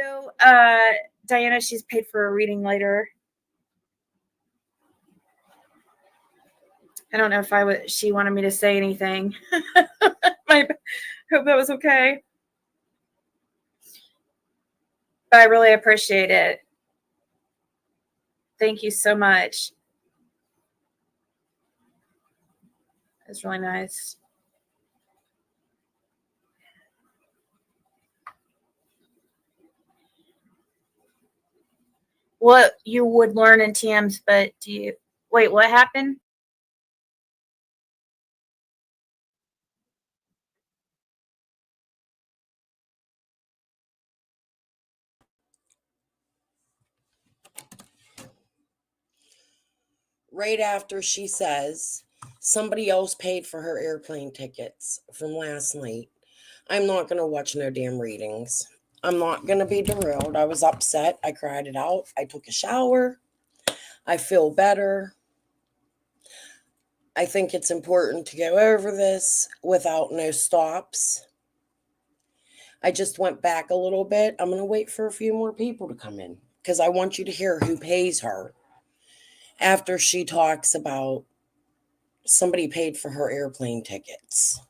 So, Diana, she's paid for a reading later. I don't know if she wanted me to say anything. I hope that was okay. But I really appreciate it. Thank you so much. It's really nice. What you would learn in TMs, but wait, what happened? Right after she says somebody else paid for her airplane tickets from last night, I'm not going to watch no damn readings. I'm not going to be derailed. I was upset. I cried it out. I took a shower. I feel better. I think it's important to go over this without no stops. I just went back a little bit. I'm going to wait for a few more people to come in because I want you to hear who pays her after she talks about somebody paid for her airplane tickets.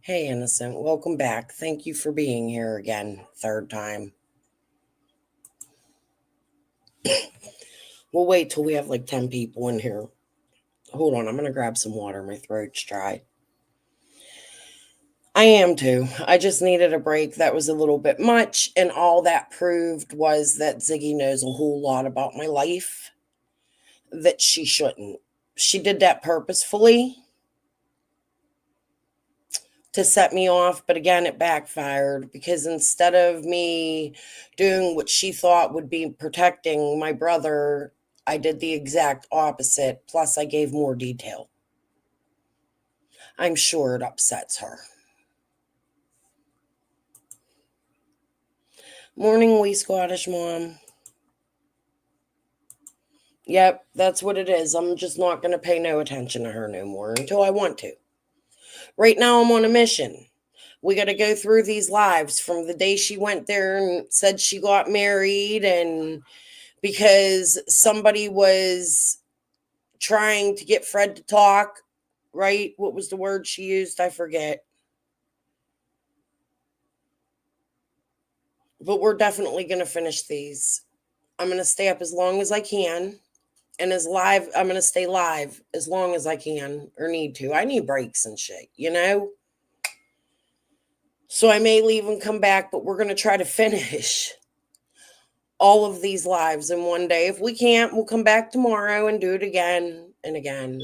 Hey, Innocent, welcome back. Thank you for being here again, third time. We'll wait till we have like 10 people in here. Hold on, I'm going to grab some water. My throat's dry. I am too. I just needed a break. That was a little bit much. And all that proved was that Ziggy knows a whole lot about my life that she shouldn't. She did that purposefully to set me off, but again, it backfired because instead of me doing what she thought would be protecting my brother, I did the exact opposite. Plus, I gave more detail. I'm sure it upsets her. Morning, wee Scottish mom. Yep, that's what it is. I'm just not going to pay no attention to her no more until I want to. Right now, I'm on a mission. We got to go through these lives from the day she went there and said she got married, and because somebody was trying to get Fred to talk, right? What was the word she used? I forget. But we're definitely going to finish these. I'm going to stay up as long as I can. And I'm going to stay live as long as I can or need to. I need breaks and shit, you know? So I may leave and come back, but we're going to try to finish all of these lives in one day. If we can't, we'll come back tomorrow and do it again and again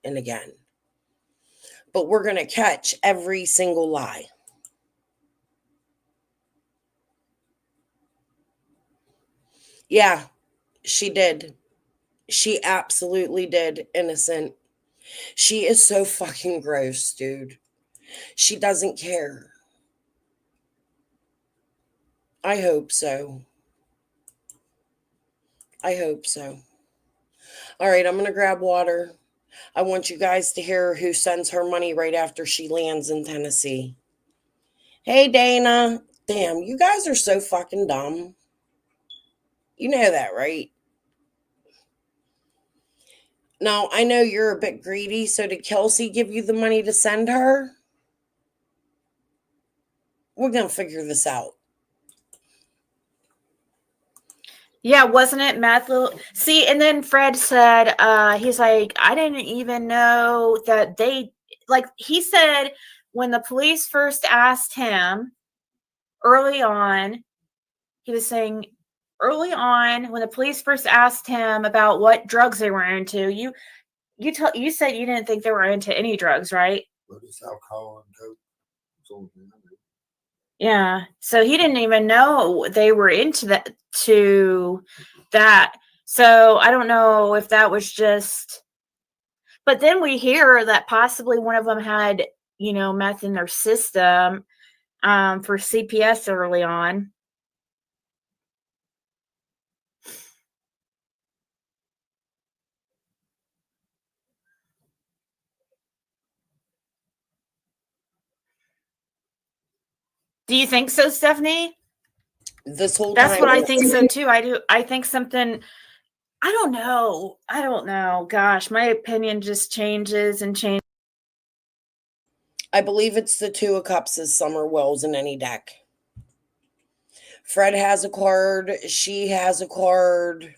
and again. But we're going to catch every single lie. Yeah, she did. She absolutely did, Innocent. She is so fucking gross, dude. She doesn't care. I hope so. I hope so. All right, I'm going to grab water. I want you guys to hear who sends her money right after she lands in Tennessee. Hey, Dana. Damn, you guys are so fucking dumb. You know that, right? Now, I know you're a bit greedy, so did Kelsey give you the money to send her? We're going to figure this out. Yeah, wasn't it meth? See, and then Fred said, he's like, I didn't even know that he said when the police first asked him early on, he was saying early on when the police first asked him about what drugs they were into, you said you didn't think they were into any drugs, right? But it's alcohol and coke. Yeah. So he didn't even know they were into that. So I don't know if that was just, but then we hear that possibly one of them had, meth in their system for CPS early on. Do you think so, Stephanie? This whole That's time. what I think so too. I think something. I don't know. Gosh, my opinion just changes and changes. I believe it's the Two of Cups as Summer Wells in any deck. Fred has a card. She has a card.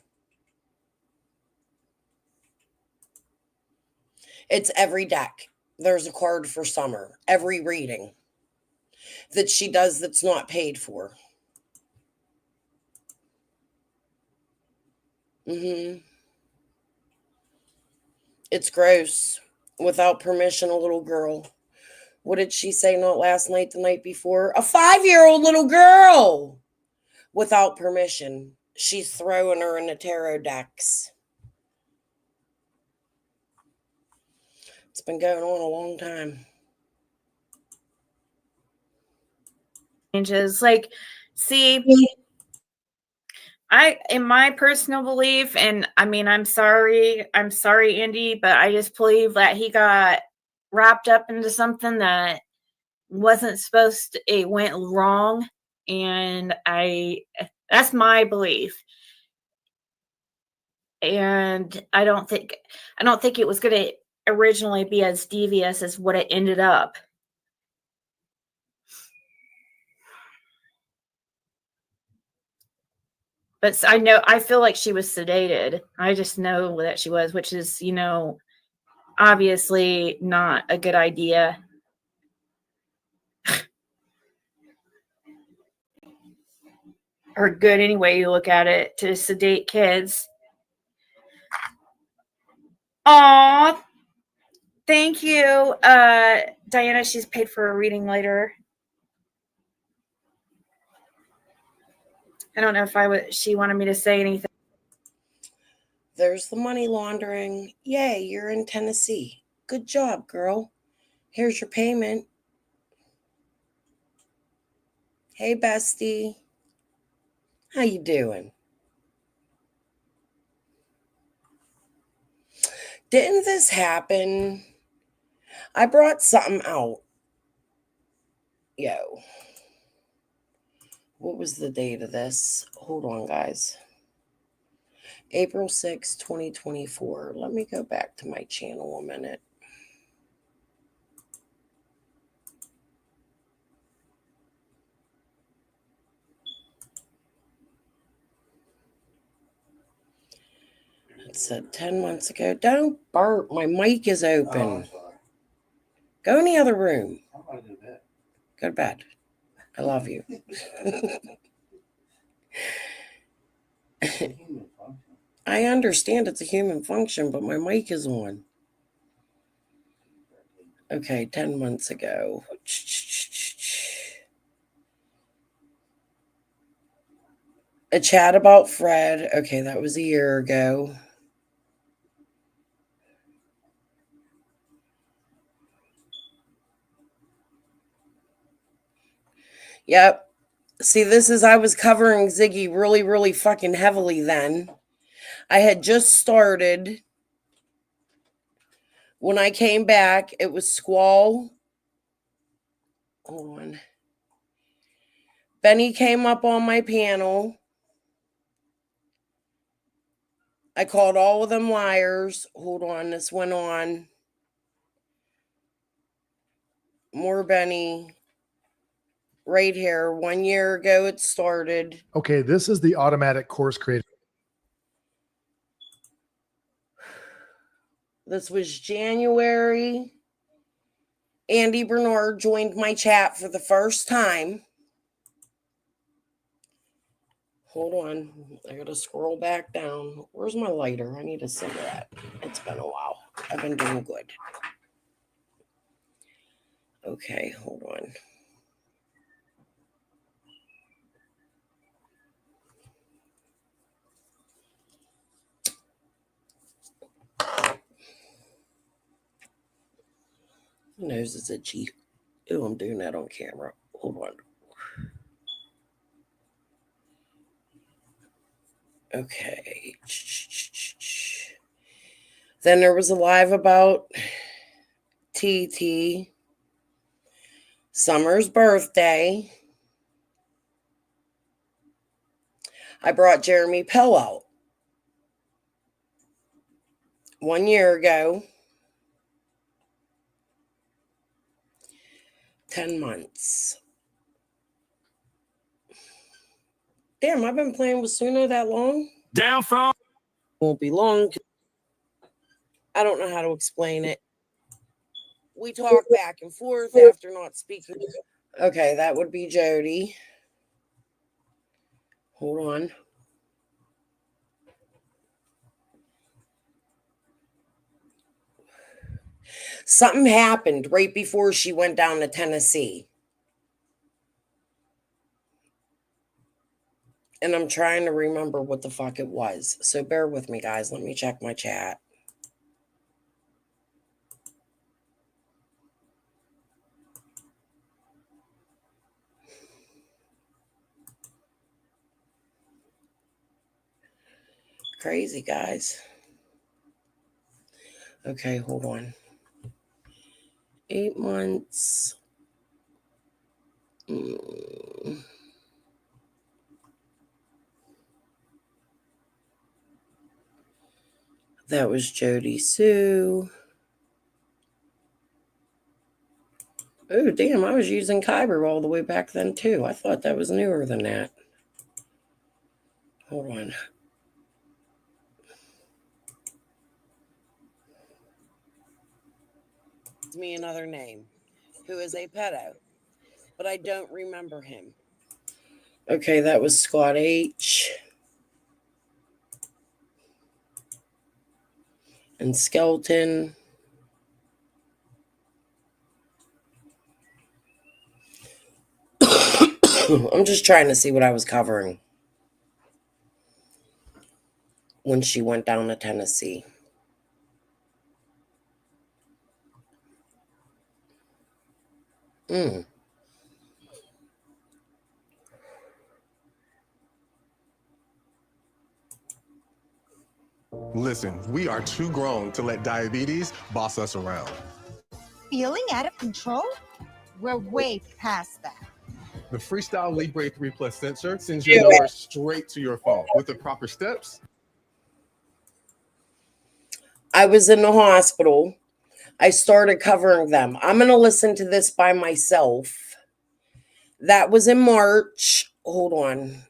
It's every deck. There's a card for Summer. Every reading that she does that's not paid for. It's gross. Without permission, a little girl. What did she say? Not last night, the night before? A 5-year-old little girl. Without permission. She's throwing her in the tarot decks. It's been going on a long time. Changes. Like, see, in my personal belief, and I mean, I'm sorry, Indy, but I just believe that he got wrapped up into something that wasn't supposed to, it went wrong. And that's my belief. And I don't think it was going to originally be as devious as what it ended up. But I feel like she was sedated. I just know that she was, which is, obviously not a good idea. Or good anyway you look at it, to sedate kids. Aw, thank you, Diana. She's paid for a reading later. I don't know if she wanted me to say anything. There's the money laundering. Yay, you're in Tennessee. Good job, girl. Here's your payment. Hey, bestie. How you doing? Didn't this happen? I brought something out. Yo. What was the date of this? Hold on, guys. April 6, 2024. Let me go back to my channel a minute. It said 10 months ago. Don't burp. My mic is open. Go in the other room. Go to bed. I love you. I understand it's a human function, but my mic is on. Okay, 10 months ago. A chat about Fred. Okay, that was a year ago. Yep. See, I was covering Ziggy really, really fucking heavily then. I had just started. When I came back, it was Squall. Hold on. Benny came up on my panel. I called all of them liars. Hold on, this went on. More Benny. Right here. 1 year ago it started. Okay, this is the automatic course creator. This was January. Andy Bernard joined my chat for the first time. Hold on. I gotta scroll back down. Where's my lighter? I need a cigarette. It's been a while. I've been doing good. Okay, hold on. My nose is itchy. Ooh, I'm doing that on camera. Hold on. Okay. Then there was a live about TT. Summer's birthday. I brought Jeremy Pill out 1 year ago. 10 months. Damn, I've been playing with Suno that long. Down from. Won't be long. I don't know how to explain it. We talk back and forth after not speaking. Okay, that would be Jody. Hold on. Something happened right before she went down to Tennessee. And I'm trying to remember what the fuck it was. So bear with me, guys. Let me check my chat. Crazy, guys. Okay, hold on. 8 months. That was Jody Sue. Oh, damn, I was using Kyber all the way back then, too. I thought that was newer than that. Hold on. It's me another name, who is a pedo, but I don't remember him. Okay, that was Scott H. And Skeleton. I'm just trying to see what I was covering when she went down to Tennessee. Listen, we are too grown to let diabetes boss us around. Feeling out of control? We're way past that. The Freestyle Libre 3 Plus sensor sends your number straight to your phone with the proper steps. I was in the hospital. I started covering them. I'm going to listen to this by myself. That was in March. Hold on.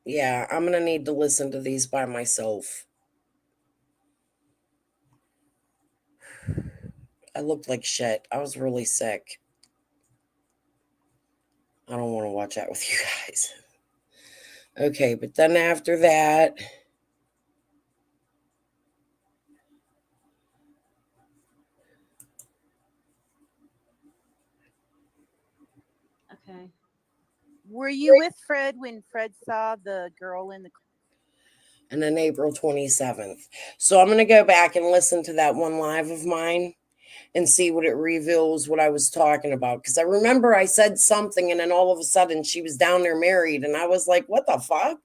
Yeah, I'm going to need to listen to these by myself. I looked like shit. I was really sick. I don't want to watch that with you guys. Okay, but then after that... Okay. Were you with Fred when Fred saw the girl in the... And then April 27th. So I'm going to go back and listen to that one live of mine and see what it reveals what I was talking about. Because I remember I said something and then all of a sudden she was down there married. And I was like, what the fuck?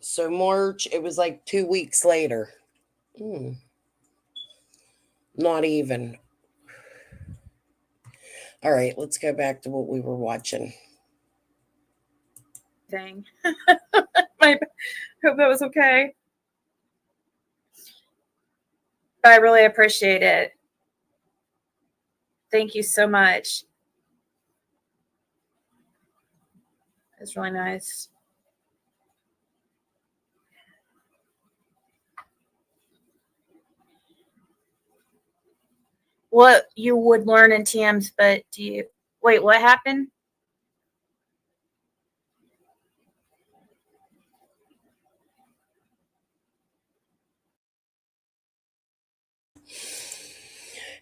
So March, it was like 2 weeks later. Not even. All right, let's go back to what we were watching. Thing. I hope that was okay. But I really appreciate it. Thank you so much. It's really nice. What you would learn in TMs, but do you wait? What happened?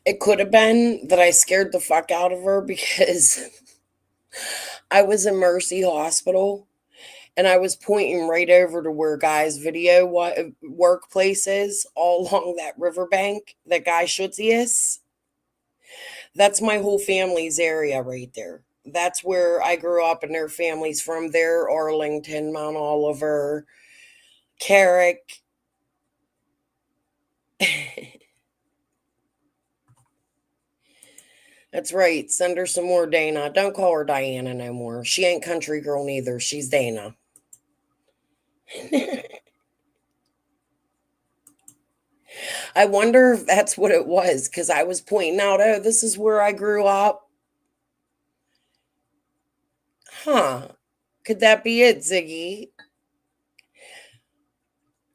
It could have been that I scared the fuck out of her because I was in Mercy Hospital and I was pointing right over to where Guy's video workplace is, all along that riverbank that Guy Schutze is. That's my whole family's area right there. That's where I grew up and their family's from there. Arlington, Mount Oliver, Carrick. That's right. Send her some more, Dana. Don't call her Diana no more. She ain't country girl neither. She's Dana. I wonder if that's what it was, because I was pointing out, oh, this is where I grew up. Huh. Could that be it, Ziggy?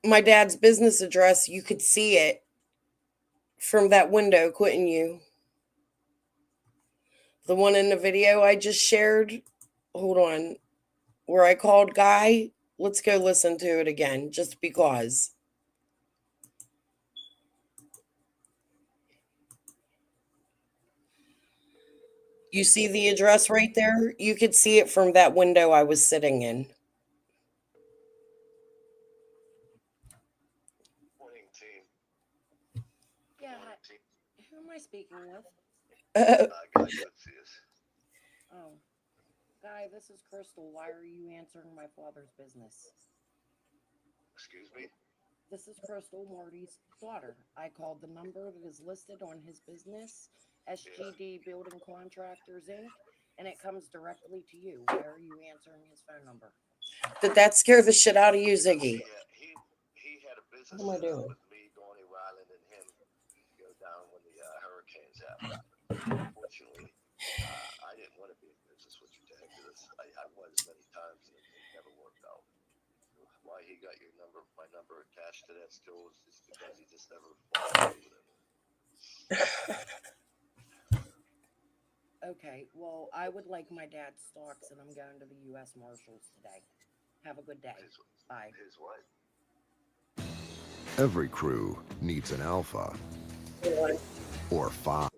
My dad's business address, you could see it from that window, couldn't you? The one in the video I just shared. Hold on. Where I called Guy. Let's go listen to it again, just because. You see the address right there? You could see it from that window I was sitting in. Morning, team. Yeah. Morning, team. Who am I speaking with? Guy Goodsey's. Oh. Guy, this is Crystal. Why are you answering my father's business? Excuse me? This is Crystal, Marty's daughter. I called the number that is listed on his business, SGD Building Contractors, Inc., and it comes directly to you. Why are you answering his phone number? Did that scare the shit out of you, Ziggy? He had a business What am I set up doing? with me, Donnie Ryland, and him to go down when the hurricanes happened. Unfortunately, I didn't want to be in business with you, Dad, because I was many times, and it never worked out. Why he got my number attached to that still is just because he just never followed through with it. Okay, well, I would like my dad's stocks, and I'm going to the U.S. Marshals today. Have a good day. Bye. His what? Every crew needs an alpha or 5.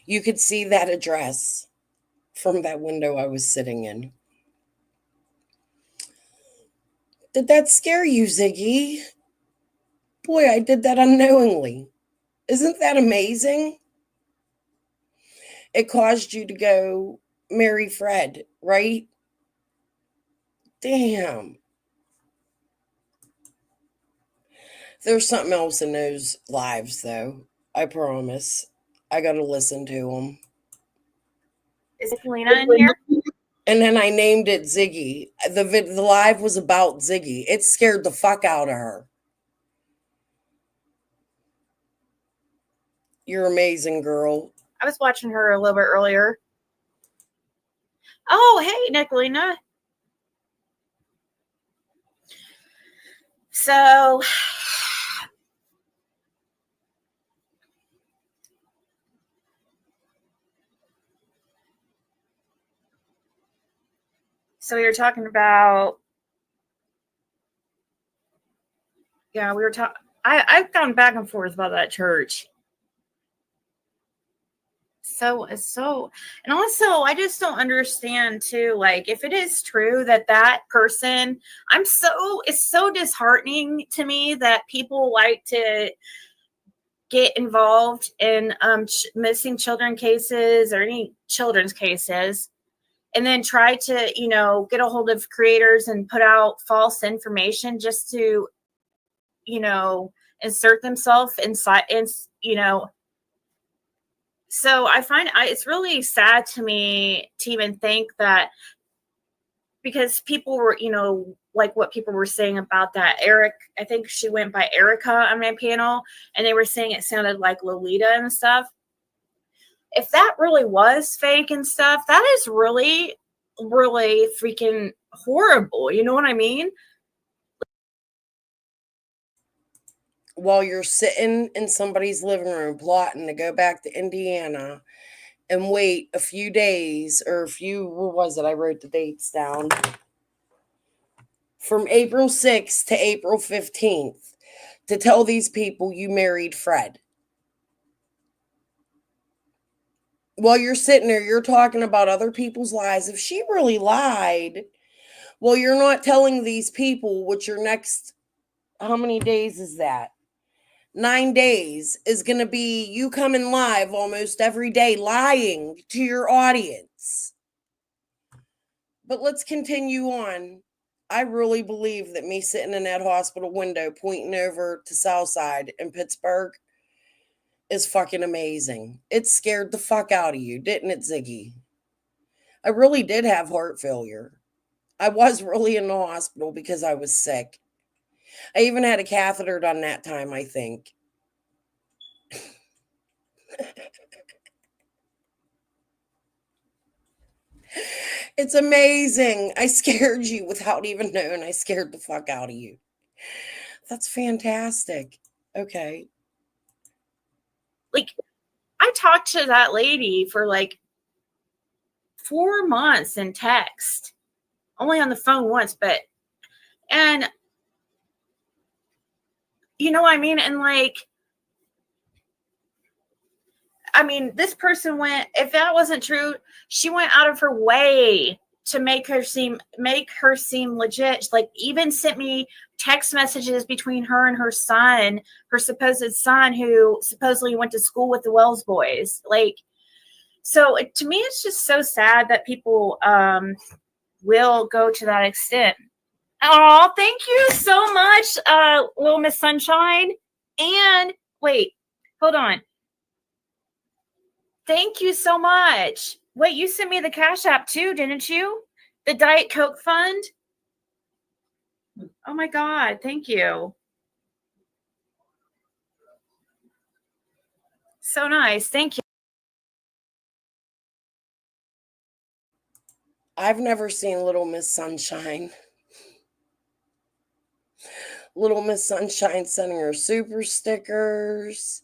You could see that address from that window I was sitting in. Did that scare you, Ziggy? Boy, I did that unknowingly. Isn't that amazing? It caused you to go marry Fred, right? Damn. There's something else in those lives, though. I promise. I gotta listen to them. Is Lena in here? And then I named it Ziggy. The live was about Ziggy. It scared the fuck out of her. You're amazing, girl. I was watching her a little bit earlier. Oh, hey, Nicolina. So, you're talking about, yeah, we were talking. I've gone back and forth about that church. So, and also, I just don't understand too. Like, if it is true that person, it's so disheartening to me that people like to get involved in missing children cases or any children's cases, and then try to, get a hold of creators and put out false information just to, insert themselves inside, so I find it's really sad to me to even think that, because people were, like what people were saying about that Eric, I think she went by Erica on my panel, and they were saying it sounded like Lolita and stuff. If that really was fake and stuff, that is really, really freaking horrible. You know what I mean? While you're sitting in somebody's living room plotting to go back to Indiana and wait a few days or what was it? I wrote the dates down. From April 6th to April 15th to tell these people you married Fred. While you're sitting there, you're talking about other people's lies. If she really lied, well, you're not telling these people what your next, how many days is that? 9 days is going to be you coming live almost every day lying to your audience. But let's continue on. I really believe that me sitting in that hospital window pointing over to Southside in Pittsburgh is fucking amazing. It scared the fuck out of you, didn't it, Ziggy? I really did have heart failure. I was really in the hospital because I was sick. I even had a catheter done that time, I think. It's amazing. I scared you without even knowing I scared the fuck out of you. That's fantastic. Okay. Like, I talked to that lady for like 4 months in text, only on the phone once, and you know what I mean? And like, I mean, this person went, if that wasn't true, she went out of her way to make her seem legit. Like, even sent me text messages between her and her son, her supposed son, who supposedly went to school with the Wells boys. Like, so to me, it's just so sad that people will go to that extent. Oh, thank you so much, Little Miss Sunshine. And wait, hold on. Thank you so much. Wait, you sent me the Cash App too, didn't you? The Diet Coke Fund? Oh my God, thank you. So nice. Thank you. I've never seen Little Miss Sunshine. Little Miss Sunshine sending her super stickers,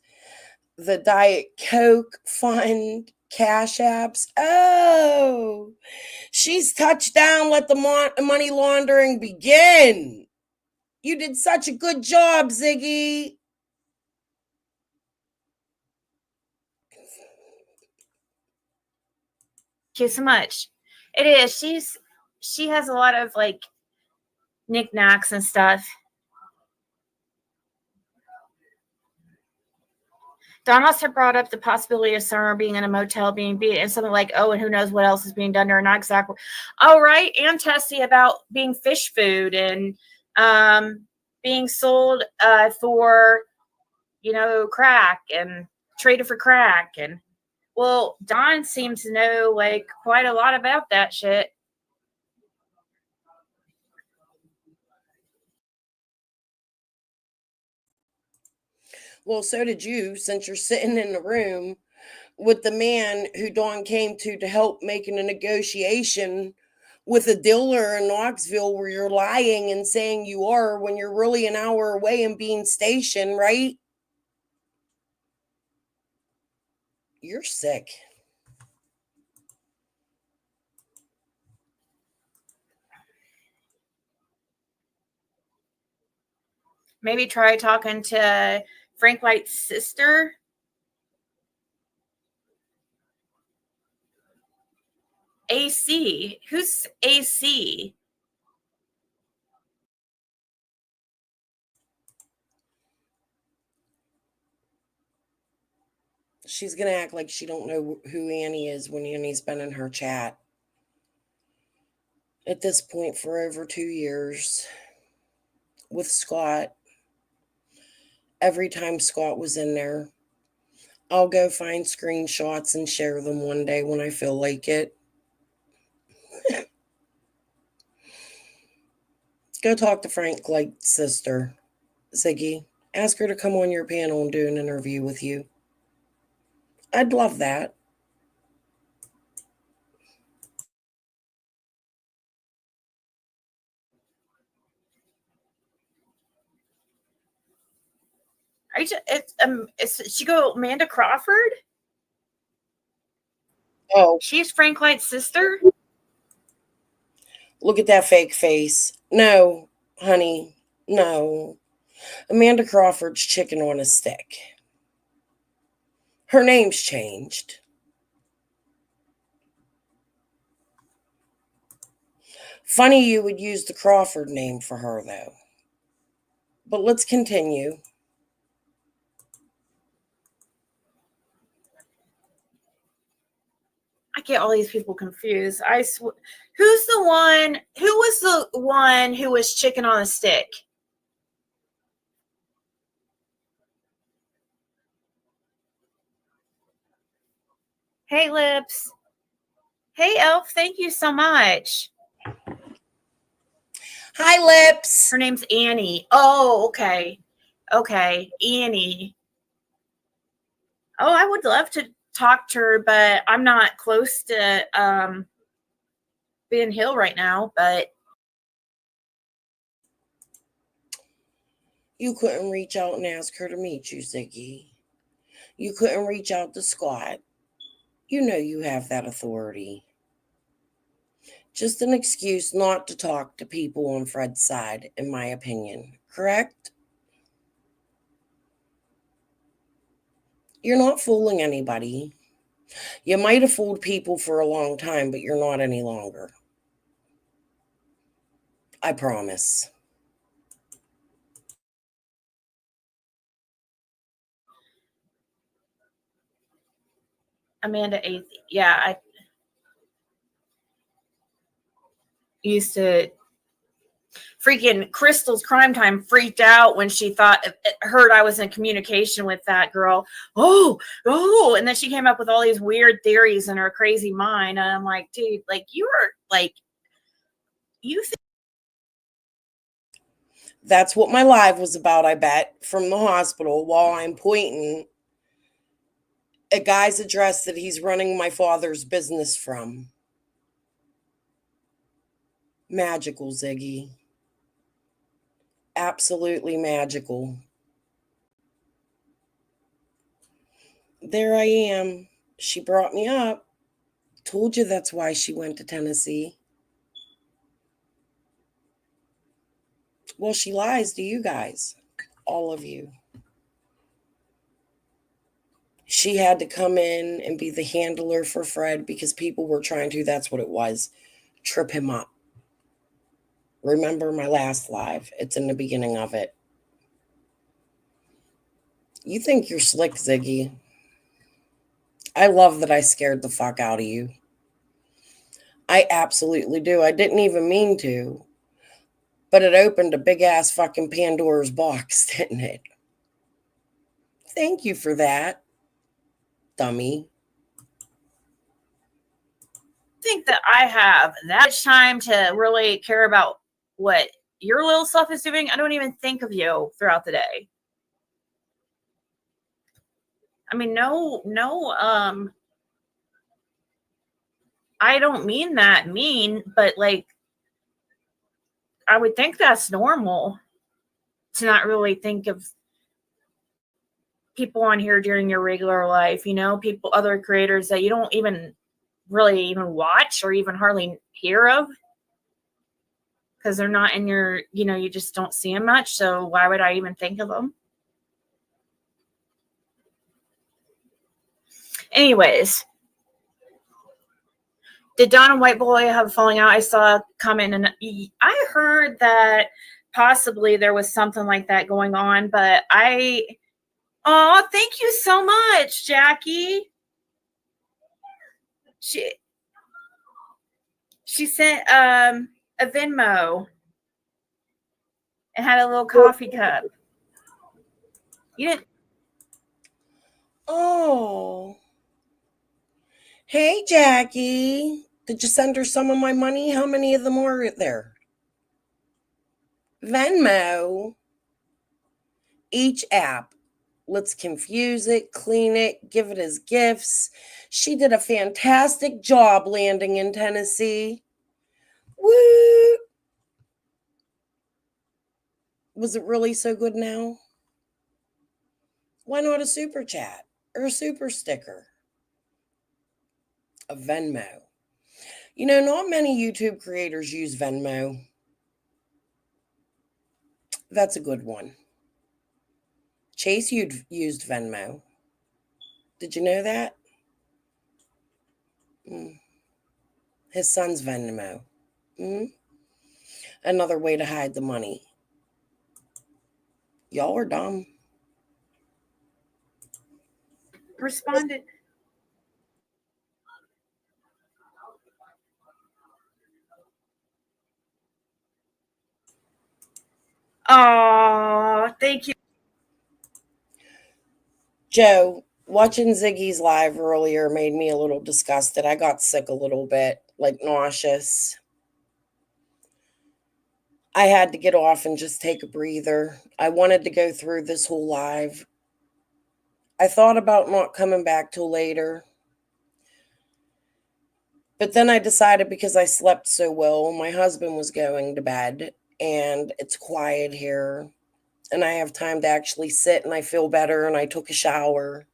the Diet Coke Fund, Cash Apps. Oh, she's touched down. Let the money laundering begin. You did such a good job, Ziggy. Thank you so much. It is. She has a lot of like knickknacks and stuff. Don also brought up the possibility of Summer being in a motel being beat and something like, oh, and who knows what else is being done to her. Not exactly. Oh, right. And Tessie about being fish food and being sold for, crack and traded for crack. And well, Don seems to know like quite a lot about that shit. Well, so did you, since you're sitting in the room with the man who Dawn came to help making a negotiation with a dealer in Knoxville where you're lying and saying you are when you're really an hour away and being stationed, right? You're sick. Maybe try talking to Frank White's sister. AC. Who's AC? She's going to act like she don't know who Annie is when Annie's been in her chat. At this point for over 2 years with Scott. Every time Scott was in there, I'll go find screenshots and share them one day when I feel like it. Go talk to Frank Light's sister, Ziggy. Ask her to come on your panel and do an interview with you. I'd love that. She go Amanda Crawford? Oh, She's Frank Light's sister? look at that fake face. No, honey, no. Amanda Crawford's chicken on a stick. Her name's changed. Funny you would use the Crawford name for her, though. But let's continue. I get all these people confused. Who's the one? Who was the one who was chicken on a stick? Hey, Lips. Hey, Elf. Thank you so much. Hi, Lips. Her name's Annie. Oh, okay. Okay, Annie. Oh, I would love to talk to her, but I'm not close to Ben Hill right now. But You couldn't reach out and ask her to meet you, Ziggy. You couldn't reach out to Scott. You know you have that authority. Just an excuse not to talk to people on Fred's side, in my opinion. Correct? You're not fooling anybody. You might have fooled people for a long time, but you're not any longer. I promise. Amanda Eighth, yeah, I used to. Freaking Crystal's Crime Time freaked out when she heard I was in communication with that girl. Oh, and then she came up with all these weird theories in her crazy mind. And I'm like, dude, like you think That's what my live was about, I bet, from the hospital while I'm pointing a guy's address that he's running my father's business from. Magical, Ziggy. Absolutely magical. There I am. She brought me up. Told you that's why she went to Tennessee. Well, she lies to you guys. All of you. She had to come in and be the handler for Fred because people were trying to, that's what it was, trip him up. Remember my last live? It's in the beginning of it. You think you're slick, Ziggy. I love that I scared the fuck out of you. I absolutely do. I didn't even mean to. But it opened a big ass fucking Pandora's box, didn't it? Thank you for that, dummy. that I have that much time to really care about what your little stuff is doing? I don't even think of you throughout the day. I mean, no, I don't mean that mean, but like, I would think that's normal to not really think of people on here during your regular life, people, other creators that you don't even really even watch or even hardly hear of because they're not in your, you just don't see them much. So why would I even think of them? Anyways, did Don and White Boy have a falling out? I saw a comment and I heard that possibly there was something like that going on, but oh, thank you so much, Jackie. She sent a Venmo and had a little coffee cup. You didn't? Oh. Hey, Jackie. Did you send her some of my money? How many of them were there? Venmo. Each app. Let's confuse it, clean it, give it as gifts. She did a fantastic job landing in Tennessee. Woo! Was it really so good now? Why not a super chat or a super sticker? A Venmo. Not many YouTube creators use Venmo. That's a good one. Chase used Venmo. Did you know that? His son's Venmo. Another way to hide the money. Y'all are dumb. Responded. Oh, thank you. Joe, watching Ziggy's live earlier made me a little disgusted. I got sick a little bit, like nauseous. I had to get off and just take a breather. I wanted to go through this whole live. I thought about not coming back till later. But then I decided because I slept so well, my husband was going to bed and it's quiet here and I have time to actually sit and I feel better and I took a shower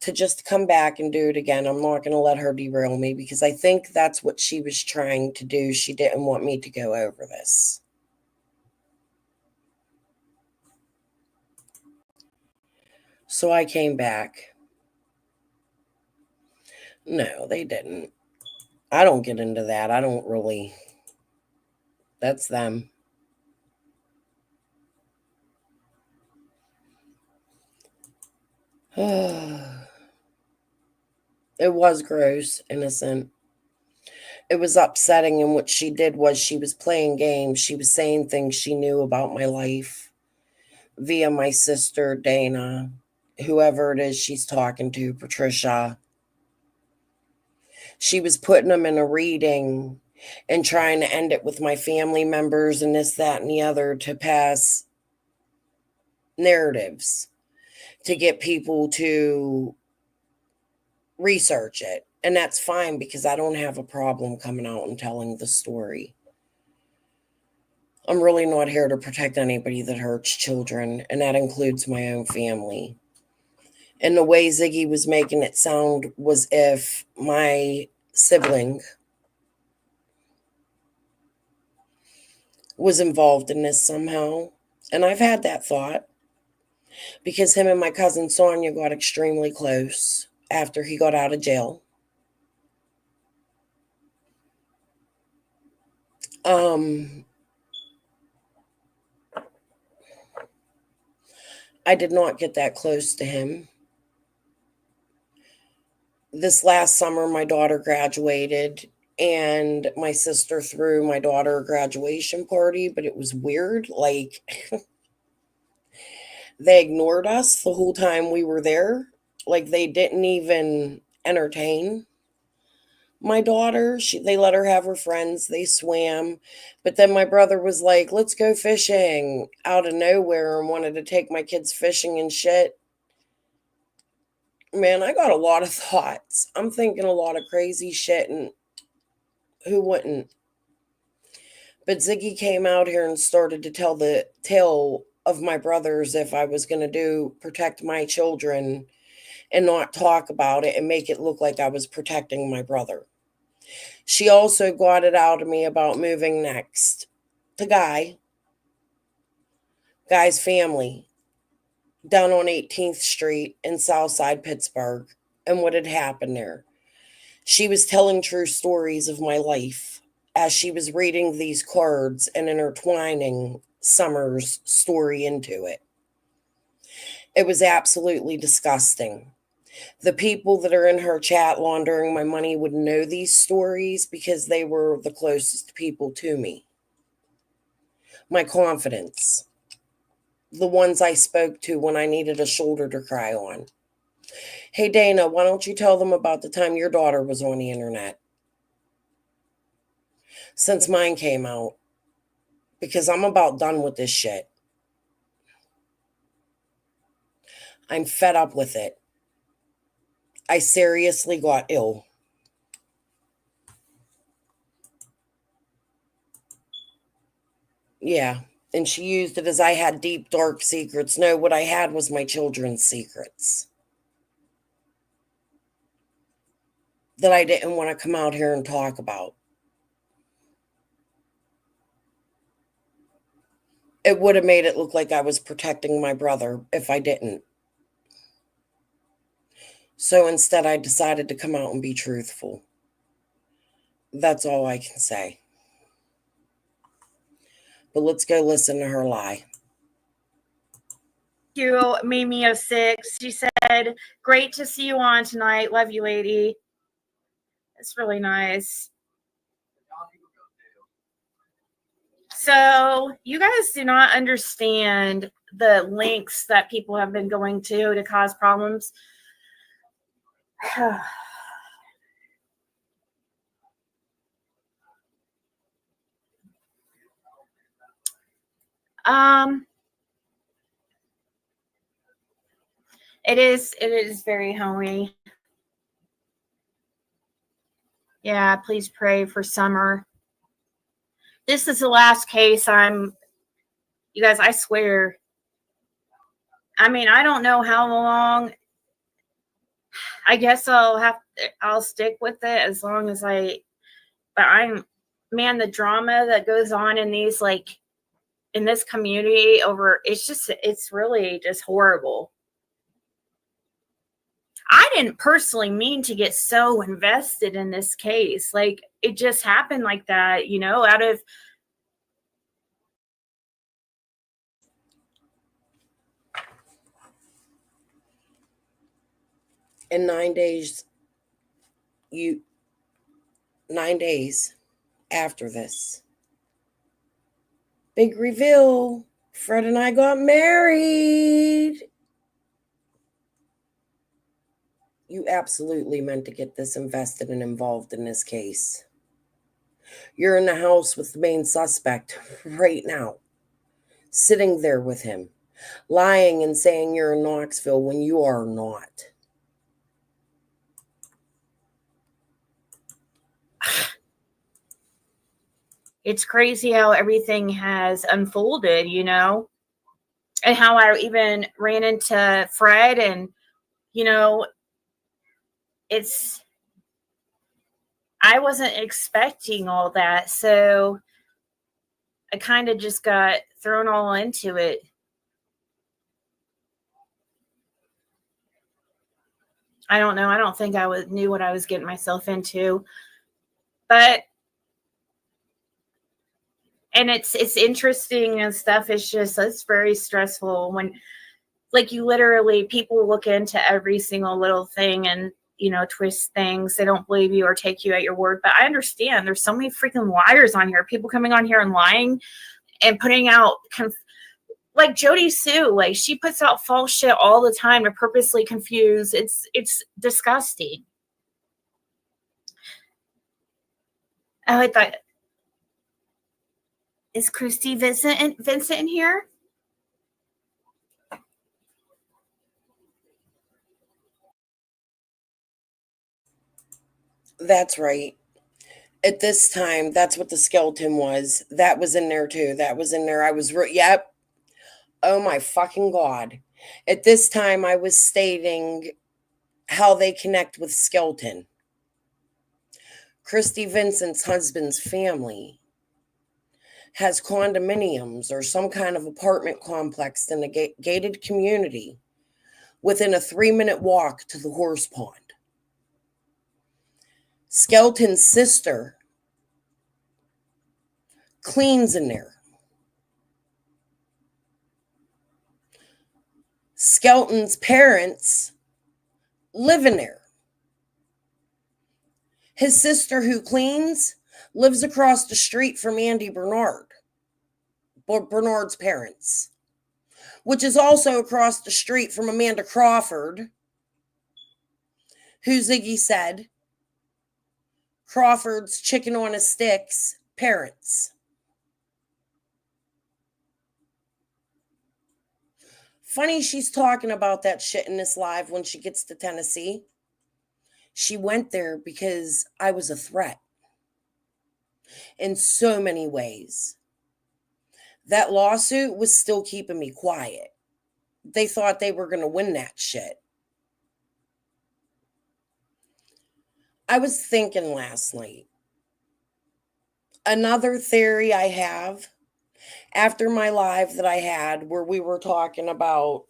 to just come back and do it again. I'm not going to let her derail me because I think that's what she was trying to do. She didn't want me to go over this. So I came back. No, they didn't. I don't get into that. I don't really. That's them. It was gross, innocent. It was upsetting, and what she did was she was playing games. She was saying things she knew about my life via my sister, Dana, whoever it is she's talking to, Patricia. She was putting them in a reading and trying to end it with my family members and this, that, and the other to pass narratives to get people to research it. And that's fine because I don't have a problem coming out and telling the story. I'm really not here to protect anybody that hurts children, and that includes my own family. And the way Ziggy was making it sound was if my sibling was involved in this somehow. And I've had that thought because him and my cousin Sonia got extremely close after he got out of jail. I did not get that close to him. This last summer, my daughter graduated, and my sister threw my daughter a graduation party, but it was weird. Like, they ignored us the whole time we were there. Like, they didn't even entertain my daughter. They let her have her friends. They swam. But then my brother was like, let's go fishing out of nowhere and wanted to take my kids fishing and shit. Man, I got a lot of thoughts. I'm thinking a lot of crazy shit, and who wouldn't? But Ziggy came out here and started to tell the tale of my brothers if I was going to protect my children and not talk about it and make it look like I was protecting my brother. She also got it out of me about moving next to Guy's family down on 18th Street in Southside Pittsburgh and what had happened there. She was telling true stories of my life as she was reading these cards and intertwining Summer's story into it. It was absolutely disgusting. The people that are in her chat laundering my money would know these stories because they were the closest people to me. My confidence. The ones I spoke to when I needed a shoulder to cry on. Hey, Dana, why don't you tell them about the time your daughter was on the internet? Since mine came out. Because I'm about done with this shit. I'm fed up with it. I seriously got ill. Yeah. And she used it as I had deep, dark secrets. No, what I had was my children's secrets that I didn't want to come out here and talk about. It would have made it look like I was protecting my brother if I didn't. So instead, I decided to come out and be truthful. That's all I can say. But let's go listen to her lie. You, Mimi06. She said, great to see you on tonight. Love you, lady. It's really nice. So you guys do not understand the lengths that people have been going to cause problems. um, it is very homey. Yeah, please pray for Summer. This is the last case you guys, I swear. I mean, I don't know how long. I guess I'll stick with it as long as man, the drama that goes on in these, like, in this community it's really just horrible. I didn't personally mean to get so invested in this case. Like, it just happened like that, out of. In 9 days, 9 days after this, big reveal, Fred and I got married. You absolutely meant to get this invested and involved in this case. You're in the house with the main suspect right now, sitting there with him, lying and saying you're in Knoxville when you are not. It's crazy how everything has unfolded, and how I even ran into Fred, and, I wasn't expecting all that. So I kind of just got thrown all into it. I don't know. I don't think I knew what I was getting myself into, and it's interesting and stuff. It's very stressful when, like, you literally, people look into every single little thing and, twist things. They don't believe you or take you at your word. But I understand there's so many freaking liars on here. People coming on here and lying and putting out, like Jody Sue, like, she puts out false shit all the time to purposely confuse. It's disgusting. Oh, I thought, is Christy Vincent in here? That's right. At this time, that's what the skeleton was. That was in there too. That was in there. Yep. Oh my fucking God. At this time, I was stating how they connect with skeleton. Christy Vincent's husband's family has condominiums or some kind of apartment complex in a gated community within a 3-minute walk to the horse pond. Skeleton's sister cleans in there. Skeleton's parents live in there. His sister, who cleans, lives across the street from Andy Bernard's parents, which is also across the street from Amanda Crawford, who Ziggy said Crawford's chicken on a stick's parents. Funny she's talking about that shit in this live when she gets to Tennessee. She went there because I was a threat in so many ways. That lawsuit was still keeping me quiet. They thought they were going to win that shit. I was thinking last night, another theory I have after my live that I had where we were talking about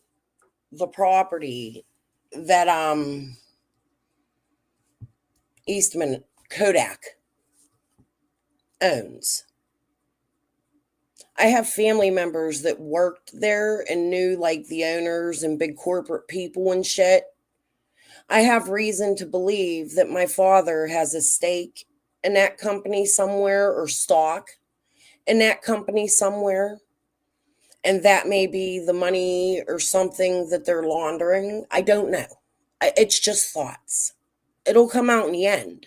the property that Eastman Kodak owns. I have family members that worked there and knew, like, the owners and big corporate people and shit. I have reason to believe that my father has a stake in that company somewhere, or stock, in that company somewhere. And that may be the money or something that they're laundering. I don't know. It's just thoughts. It'll come out in the end.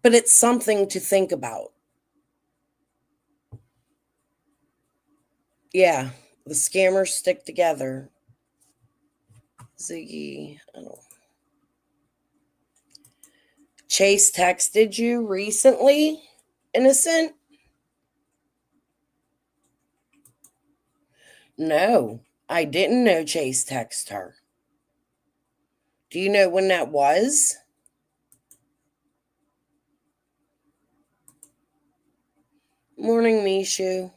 But it's something to think about. Yeah, the scammers stick together. Ziggy, I don't know. Chase texted you recently, innocent? No, I didn't know Chase texted her. Do you know when that was? Morning, Mishu.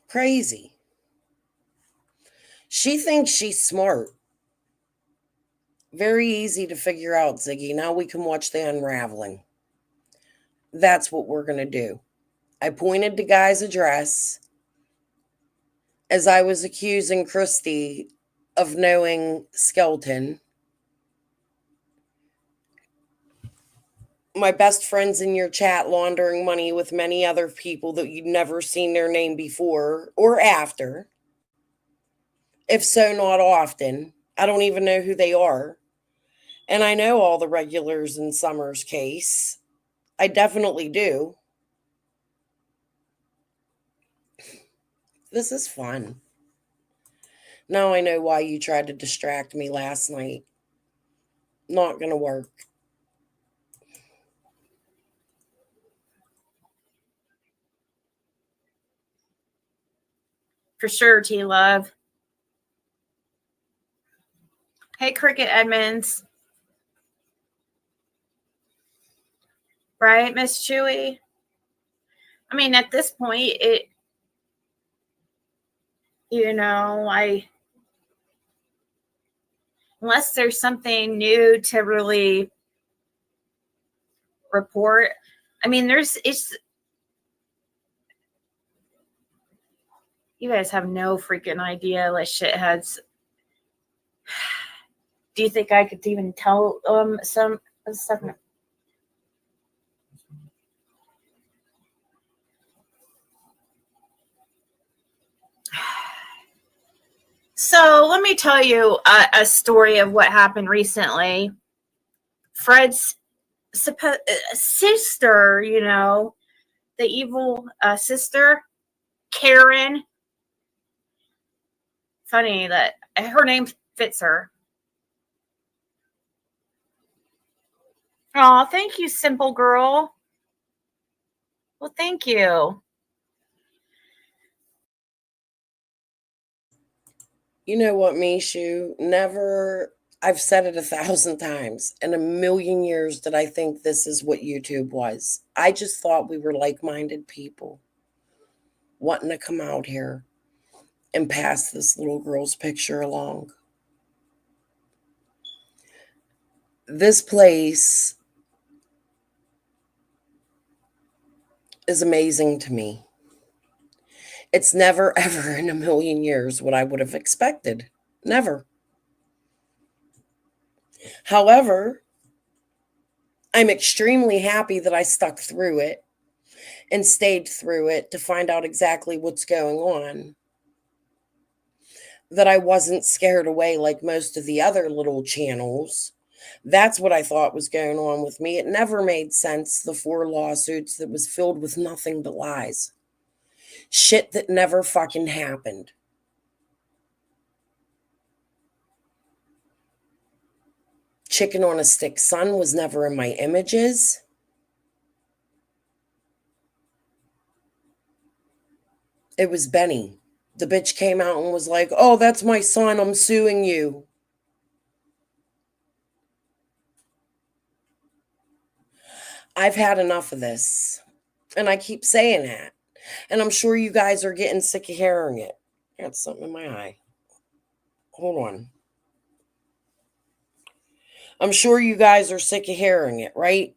Crazy. She thinks she's smart. Very easy to figure out, Ziggy. Now we can watch the unraveling. That's what we're going to do. I pointed to Guy's address as I was accusing Christy of knowing Skelton. My best friends in your chat laundering money with many other people that you'd never seen their name before or after. If so, not often. I don't even know who they are. And I know all the regulars in Summer's case. I definitely do. This is fun. Now I know why you tried to distract me last night. Not gonna work. For sure, T Love. Hey, Cricket Edmonds. Right, Miss Chewy? I mean, at this point, unless there's something new to really report. I mean, you guys have no freaking idea, like shitheads. Do you think I could even tell some stuff? So let me tell you a story of what happened recently. Fred's sister, the evil sister, Karen. Funny that her name fits her. Oh, thank you, simple girl. Well, thank you. You know what, Mishu? Never, I've said it 1,000 times. In a million years did I think this is what YouTube was. I just thought we were like-minded people wanting to come out here and pass this little girl's picture along. This place is amazing to me. It's never, ever in a million years what I would have expected. Never. However, I'm extremely happy that I stuck through it and stayed through it to find out exactly what's going on. That I wasn't scared away like most of the other little channels. That's what I thought was going on with me. It never made sense, the 4 lawsuits that was filled with nothing but lies. Shit that never fucking happened. Chicken on a Stick Son was never in my images. It was Benny. The bitch came out and was like, oh, that's my son, I'm suing you. I've had enough of this. And I keep saying that. And I'm sure you guys are getting sick of hearing it. I got something in my eye. Hold on. I'm sure you guys are sick of hearing it, right?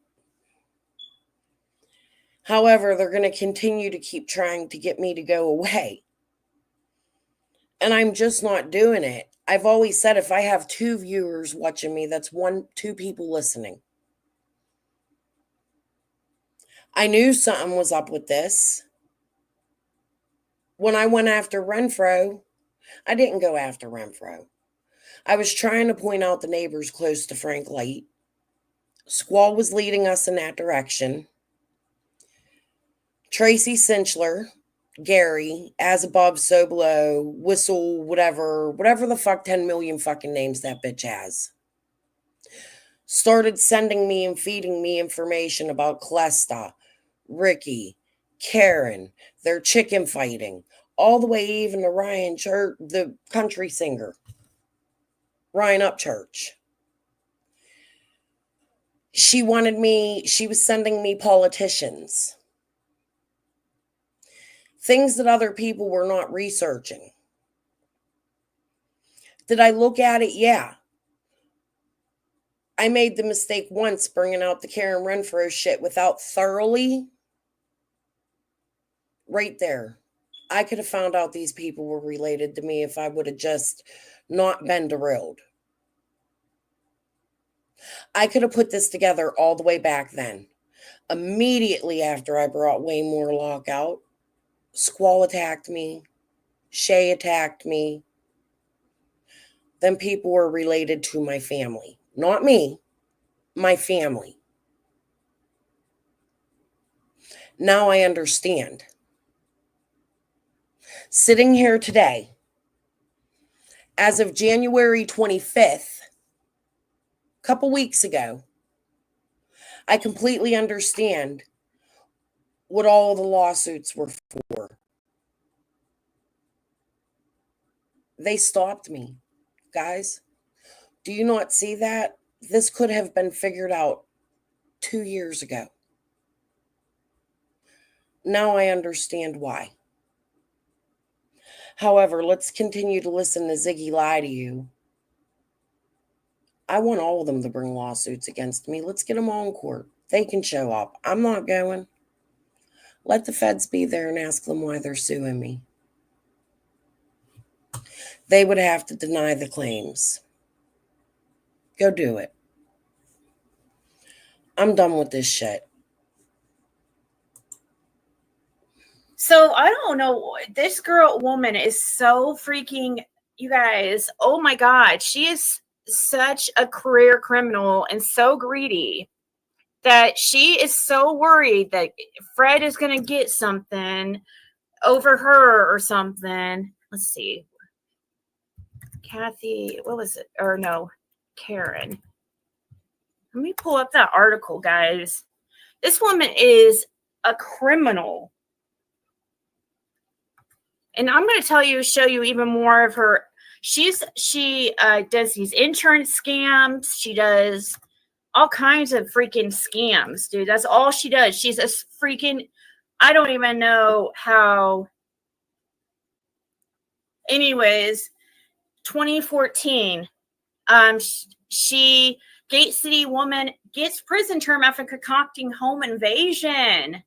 However, they're going to continue to keep trying to get me to go away. And I'm just not doing it. I've always said if I have 2 viewers watching me, that's 2 people listening. I knew something was up with this. When I went after Renfro, I didn't go after Renfro. I was trying to point out the neighbors close to Frank Light. Squall was leading us in that direction. Tracy Cinchler, Gary, as above, so below, Whistle, whatever the fuck 10 million fucking names that bitch has, started sending me and feeding me information about Clesta, Ricky, Karen, their chicken fighting, all the way even to Ryan Church, the country singer, Ryan Upchurch. She was sending me politicians. Things that other people were not researching. Did I look at it? Yeah. I made the mistake once bringing out the Karen Renfro shit without thoroughly. Right there. I could have found out these people were related to me if I would have just not been derailed. I could have put this together all the way back then. Immediately after I brought Wayne Warlock out, Squall attacked me. Shay attacked me. Then people were related to my family. Not me, my family. Now I understand. Sitting here today, as of January 25th, a couple weeks ago, I completely understand what all the lawsuits were for. They stopped me. Guys, do you not see that? This could have been figured out 2 years ago. Now I understand why. However, let's continue to listen to Ziggy lie to you. I want all of them to bring lawsuits against me. Let's get them all in court. They can show up. I'm not going. Let the feds be there and ask them why they're suing me. They would have to deny the claims. Go do it. I'm done with this shit. So I don't know. This woman is so freaking, you guys. Oh my God. She is such a career criminal and so greedy that she is so worried that Fred is going to get something over her or something. Let's see. Kathy, what was it? Or no, Karen. Let me pull up that article, guys. This woman is a criminal. And I'm going to show you even more of her. She does these insurance scams. She does all kinds of freaking scams, dude. That's all she does. She's a freaking, I don't even know how. Anyways, 2014, she, Gate City woman, gets prison term after concocting home invasion.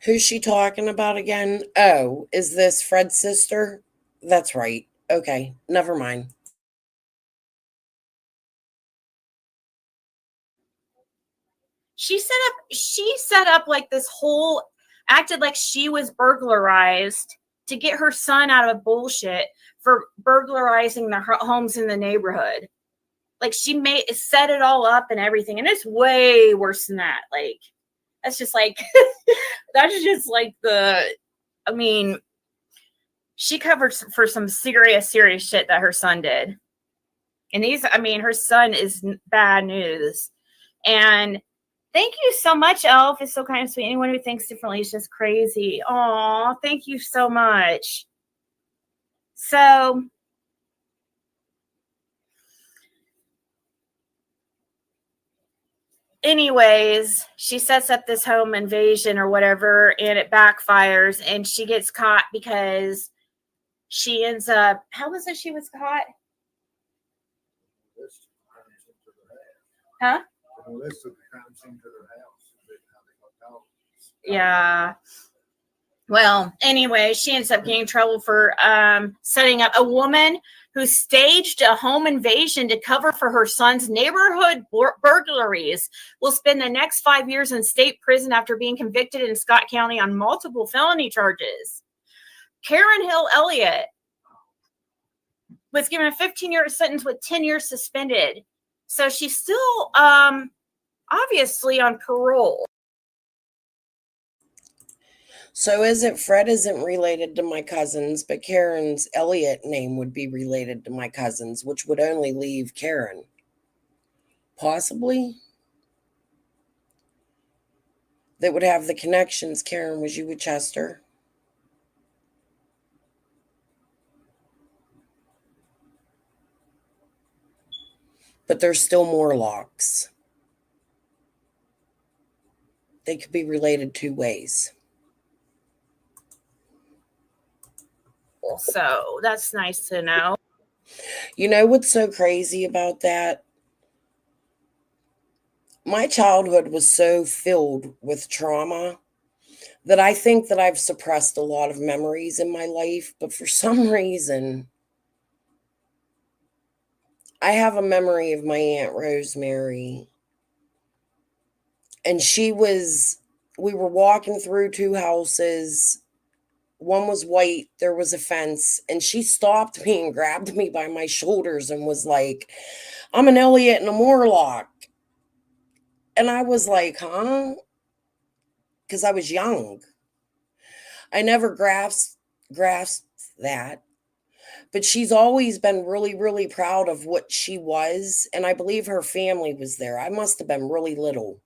Who's she talking about again? Oh, is this Fred's sister? That's right. Okay, never mind. She set up like this whole, acted like she was burglarized to get her son out of bullshit for burglarizing the homes in the neighborhood. Like she set it all up and everything. And it's way worse than that. Like, that's just like, I mean, she covered for some serious shit that her son did. And her son is bad news. And thank you so much, Elf. It's so kind of sweet. Anyone who thinks differently is just crazy. Aw, thank you so much. So, anyways, she sets up this home invasion or whatever, and it backfires, and she gets caught because she ends up, how was it she was caught? Huh? Yeah. Well, anyway, she ends up getting in trouble for setting up a woman who staged a home invasion to cover for her son's neighborhood burglaries will spend the next 5 years in state prison after being convicted in Scott County on multiple felony charges. Karen Hill Elliott was given a 15-year sentence with 10 years suspended. So she's still obviously on parole. So is it Fred isn't related to my cousins, but Karen's Elliott name would be related to my cousins, which would only leave Karen? Possibly. That would have the connections. Karen, was you with Chester? But there's still Morlocks. They could be related two ways. So that's nice to know. You know what's so crazy about that? My childhood was so filled with trauma that I think that I've suppressed a lot of memories in my life, but for some reason, I have a memory of my Aunt Rosemary. And we were walking through two houses. One was white, there was a fence, and she stopped me and grabbed me by my shoulders and was like, I'm an Elliot and a Morlock. And I was like, huh? Because I was young. I never grasped that. But she's always been really, really proud of what she was. And I believe her family was there. I must have been really little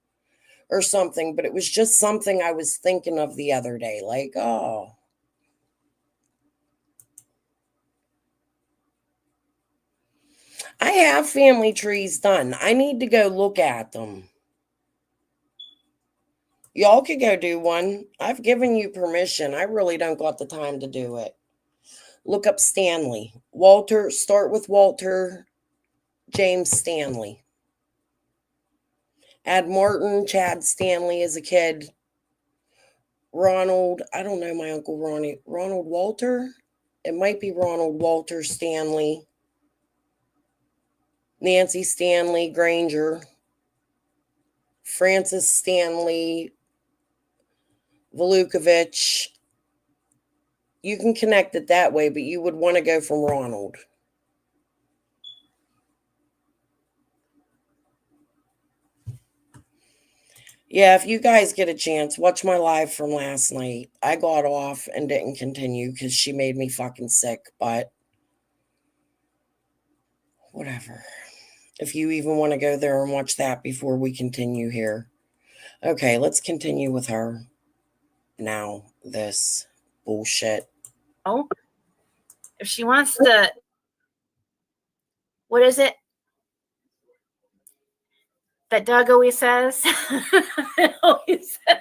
or something, but it was just something I was thinking of the other day. Like, oh. I have family trees done. I need to go look at them. Y'all could go do one. I've given you permission. I really don't got the time to do it. Look up Stanley. Walter, start with Walter James Stanley. Add Martin, Chad Stanley as a kid. Ronald, I don't know my Uncle Ronnie. Ronald Walter? It might be Ronald Walter Stanley. Nancy Stanley Granger. Francis Stanley Volukovich. You can connect it that way, but you would want to go from Ronald. Yeah, if you guys get a chance, watch my live from last night. I got off and didn't continue because she made me fucking sick, but whatever. If you even want to go there and watch that before we continue here. Okay, let's continue with her. Now, this bullshit. Oh, if she wants to, what is it that Doug always says? Always says.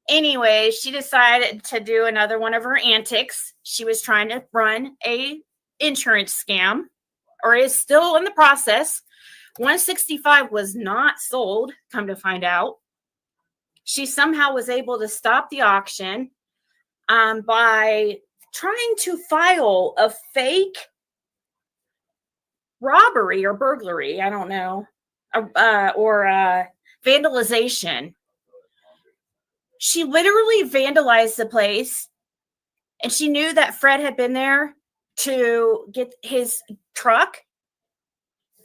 Anyway, she decided to do another one of her antics. She was trying to run a insurance scam, or is still in the process. 165 was not sold, come to find out. She somehow was able to stop the auction by trying to file a fake robbery or burglary, I don't know, or vandalization. She literally vandalized the place, and she knew that Fred had been there to get his truck,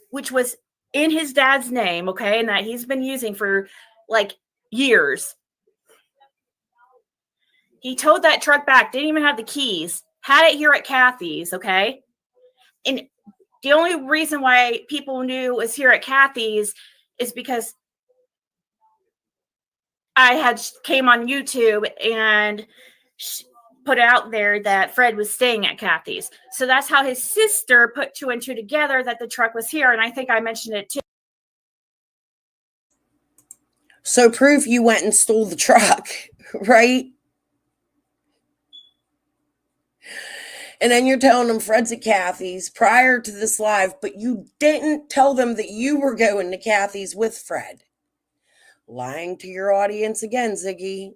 which was in his dad's name, okay, and that he's been using for like years. He towed that truck back, didn't even have the keys, had it here at Kathy's, okay? And the only reason why people knew it was here at Kathy's is because I had came on YouTube and put out there that Fred was staying at Kathy's. So that's how his sister put two and two together that the truck was here. And I think I mentioned it too. So proof you went and stole the truck, right? And then you're telling them Fred's at Kathy's prior to this live, but you didn't tell them that you were going to Kathy's with Fred. Lying to your audience again, Ziggy.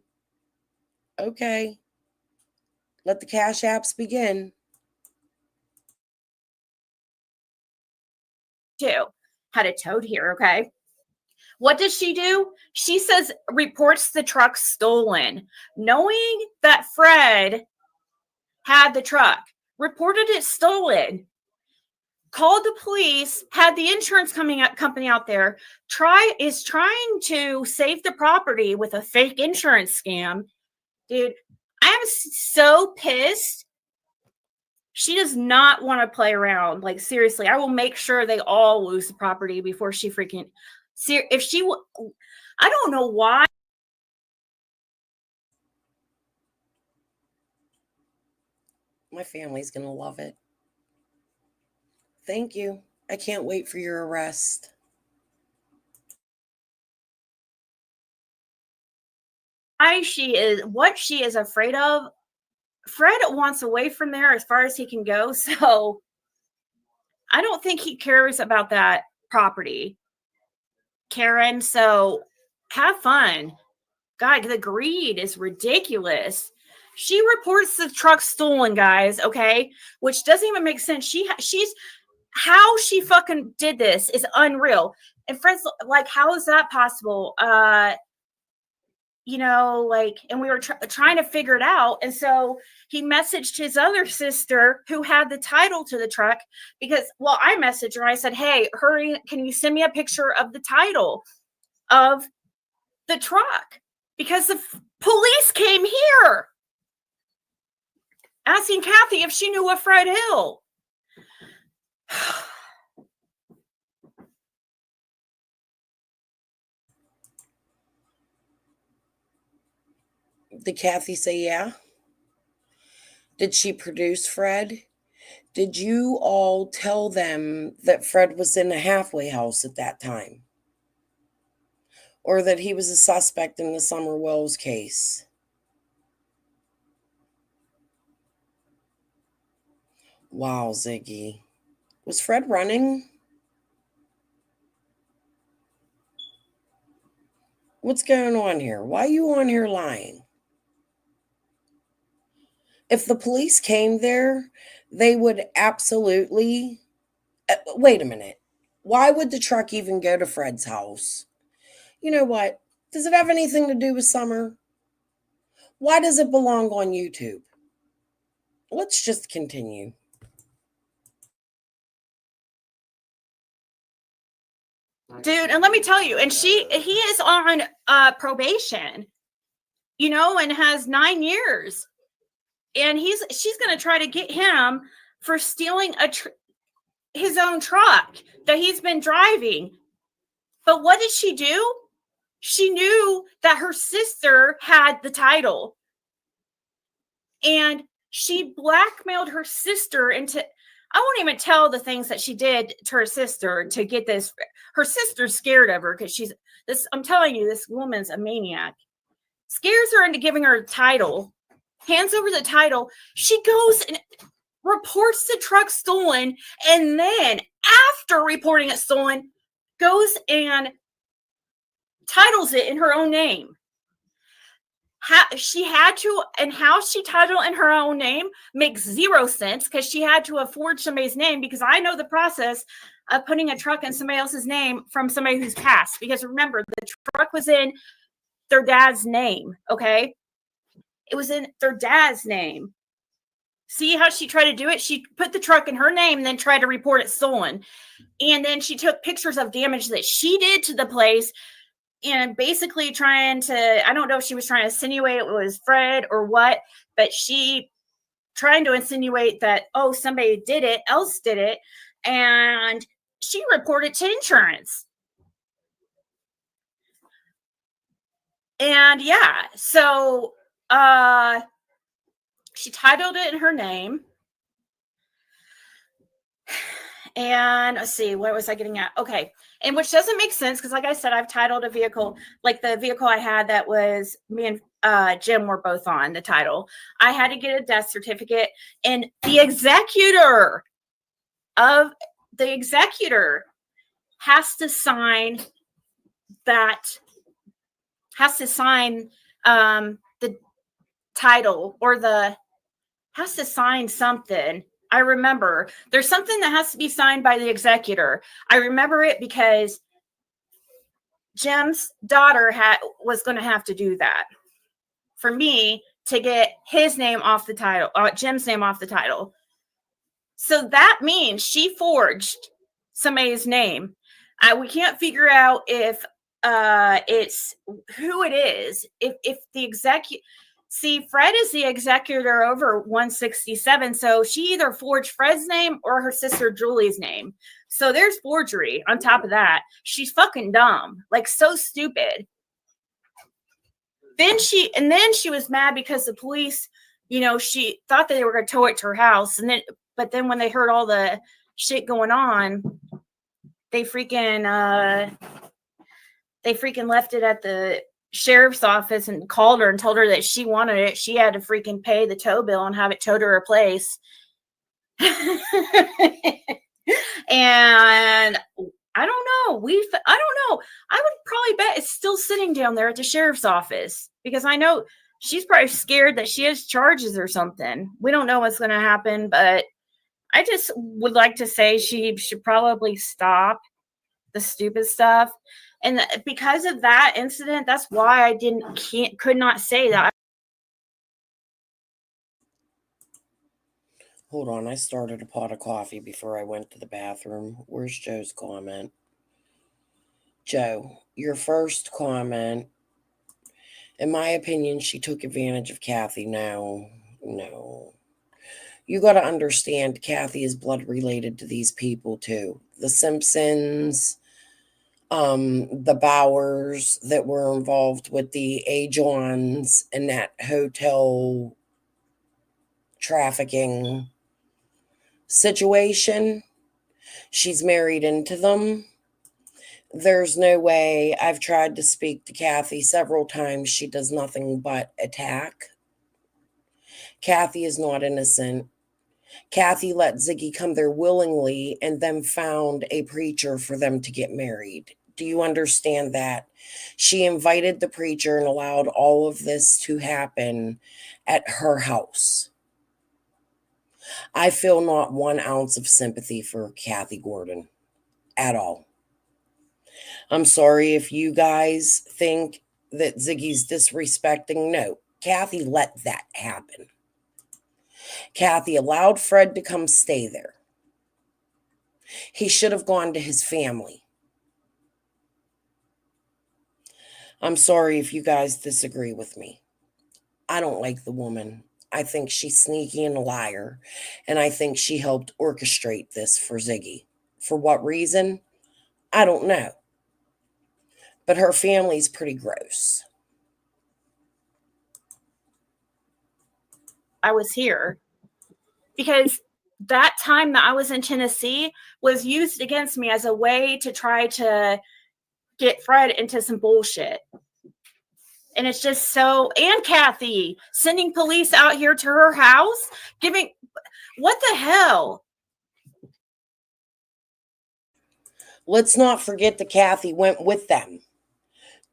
Okay. Let the cash apps begin. Too. Had it towed here, okay? What does she do? She says, reports the truck stolen, knowing that Fred had the truck, reported it stolen, called the police, had the insurance company out there, is trying to save the property with a fake insurance scam. Dude, I am so pissed. She does not want to play around. Like, seriously, I will make sure they all lose the property before she freaking. If she, I don't know why. My family's going to love it. Thank you. I can't wait for your arrest. What she is afraid of. Fred wants away from there as far as he can go. So I don't think he cares about that property, Karen. So have fun. God, the greed is ridiculous. She reports the truck stolen, guys, okay? Which doesn't even make sense. She's how she fucking did this is unreal. And Fred's like, how is that possible? And we were trying to figure it out. And so he messaged his other sister who had the title to the truck because, I messaged her. I said, hey, hurry, can you send me a picture of the title of the truck? Because the police came here asking Kathy if she knew a Fred Hill. Did Kathy say yeah? Did she produce Fred? Did you all tell them that Fred was in a halfway house at that time? Or that he was a suspect in the Summer Wells case? Wow, Ziggy. Was Fred running? What's going on here? Why are you on here lying? If the police came there, they would absolutely... Wait a minute. Why would the truck even go to Fred's house? You know what? Does it have anything to do with Summer? Why does it belong on YouTube? Let's just continue. Dude, and let me tell you, and he is on probation, and has 9 years. And she's going to try to get him for stealing his own truck that he's been driving. But what did she do? She knew that her sister had the title. And she blackmailed her sister into, I won't even tell the things that she did to her sister to get this. Her sister's scared of her because I'm telling you, this woman's a maniac. Scares her into giving her a title, hands over the title. She goes and reports the truck stolen. And then after reporting it stolen, goes and titles it in her own name. How she titled in her own name makes zero sense because she had to have forged somebody's name, because I know the process of putting a truck in somebody else's name from somebody who's passed. Because remember, the truck was in their dad's name, okay? It was in their dad's name. See how she tried to do it? She put the truck in her name and then tried to report it stolen. And then she took pictures of damage that she did to the place and basically trying to, I don't know if she was trying to insinuate it was Fred or what, but she trying to insinuate that, somebody else did it. And she reported to insurance. And yeah, so she titled it in her name. And let's see, what was I getting at? Okay. And which doesn't make sense because, like I said, I've titled a vehicle, like the vehicle I had that was me and Jim were both on the title. I had to get a death certificate, and the executor has to sign that has to sign the title or has to sign something. I remember there's something that has to be signed by the executor. I remember it because Jim's daughter was going to have to do that for me to get his name off the title, Jim's name off the title. So that means she forged somebody's name. We can't figure out if it's who it is. If the see, Fred is the executor over 167, so she either forged Fred's name or her sister Julie's name. So there's forgery on top of that. She's fucking dumb, like so stupid. Then she was mad because the police, she thought that they were going to tow it to her house, but then when they heard all the shit going on, they freaking left it at the sheriff's office and called her and told her that she wanted it. She had to freaking pay the tow bill and have it towed to her place. And I don't know. I don't know. I would probably bet it's still sitting down there at the sheriff's office because I know she's probably scared that she has charges or something. We don't know what's going to happen, but I just would like to say she should probably stop the stupid stuff. And because of that incident, that's why I could not say that. Hold on, I started a pot of coffee before I went to the bathroom. Where's Joe's comment? Joe, your first comment, in my opinion, she took advantage of Kathy. No. You got to understand, Kathy is blood related to these people too. The Simpsons, the Bowers that were involved with the A. Johns and that hotel trafficking situation. She's married into them. There's no way. I've tried to speak to Kathy several times. She does nothing but attack. Kathy is not innocent. Kathy let Ziggy come there willingly and then found a preacher for them to get married. Do you understand that? She invited the preacher and allowed all of this to happen at her house. I feel not 1 ounce of sympathy for Kathy Gordon at all. I'm sorry if you guys think that Ziggy's disrespecting. No, Kathy let that happen. Kathy allowed Fred to come stay there. He should have gone to his family. I'm sorry if you guys disagree with me. I don't like the woman. I think she's sneaky and a liar. And I think she helped orchestrate this for Ziggy. For what reason? I don't know. But her family's pretty gross. I was here because that time that I was in Tennessee was used against me as a way to try to get Fred into some bullshit. And it's just so, and Kathy sending police out here to her house, what the hell? Let's not forget that Kathy went with them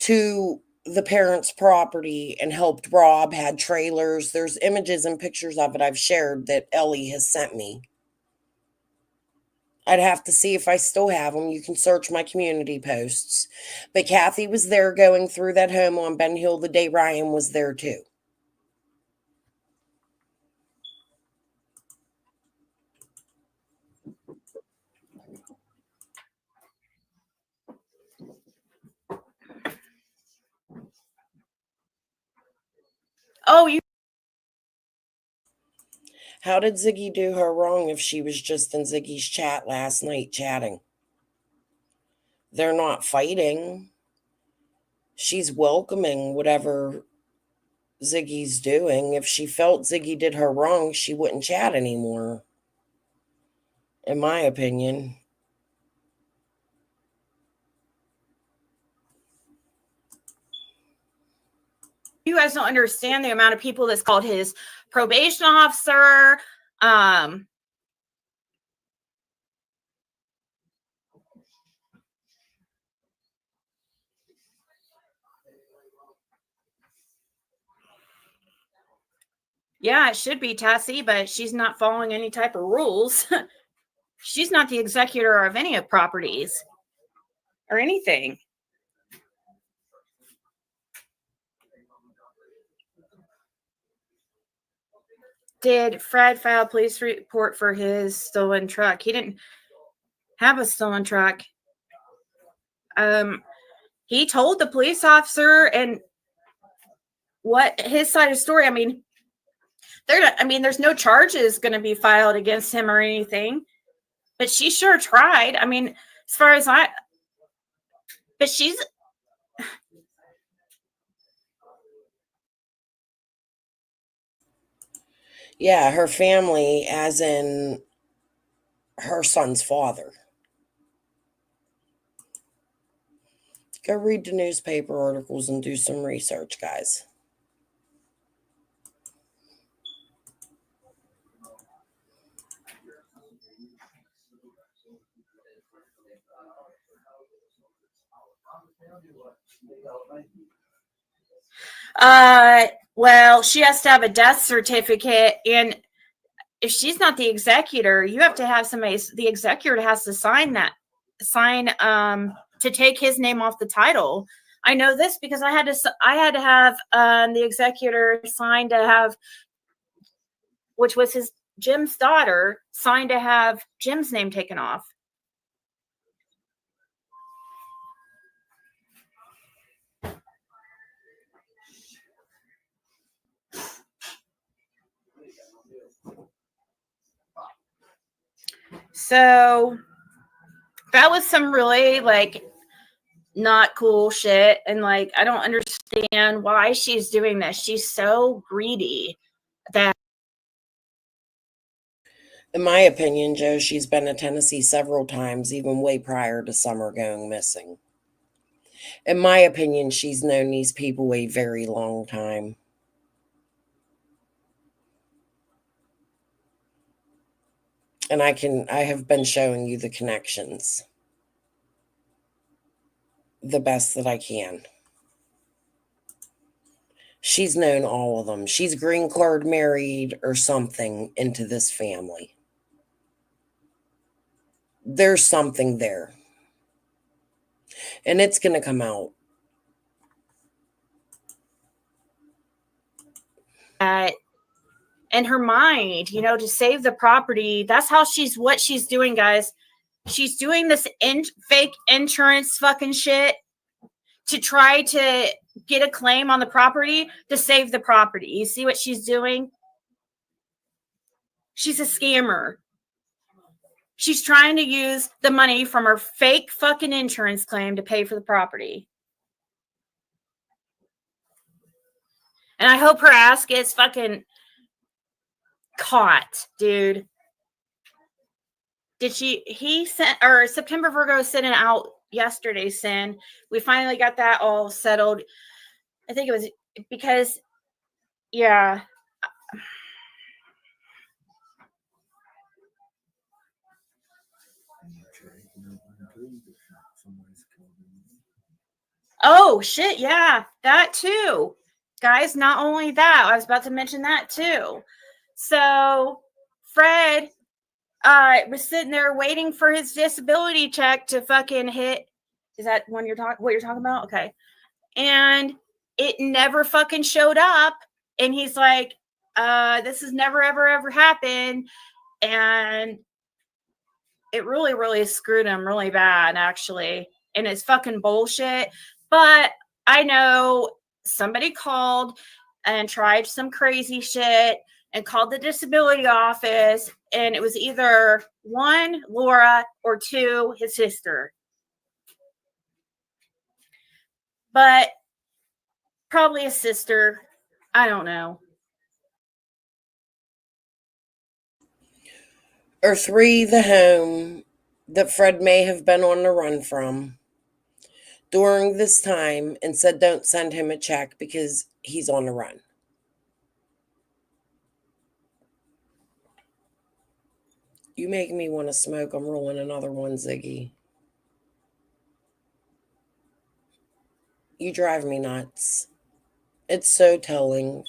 to the parents' property and helped rob, had trailers. There's images and pictures of it I've shared that Ellie has sent me. I'd have to see if I still have them. You can search my community posts. But Kathy was there going through that home on Ben Hill the day Ryan was there too. Oh, How did Ziggy do her wrong if she was just in Ziggy's chat last night chatting? They're not fighting. She's welcoming whatever Ziggy's doing. If she felt Ziggy did her wrong, she wouldn't chat anymore. In my opinion. you guys don't understand the amount of people that's called his probation officer. Yeah, it should be Tassie, but she's not following any type of rules. She's not the executor of any of properties or anything. Did Fred file a police report for his stolen truck? He didn't have a stolen truck. He told the police officer and what his side of the story. I mean, there's no charges going to be filed against him or anything, but she sure tried. I mean, as far as but she's Yeah, her family, as in her son's father. Go read the newspaper articles and do some research, guys. well, she has to have a death certificate, and if she's not the executor, you have to have somebody. The executor has to sign to take his name off the title. I know this because I had to have the executor sign to have, which was Jim's daughter, signed to have Jim's name taken off. So that was some really not cool shit. And I don't understand why she's doing this. She's so greedy that. In my opinion, Joe, she's been to Tennessee several times, even way prior to Summer going missing. In my opinion, she's known these people a very long time. And I have been showing you the connections the best that I can. She's known all of them. She's green card married or something into this family. There's something there. And it's going to come out. In her mind, to save the property. That's how what she's doing, guys. She's doing this fake insurance fucking shit to try to get a claim on the property to save the property. You see what she's doing? She's a scammer. She's trying to use the money from her fake fucking insurance claim to pay for the property. And I hope her ass gets fucking caught, dude. He sent, or September Virgo sent it out yesterday, Sin. We finally got that all settled. I think it was because, yeah. Oh, shit, yeah, that too. Guys, not only that, I was about to mention that too. So, Fred was sitting there waiting for his disability check to fucking hit. Is that what you're talking about? Okay. And it never fucking showed up. And he's like, this has never, ever happened. And it really, really screwed him really bad, actually. And it's fucking bullshit. But I know somebody called and tried some crazy shit and called the disability office. And it was either one, Laura, or two, his sister. But probably a sister. I don't know. Or three, the home that Fred may have been on the run from during this time and said don't send him a check because he's on the run. You make me want to smoke. I'm rolling another one, Ziggy. You drive me nuts. It's so telling.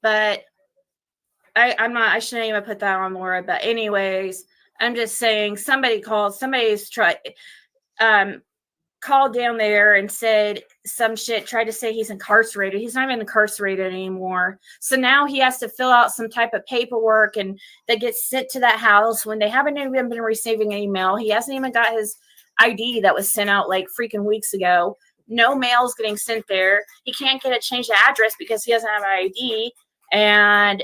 but I'm not, I shouldn't even put that on Laura, but anyways, I'm just saying somebody's called down there and said some shit, tried to say he's incarcerated. He's not even incarcerated anymore. So now he has to fill out some type of paperwork and that gets sent to that house when they haven't even been receiving an email. He hasn't even got his ID that was sent out like freaking weeks ago. No mail's getting sent there. He can't get a change of address because he doesn't have an ID. And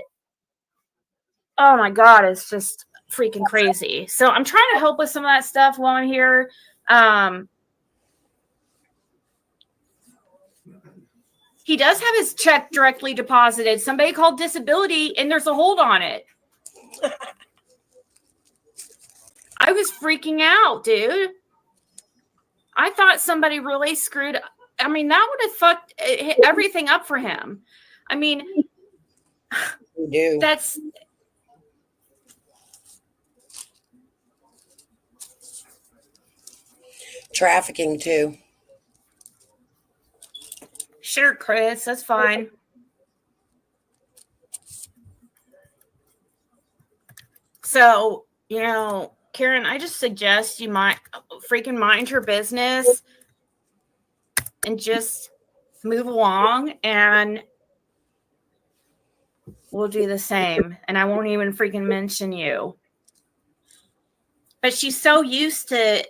oh my God, it's just freaking crazy. So I'm trying to help with some of that stuff while I'm here. He does have his check directly deposited. Somebody called disability and there's a hold on it. I was freaking out, dude. I thought somebody really screwed. I mean, that would have fucked everything up for him. I mean, that's trafficking too. Sure, Chris, that's fine. So, Karen, I just suggest you might freaking mind your business and just move along, and we'll do the same. And I won't even freaking mention you. But she's so used to,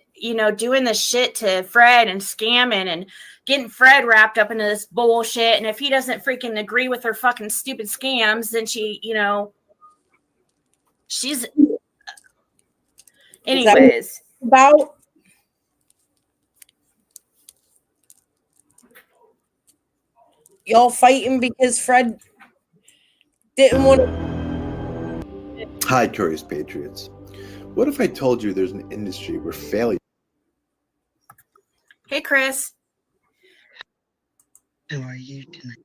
doing the shit to Fred and scamming and getting Fred wrapped up into this bullshit. And if he doesn't freaking agree with her fucking stupid scams, then she's. Anyways. About y'all fighting because Fred didn't want to. Hi, Curious Patriots. What if I told you there's an industry where failure... Hey, Chris. How are you tonight?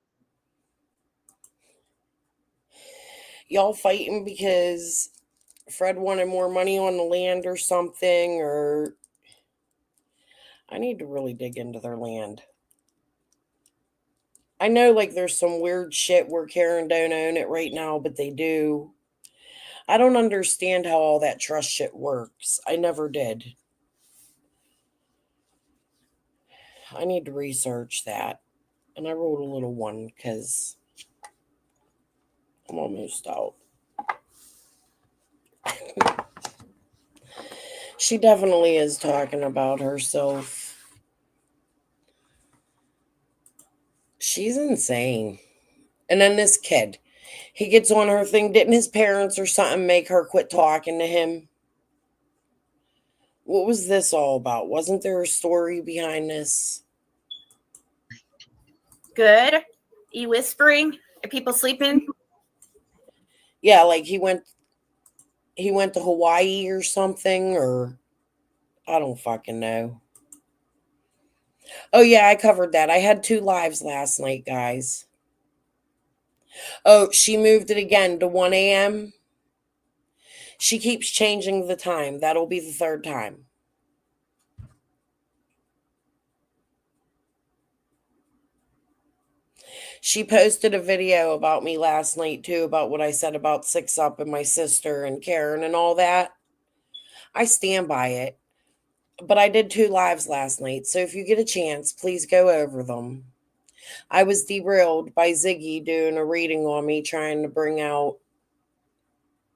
Y'all fighting because Fred wanted more money on the land or something, or I need to really dig into their land. I know there's some weird shit where Karen don't own it right now, but they do. I don't understand how all that trust shit works. I never did. I need to research that. And I wrote a little one because I'm almost out. She definitely is talking about herself. She's insane. And then this kid, he gets on her thing. Didn't his parents or something make her quit talking to him? What was this all about? Wasn't there a story behind this? Good. You whispering? Are people sleeping? Yeah, he went to Hawaii or something, or I don't fucking know. Oh yeah, I covered that. I had 2 lives last night, guys. Oh, she moved it again to 1 a.m. She keeps changing the time. That'll be the 3rd time. She posted a video about me last night too, about what I said about 6 Up and my sister and Karen and all that. I stand by it. But I did 2 lives last night, so if you get a chance, please go over them. I was derailed by Ziggy doing a reading on me, trying to bring out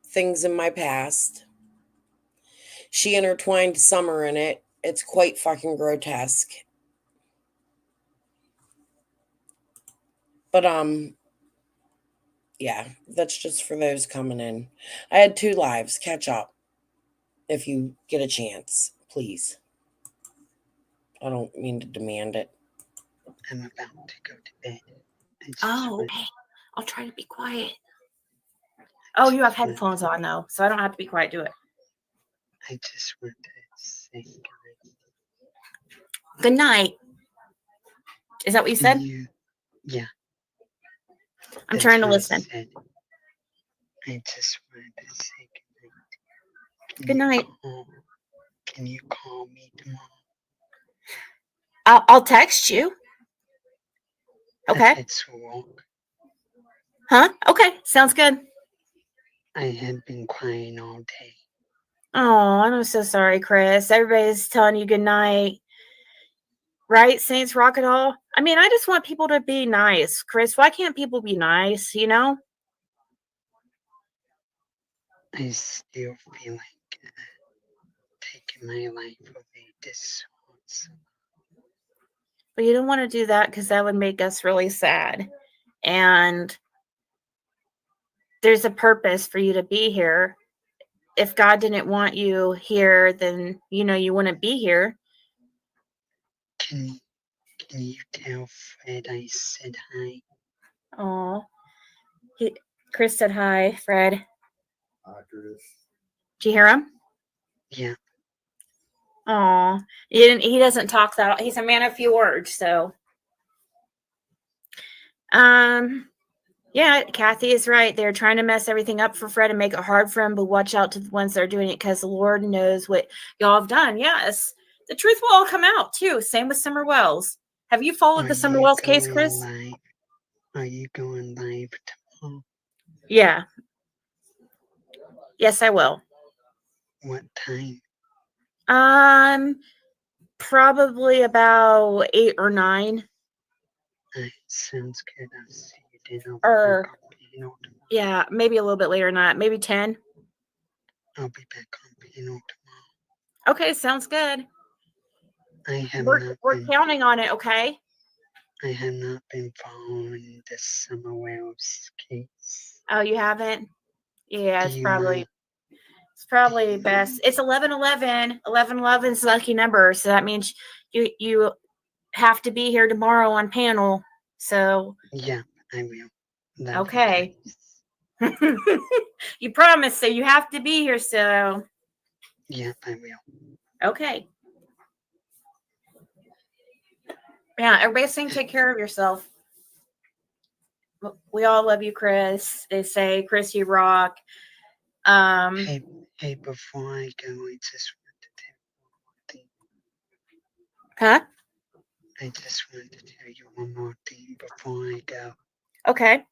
things in my past. She intertwined Summer in it. It's quite fucking grotesque. But, yeah, that's just for those coming in. I had 2 lives. Catch up if you get a chance, please. I don't mean to demand it. I'm about to go to bed. Oh, hey, I'll try to be quiet. Oh, you have headphones on, though, so I don't have to be quiet. Do it. I just want to say good night. Is that what you said? Yeah. I'm trying to listen. I just wanted to say good night. Can you call me tomorrow? I'll text you. Okay. It's walk. Huh? Okay, sounds good. I have been crying all day. Oh, I'm so sorry, Chris. Everybody's telling you good night. Right, Saints Rocket Hall? I mean, I just want people to be nice. Chris, why can't people be nice, you know? I still feel like taking my life away this once. But you don't want to do that because that would make us really sad. And there's a purpose for you to be here. If God didn't want you here, then, you know, you wouldn't be here. Can you tell Fred I said hi? Oh, Chris said hi, Fred. Hi, Chris. Did you hear him? Yeah. Oh, he doesn't talk that. He's a man of few words, so. Yeah, Kathy is right. They're trying to mess everything up for Fred and make it hard for him, but watch out to the ones that are doing it because the Lord knows what y'all have done. Yes, the truth will all come out too. Same with Summer Wells. Have you followed the Summer Wells case, Chris? Live? Are you going live tomorrow? Yeah. Yes, I will. What time? Probably about 8 or 9. Sounds good. I'll see you then. Or yeah, maybe a little bit later than that. Maybe 10. I'll be back on panel tomorrow. Okay, sounds good. We're counting on it, okay? I have not been following the Summer Wells case. Oh, you haven't? Yeah, it's probably best. It's 11/11. 11/11 is a lucky number, so that means you have to be here tomorrow on panel. So yeah, I will. Okay. You promised, so you have to be here. So yeah, I will. Okay. Yeah, everybody saying take care of yourself. We all love you, Chris. They say, Chris, you rock. Hey, before I go, I just want to tell you one more thing. Huh? I just want to tell you one more thing before I go. Okay.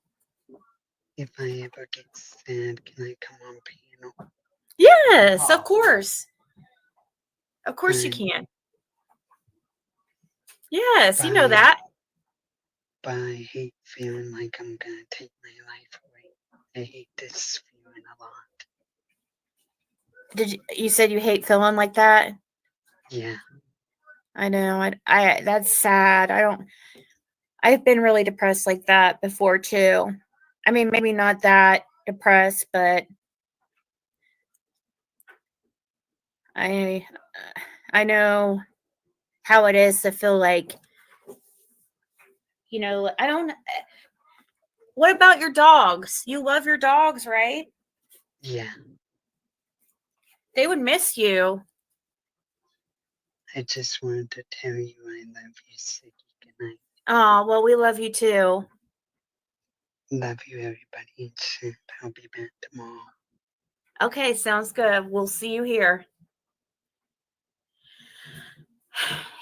If I ever get sad, can I come on panel? Yes, of course. Of course you can. Yes, you know that. But I hate feeling like I'm going to take my life away. I hate this feeling a lot. You said you hate feeling like that? Yeah. I know. I that's sad. I've been really depressed like that before too. I mean, maybe not that depressed, but I know how it is to feel like, you know, what about your dogs? You love your dogs, right? Yeah. They would miss you. I just wanted to tell you I love you, Siggy. Good night. Oh, well, we love you too. Love you, everybody. And I'll be back tomorrow. Okay, sounds good. We'll see you here.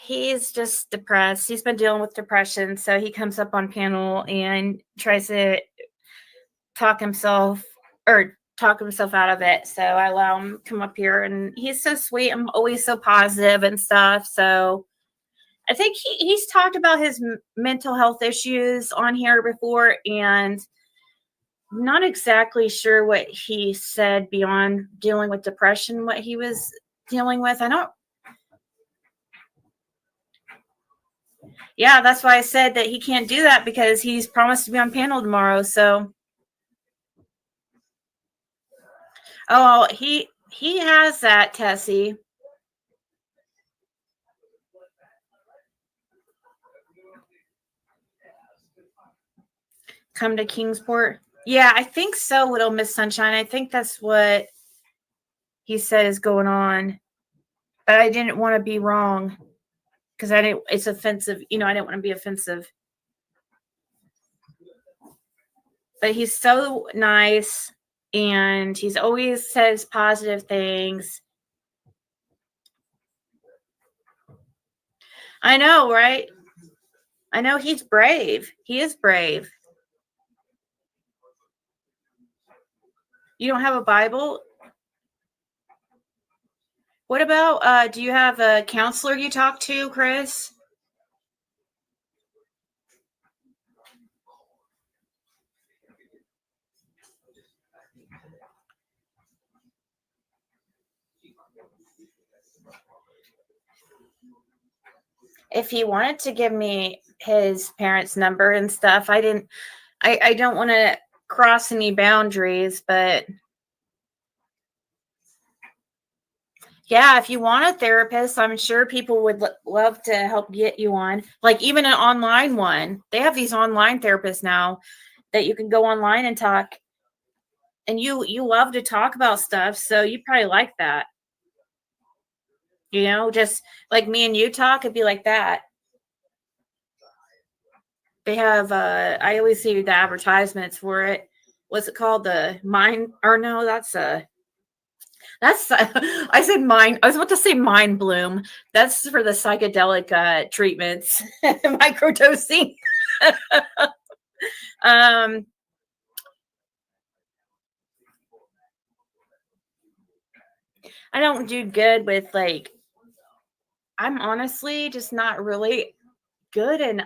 He's just depressed. He's been dealing with depression, so he comes up on panel and tries to talk himself out of it. So I allow him to come up here, and he's so sweet. I'm always so positive and stuff. So I think he's talked about his mental health issues on here before, and I'm not exactly sure what he said beyond dealing with depression, what he was dealing with. Yeah, that's why I said that he can't do that because he's promised to be on panel tomorrow. So, oh, he has that, Tessie. Come to Kingsport. Yeah, I think so, Little Miss Sunshine. I think that's what he said is going on. But I didn't want to be wrong because it's offensive. You know, I didn't want to be offensive. But he's so nice and he's always says positive things. I know, right? I know he's brave. He is brave. You don't have a Bible? What about, do you have a counselor you talk to, Chris? If he wanted to give me his parents' number and stuff, I don't want to cross any boundaries, but yeah, if you want a therapist, I'm sure people would love to help get you on, like even an online one. They have these online therapists now that you can go online and talk, and you love to talk about stuff, so you probably like that. You know, just like me and you talk, it'd be like that. They have I always see the advertisements for it. What's it called? The mind, or no, that's I said mind. I was about to say mind bloom. That's for the psychedelic treatments, microdosing. I don't do good with like. I'm honestly just not really good in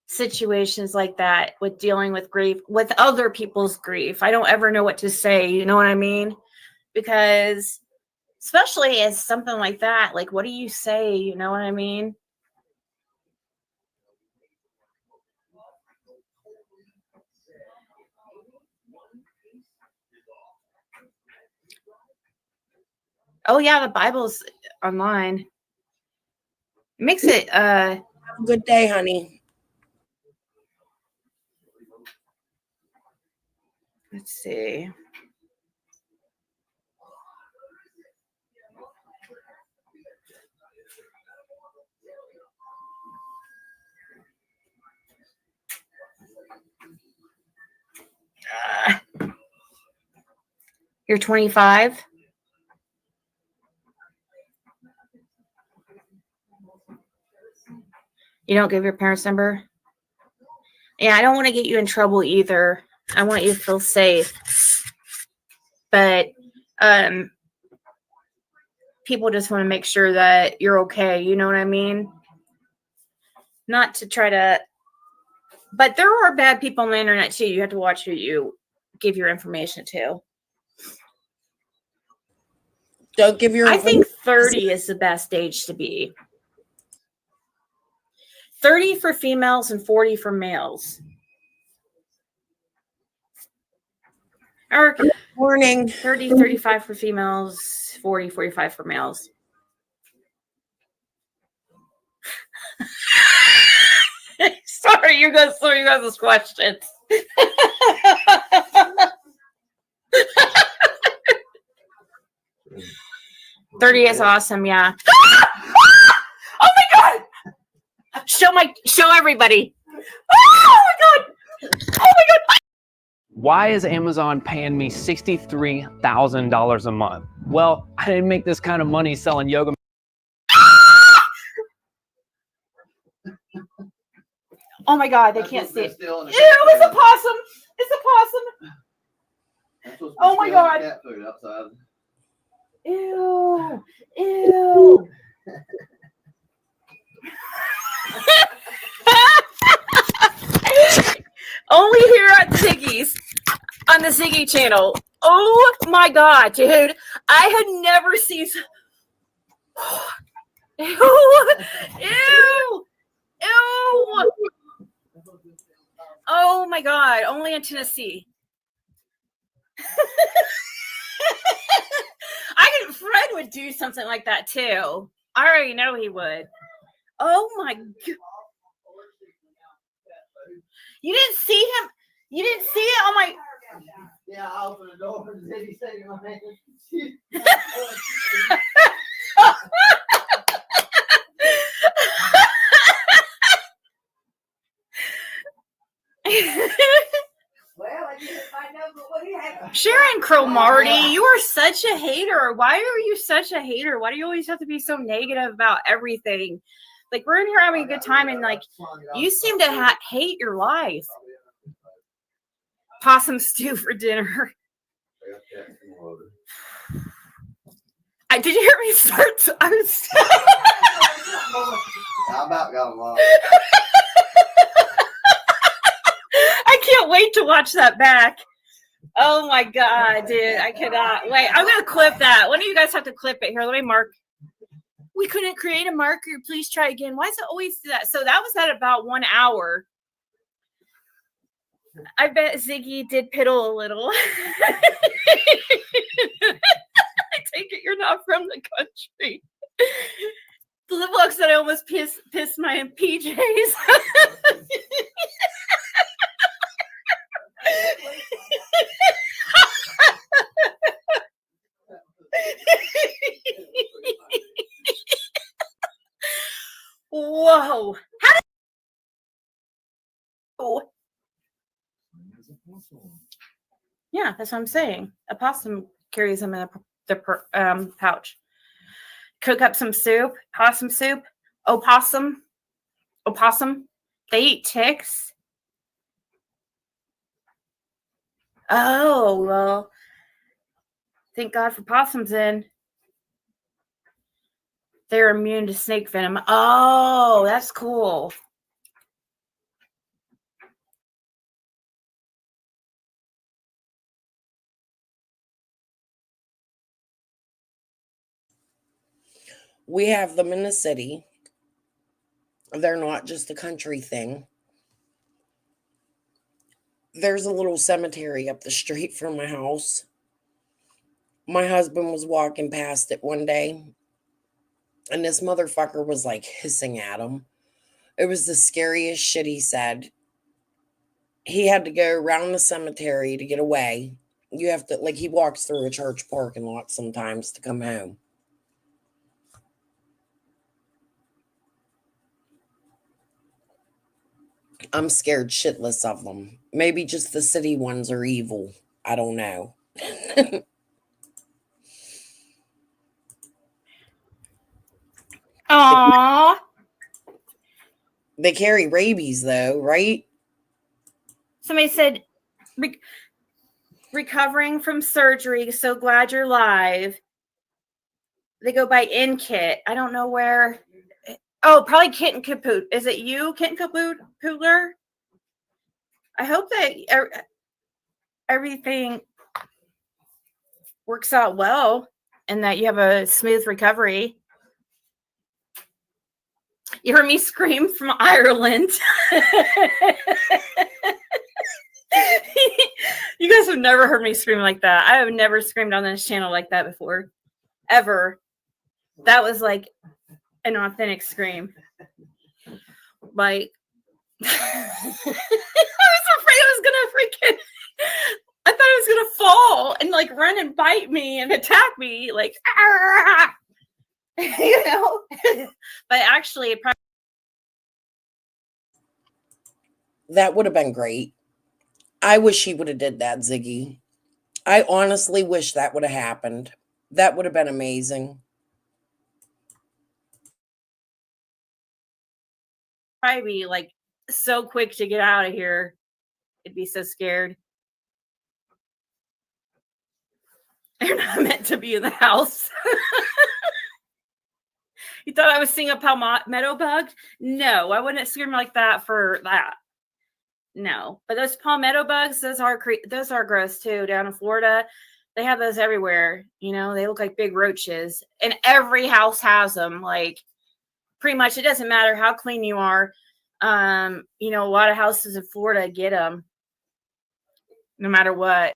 situations like that with dealing with grief, with other people's grief. I don't ever know what to say, you know what I mean? Because especially as something like that, like what do you say, you know what I mean? Oh yeah, the Bible's online. It makes it Have a good day, honey. let's see. You're 25. You don't give your parents' number? Yeah, I don't want to get you in trouble either. I want you to feel safe. But people just want to make sure that you're okay, you know what I mean? Not to try to, but there are bad people on the internet too. You have to watch who you give your information to. Don't give your I think 30 is the best age to be. 30 for females and 40 for males. Or morning. 30, 35 for females, 40, 45 for males. Sorry, you guys those questions. 30 is awesome, yeah. Oh my god! Show everybody. Oh my god! Oh my god! Why is Amazon paying me $63,000 a month? Well, I didn't make this kind of money selling yoga. Oh my god, they can't see it. Ew, it's a possum! It's a possum! Oh my god! Cat food outside. Ew! Ew! Only here at Ziggy's on the Ziggy channel. Oh my god, dude! I had never seen. Ew! Ew! Ew! Oh my god! Only in Tennessee. Fred would do something like that too. I already know he would. Oh my god! You didn't see him. You didn't see it on my. Yeah, I opened the door and Ziggy said in my hand. Sharon Cromarty, you are such a hater. Why are you such a hater? Why do you always have to be so negative about everything? Like, we're in here having a good time, and like, you seem to hate your life. possum stew for dinner. Did you hear me start? I about got a lot. I can't wait to watch that back. Oh my God, dude. I cannot wait. I'm going to clip that. One of you guys have to clip it here. Let me mark. We couldn't create a marker. Please try again. Why does it always do that? So that was at about 1 hour. I bet Ziggy did piddle a little. I take it you're not from the country. The looks that I almost pissed my PJs. Whoa. How did Yeah, that's what I'm saying. A possum carries them in the pouch. Cook up some soup, possum soup, opossum. They eat ticks. Oh, well, thank God for possums then. They're immune to snake venom. Oh, that's cool. We have them in the city. They're not just a country thing. There's a little cemetery up the street from my house. My husband was walking past it one day, and this motherfucker was like hissing at him. It was the scariest shit he said. He had to go around the cemetery to get away. You have to, like, he walks through a church parking lot sometimes to come home. I'm scared shitless of them. Maybe just the city ones are evil. I don't know. Aww. They carry rabies, though, right? Somebody said, recovering from surgery. So glad you're live. They go by in kit. I don't know where. Oh, probably Kitten Capoot. Is it you, Kitten Capoot? Pootler? I hope that everything works out well and that you have a smooth recovery. You heard me scream from Ireland. You guys have never heard me scream like that. I have never screamed on this channel like that before. Ever. That was like an authentic scream. Like, I was afraid I was gonna I thought I was gonna fall and like run and bite me and attack me, like, you know. But actually, that would have been great. I wish he would have did that, Ziggy. I honestly wish that would have happened. That would have been amazing. probably be like so quick to get out of here. It'd be so scared. They're not meant to be in the house. You thought I was seeing a palmetto bug? No, I wouldn't scream like that for that. No, but those palmetto bugs, those are gross too. Down in Florida, they have those everywhere. You know, they look like big roaches, and every house has them. Like, pretty much, it doesn't matter how clean you are. You know, a lot of houses in Florida get them, no matter what.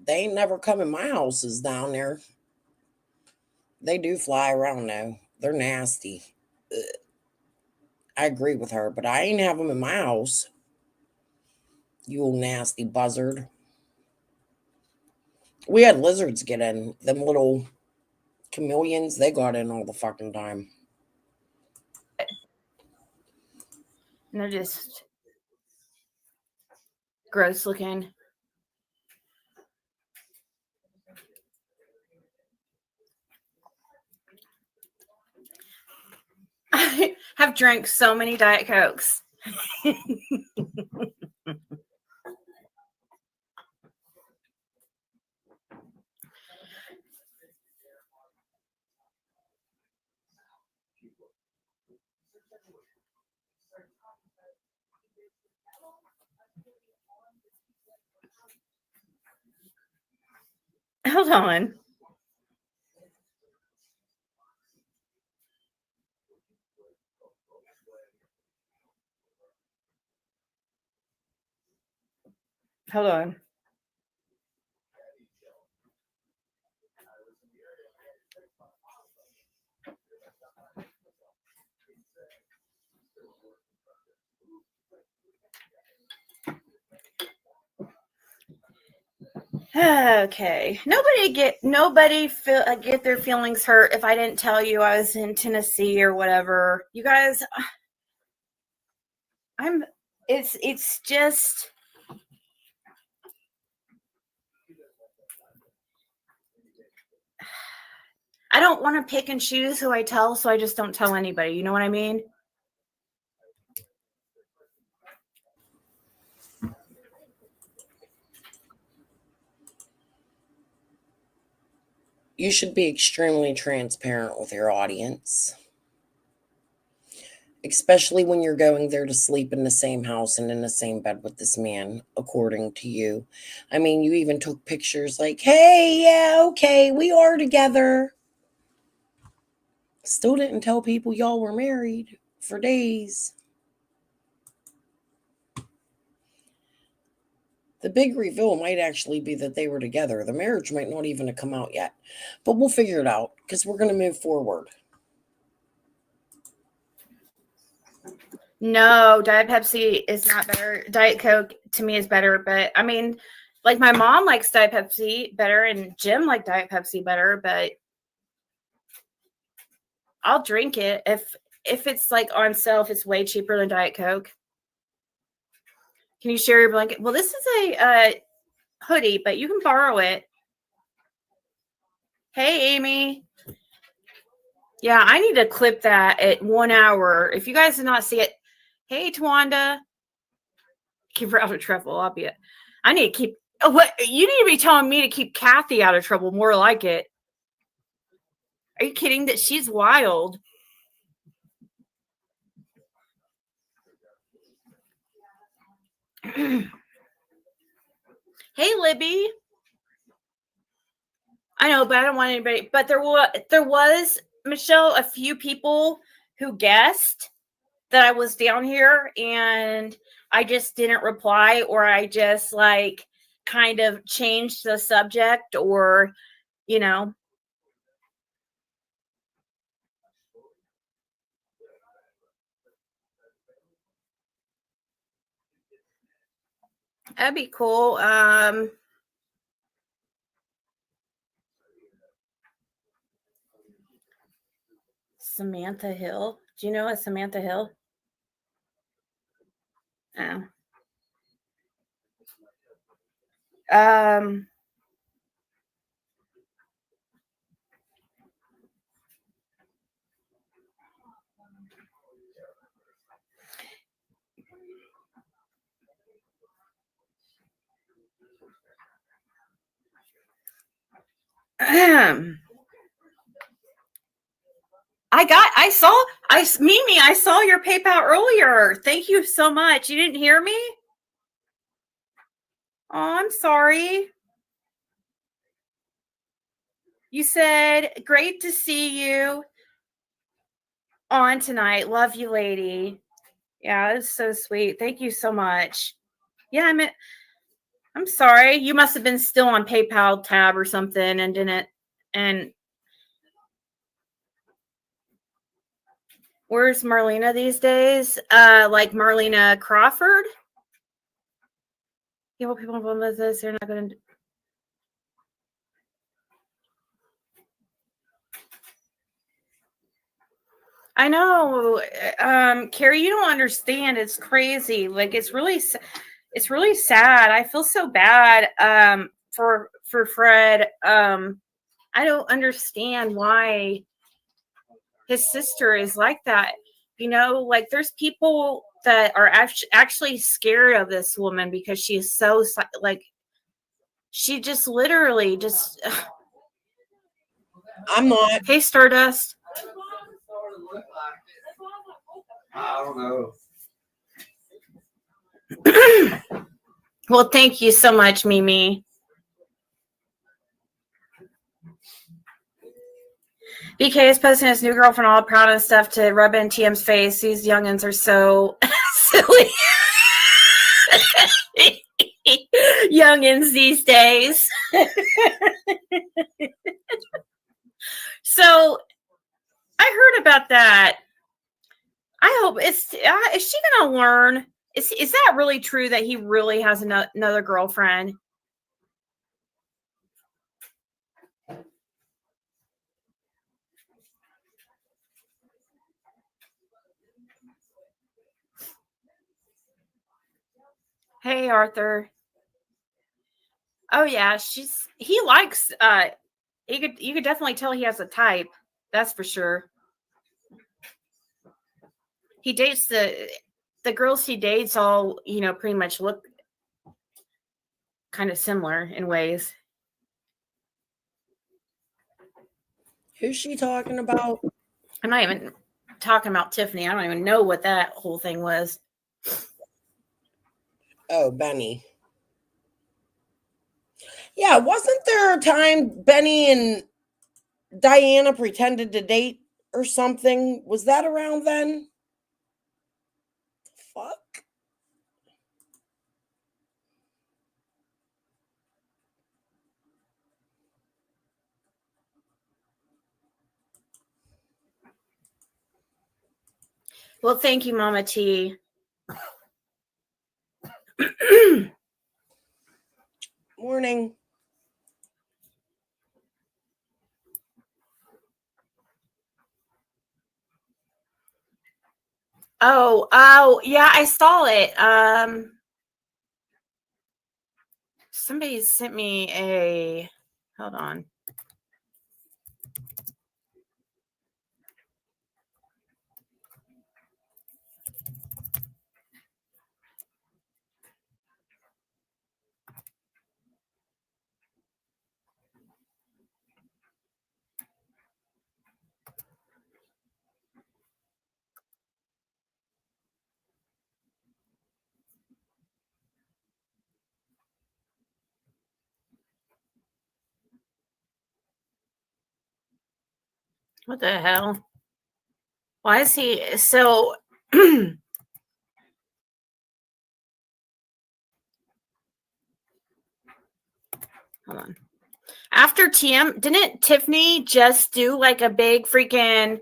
They ain't never come in my houses down there. They do fly around though. They're nasty. Ugh. I agree with her, but I ain't have them in my house. You old nasty buzzard. We had lizards get in. Them little chameleons, they got in all the fucking time. And they're just gross looking. I have drank so many Diet Cokes. Hold on. Hold on. Okay. Nobody get their feelings hurt if I didn't tell you I was in Tennessee or whatever. You guys, it's just I don't want to pick and choose who I tell, so I just don't tell anybody. You know what I mean? You should be extremely transparent with your audience, especially when you're going there to sleep in the same house and in the same bed with this man, according to you. I mean, you even took pictures like, hey, yeah, okay, we are together. Still didn't tell people y'all were married for days. The big reveal might actually be that they were together. The marriage might not even have come out yet. But we'll figure it out because we're going to move forward. No, Diet Pepsi is not better. Diet Coke to me is better, but I mean, like my mom likes Diet Pepsi better and Jim liked Diet Pepsi better, but I'll drink it if it's like on sale, if it's way cheaper than Diet Coke. Can you share your blanket? Well, this is a hoodie, but you can borrow it. Hey, Amy. Yeah, I need to clip that at 1 hour. If you guys did not see it, hey, Tawanda. Keep her out of trouble. I need to keep. Oh, what you need to be telling me to keep Kathy out of trouble. More like it. Are you kidding? That she's wild. Hey, Libby. I know, but I don't want anybody. But there was Michelle, a few people who guessed that I was down here, and I just didn't reply, or I just like kind of changed the subject, or you know. That'd be cool. Samantha Hill. Do you know a Samantha Hill? Oh. Mimi, I saw your PayPal earlier. Thank you so much. You didn't hear me? Oh, I'm sorry. You said, great to see you on tonight. Love you, lady. Yeah, that's so sweet. Thank you so much. Yeah, I'm sorry. You must have been still on PayPal tab or something and didn't. And where's Marlena these days? Like Marlena Crawford? People involved with this, they're not going to. I know, Carrie, you don't understand. It's crazy. Like it's really sad. I feel so bad for Fred. I don't understand why his sister is like that. You know, like there's people that are actually scared of this woman because she's so like she just literally just. I'm not. Hey, Stardust. I don't know. Well, thank you so much, Mimi. BK is posting his new girlfriend all proud and stuff to rub in TM's face. These youngins are so silly. Youngins these days. So I heard about that. I hope is she gonna learn? Is that really true that he really has another girlfriend? Hey, Arthur. Oh yeah, he likes you could definitely tell he has a type. That's for sure. He dates the girls he dates all, pretty much look kind of similar in ways. Who's she talking about? I'm not even talking about Tiffany. I don't even know what that whole thing was. Oh, Benny. Yeah, wasn't there a time Benny and Diana pretended to date or something? Was that around then? Fuck. Well, thank you, Mama T. Morning. Oh, yeah, I saw it. Somebody sent me hold on. What the hell? Why is he so hold on. After TM, didn't Tiffany just do like a big freaking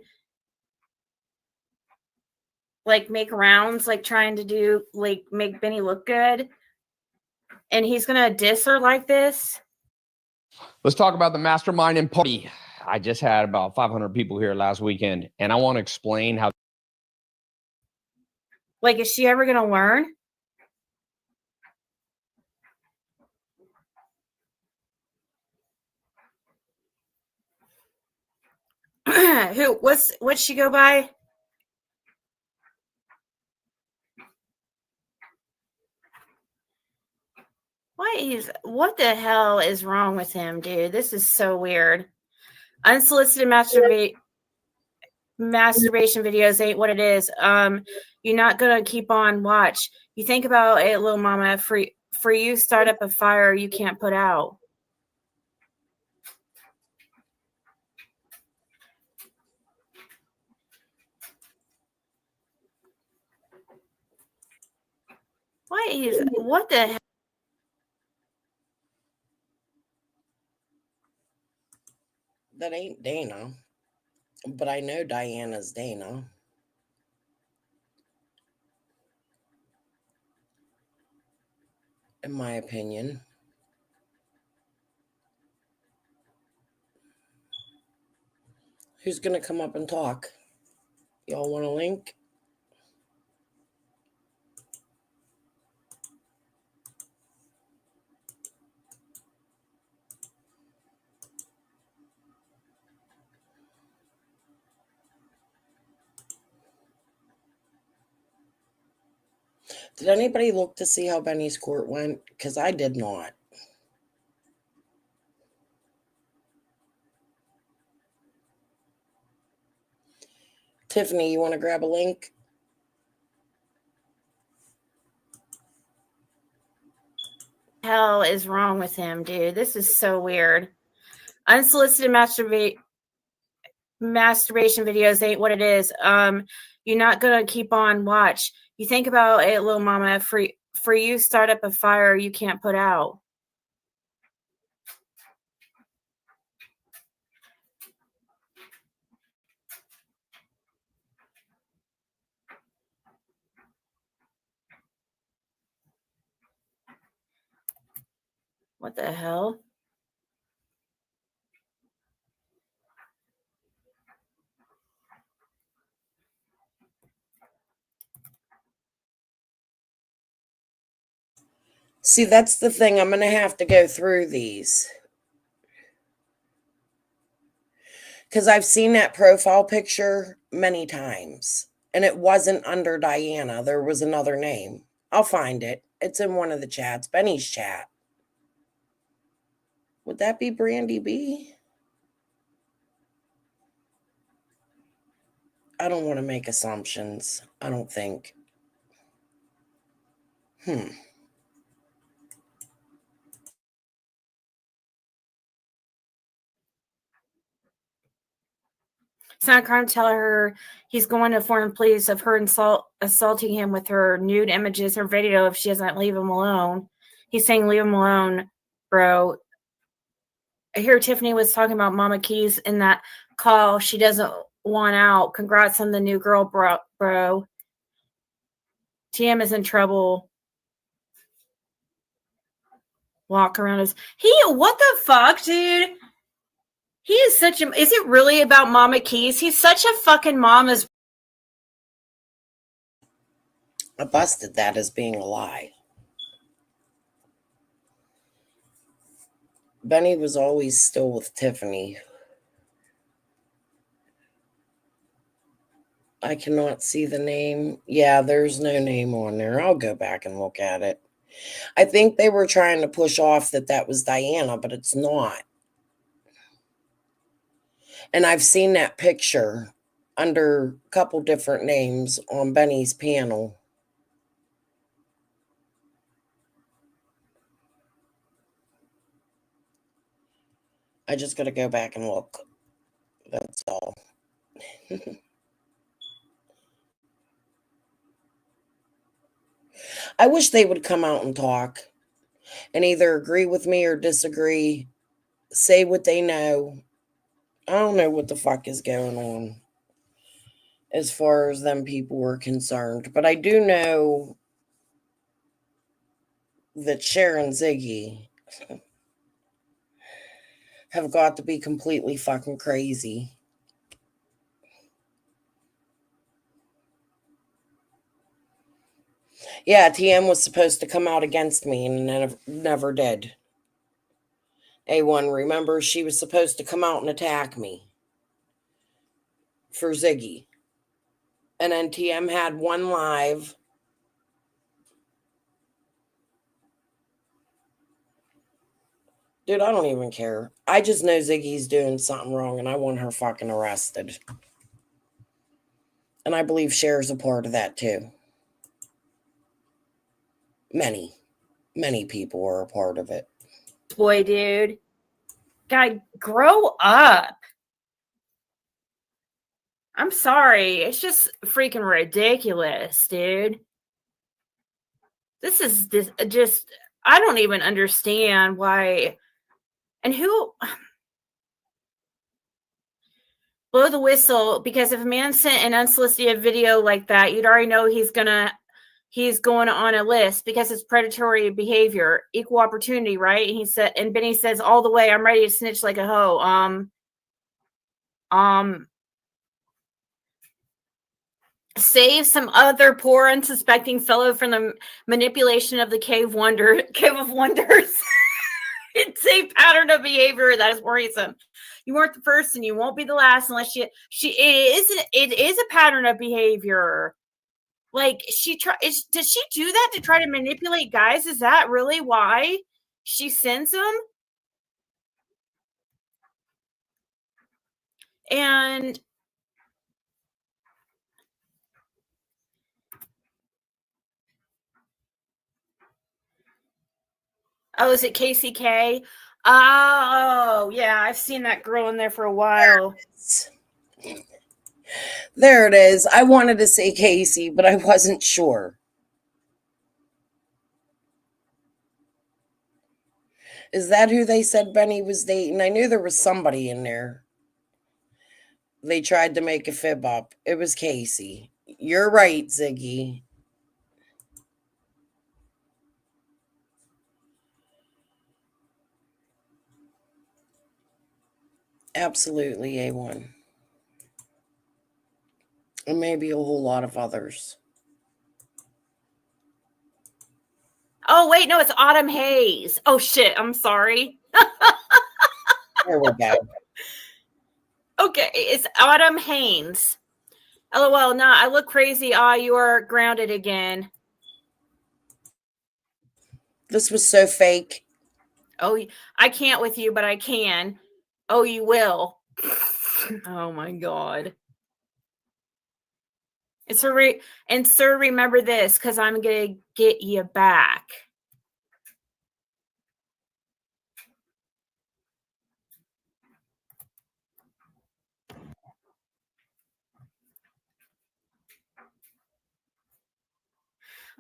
like make rounds, like trying to do like make Benny look good? And he's gonna diss her like this? Let's talk about the mastermind and party. I just had about 500 people here last weekend, and I want to explain how. Like, is she ever gonna learn? What's she go by? What the hell is wrong with him, dude? This is so weird. Unsolicited masturbation videos ain't what it is. You're not gonna keep on watch. You think about it, little mama. For you, start up a fire you can't put out. What the hell? That ain't Dana. But I know Diana's Dana. In my opinion. Who's gonna come up and talk? Y'all want a link? Did anybody look to see how Benny's court went? Because I did not. Tiffany, you want to grab a link? Hell is wrong with him, dude? This is so weird. Unsolicited masturbation videos ain't what it is. You're not gonna keep on watch. You think about it, little mama. For you, start up a fire you can't put out. What the hell? See, that's the thing. I'm going to have to go through these. Because I've seen that profile picture many times. And it wasn't under Diana. There was another name. I'll find it. It's in one of the chats. Benny's chat. Would that be Brandy B? I don't want to make assumptions. I don't think. It's not a crime to tell her he's going to inform police of her assaulting him with her nude images or video if she doesn't leave him alone. He's saying, leave him alone, bro. I hear Tiffany was talking about Mama Keys in that call. She doesn't want out. Congrats on the new girl, bro. TM is in trouble. Walk around as what the fuck, dude? He is such a. Is it really about Mama Keys? He's such a fucking mama's. I busted that as being a lie. Benny was always still with Tiffany. I cannot see the name. Yeah, there's no name on there. I'll go back and look at it. I think they were trying to push off that was Diana, but it's not. And I've seen that picture under a couple different names on Benny's panel. I just got to go back and look. That's all. I wish they would come out and talk and either agree with me or disagree, say what they know. I don't know what the fuck is going on as far as them people were concerned, but I do know that Cher and Ziggy have got to be completely fucking crazy. Yeah, TM was supposed to come out against me and never did. A1, remember, she was supposed to come out and attack me for Ziggy. And then TM had one live. Dude, I don't even care. I just know Ziggy's doing something wrong and I want her fucking arrested. And I believe Cher's a part of that too. Many people are a part of it. Boy, dude. Guy, grow up. I'm sorry. It's just freaking ridiculous, dude. This is just, I don't even understand why. And who blow the whistle, because if a man sent an unsolicited video like that, you'd already know he's going on a list because it's predatory behavior, equal opportunity, right? And he said, and Benny says, all the way, I'm ready to snitch like a hoe. Save some other poor, unsuspecting fellow from the manipulation of the cave of wonders. It's a pattern of behavior that is worrisome. You weren't the first, and you won't be the last unless it is a pattern of behavior. Like, did she do that to try to manipulate guys? Is that really why she sends them? And oh, is it KCK? Oh, yeah, I've seen that girl in there for a while. There it is. I wanted to say Casey, but I wasn't sure. Is that who they said Benny was dating? I knew there was somebody in there. They tried to make a fib up. It was Casey. You're right, Ziggy. Absolutely, A1. And maybe a whole lot of others. Oh, wait, no, it's Autumn Hayes. Oh, shit, I'm sorry. There we go. Okay, it's Autumn Haynes. LOL, nah, I look crazy. You are grounded again. This was so fake. Oh, I can't with you, but I can. Oh, you will. Oh my god. And sir, remember this, because I'm gonna get you back.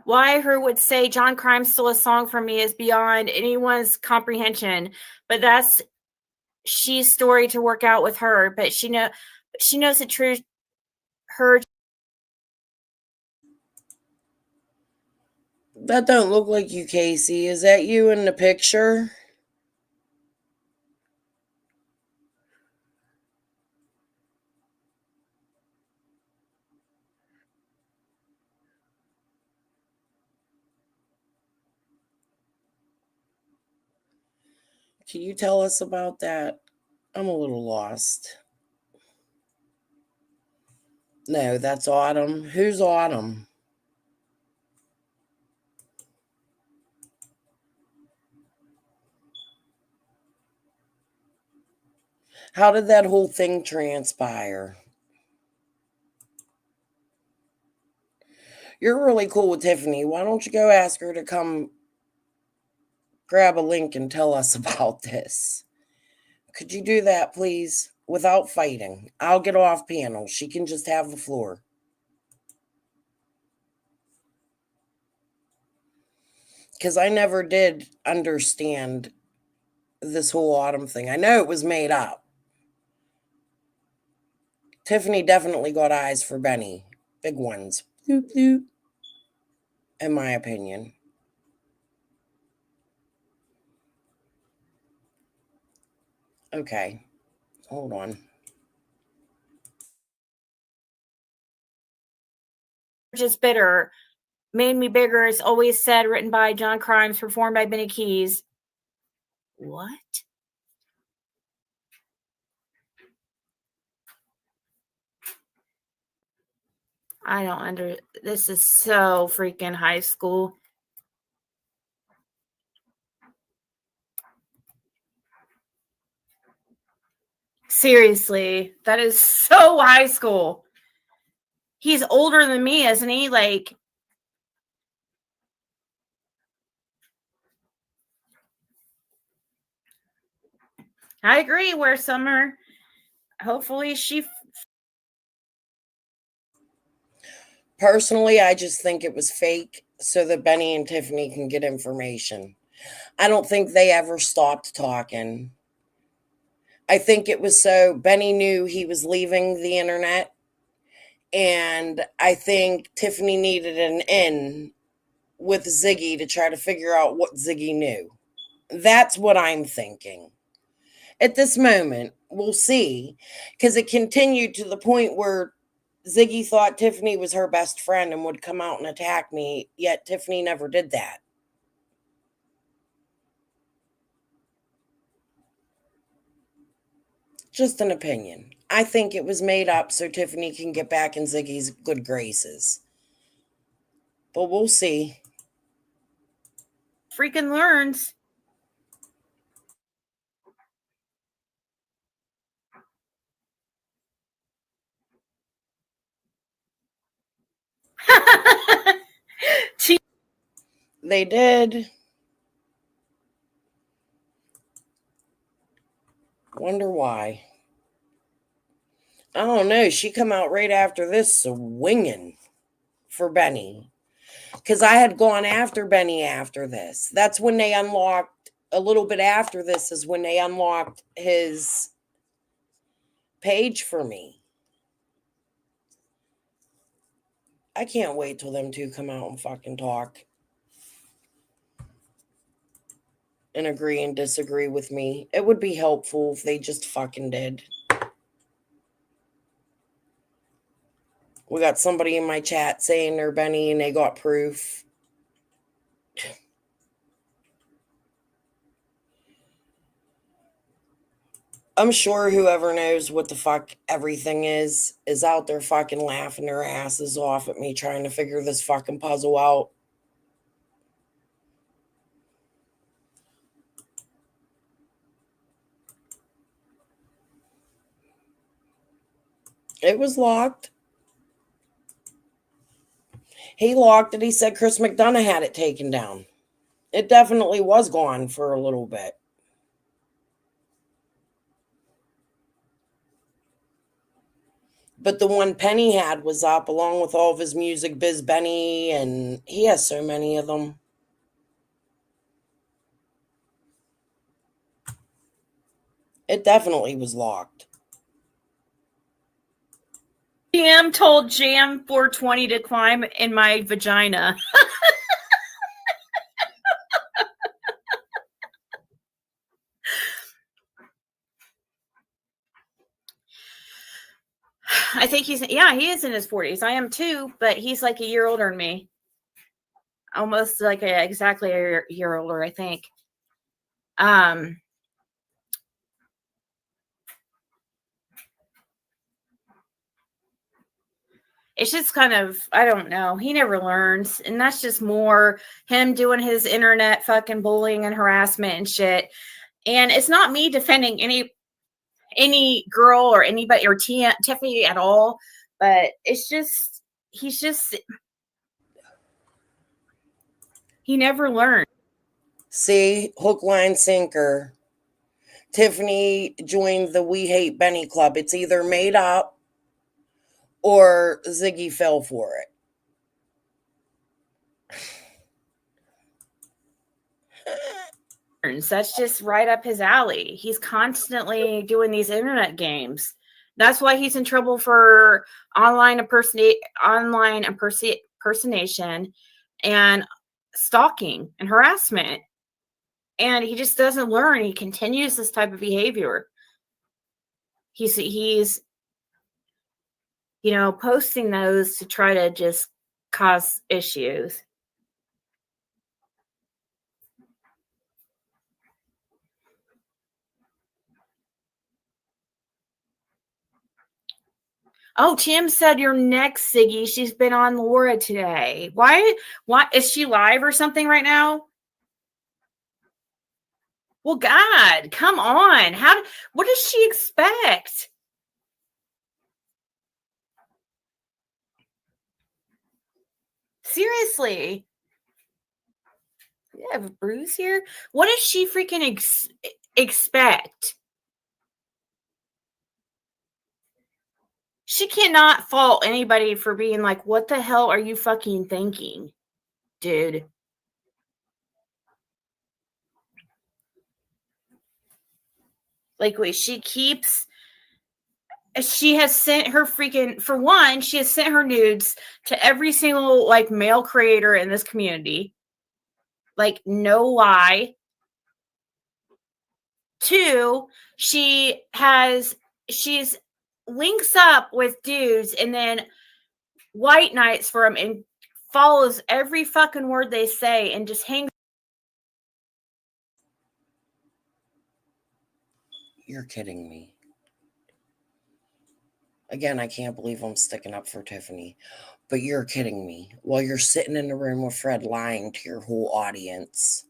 Why I heard would say John Crime's Still a Song for Me is beyond anyone's comprehension, but that's she's story to work out with her. But she knows the truth. Her That don't look like you, Casey. Is that you in the picture? Can you tell us about that? I'm a little lost. No, that's Autumn. Who's Autumn? How did that whole thing transpire? You're really cool with Tiffany. Why don't you go ask her to come grab a link and tell us about this? Could you do that, please? Without fighting. I'll get off panel. She can just have the floor. Because I never did understand this whole Autumn thing. I know it was made up. Tiffany definitely got eyes for Benny. Big ones. Bloop, bloop. In my opinion. Okay. Hold on. just bitter. Made Me Bigger is always said, written by John Crimes, performed by Benny Keys. What? I don't this is so freaking high school. Seriously, that is so high school. He's older than me, isn't he? Like, I agree, where Summer, hopefully she... Personally, I just think it was fake so that Benny and Tiffany can get information. I don't think they ever stopped talking. I think it was so Benny knew he was leaving the internet. And I think Tiffany needed an in with Ziggy to try to figure out what Ziggy knew. That's what I'm thinking. At this moment, we'll see. Because it continued to the point where Ziggy thought Tiffany was her best friend and would come out and attack me, yet Tiffany never did that. Just an opinion. I think it was made up so Tiffany can get back in Ziggy's good graces. But we'll see. Freaking learns. They did. Wonder why. I don't know. She come out right after this swinging for Benny. Because I had gone after Benny after this. That's when they unlocked, a little bit after this is when they unlocked his page for me. I can't wait till them two come out and fucking talk. And agree and disagree with me. It would be helpful if they just fucking did. We got somebody in my chat saying they're Benny and they got proof. I'm sure whoever knows what the fuck everything is out there fucking laughing their asses off at me trying to figure this fucking puzzle out. It was locked. He locked it. He said Chris McDonough had it taken down. It definitely was gone for a little bit. But the one Penny had was up along with all of his music biz Benny, and he has so many of them. It definitely was locked. Jam told Jam 420 to climb in my vagina. I think he is in his 40s. I am too, but he's like a year older than me. Almost like exactly a year older, I think. It's just kind of, I don't know. He never learns. And that's just more him doing his internet fucking bullying and harassment and shit. And it's not me defending any girl or anybody or Tiffany at all. But it's just, he never learned. See, hook, line, sinker. Tiffany joined the We Hate Benny Club. It's either made up or Ziggy fell for it. That's just right up his alley. He's constantly doing these internet games. That's why he's in trouble for online impersonation and stalking and harassment. And he just doesn't learn. He continues this type of behavior. He's posting those to try to just cause issues. Oh, Tim said you're next, Siggy. She's been on Laura today. Why is she live or something right now? Well, God, come on. What does she expect? Seriously. You have a bruise here? What does she freaking expect? She cannot fault anybody for being like, what the hell are you fucking thinking, dude? Like, wait, she has sent her freaking, for one, she has sent her nudes to every single, like, male creator in this community. Like, no lie. Two, she's links up with dudes and then white knights for them and follows every fucking word they say and just hangs. You're kidding me. Again, I can't believe I'm sticking up for Tiffany. But you're kidding me. While you're sitting in the room with Fred lying to your whole audience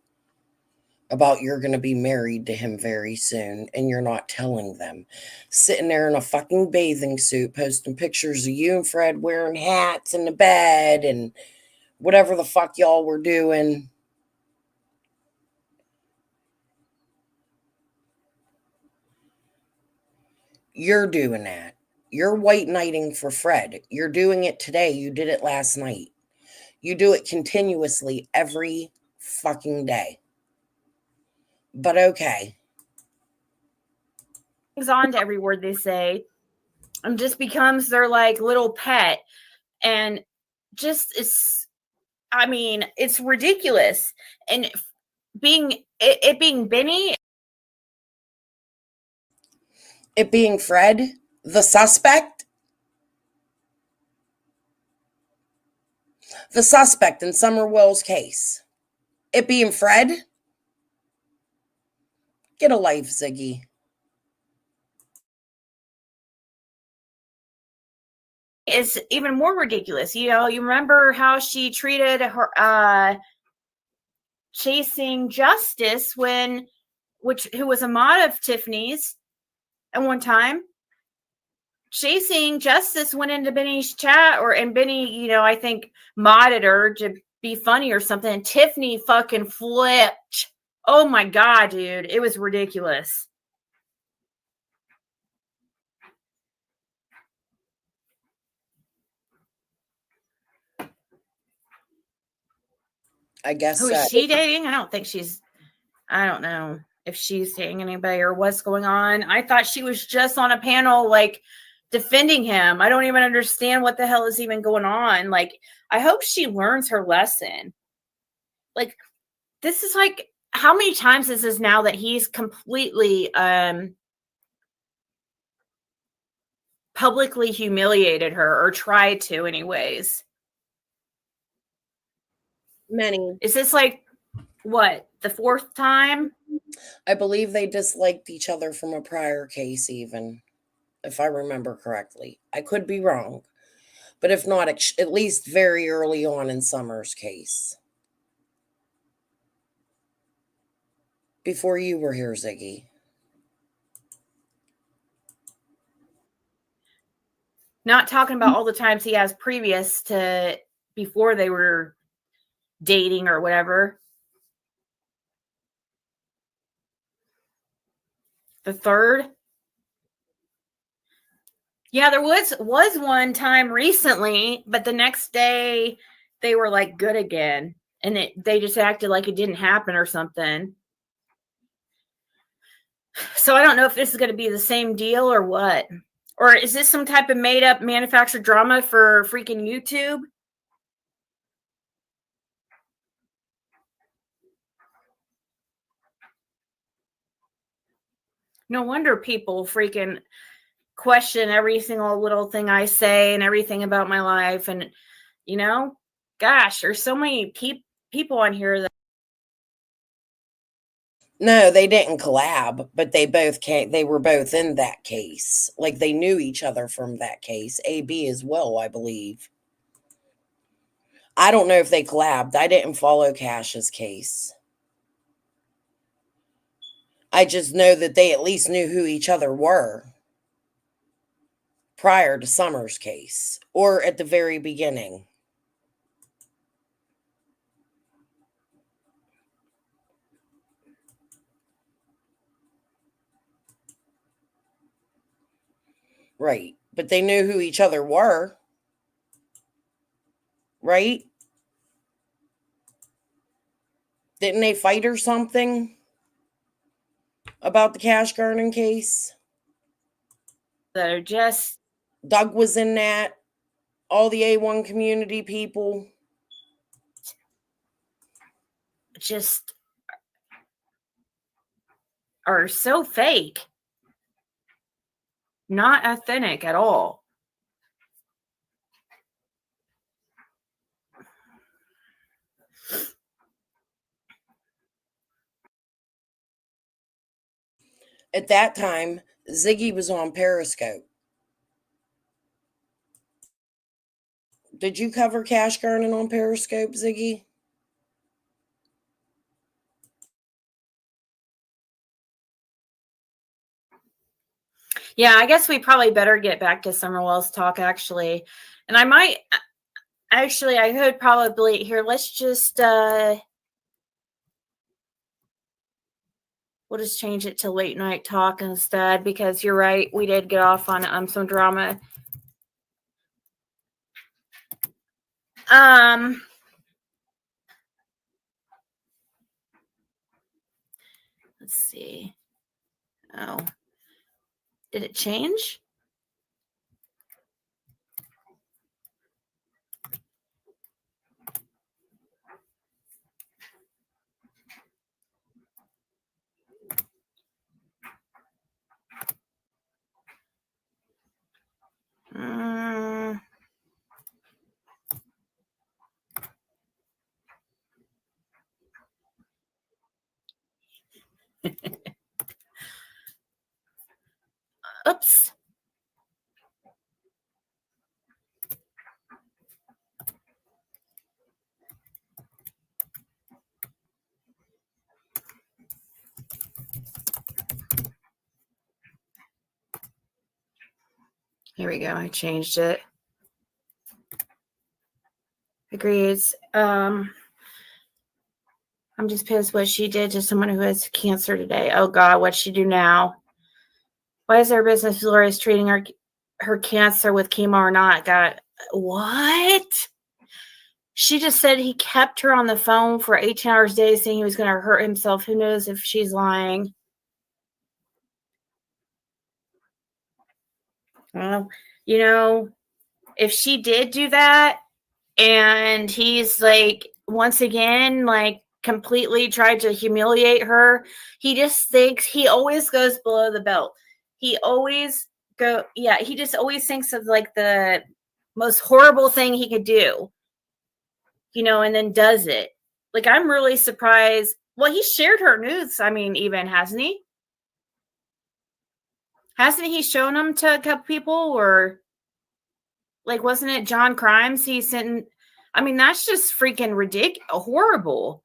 about you're going to be married to him very soon, and you're not telling them. Sitting there in a fucking bathing suit, posting pictures of you and Fred wearing hats in the bed and whatever the fuck y'all were doing. You're doing that. You're white knighting for Fred. You're doing it today. You did it last night. You do it continuously every fucking day. But okay. On to every word they say and just becomes their like little pet. And just it's ridiculous. And being Benny, it being Fred, the suspect in Summer Will's case, it being Fred. Get a life, Ziggy. Is even more ridiculous. You know, you remember how she treated her Chasing Justice who was a mod of Tiffany's at one time. Chasing Justice went into Benny's chat, and Benny, you know, I think modded her to be funny or something. And Tiffany fucking flipped. Oh my God, dude. It was ridiculous. I guess Who is she dating? I don't know if she's dating anybody or what's going on. I thought she was just on a panel like defending him. I don't even understand what the hell is even going on. Like, I hope she learns her lesson. Like, this is like, how many times is this now that he's completely publicly humiliated her, or tried to anyways? Many. Is this like, what, the fourth time? I believe they disliked each other from a prior case, even, if I remember correctly. I could be wrong, but if not, at least very early on in Summer's case. Before you were here, Ziggy. Not talking about all the times he has previous to before they were dating or whatever. The third. Yeah, there was one time recently, but the next day they were like good again, and they just acted like it didn't happen or something. So I don't know if this is going to be the same deal or what. Or is this some type of made up manufactured drama for freaking YouTube? No wonder people freaking question every single little thing I say and everything about my life. And, you know, gosh, there's so many people on here that. No, they didn't collab, but they were both in that case. Like, they knew each other from that case. AB as well, I believe. I don't know if they collabed. I didn't follow Cash's case. I just know that they at least knew who each other were prior to Summer's case, or at the very beginning. Right. But they knew who each other were. Right? Didn't they fight or something about the Cash Garden case? That are just. Doug was in that. All the A1 community people. Just are so fake. Not authentic at all. At that time, Ziggy was on Periscope. Did you cover Cash Garden on Periscope, Ziggy? Yeah, I guess we probably better get back to Summerwell's talk, actually. And I might, actually, I could probably, here, let's just, we'll just change it to late night talk instead, because you're right, we did get off on some drama. Let's see. Oh, did it change? Oops. Here we go. I changed it. Agrees. I'm just pissed what she did to someone who has cancer today. Oh God, what'd she do now? Why is their business Laura is treating her cancer with chemo or not? God, what? She just said he kept her on the phone for 18 hours a day saying he was going to hurt himself. Who knows if she's lying? Well, you know, if she did do that and he's like, once again, like completely tried to humiliate her, he just thinks he always goes below the belt. He just always thinks of like the most horrible thing he could do, you know, and then does it. Like, I'm really surprised. Well, he shared her nudes. I mean, even, hasn't he? Hasn't he shown them to a couple people? Or, like, wasn't it John Crimes he sent? I mean, that's just freaking ridiculous. Horrible.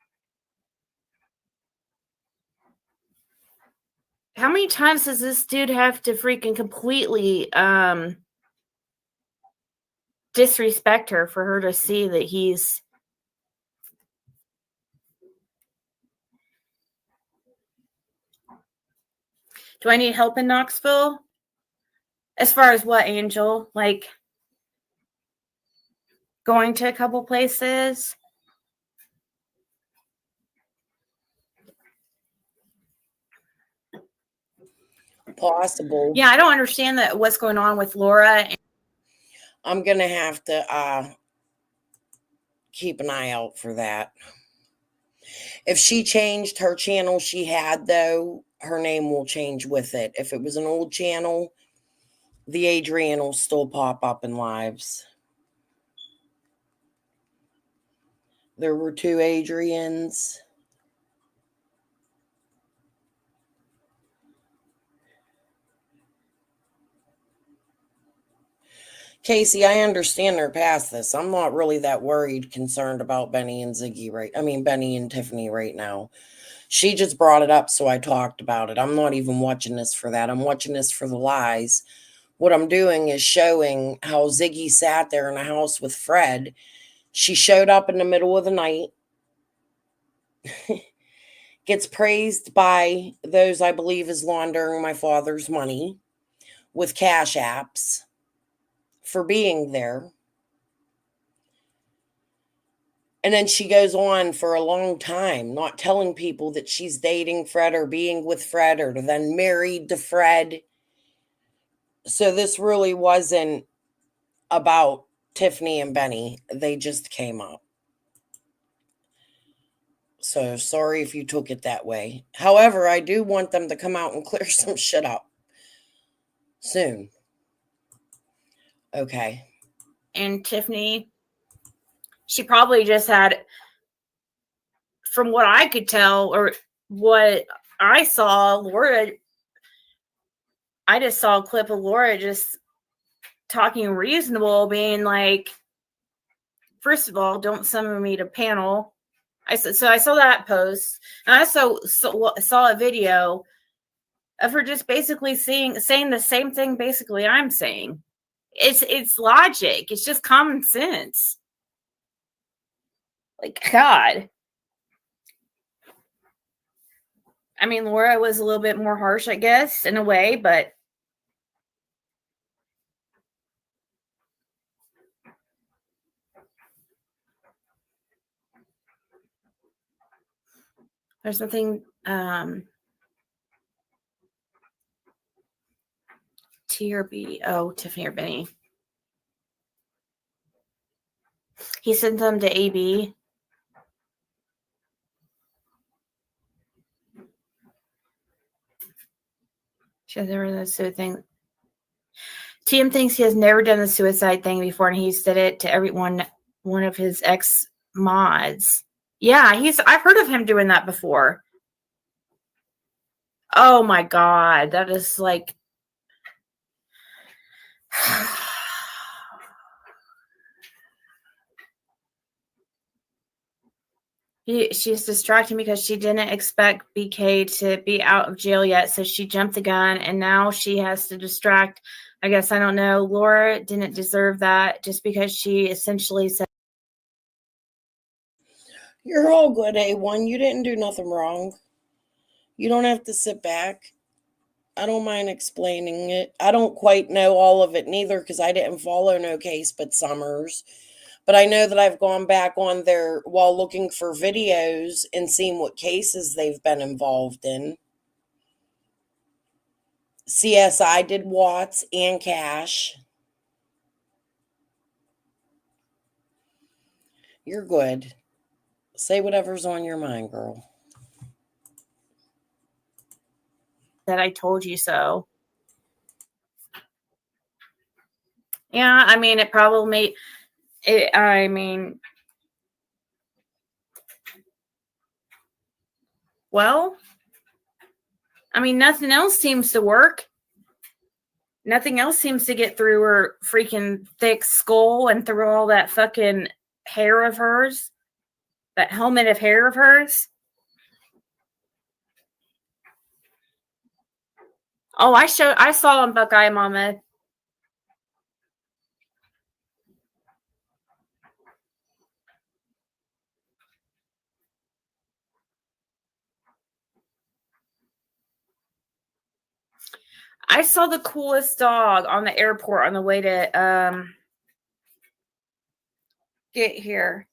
How many times does this dude have to freaking completely disrespect her for her to see that he's... Do I need help in Knoxville? As far as what, Angel? Like, going to a couple places? Possible. Yeah, I don't understand what's going on with Laura. I'm going to have to keep an eye out for that. If she changed her channel she had, though, her name will change with it. If it was an old channel, the Adrian will still pop up in lives. There were 2 Adrians. Casey, I understand they're past this. I'm not really that concerned about Benny and Tiffany right now. She just brought it up, so I talked about it. I'm not even watching this for that. I'm watching this for the lies. What I'm doing is showing how Ziggy sat there in a house with Fred. She showed up in the middle of the night, gets praised by those I believe is laundering my father's money with cash apps for being there. And then she goes on for a long time, not telling people that she's dating Fred or being with Fred or then married to Fred. So this really wasn't about Tiffany and Benny. They just came up. So sorry if you took it that way. However, I do want them to come out and clear some shit up soon. Okay. And Tiffany, she probably just had, from what I could tell or what I saw, Laura, I just saw a clip of Laura just talking reasonable, being like, first of all, don't summon me to panel. I saw that post, and I also saw a video of her just basically saying the same thing basically I'm saying. It's logic. It's just common sense. Like, God. I mean, Laura was a little bit more harsh, I guess, in a way, but there's nothing T or B. Oh, Tiffany or Benny. He sent them to AB. She has never done the suicide thing. TM thinks he has never done the suicide thing before, and he's said it to everyone, one of his ex mods. Yeah, I've heard of him doing that before. Oh my God, that is like she's distracting because she didn't expect BK to be out of jail yet, so she jumped the gun, and now she has to distract. I guess, I don't know. Laura didn't deserve that just because she essentially said, You're all good, A1. You didn't do nothing wrong. You don't have to sit back. I don't mind explaining it. I don't quite know all of it neither because I didn't follow no case but Summers. But I know that I've gone back on there while looking for videos and seen what cases they've been involved in. CSI did Watts and Cash. You're good. Say whatever's on your mind, girl. that I told you so. Yeah, I mean, it probably made it. I mean, well, I mean, nothing else seems to work. Nothing else seems to get through her freaking thick skull and through all that fucking hair of hers, that helmet of hair of hers. Oh, I saw on Buckeye Mama. I saw the coolest dog on the airport on the way to get here.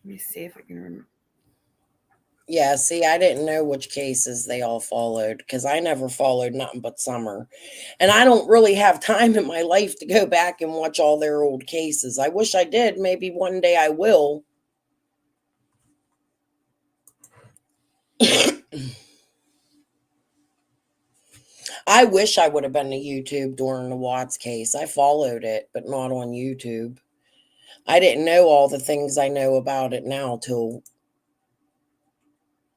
Let me see if I can remember. Yeah, see, I didn't know which cases they all followed because I never followed nothing but Summer. And I don't really have time in my life to go back and watch all their old cases. I wish I did. Maybe one day I will. I wish I would have been to YouTube during the Watts case. I followed it, but not on YouTube. I didn't know all the things I know about it now till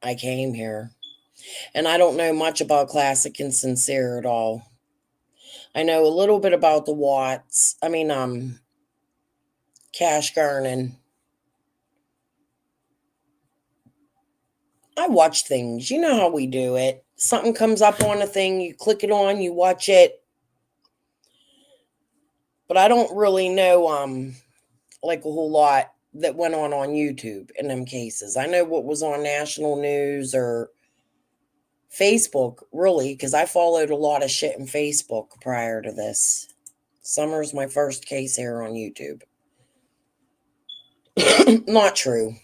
I came here. And I don't know much about Classic and Sincere at all. I know a little bit about the Watts. Cash Garnin. I watch things. You know how we do it. Something comes up on a thing, you click it on, you watch it. But I don't really know like a whole lot that went on YouTube in them cases. I know what was on national news or Facebook, really, because I followed a lot of shit in Facebook prior to this. Summer's my first case here on YouTube. Not true.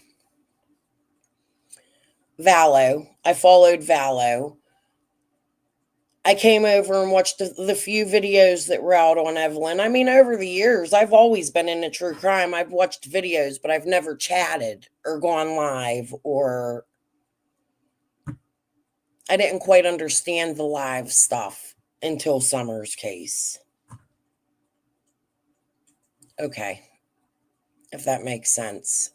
Vallow. I followed Vallow. I came over and watched the few videos that were out on Evelyn. I mean, over the years, I've always been into true crime. I've watched videos, but I've never chatted or gone live, or I didn't quite understand the live stuff until Summer's case. Okay. If that makes sense.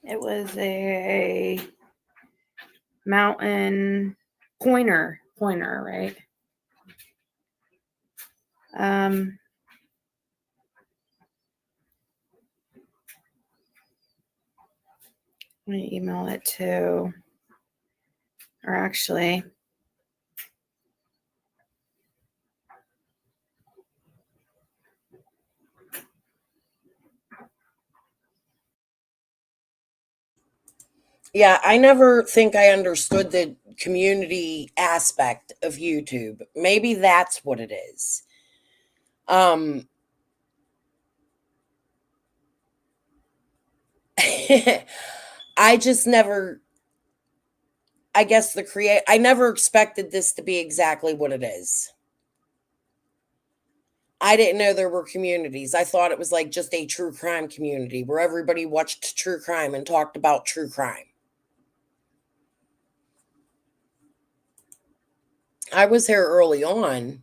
It was a mountain pointer, right? I'm gonna email it to, or actually, Yeah, I never think I understood the community aspect of YouTube. Maybe that's what it is. I just never, I guess I never expected this to be exactly what it is. I didn't know there were communities. I thought it was like just a true crime community where everybody watched true crime and talked about true crime. I was here early on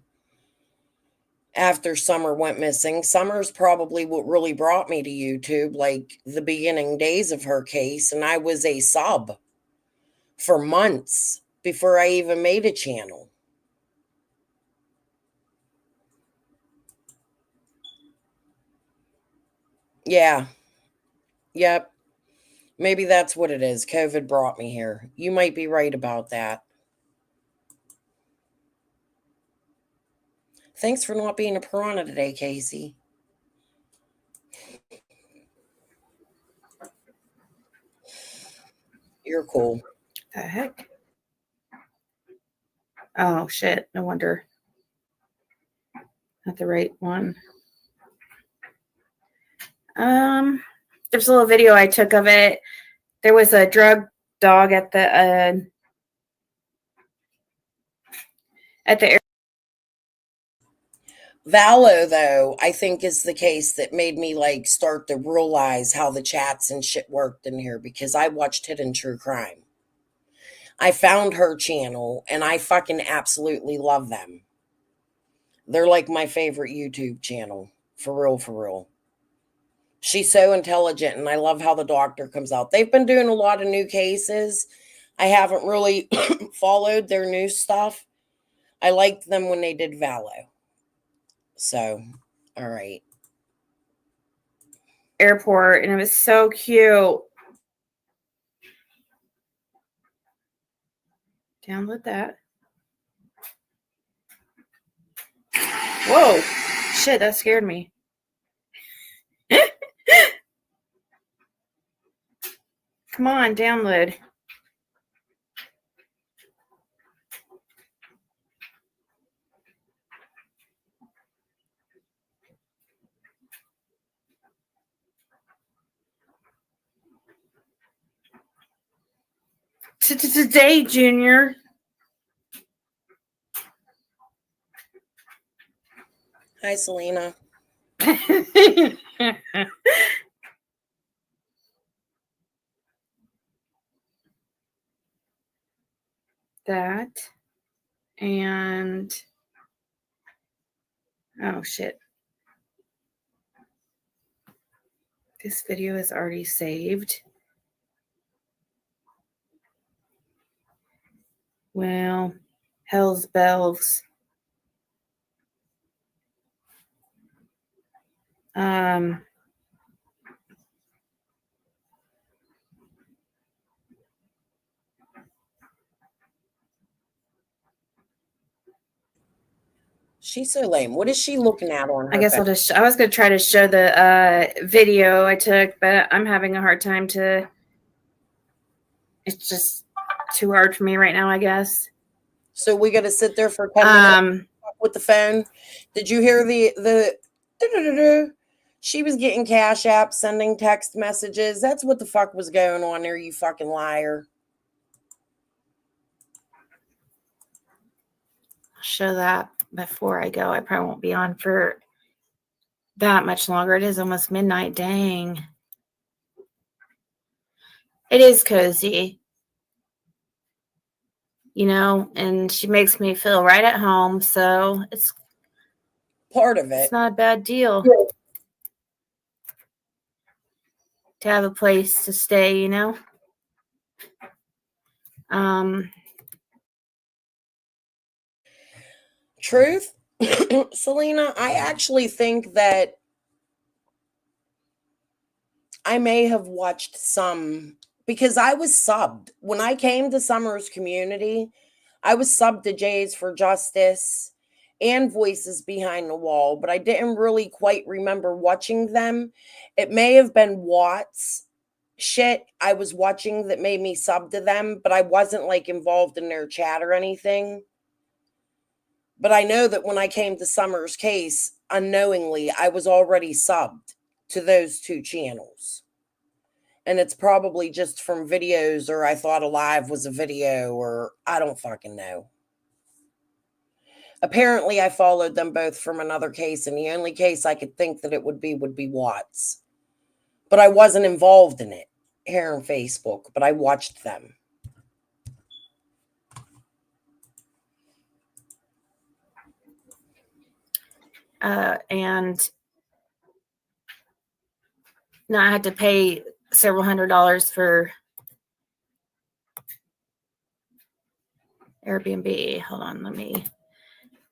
after Summer went missing. Summer's probably what really brought me to YouTube, like the beginning days of her case. And I was a sub for months before I even made a channel. Yeah. Yep. Maybe that's what it is. COVID brought me here. You might be right about that. Thanks for not being a piranha today, Casey. You're cool. the heck? Oh shit! No wonder. Not the right one. There's a little video I took of it. There was a drug dog at the air. Valo, though, I think is the case that made me like start to realize how the chats and shit worked in here, because I watched Hidden True Crime. I found her channel and I fucking absolutely love them. They're like my favorite YouTube channel. For real, for real. She's so intelligent and I love how the doctor comes out. They've been doing a lot of new cases. I haven't really followed their new stuff. I liked them when they did Valo. So, all right. Airport, and it was so cute. Download that. Whoa. Shit, that scared me. Come on, download. Today, Junior. Hi, Selena. That. And oh shit. This video is already saved. Well, hell's bells. She's so lame. What is she looking at on her I guess phone? I was going to try to show the video I took, but I'm having a hard time to. It's just too hard for me right now, I guess. So we got to sit there for 10 minutes with the phone. Did you hear the she was getting Cash App, sending text messages. That's what the fuck was going on there, you fucking liar. I'll show that before I go. I probably won't be on for that much longer. It is almost midnight. Dang. It is cozy. You know, and she makes me feel right at home. So it's part of it. It's not a bad deal. to have a place to stay, you know. Truth, Selena, I actually think that I may have watched some, because I was subbed. When I came to Summer's community, I was subbed to Jays for Justice and Voices Behind the Wall, but I didn't really quite remember watching them. It may have been Watts shit I was watching that made me sub to them, but I wasn't like involved in their chat or anything. But I know that when I came to Summer's case, unknowingly, I was already subbed to those two channels. And it's probably just from videos, or I thought a live was a video, or I don't fucking know. Apparently, I followed them both from another case, and the only case I could think that it would be Watts. But I wasn't involved in it here on Facebook, but I watched them. And now I had to pay several $100s for Airbnb. Hold on,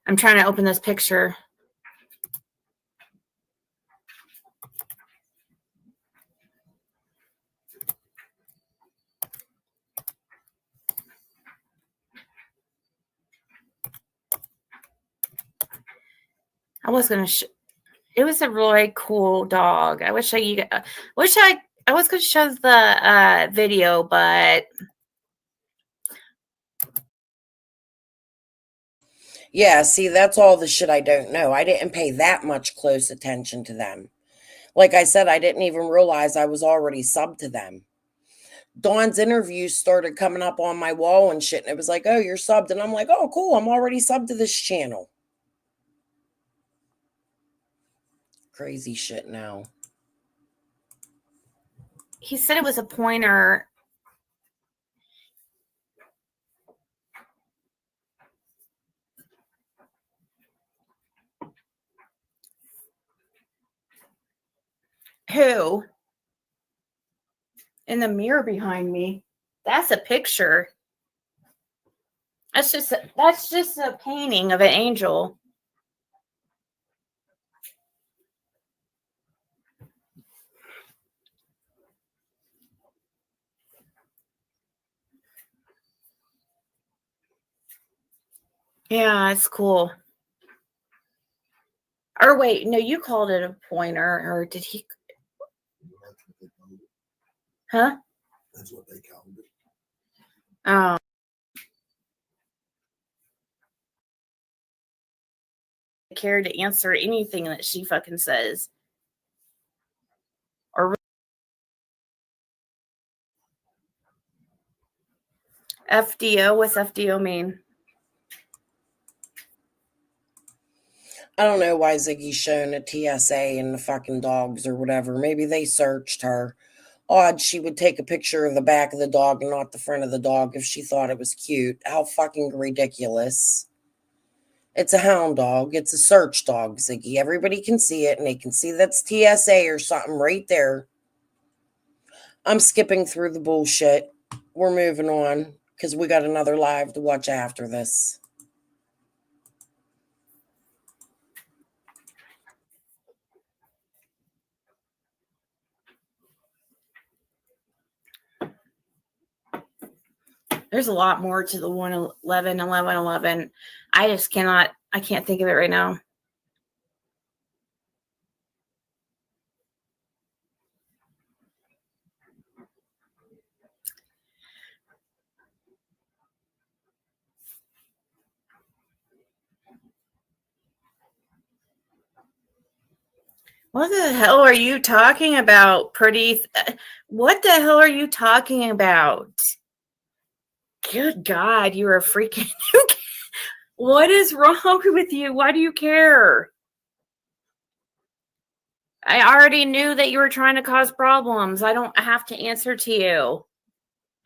I'm trying to open this picture. I was gonna. It was a really cool dog. I wish I was gonna show the video, but Yeah, see, that's all the shit I don't know. I didn't pay that much close attention to them. Like I said, I didn't even realize I was already subbed to them. Dawn's interviews started coming up on my wall and shit, and it was like, oh, you're subbed. And I'm like, oh, cool, I'm already subbed to this channel. Crazy shit now. he said it was a pointer. Who? In the mirror behind me. That's a picture. That's just a painting of an angel. Yeah, it's cool. Or wait, no, you called it a pointer, or did he? Huh? That's what they called it. Oh. Care to answer anything that she fucking says. Or FDO, what's FDO mean? I don't know why Ziggy's showing a TSA and the fucking dogs or whatever. Maybe they searched her. Odd she would take a picture of the back of the dog and not the front of the dog if she thought it was cute. How fucking ridiculous. It's a hound dog. It's a search dog, Ziggy. Everybody can see it, and they can see that's TSA or something right there. I'm skipping through the bullshit. We're moving on because we got another live to watch after this. There's a lot more to the 111, 1111. I can't think of it right now. What the hell are you talking about, pretty? What the hell are you talking about? Good God, you're a freaking... What is wrong with you? Why do you care? I already knew that you were trying to cause problems. I don't have to answer to you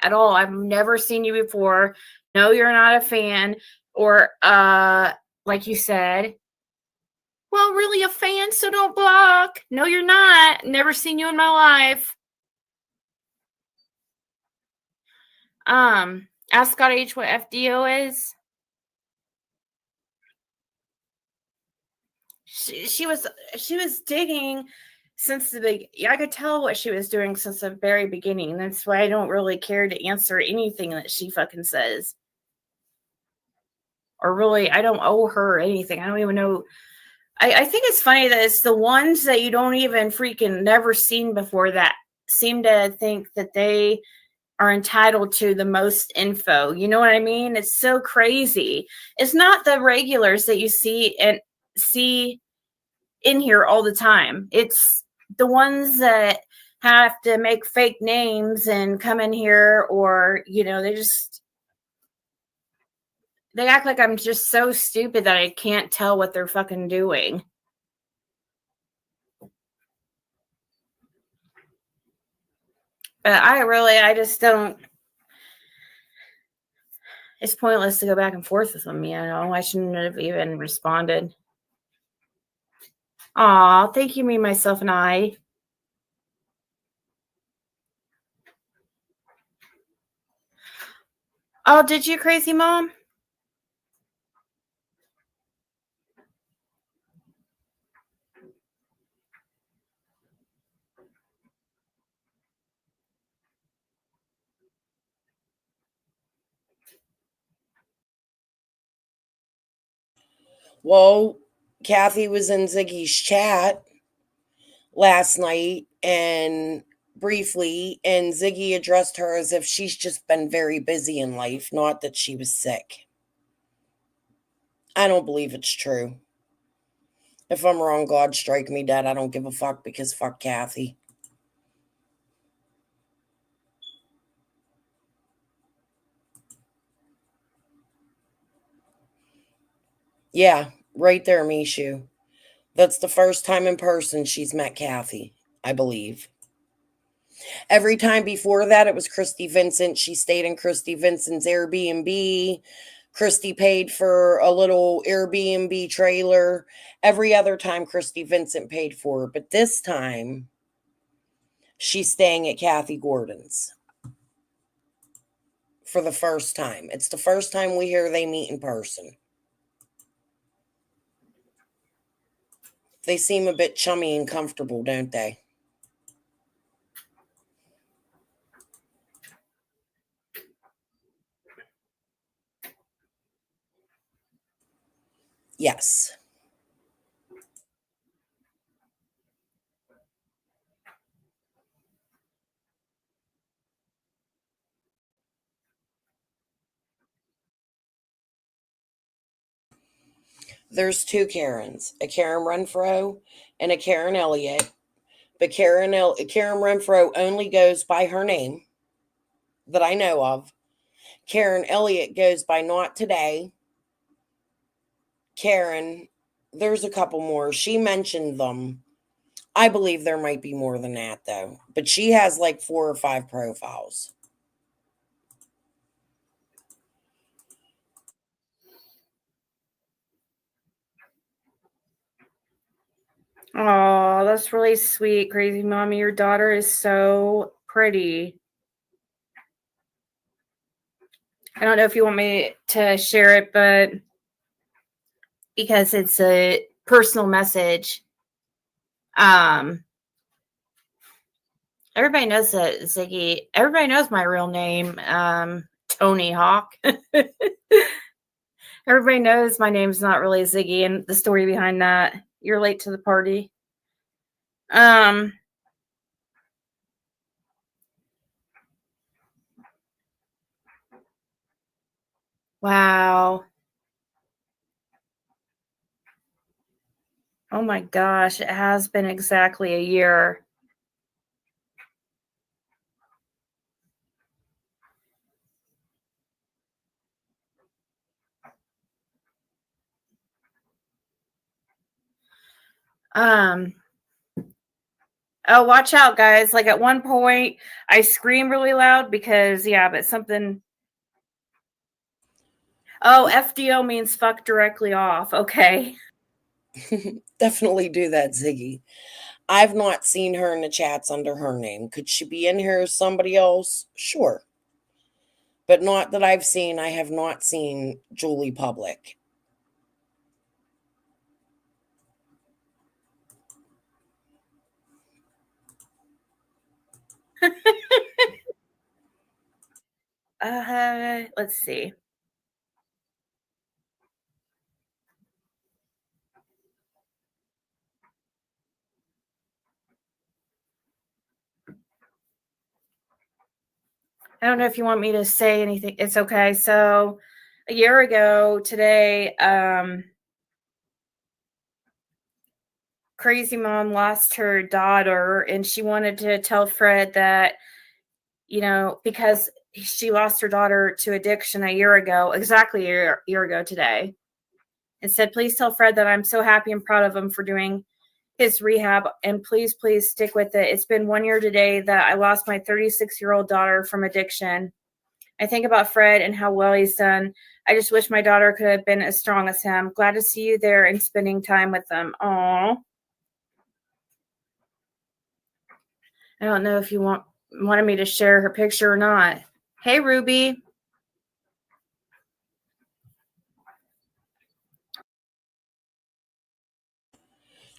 at all. I've never seen you before. No, you're not a fan. Or, like you said, well, really a fan, so don't block. No, you're not. Never seen you in my life. Ask Scott H what FDO is. She was digging since the big. I could tell what she was doing since the very beginning. That's why I don't really care to answer anything that she fucking says. Or really, I don't owe her anything. I don't even know. I think it's funny that it's the ones that you don't even freaking never seen before that seem to think that they are entitled to the most info. You know what I mean? It's so crazy. It's not the regulars that you see in here all the time. It's the ones that have to make fake names and come in here, or they act like I'm just so stupid that I can't tell what they're fucking doing. But I just don't. It's pointless to go back and forth with them, I shouldn't have even responded. Aw, thank you, me, myself, and I. Oh, did you, crazy mom? Well, Kathy was in Ziggy's chat last night and briefly, and Ziggy addressed her as if she's just been very busy in life, not that she was sick. I don't believe it's true. If I'm wrong, God strike me dead. I don't give a fuck, because fuck Kathy. Yeah, right there, Mishu. That's the first time in person she's met Kathy, I believe. Every time before that, it was Christy Vincent. She stayed in Christy Vincent's Airbnb. Christy paid for a little Airbnb trailer. Every other time, Christy Vincent paid for her. But this time, she's staying at Kathy Gordon's for the first time. It's the first time we hear they meet in person. They seem a bit chummy and comfortable, don't they? Yes. There's two Karens, a Karen Renfro and a Karen Elliott. But Karen Renfro only goes by her name that I know of. Karen Elliott goes by Not Today. Karen, there's a couple more. She mentioned them. I believe there might be more than that, though. But she has like 4 or 5 profiles. Oh, that's really sweet, crazy mommy. Your daughter is so pretty. I don't know if you want me to share it, but because it's a personal message. Everybody knows that Ziggy. Everybody knows my real name, Tony Hawk. Everybody knows my name's not really Ziggy, and the story behind that. You're late to the party. Wow. Oh my gosh, it has been exactly a year. Oh, watch out, guys. Like at one point, I screamed really loud because, but something. Oh, FDO means fuck directly off. Okay. Definitely do that, Ziggy. I've not seen her in the chats under her name. Could she be in here as somebody else? Sure. But not that I've seen. I have not seen Julie public. Let's see. I don't know if you want me to say anything. It's okay. So a year ago today, Crazy Mom lost her daughter, and she wanted to tell Fred that, because she lost her daughter to addiction a year ago, exactly a year ago today, and said, please tell Fred that I'm so happy and proud of him for doing his rehab, and please, please stick with it. It's been 1 year today that I lost my 36-year-old daughter from addiction. I think about Fred and how well he's done. I just wish my daughter could have been as strong as him. Glad to see you there and spending time with them. Aww. I don't know if you wanted me to share her picture or not. Hey, Ruby.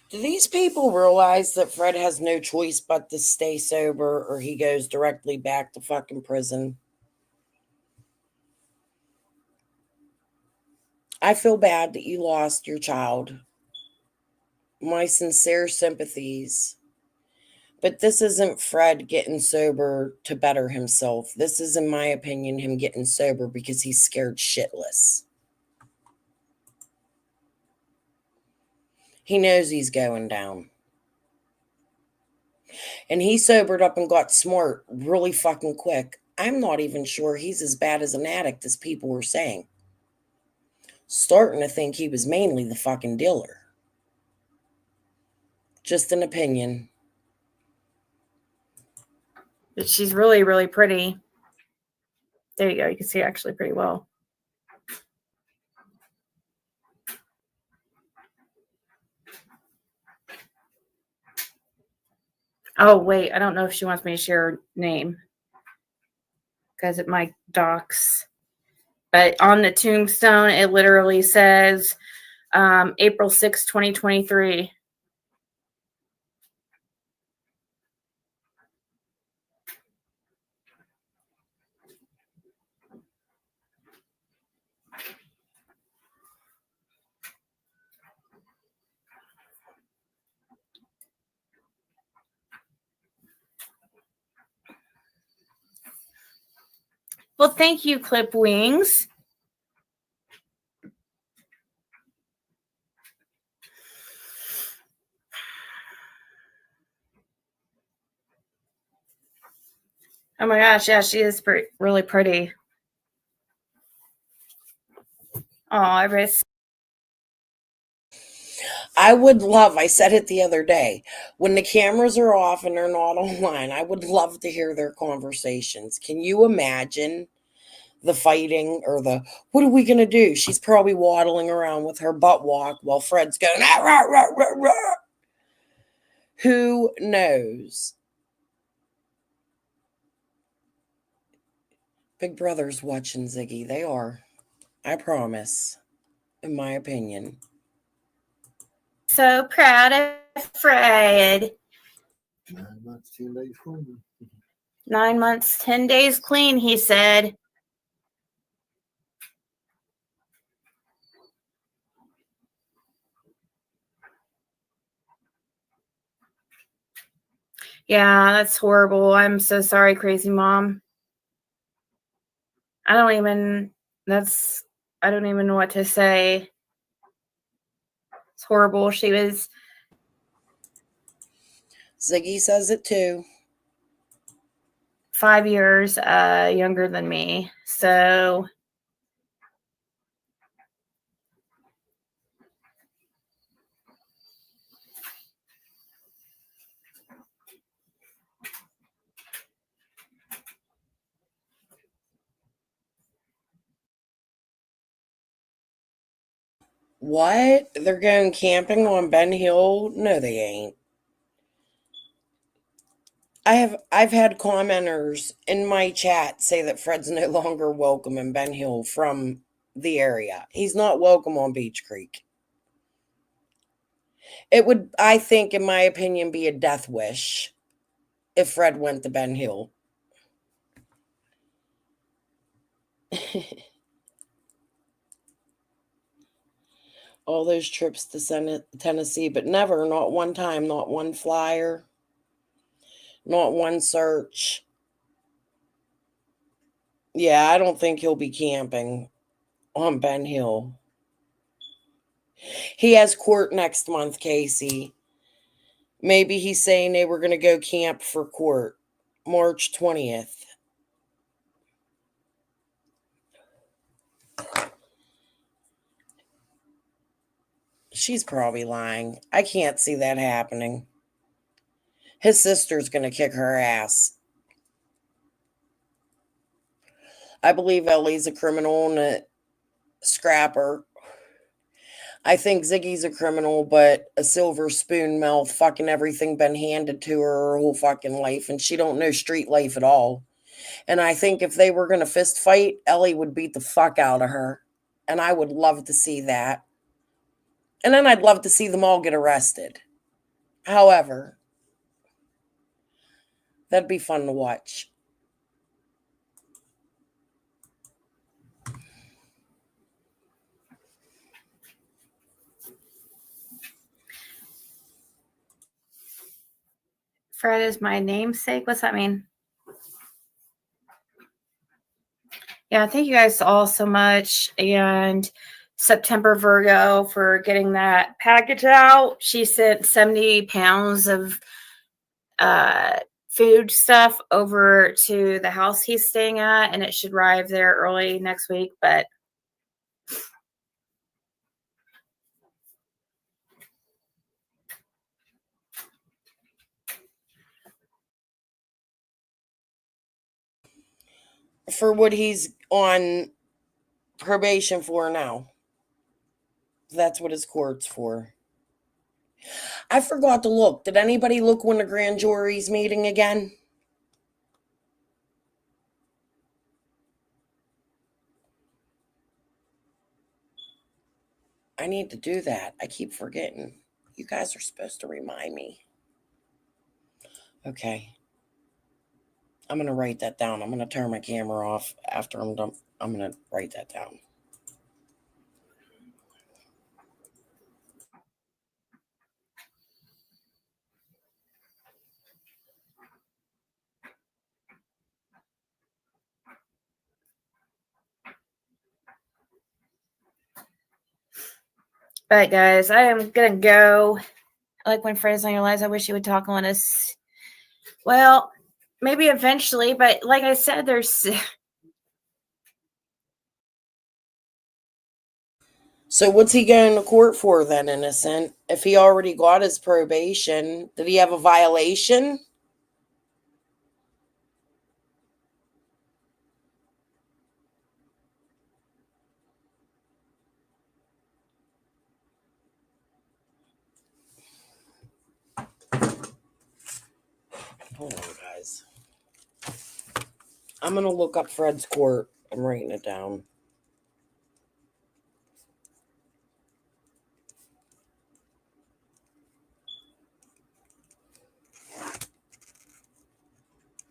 Do these people realize that Fred has no choice but to stay sober or he goes directly back to fucking prison? I feel bad that you lost your child. My sincere sympathies. But this isn't Fred getting sober to better himself. This is, in my opinion, him getting sober because he's scared shitless. He knows he's going down. And he sobered up and got smart really fucking quick. I'm not even sure he's as bad as an addict as people were saying. Starting to think he was mainly the fucking dealer. Just an opinion. But she's really, really pretty. There you go. You can see actually pretty well. Oh, wait. I don't know if she wants me to share her name because it might dox. But on the tombstone, it literally says April 6, 2023. Well, thank you, Clip Wings. Oh my gosh, yeah, she is really pretty. Oh, I would love, I said it the other day, when the cameras are off and they're not online, I would love to hear their conversations. Can you imagine the fighting or the, what are we going to do? She's probably waddling around with her butt walk while Fred's going, ah, rah, rah, rah, rah. Who knows? Big Brother's watching Ziggy. They are. I promise. In my opinion. so proud of Fred. 9 months, 10 days clean. 9 months, 10 days clean, he said. Yeah, that's horrible. I'm so sorry, Crazy Mom. I don't even know what to say. It's horrible. She was. Ziggy says it too. 5 years younger than me. So What? They're going camping on Ben Hill? No, they ain't. I've had commenters in my chat say that Fred's no longer welcome in Ben Hill from the area. He's not welcome on Beach Creek. It would, I think, in my opinion, be a death wish if Fred went to Ben Hill. All those trips to Tennessee, but never, not one time, not one flyer, not one search. Yeah, I don't think he'll be camping on Ben Hill. He has court next month, Casey. Maybe he's saying they were going to go camp for court March 20th. She's probably lying. I can't see that happening. His sister's going to kick her ass. I believe Ellie's a criminal and a scrapper. I think Ziggy's a criminal, but a silver spoon mouth, fucking everything been handed to her whole fucking life, and she don't know street life at all. And I think if they were going to fist fight, Ellie would beat the fuck out of her. And I would love to see that. And then I'd love to see them all get arrested. However, that'd be fun to watch. Fred is my namesake. What's that mean? Yeah, thank you guys all so much. And September Virgo for getting that package out. She sent 70 pounds of food stuff over to the house he's staying at, and it should arrive there early next week. But for what he's on probation for now. That's what his court's for. I forgot to look. Did anybody look when the grand jury's meeting again? I need to do that. I keep forgetting. You guys are supposed to remind me. Okay. I'm going to write that down. I'm going to turn my camera off after I'm done. I'm going to write that down. But guys, I am gonna go. Like when Fred's on your lives, I wish you would talk on us. Well, maybe eventually, but like I said, there's. So what's he going to court for then, innocent? If he already got his probation, did he have a violation? Hold on, guys. I'm going to look up Fred's court. I'm writing it down.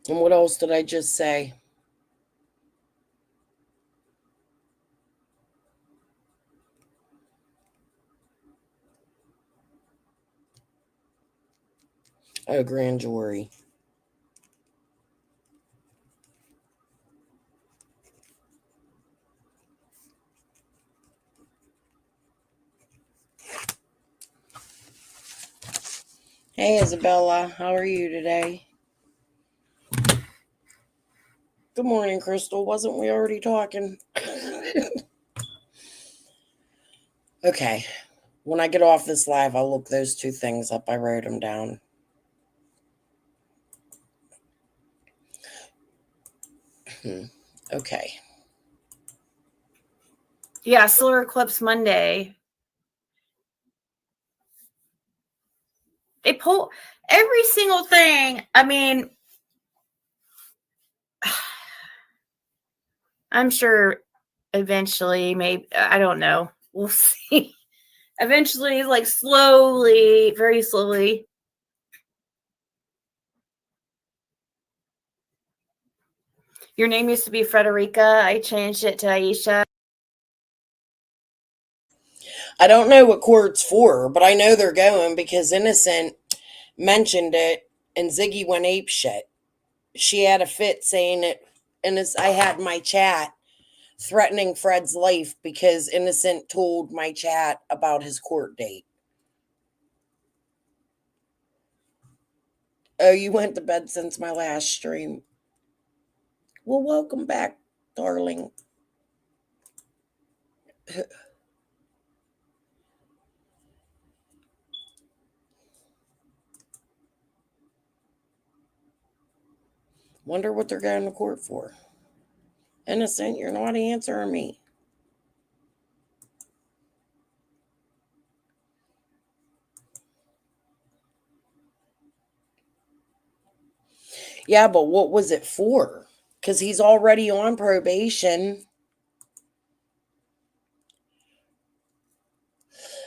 And what else did I just say? Oh, grand jury. Hey, Isabella. How are you today? Good morning, Crystal. Wasn't we already talking? Okay. When I get off this live, I'll look those two things up. I wrote them down. Okay. Yeah, solar eclipse Monday. They pull every single thing. I mean, I'm sure eventually, maybe, I don't know. We'll see. Eventually, like slowly, very slowly. Your name used to be Frederica. I changed it to Aisha. I don't know what court's for, but I know they're going because Innocent mentioned it and Ziggy went apeshit. She had a fit saying it, and I had my chat threatening Fred's life because Innocent told my chat about his court date. Oh, you went to bed since my last stream. Well, welcome back, darling. Wonder what they're going to court for. Innocent, you're not answering me. Yeah, but what was it for? Because he's already on probation.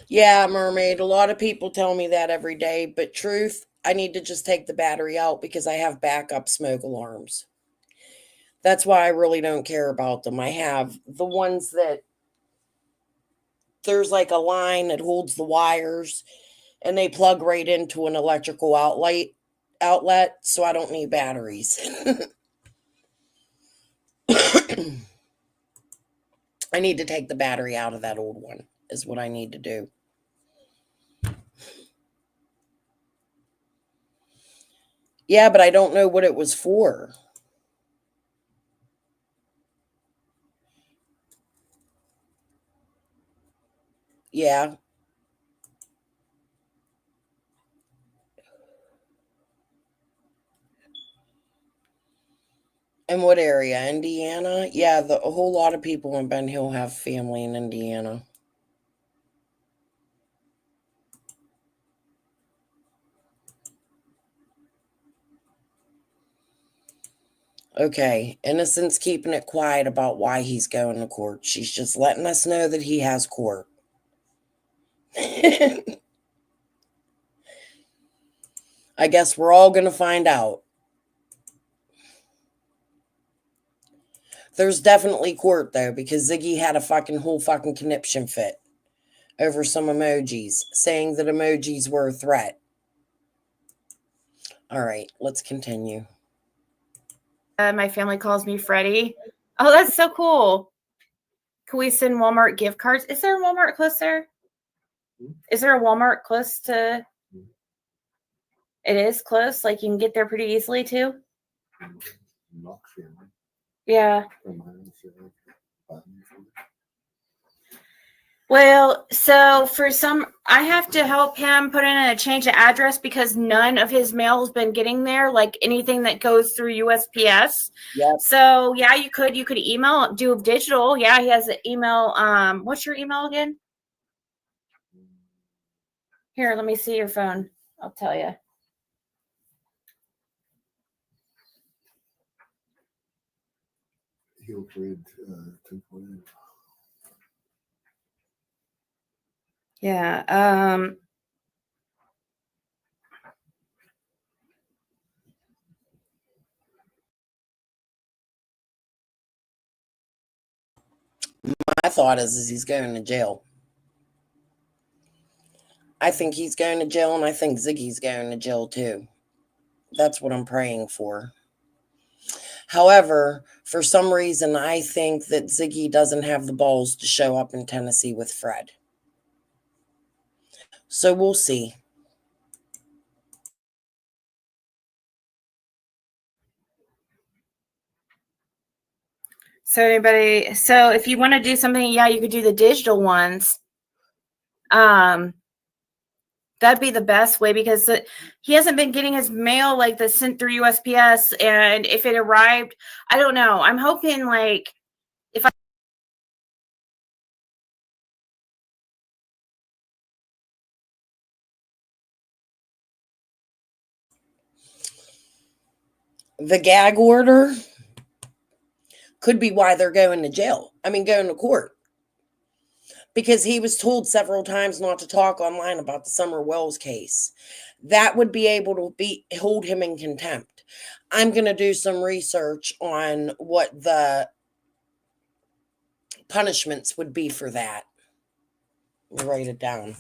Yeah, Mermaid. A lot of people tell me that every day. But truth, I need to just take the battery out because I have backup smoke alarms. That's why I really don't care about them. I have the ones that there's like a line that holds the wires and they plug right into an electrical outlet, so I don't need batteries. I need to take the battery out of that old one is what I need to do. Yeah, but I don't know what it was for. Yeah. In what area? Indiana? Yeah, a whole lot of people in Ben Hill have family in Indiana. Okay, Innocent's keeping it quiet about why he's going to court. She's just letting us know that he has court. I guess we're all going to find out. There's definitely court, though, because Ziggy had a whole fucking conniption fit over some emojis, saying that emojis were a threat. All right, let's continue. My family calls me Freddie. Oh, that's so cool. Can we send Walmart gift cards? Is there a Walmart close there? Is there a Walmart close to? It is close. Like you can get there pretty easily too. Yeah. Well, so I have to help him put in a change of address because none of his mail has been getting there, like anything that goes through USPS. Yep. So yeah, you could email, do digital. Yeah, he has an email. What's your email again? Here, let me see your phone. I'll tell you. He'll trade 2.8. Yeah. My thought is he's going to jail. I think he's going to jail, and I think Ziggy's going to jail too. That's what I'm praying for. However, for some reason, I think that Ziggy doesn't have the balls to show up in Tennessee with Fred. So we'll see. So if you want to do something, yeah, you could do the digital ones. That'd be the best way because he hasn't been getting his mail like the sent through USPS, and if it arrived, I don't know. I'm hoping like if I the gag order Could be why they're going to court. Because he was told several times not to talk online about the Summer Wells case. That would be able to hold him in contempt. I'm going to do some research on what the punishments would be for that. Write it down.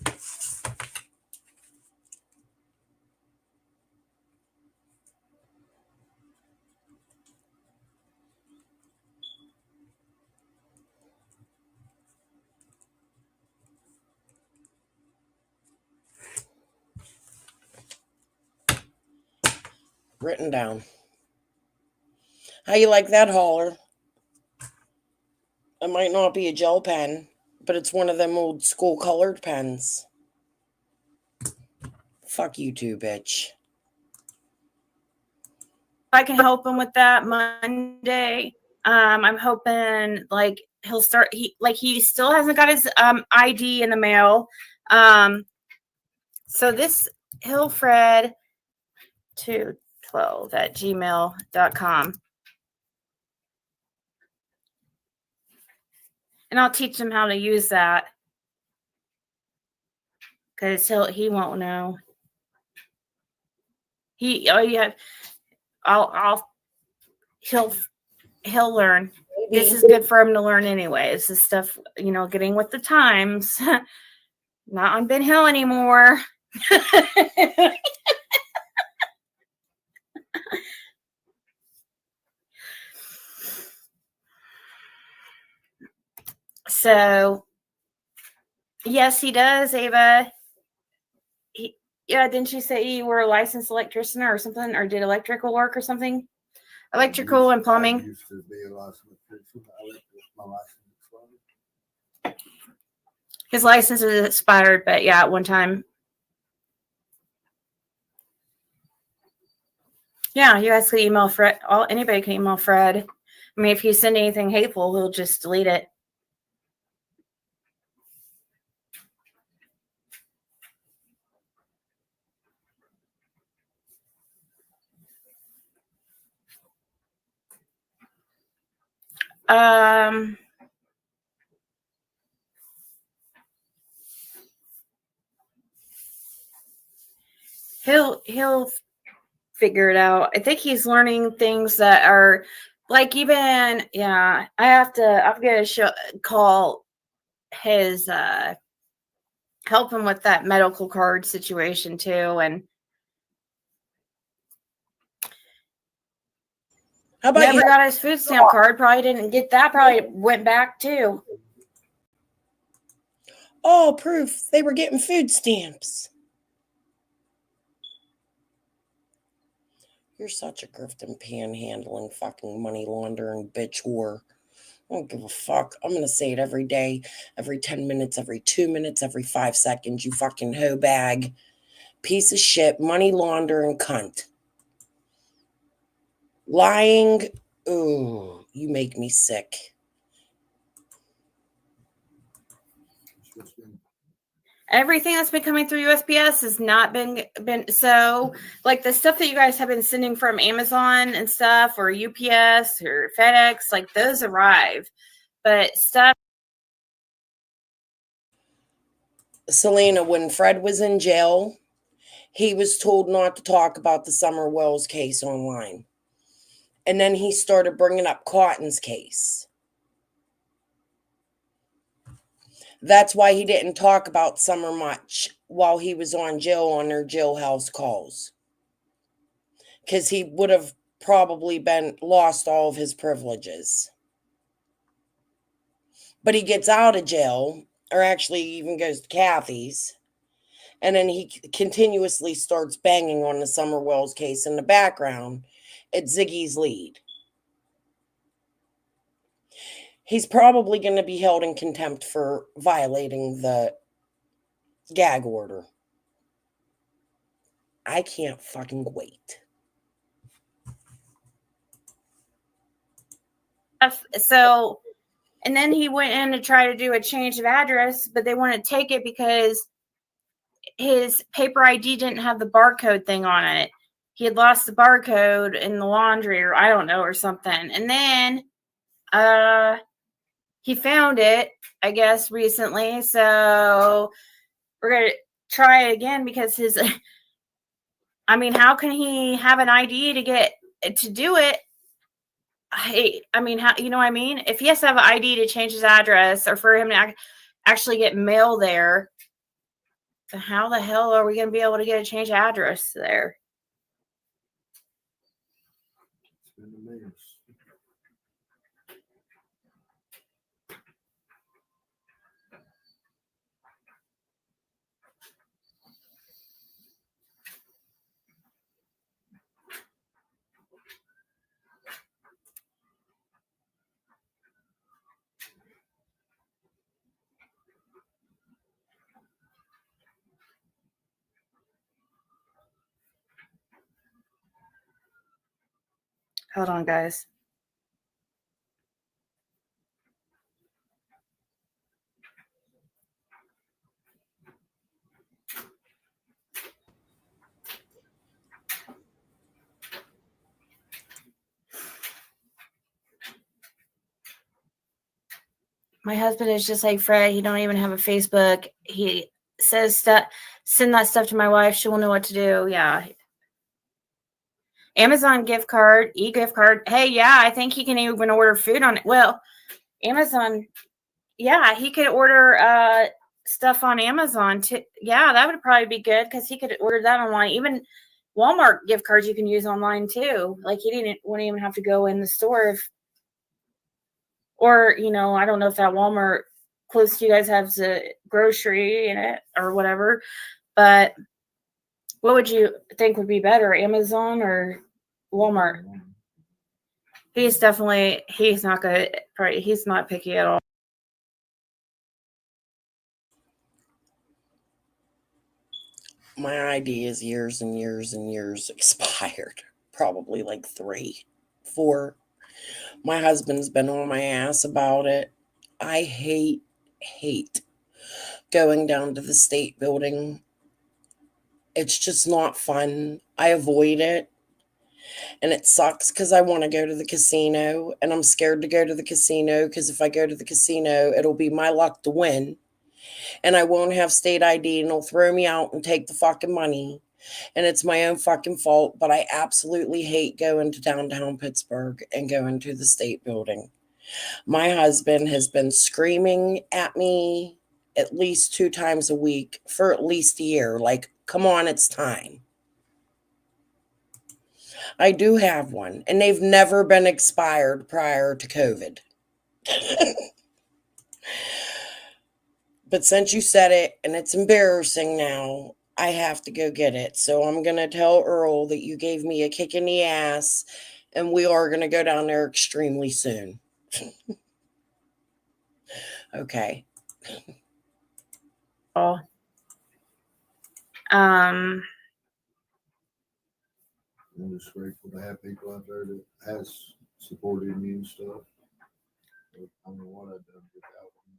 Written down. How you like that, Holler? It might not be a gel pen, but it's one of them old school colored pens. Fuck you too, bitch. I can help him with that Monday. I'm hoping like he'll start. He still hasn't got his ID in the mail. So this Hilfred 212 at gmail.com. And I'll teach him how to use that. Because he won't know. He'll learn. Maybe. This is good for him to learn anyway. This is stuff, getting with the times. Not on Ben Hill anymore. So, yes, he does, Ava. Didn't you say you were a licensed electrician or something, or did electrical work or something? Electrical and plumbing. I used to be a licensed electrician. My license expired. His license is expired, but yeah, at one time. Yeah, you guys can email Fred. Anybody can email Fred. I mean, if you send anything hateful, he'll just delete it. He'll figure it out. I think he's learning things that are like I'm gonna call his help him with that medical card situation too. And how about never got his food stamp card, probably didn't get that, probably went back too. Oh, proof they were getting food stamps. You're such a grifting, panhandling, fucking money laundering bitch whore. I don't give a fuck. I'm gonna say it every day, every 10 minutes, every 2 minutes, every 5 seconds. You fucking hoe bag, piece of shit, money laundering cunt. Lying. Ooh, you make me sick. Everything that's been coming through USPS has not been so, like the stuff that you guys have been sending from Amazon and stuff, or UPS or FedEx, like those arrive, but stuff. Selena, when Fred was in jail, he was told not to talk about the Summer Wells case online. And then he started bringing up Cotton's case. That's why he didn't talk about Summer much while he was on jail on their jailhouse calls. Because he would have probably lost all of his privileges. But he gets out of jail, or actually even goes to Kathy's. And then he continuously starts banging on the Summer Wells case in the background at Ziggy's lead. He's probably going to be held in contempt for violating the gag order. I can't fucking wait. So, and then he went in to try to do a change of address, but they wouldn't take it because his paper ID didn't have the barcode thing on it. He had lost the barcode in the laundry, or I don't know, or something. And then he found it, I guess, recently. So we're going to try it again because his, I mean, how can he have an ID to do it? I mean, how, you know what I mean? If he has to have an ID to change his address or for him to actually get mail there, then how the hell are we going to be able to get a change address there? Hold on, guys. My husband is just like Fred. He don't even have a Facebook. He says stuff, send that stuff to my wife. She will know what to do. Yeah. Amazon gift card, e-gift card. Hey, yeah, I think he can even order food on it. Well, Amazon, yeah, he could order stuff on Amazon too. Yeah, that would probably be good because he could order that online. Even Walmart gift cards you can use online too. Like he wouldn't even have to go in the store or, you know, I don't know if that Walmart close to you guys has a grocery in it or whatever, but what would you think would be better, Amazon or Walmart? He's not good. He's not picky at all. My ID is years and years and years expired. Probably like 3, 4. My husband's been on my ass about it. I hate going down to the state building. It's just not fun. I avoid it. And it sucks because I want to go to the casino and I'm scared to go to the casino because if I go to the casino, it'll be my luck to win. And I won't have state ID and they'll throw me out and take the fucking money. And it's my own fucking fault, but I absolutely hate going to downtown Pittsburgh and going to the state building. My husband has been screaming at me at least 2 times a week for at least a year. Like, come on, it's time. I do have one, and they've never been expired prior to COVID. But since you said it, and it's embarrassing now, I have to go get it. So I'm going to tell Earl that you gave me a kick in the ass, and we are going to go down there extremely soon. Okay. Oh. I'm just grateful to have people out there that has supported me and stuff. I don't know what I've done without them.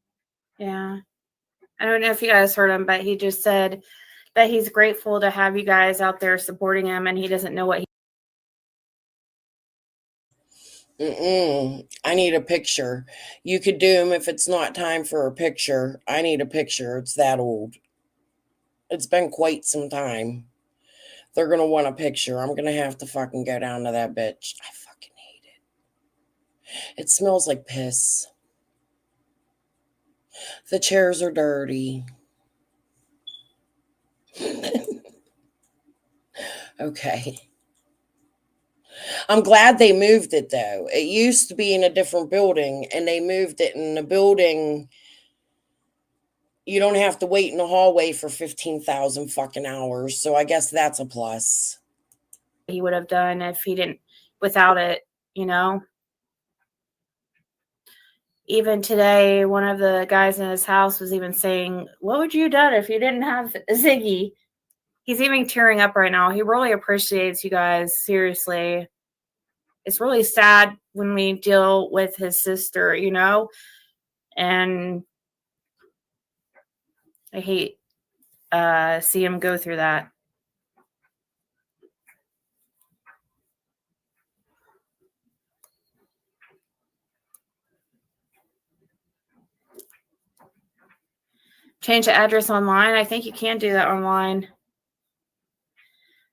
Yeah. I don't know if you guys heard him, but he just said that he's grateful to have you guys out there supporting him and he doesn't know what I need a picture. You could do them if it's not time for a picture. I need a picture. It's that old. It's been quite some time. They're going to want a picture. I'm going to have to fucking go down to that bitch. I fucking hate it. It smells like piss. The chairs are dirty. Okay. I'm glad they moved it though. It used to be in a different building and they moved it in a building. You don't have to wait in the hallway for 15,000 fucking hours. So I guess that's a plus. he would have done if he didn't, without it, you know? Even today, one of the guys in his house was even saying, what would you have done if you didn't have Ziggy? He's even tearing up right now. He really appreciates you guys. Seriously. It's really sad when we deal with his sister, you know? And I hate see him go through that. Change the address online. I think you can do that online.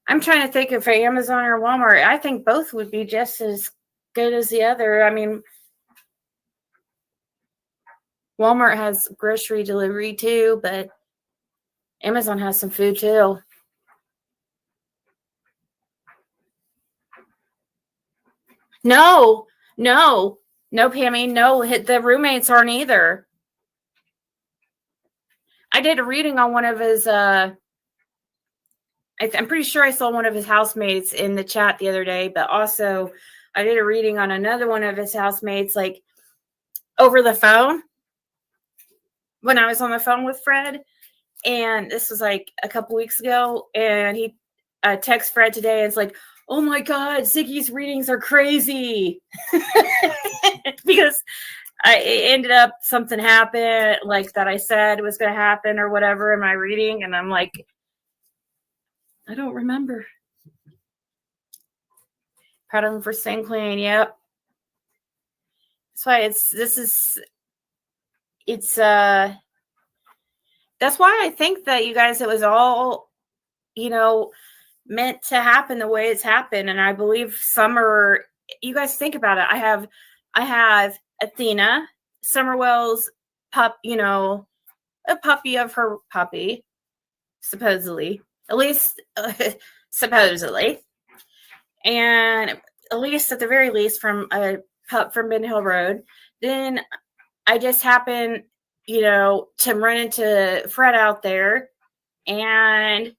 I'm trying to think if Amazon or Walmart. I think both would be just as good as the other. I mean, Walmart has grocery delivery too, but Amazon has some food too. No, Pammy, no. The roommates aren't either. I did a reading on one of his. I'm pretty sure I saw one of his housemates in the chat the other day, but also I did a reading on another one of his housemates, like over the phone when I was on the phone with Fred. And this was like a couple weeks ago, and he texted Fred today and it's like, oh my God, Ziggy's readings are crazy. Because it ended up something happened like that I said was going to happen or whatever in my reading. And I'm like, I don't remember. Proud of him for staying clean. Yep. That's why that's why I think that you guys, it was all, meant to happen the way it's happened. And I believe Summer, you guys think about it. I have Athena, Summerwell's a puppy of her puppy, supposedly, at least supposedly, and at least at the very least from a pup from Ben Hill Road. Then I just happened, to run into Fred out there, and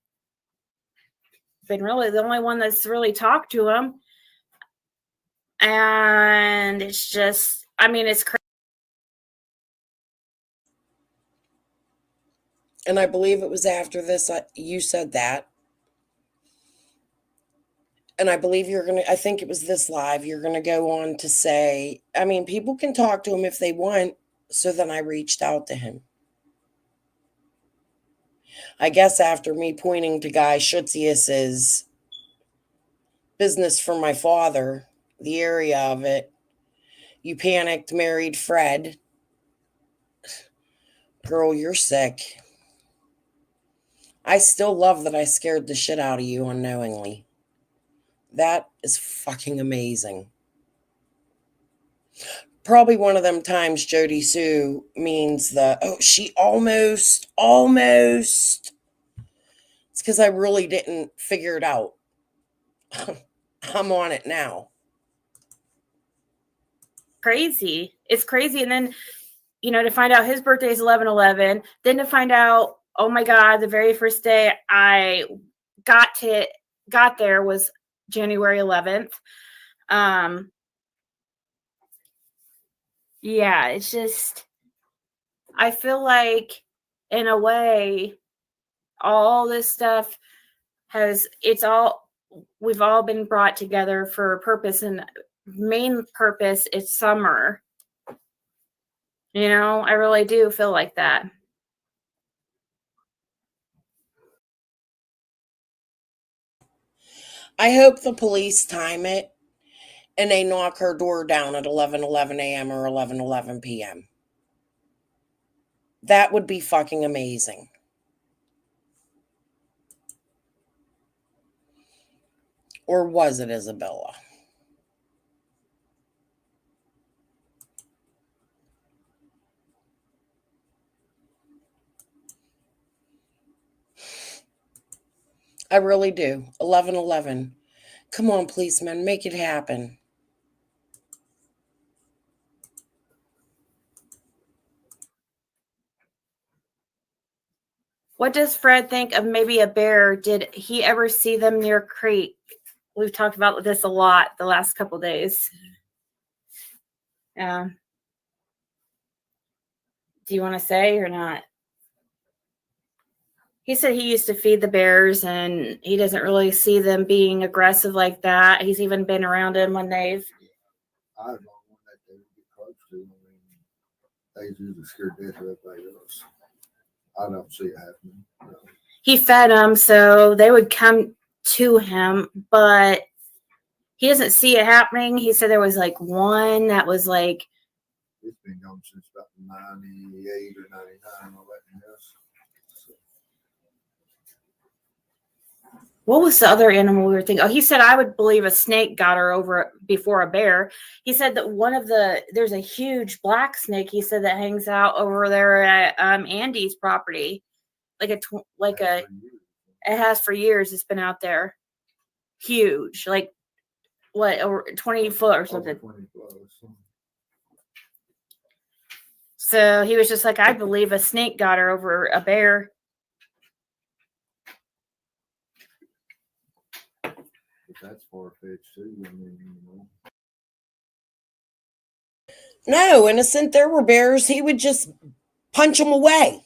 been really the only one that's really talked to him. And it's just, it's crazy. And I believe it was after this you said that. And I believe I think it was this live, you're going to go on to say, people can talk to him if they want. So then I reached out to him. I guess after me pointing to Guy Schutzius's business for my father, the area of it, you panicked, married Fred. Girl, you're sick. I still love that I scared the shit out of you unknowingly. That is fucking amazing. Probably one of them times Jody Sue means she almost. It's because I really didn't figure it out. I'm on it now. Crazy. It's crazy. And then, to find out his birthday is 11/11, then to find out, oh my God, the very first day I got there was January 11th. Yeah, it's just, I feel like in a way, all this stuff we've all been brought together for a purpose, and main purpose is Summer. I really do feel like that. I hope the police time it and they knock her door down at 11:11 a.m. or 11:11 p.m. That would be fucking amazing. Or was it Isabella? I really do. 11:11. Come on, policeman, make it happen. What does Fred think of maybe a bear? Did he ever see them near creek? We've talked about this a lot the last couple days. Yeah. Do you want to say or not? He said he used to feed the bears and he doesn't really see them being aggressive like that. He's even been around them when they've. I don't want that they would get close to. They usually scared death of everybody else. I don't see it happening. No. He fed them, so they would come to him, but he doesn't see it happening. He said there was like one that was like. It's been going since about 98 or 99. All that mess. What was the other animal we were thinking? Oh, he said I would believe a snake got her over before a bear. He said that there's a huge black snake. He said that hangs out over there at Andy's property, it has for years. It's been out there, huge, like what, over 20 foot or something. So he was just like, I believe a snake got her over a bear. That's far-fetched too. I mean, No, innocent. There were bears. He would just punch them away.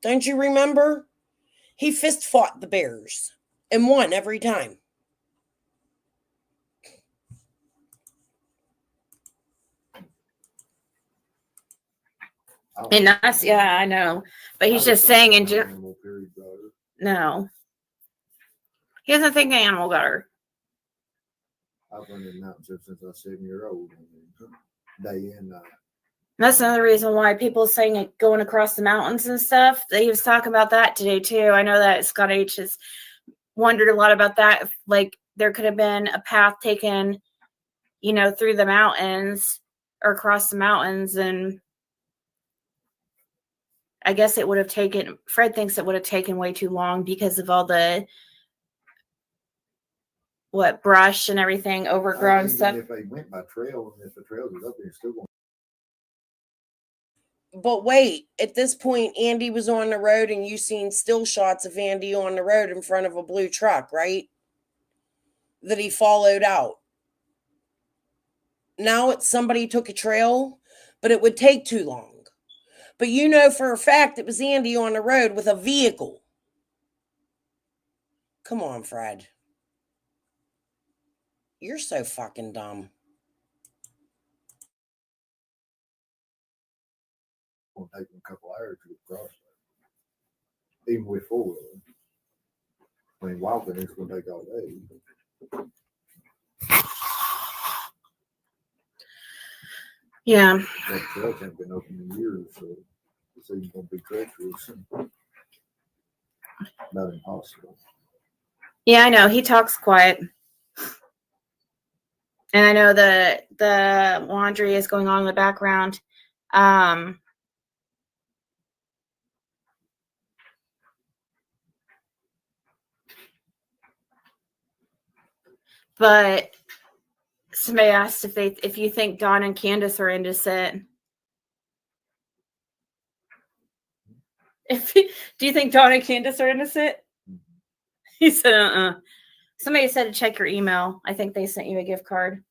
Don't you remember? He fist fought the bears and won every time. And that's, yeah, I know. But he's just saying in general. No. He doesn't think an animal got her. I've been in mountains since I was 7-year-old. Day and night. That's another reason why people saying it going across the mountains and stuff. He was talking about that today too. I know that Scott H has wondered a lot about that. Like there could have been a path taken, through the mountains or across the mountains, and I guess it would have taken. Fred thinks it would have taken way too long because of all the brush and everything, overgrown stuff. If they went by trail, and if the trail was up there, still going. But wait, at this point, Andy was on the road and you seen still shots of Andy on the road in front of a blue truck, right? That he followed out. Now it's somebody took a trail, but it would take too long. But you know for a fact it was Andy on the road with a vehicle. Come on, Fred. You're so fucking dumb. It'll take them a couple hours to get across there. Even with four-wheeler. I mean, walking it's going to take all day. Yeah. That trail hasn't been open in years, so it's even going to be treacherous. Not impossible. Yeah, I know. He talks quiet. And I know the laundry is going on in the background. But somebody asked if you think Don and Candace are innocent. Do you think Don and Candace are innocent? He said, Somebody said to check your email. I think they sent you a gift card.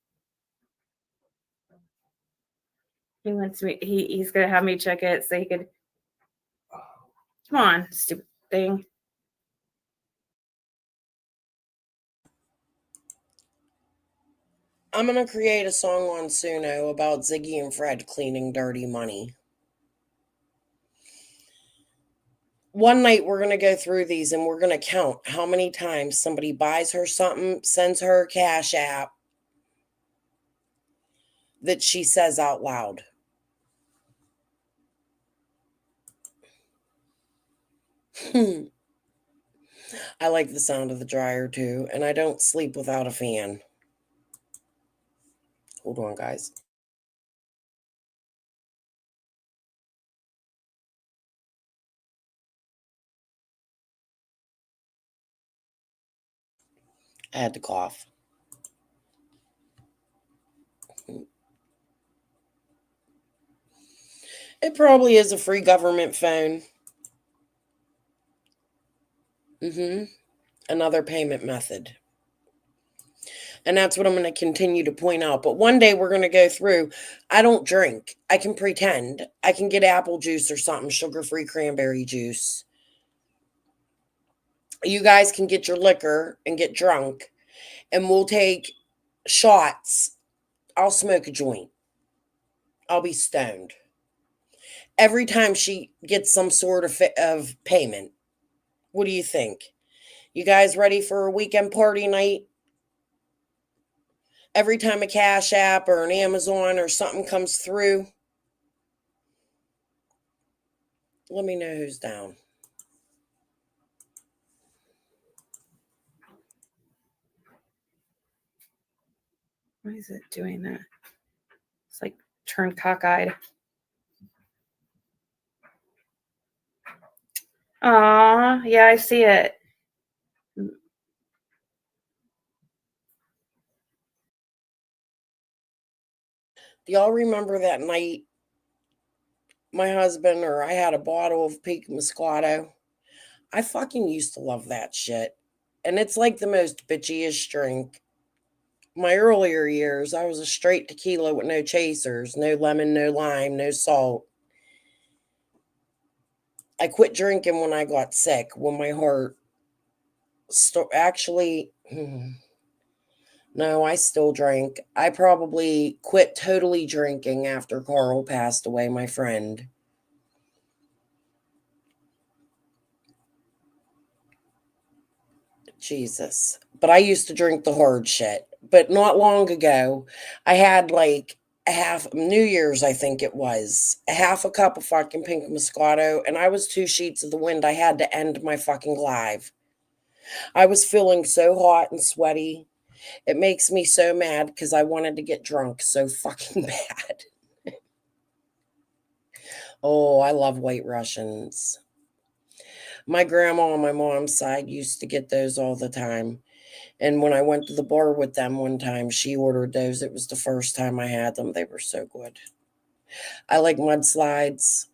He wants me. He's gonna have me check it so he could. Come on, stupid thing. I'm going to create a song on Suno about Ziggy and Fred cleaning dirty money. One night we're going to go through these and we're going to count how many times somebody buys her something, sends her a Cash App that she says out loud. I like the sound of the dryer too, and I don't sleep without a fan. Hold on, guys. I had to cough. It probably is a free government phone. Another payment method. And that's what I'm going to continue to point out. But one day we're going to go through. I don't drink. I can pretend. I can get apple juice or something, sugar-free cranberry juice. You guys can get your liquor and get drunk. And we'll take shots. I'll smoke a joint. I'll be stoned. Every time she gets some sort of payment. What do you think? You guys ready for a weekend party night? Every time a Cash App or an Amazon or something comes through, let me know who's down. Why is it doing that? It's like turned cockeyed. Aw, yeah, I see it. Do y'all remember that night my husband or I had a bottle of Pink Moscato? I fucking used to love that shit. And it's like the most bitchiest drink. My earlier years, I was a straight tequila with no chasers, no lemon, no lime, no salt. I quit drinking when I got sick, when my heart actually, no, I still drink. I probably quit totally drinking after Carl passed away, my friend. Jesus. But I used to drink the hard shit. But not long ago, I had like a half, New Year's, I think it was, a half a cup of fucking Pink Moscato, and I was 2 sheets of the wind. I had to end my fucking live. I was feeling so hot and sweaty. It makes me so mad because I wanted to get drunk so fucking bad. Oh, I love White Russians. My grandma on my mom's side used to get those all the time. And when I went to the bar with them one time, she ordered those. It was the first time I had them. They were so good. I like mudslides.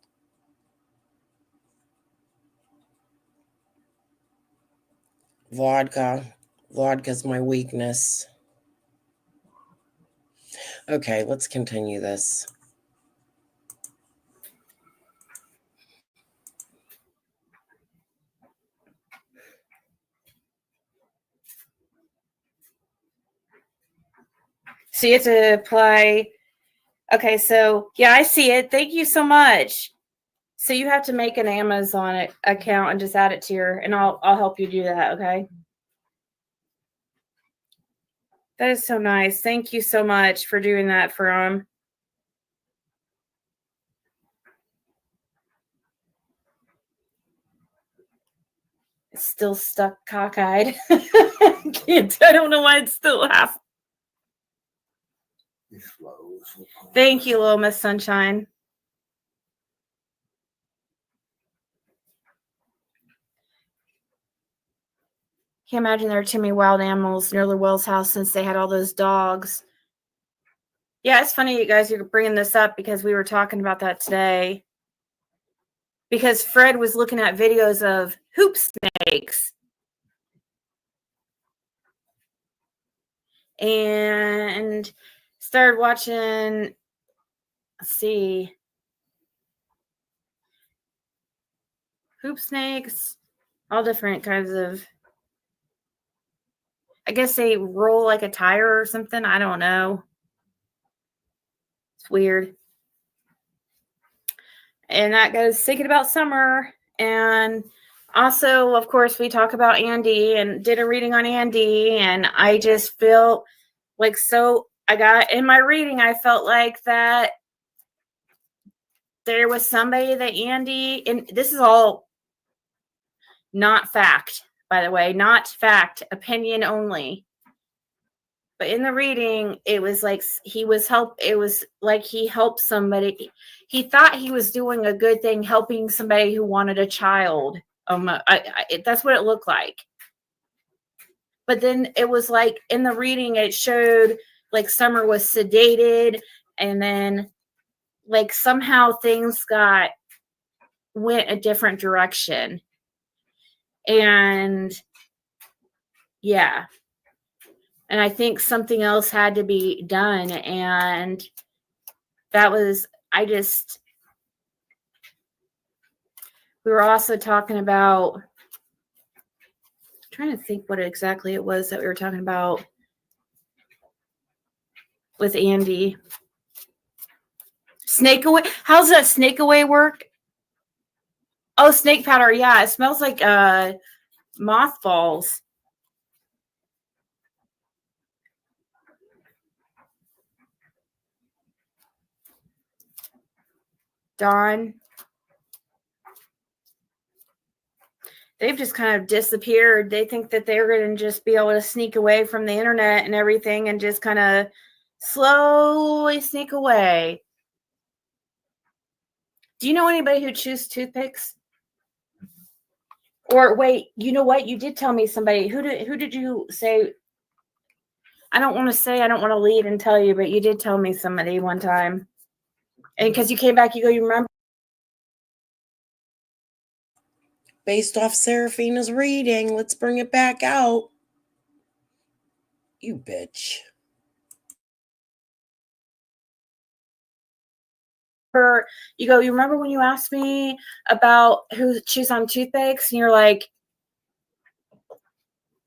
Vodka. Vodka's my weakness. Okay, let's continue this. So you have to apply. Okay, so yeah, I see it. Thank you so much. So you have to make an Amazon account and just add it to your, and I'll help you do that. Okay. That is so nice. Thank you so much for doing that for It's still stuck cockeyed. I don't know why it's still half. Thank you, little Miss Sunshine. Can't imagine there are too many wild animals near the Wells house since they had all those dogs. Yeah, it's funny you guys are bringing this up because we were talking about that today. Because Fred was looking at videos of hoop snakes. And started watching, let's see, hoop snakes, all different kinds of, I guess they roll like a tire or something. I don't know. It's weird. And that goes thinking about summer. And also, of course, we talk about Andy and did a reading on Andy. And I just feel like, so I got in my reading, I felt like that there was somebody that Andy, and this is all not fact, by the way, not fact, opinion only. But in the reading, it was like it was like he helped somebody. He thought he was doing a good thing, helping somebody who wanted a child. That's what it looked like. But then it was like in the reading, it showed like Summer was sedated, and then like somehow things went a different direction. And yeah. And I think something else had to be done. And that was, we were also talking about, I'm trying to think what exactly it was that we were talking about with Andy. Snake away. How's that snake away work? Oh, snake powder. Yeah, it smells like mothballs. Dawn. They've just kind of disappeared. They think that they're going to just be able to sneak away from the internet and everything and just kind of slowly sneak away. Do you know anybody who chews toothpicks? Or wait, you know what? You did tell me somebody. Who did you say? I don't want to lead and tell you, but you did tell me somebody one time. And because you came back, you go, you remember? Based off Seraphina's reading, let's bring it back out. You bitch. You go, you remember when you asked me about who chews on toothpicks? And you're like,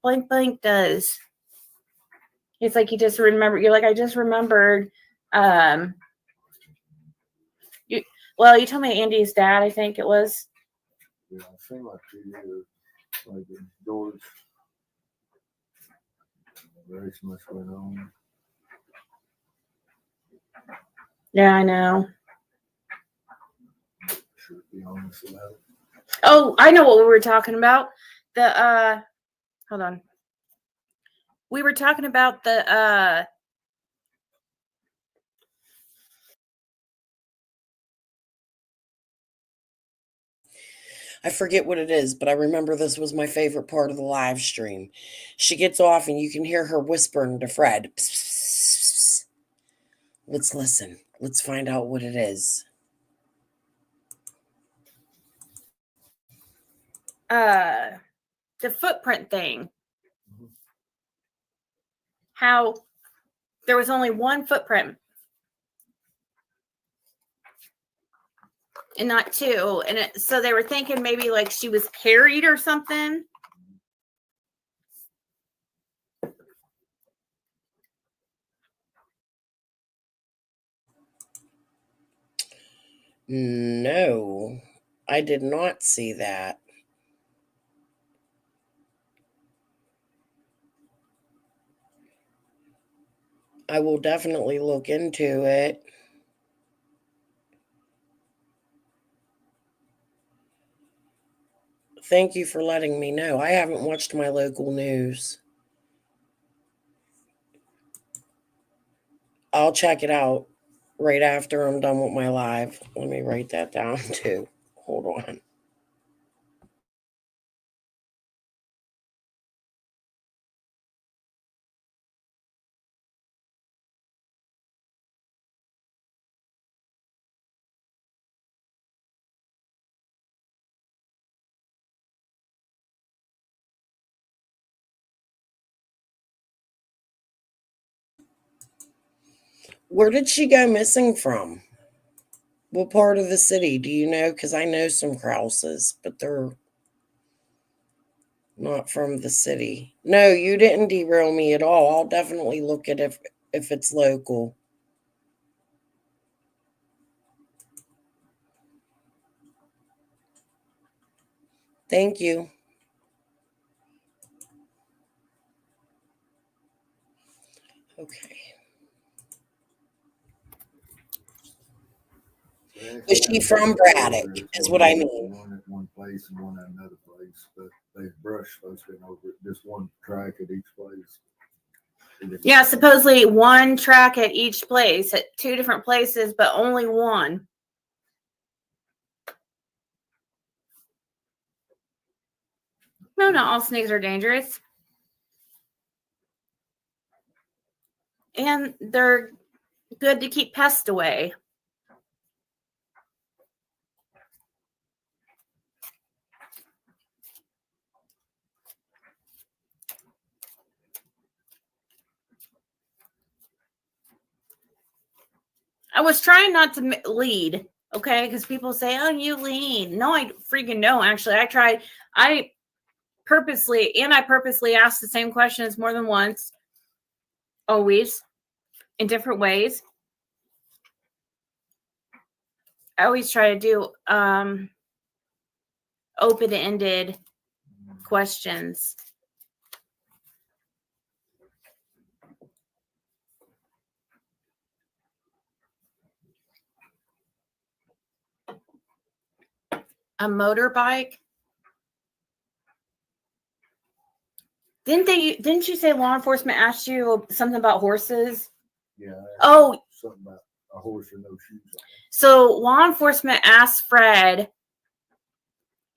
blank blank does. It's like you just remember. You're like, I just remembered. You told me Andy's dad, I think it was. Yeah, it seemed like 2 years. Like George. Very much went on. Yeah, I know. Should be honest about it. Oh, I know what we were talking about. Hold on. We were talking about the I forget what it is, but I remember this was my favorite part of the live stream. She gets off and you can hear her whispering to Fred. Psst, psst, psst. Let's listen. Let's find out what it is. the footprint thing. How there was only one footprint and not two. And so they were thinking maybe like she was carried or something. No, I did not see that. I will definitely look into it. Thank you for letting me know. I haven't watched my local news. I'll check it out right after I'm done with my live. Let me write that down too. Hold on. Where did she go missing from? What part of the city? Do you know? Because I know some Krauses, but they're not from the city. No, you didn't derail me at all. I'll definitely look at if it's local. Thank you. Okay. Is she from Braddock? Is what I mean. One at one place and one at another place, but they brushed supposed to be over just one track at each place. Yeah, supposedly one track at each place at two different places, but only one. No, not all snakes are dangerous. And they're good to keep pests away. I was trying not to lead, okay? Because people say, oh, you lead. No, I freaking don't. Actually, I purposely asked the same questions more than once, always, in different ways. I always try to do open-ended questions. A motorbike? Didn't you say law enforcement asked you something about horses? Yeah. Oh, something about a horse with no shoes on. so law enforcement asked Fred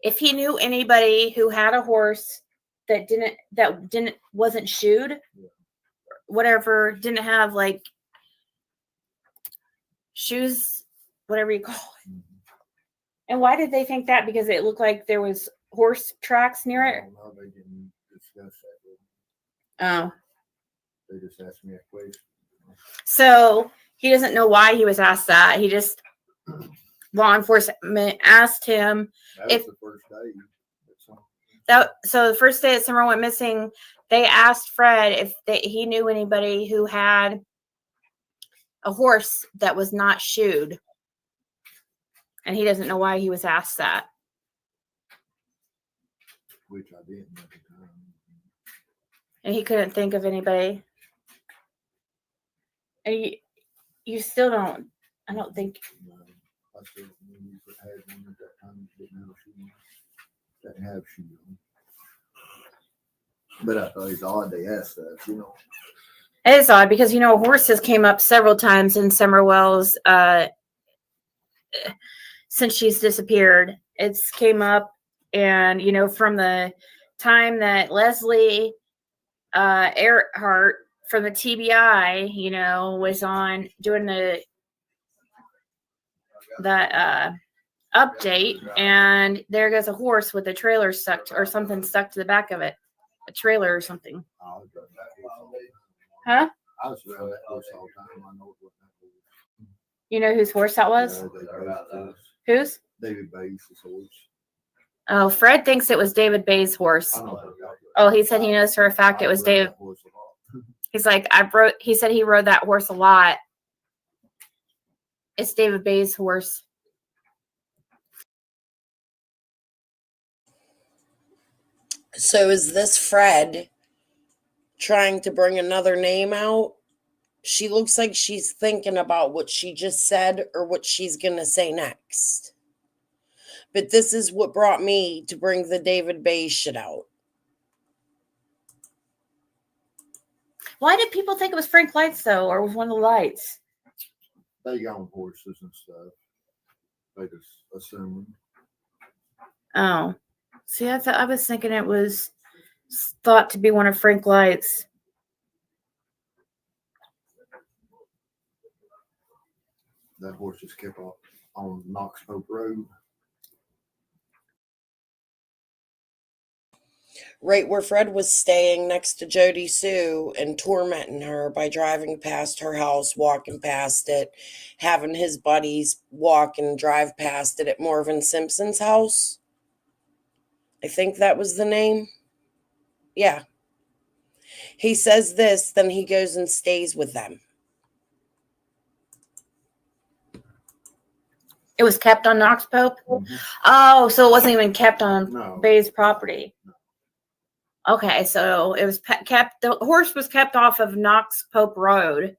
if he knew anybody who had a horse that wasn't shoed, whatever, didn't have like shoes, whatever you call it. And why did they think that? Because it looked like there was horse tracks near it. No, they didn't discuss that with me. Oh, They just asked me a question. so he doesn't know why he was asked that. He just law enforcement asked him That if was the first day. so the first day that Summer went missing, they asked Fred if he knew anybody who had a horse that was not shoed, and he doesn't know why he was asked that. Which I didn't at the time. And he couldn't think of anybody. And you still don't. I don't think. No, I still had one at that time. Didn't have shoes on. But I thought it's odd they asked that, you know. It is odd because, horses came up several times in Summerwell's since she's disappeared. It's came up, and, from the time that Leslie Earhart from the TBI, was on doing that update, and there goes a horse with a trailer stuck or something stuck to the back of it. A trailer or something. Huh? I was around that horse all the time. I know what that horse. You know whose horse that was? Whose? David Bates' horse. Oh, Fred thinks it was David Bay's horse. Oh, he said he knows for a fact it was David. He's like, he said he rode that horse a lot. It's David Bay's horse. So is this Fred trying to bring another name out? She looks like she's thinking about what she just said or what she's going to say next. But this is what brought me to bring the David Bay shit out. Why did people think it was Frank Lights, though, or was one of the lights? They own horses and stuff. They just assumed. Oh. See, I was thinking it was thought to be one of Frank Lights. That horse just kept on Knox Pope Road. Right where Fred was staying next to Jody Sue and tormenting her by driving past her house, walking past it, having his buddies walk and drive past it at Marvin Simpson's house. I think that was the name. Yeah. He says this, then he goes and stays with them. It was kept on Knox Pope? Mm-hmm. Oh, so it wasn't even kept on Bay's property. Okay, so it was kept. The horse was kept off of Knox Pope Road.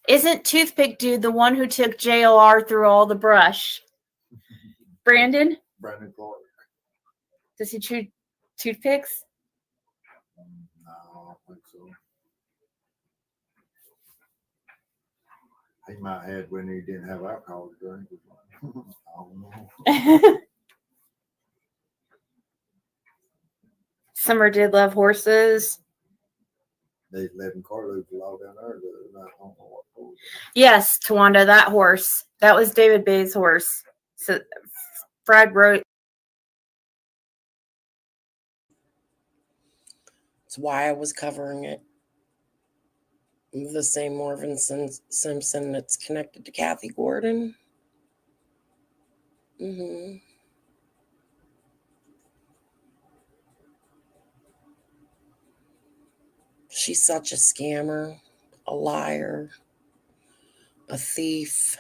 Isn't Toothpick Dude the one who took JLR through all the brush? Brandon Clark. Does he chew toothpicks? No, I don't think so. He might have when he didn't have alcohol to drink. I don't know. Summer did love horses. They live in carloads all down there. Yes, Tawanda, that horse. That was David Bay's horse. So Fred wrote. That's why I was covering it. The same Marvin Simpson that's connected to Kathy Gordon. Mm-hmm. She's such a scammer, a liar, a thief.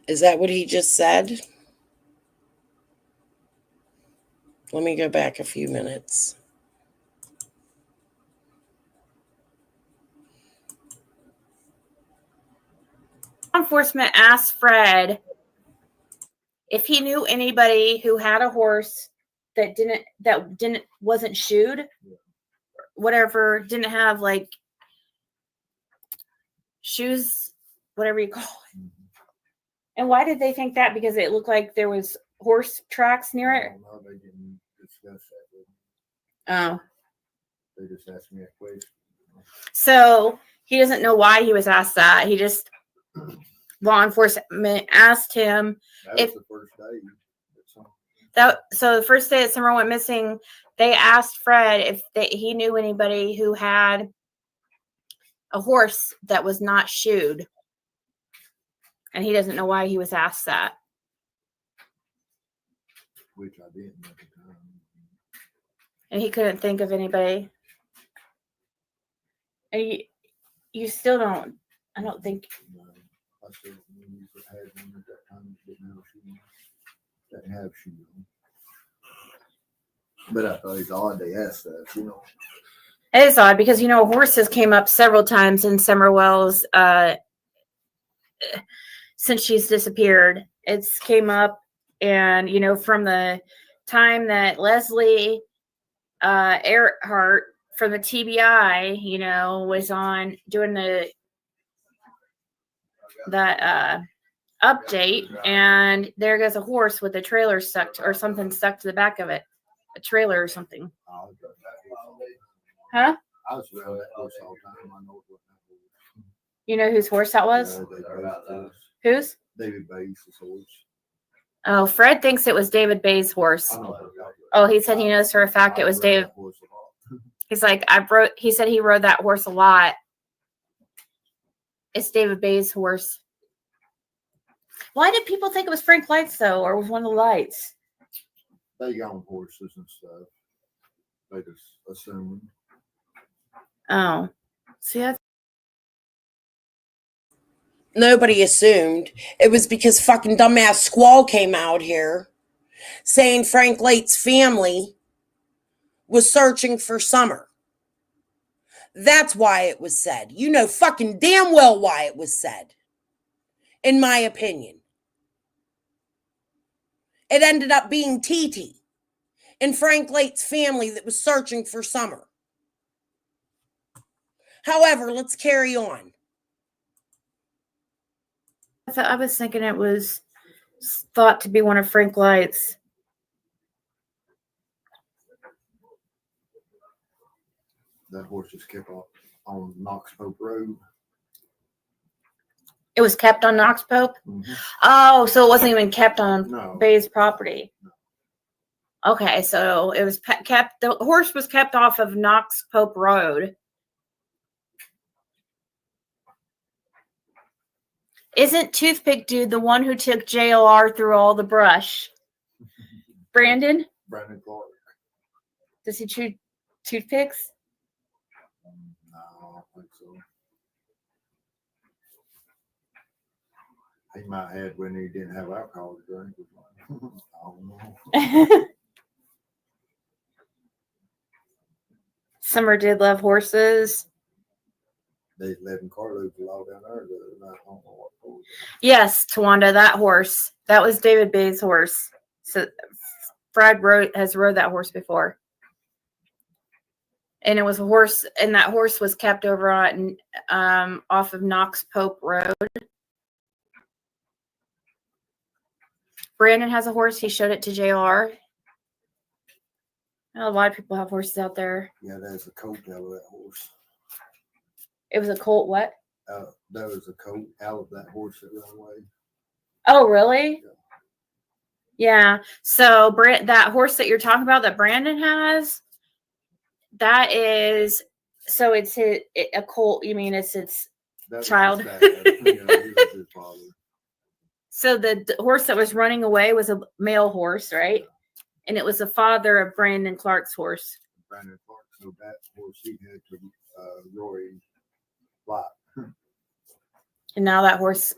Is that what he just said? Let me go back a few minutes. Law enforcement asked Fred if he knew anybody who had a horse that wasn't shoed, whatever, didn't have like shoes, whatever you call it. And why did they think that? Because it looked like there was horse tracks near it. No, they didn't discuss that with me. Oh, They just asked me a question. so he doesn't know why he was asked that. He just law enforcement asked him That was if the first day. so the first day that Summer went missing, they asked Fred if he knew anybody who had a horse that was not shoed. And he doesn't know why he was asked that. Which I didn't at the time. And he couldn't think of anybody. And you still don't, I don't think. No, I still had one at that time. Didn't have shoes on. But I thought it's odd they asked that, you know. It is odd because, you know, horses came up several times in Summerwell's since she's disappeared. It's came up, and, you know, from the time that Leslie Earhart from the TBI, you know, was on doing that update, and there goes a horse with a trailer stuck to, or something stuck to the back of it, a trailer or something. Huh? I was around that horse all the time. I know what that was. You know whose horse that was? Whose? David Bates' horse. Oh, Fred thinks it was David Bay's horse. Oh, he said he knows for a fact it was David. He's like, he said he rode that horse a lot. It's David Bay's horse. Why did people think it was Frank Lights, though, or was one of the lights? They own horses and stuff. They just assumed. Oh, see that? Nobody assumed. It was because fucking dumbass Squall came out here saying Frank Late's family was searching for Summer. That's why it was said. You know fucking damn well why it was said. In my opinion. It ended up being TT and Frank Late's family that was searching for Summer. However, let's carry on. I was thinking it was thought to be one of Frank Light's. That horse was kept on Knox Pope Road. It was kept on Knox Pope? Mm-hmm. Oh, so it wasn't even kept on Bay's property. No. Okay, so it was kept, the horse was kept off of Knox Pope Road. Isn't Toothpick Dude the one who took JLR through all the brush? Brandon? Brandon Clark. Does he chew toothpicks? No, I don't think so. He might have when he didn't have alcohol to drink. I don't know. Summer did love horses. They lived in carloads a lot down there. I don't know what horse. Yes, Tawanda, that horse. That was David Bay's horse. So Fred has rode that horse before. And it was a horse, and that horse was kept over on off of Knox Pope Road. Brandon has a horse. He showed it to JR. A lot of people have horses out there. Yeah, there's a coat out of that horse. It was a colt, what? There was a coat out of that horse that ran away. Oh, really? Yeah. So that horse that you're talking about that Brandon has, that is, so it's a colt. You mean it's its child? Yeah, he was his father. So the horse that was running away was a male horse, right? And it was the father of Brandon Clark's horse. Brandon Clark. So that horse he had to Roy Light. And now that horse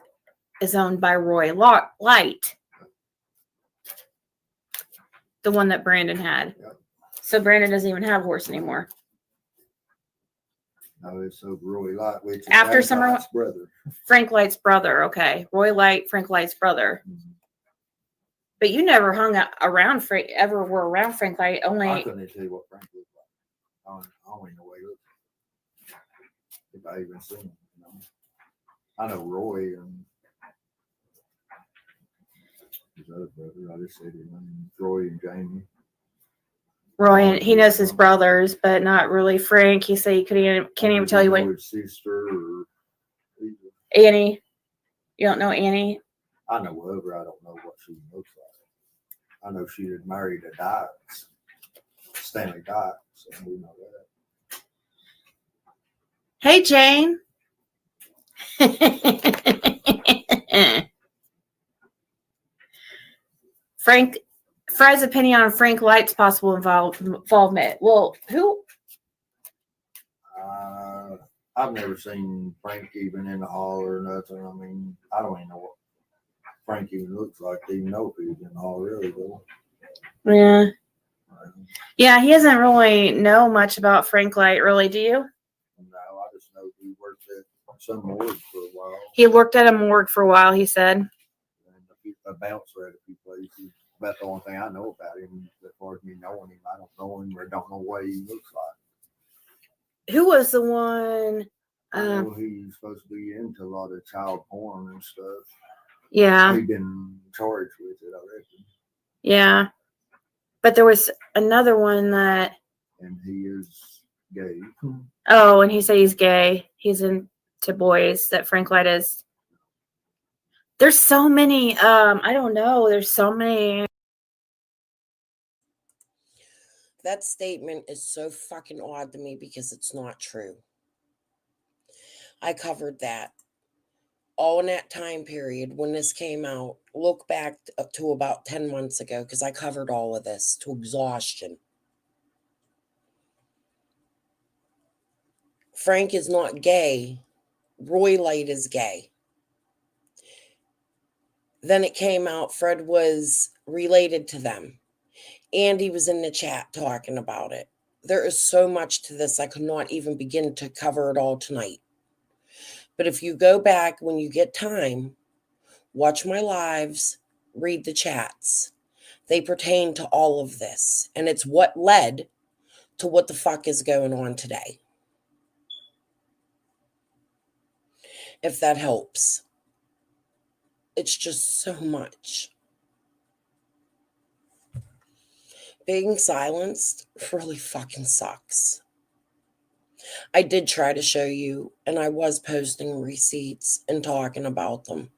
is owned by Roy Light. The one that Brandon had. Yep. So Brandon doesn't even have a horse anymore. No, it's Roy Light, which is After Summer, Light's brother. Frank Light's brother. Okay. Roy Light, Frank Light's brother. Mm-hmm. But you never hung out around Frank, ever were around Frank Light. I Only couldn't even tell you what Frank looked like. I don't even know what he looked like. If I even seen him, you know. I know Roy and his other brother. I just said his name, Roy and Jamie. Roy, and he knows his brothers, but not really Frank. He said he can't even tell you what. His sister or Annie. You don't know Annie? I know of her. I don't know what she looks like. I know she had married a Dykes, Stanley Dykes, and we know that. Hey, Jane. Fry's opinion on Frank Light's possible involvement. Well, who? I've never seen Frank even in the hall or nothing. I mean, I don't even know what Frank even looks like. They know if he's in the hall, really, though. Yeah. Yeah, he doesn't really know much about Frank Light, really, do you? No, I just know he worked at some morgue for a while. He worked at a morgue for a while, he said. And a bouncer at a few places. That's the only thing I know about him. As far as me knowing him, I don't know him or don't know what he looks like. Who was the one? I know he's supposed to be into a lot of child porn and stuff. Yeah. He's been charged with it, I reckon. Yeah. But there was another one that. And he is gay. Oh, and he said he's gay. He's into boys, that Frank Light is. There's so many, I don't know. There's so many. That statement is so fucking odd to me because it's not true. I covered that all in that time period when this came out. Look back up to about 10 months ago because I covered all of this to exhaustion. Frank is not gay. Roy Light is gay. Then it came out Fred was related to them. Andy was in the chat talking about it. There is so much to this, I could not even begin to cover it all tonight. But if you go back when you get time, watch my lives, read the chats. They pertain to all of this. And it's what led to what the fuck is going on today. If that helps. It's just so much. Being silenced really fucking sucks. I did try to show you, and I was posting receipts and talking about them,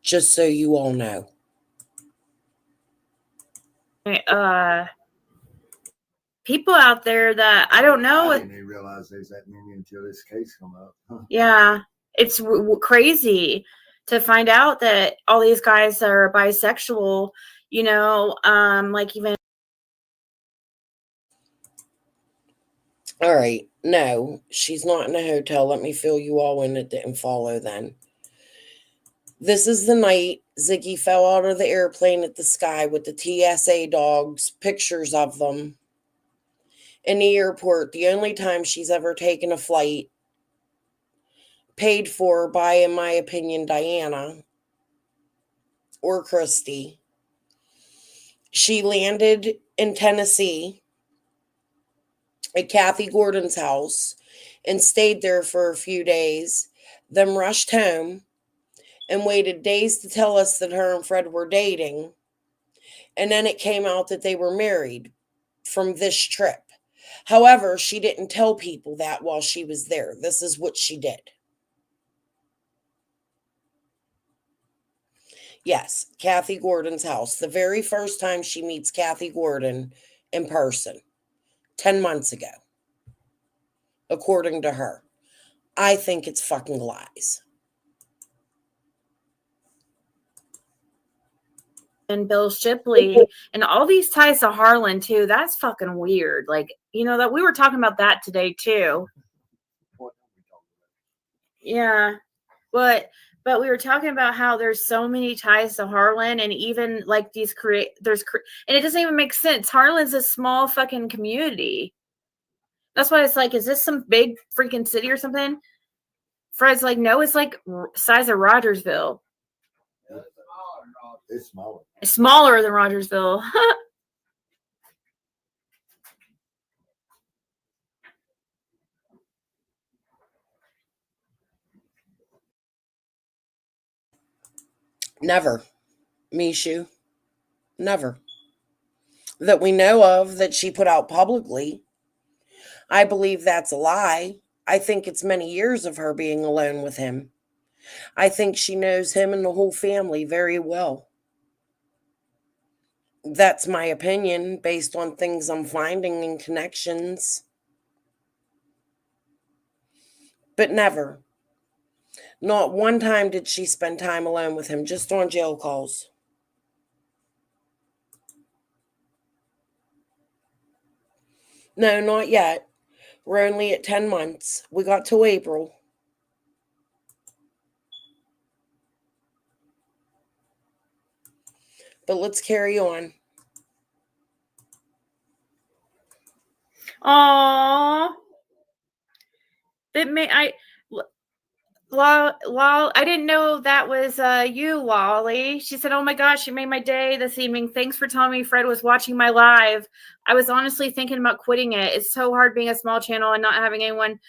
just so you all know. People out there that I don't know. I didn't even realize there's that many until this case come up. Huh. Yeah, it's crazy to find out that all these guys are bisexual, you know, like even. All right. No, she's not in a hotel. Let me fill you all in. It didn't follow then. This is the night Ziggy fell out of the airplane at the sky with the TSA dogs, pictures of them in the airport. The only time she's ever taken a flight paid for by, in my opinion, Diana or Christy. She landed in Tennessee at Kathy Gordon's house and stayed there for a few days, then rushed home and waited days to tell us that her and Fred were dating. And then it came out that they were married from this trip. However, she didn't tell people that while she was there. This is what she did. Yes, Kathy Gordon's house. The very first time she meets Kathy Gordon in person, 10 months ago, according to her. I think it's fucking lies. And Bill Shipley and all these ties to Harlan too. That's fucking weird. Like, you know, that we were talking about that today too. Yeah. But we were talking about how there's so many ties to Harlan, and even like these and it doesn't even make sense. Harlan's a small fucking community. That's why it's like, is this some big freaking city or something? Fred's like, no, it's like size of Rogersville. It's smaller. Smaller than Rogersville. Never. Mishu. Never. That we know of that she put out publicly. I believe that's a lie. I think it's many years of her being alone with him. I think she knows him and the whole family very well. That's my opinion based on things I'm finding in connections. But never. Not one time did she spend time alone with him, just on jail calls. No, not yet. We're only at 10 months. We got till April. But let's carry on. Aww. It may Lol, I didn't know that was you, Lolly. She said, "Oh my gosh, you made my day this evening. Thanks for telling me Fred was watching my live. I was honestly thinking about quitting it. It's so hard being a small channel and not having anyone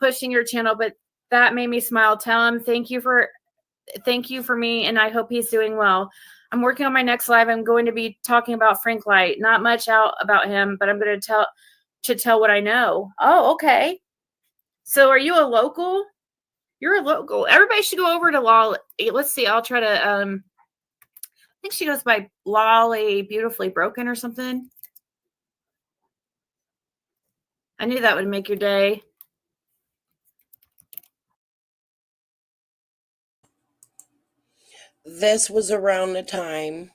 pushing your channel, but that made me smile. Tell him thank you for me, and I hope he's doing well. I'm working on my next live. I'm going to be talking about Frank Light. Not much out about him, but I'm going to tell what I know." Oh, okay. So are you a local? You're a local. Everybody should go over to Lolly. Let's see. I'll try to. I think she goes by Lolly Beautifully Broken or something. I knew that would make your day. This was around the time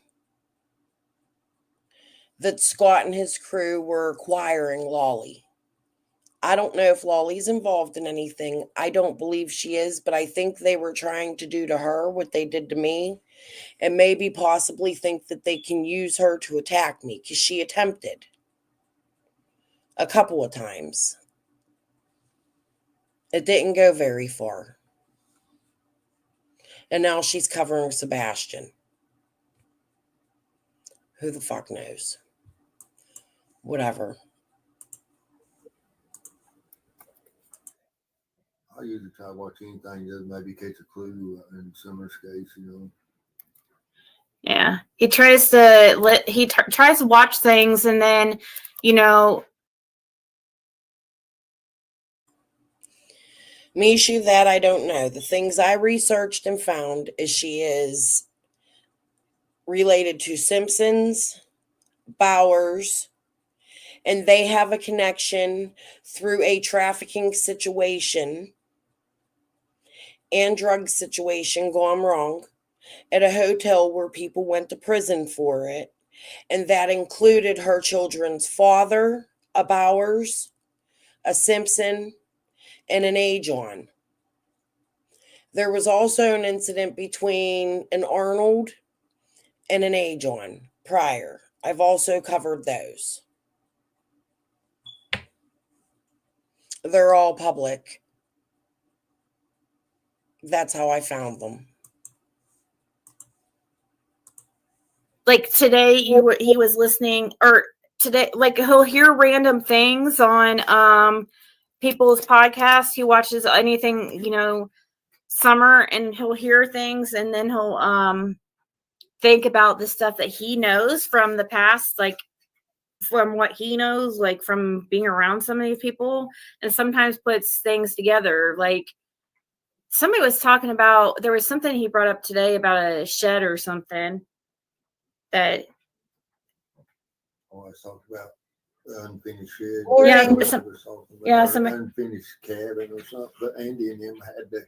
that Scott and his crew were acquiring Lolly. I don't know if Lolly's involved in anything. I don't believe she is, but I think they were trying to do to her what they did to me, and maybe possibly think that they can use her to attack me, because she attempted a couple of times. It didn't go very far. And now she's covering Sebastian. Who the fuck knows? Whatever. I usually try to watch anything that maybe catch a clue in Summer's case, you know. Yeah, he tries to tries to watch things, and then, you know. Mishu, that I don't know. The things I researched and found is she is related to Simpsons, Bowers, and they have a connection through a trafficking situation and drug situation gone wrong at a hotel where people went to prison for it. And that included her children's father, a Bowers, a Simpson, and an Ajon. There was also an incident between an Arnold and an Ajon prior. I've also covered those. They're all public. That's how I found them. Like today, he was listening, or today, like he'll hear random things on people's podcasts. He watches anything, you know, Summer, and he'll hear things, and then he'll think about the stuff that he knows from the past, like from what he knows, like from being around some of these people, and sometimes puts things together. Like somebody was talking about, there was something he brought up today about a shed or something that. Oh, I talked about unfinished shed. Yeah, some unfinished cabin or something. But Andy and him had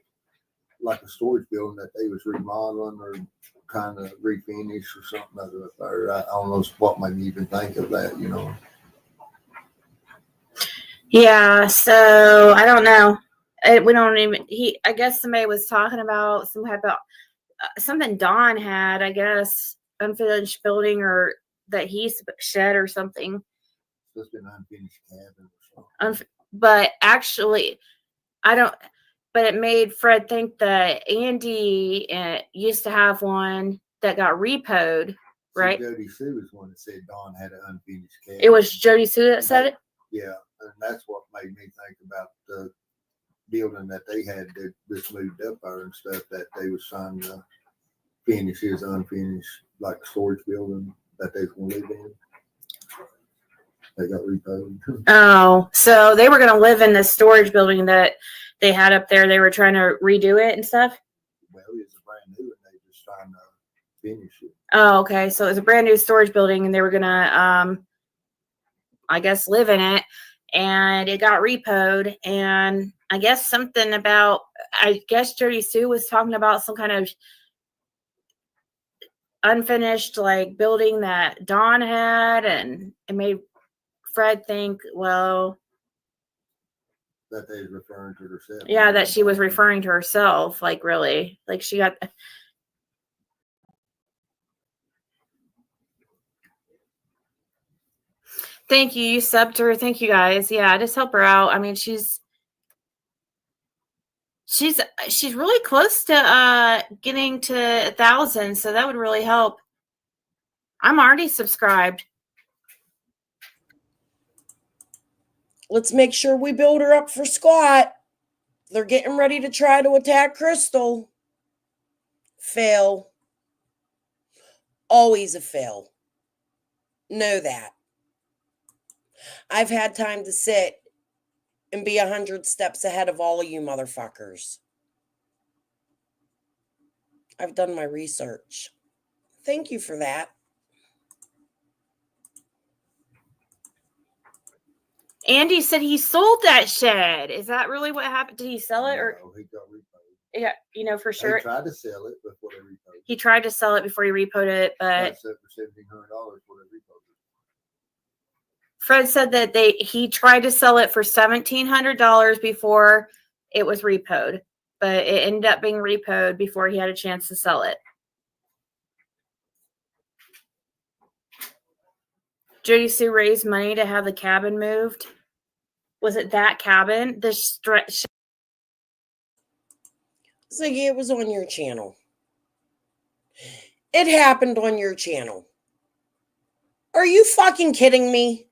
like a storage building that they was remodeling or kind of refinish or something. Or I don't know what made me even think of that, you know. Yeah, so I don't know. We don't even. I guess somebody was talking about something Don had. I guess unfinished building, or that he shed or something. Just an unfinished cabin or something. But actually, I don't. But it made Fred think that Andy used to have one, that got repoed, right? Jody Sue was one that said Don had an unfinished cabin. It was Jody Sue that said it? Yeah, and that's what made me think about the building that they had that just moved up there and stuff, that they was trying to finish his unfinished, like, storage building that they was going to live in. They got repoed. Oh, so they were going to live in the storage building that they had up there. They were trying to redo it and stuff? Well, it's a brand new, and they just trying to finish it. Oh, okay. So it was a brand new storage building, and they were going to, I guess, live in it. And it got repoed. And I guess something about, I guess Jody Sue was talking about some kind of unfinished, like, building that Dawn had. And it made Fred think, well, That they was referring to herself. yeah, that she was referring to herself, like, really, like, she got. Thank you. You subbed her. Thank you guys. Yeah, just help her out. I mean, she's really close to getting to 1,000, so that would really help. I'm already subscribed. Let's make sure we build her up for Scott. They're getting ready to try to attack Crystal. Fail. Always a fail. Know that. I've had time to sit and be 100 steps ahead of all of you motherfuckers. I've done my research. Thank you for that. Andy said he sold that shed. Is that really what happened? Did he sell it, or No, he got repoed. yeah, you know for sure? They tried to sell it before they repoed. He tried to sell it before he repoed it, but That's up for $1,700 for they repoed it. Fred said that he tried to sell it for $1,700 before it was repoed, but it ended up being repoed before he had a chance to sell it. Jody Sue raised money to have the cabin moved. Was it that cabin? The stretch. Ziggy, it was on your channel. It happened on your channel. Are you fucking kidding me?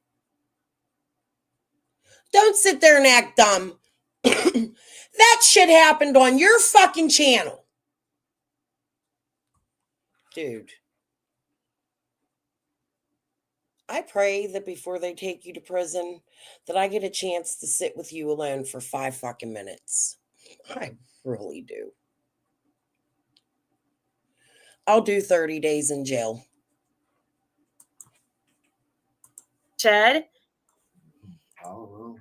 Don't sit there and act dumb. That shit happened on your fucking channel. Dude. I pray that before they take you to prison, that I get a chance to sit with you alone for 5 fucking minutes. I really do. I'll do 30 days in jail. Shed? I don't know.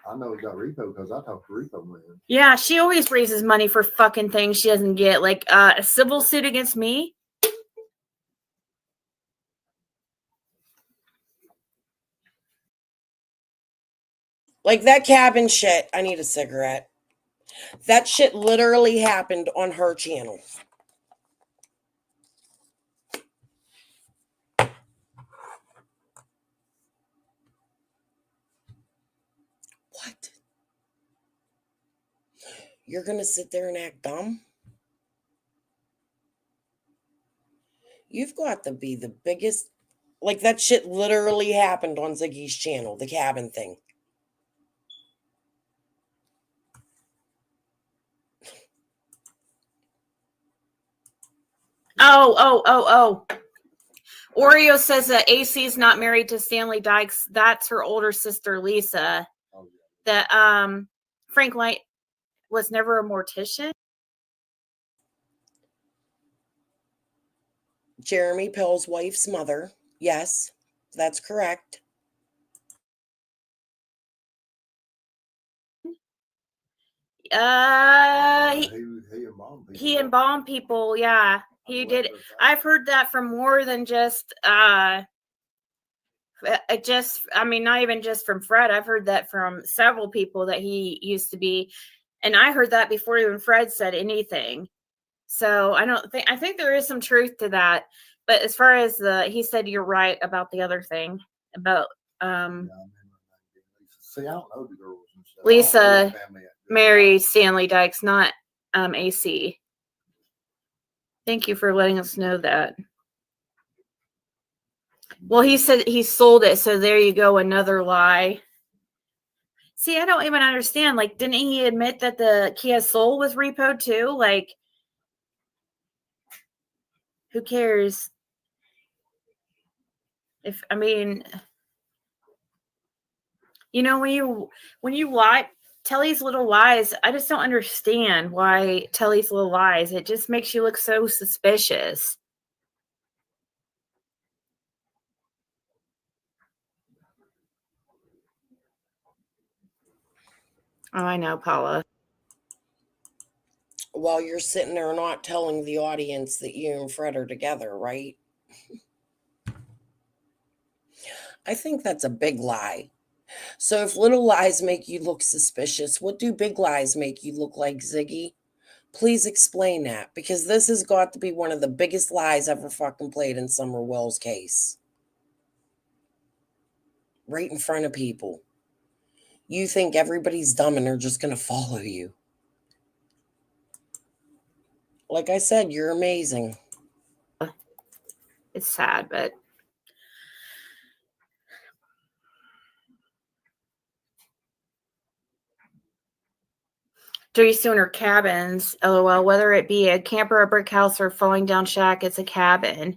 I know it got repo because I talked to repo man. Yeah, she always raises money for fucking things she doesn't get. Like a civil suit against me. Like that cabin shit, I need a cigarette. That shit literally happened on her channel. What? You're gonna sit there and act dumb? You've got to be the biggest. Like that shit literally happened on Ziggy's channel, the cabin thing. Oh. Oreo says that AC is not married to Stanley Dykes. That's her older sister, Lisa. Oh, yeah. That Frank White was never a mortician. Jeremy Pill's wife's mother. Yes, that's correct. He embalmed people. Yeah, he did. I've heard that from more than just I mean, not even just from Fred. I've heard that from several people that he used to be, and I heard that before even Fred said anything. So I think there is some truth to that. But as far as he said, you're right about the other thing about See, I don't know the girls and stuff. Lisa married Stanley Dykes, not AC. Thank you for letting us know that. Well, he said he sold it, so there you go, another lie. See, I don't even understand. Like, didn't he admit that the Kia Soul was repoed too? Like, who cares? If I mean, you know, when you lie, tell these little lies. I just don't understand why tell these little lies. It just makes you look so suspicious. Oh, I know, Paula. While you're sitting there not telling the audience that you and Fred are together, right? I think that's a big lie. So if little lies make you look suspicious, what do big lies make you look like, Ziggy? Please explain that, because this has got to be one of the biggest lies ever fucking played in Summer Wells' case. Right in front of people. You think everybody's dumb and they're just going to follow you. Like I said, you're amazing. It's sad, but Dirty Sooner cabins, LOL. Whether it be a camper, a brick house, or falling down shack, it's a cabin.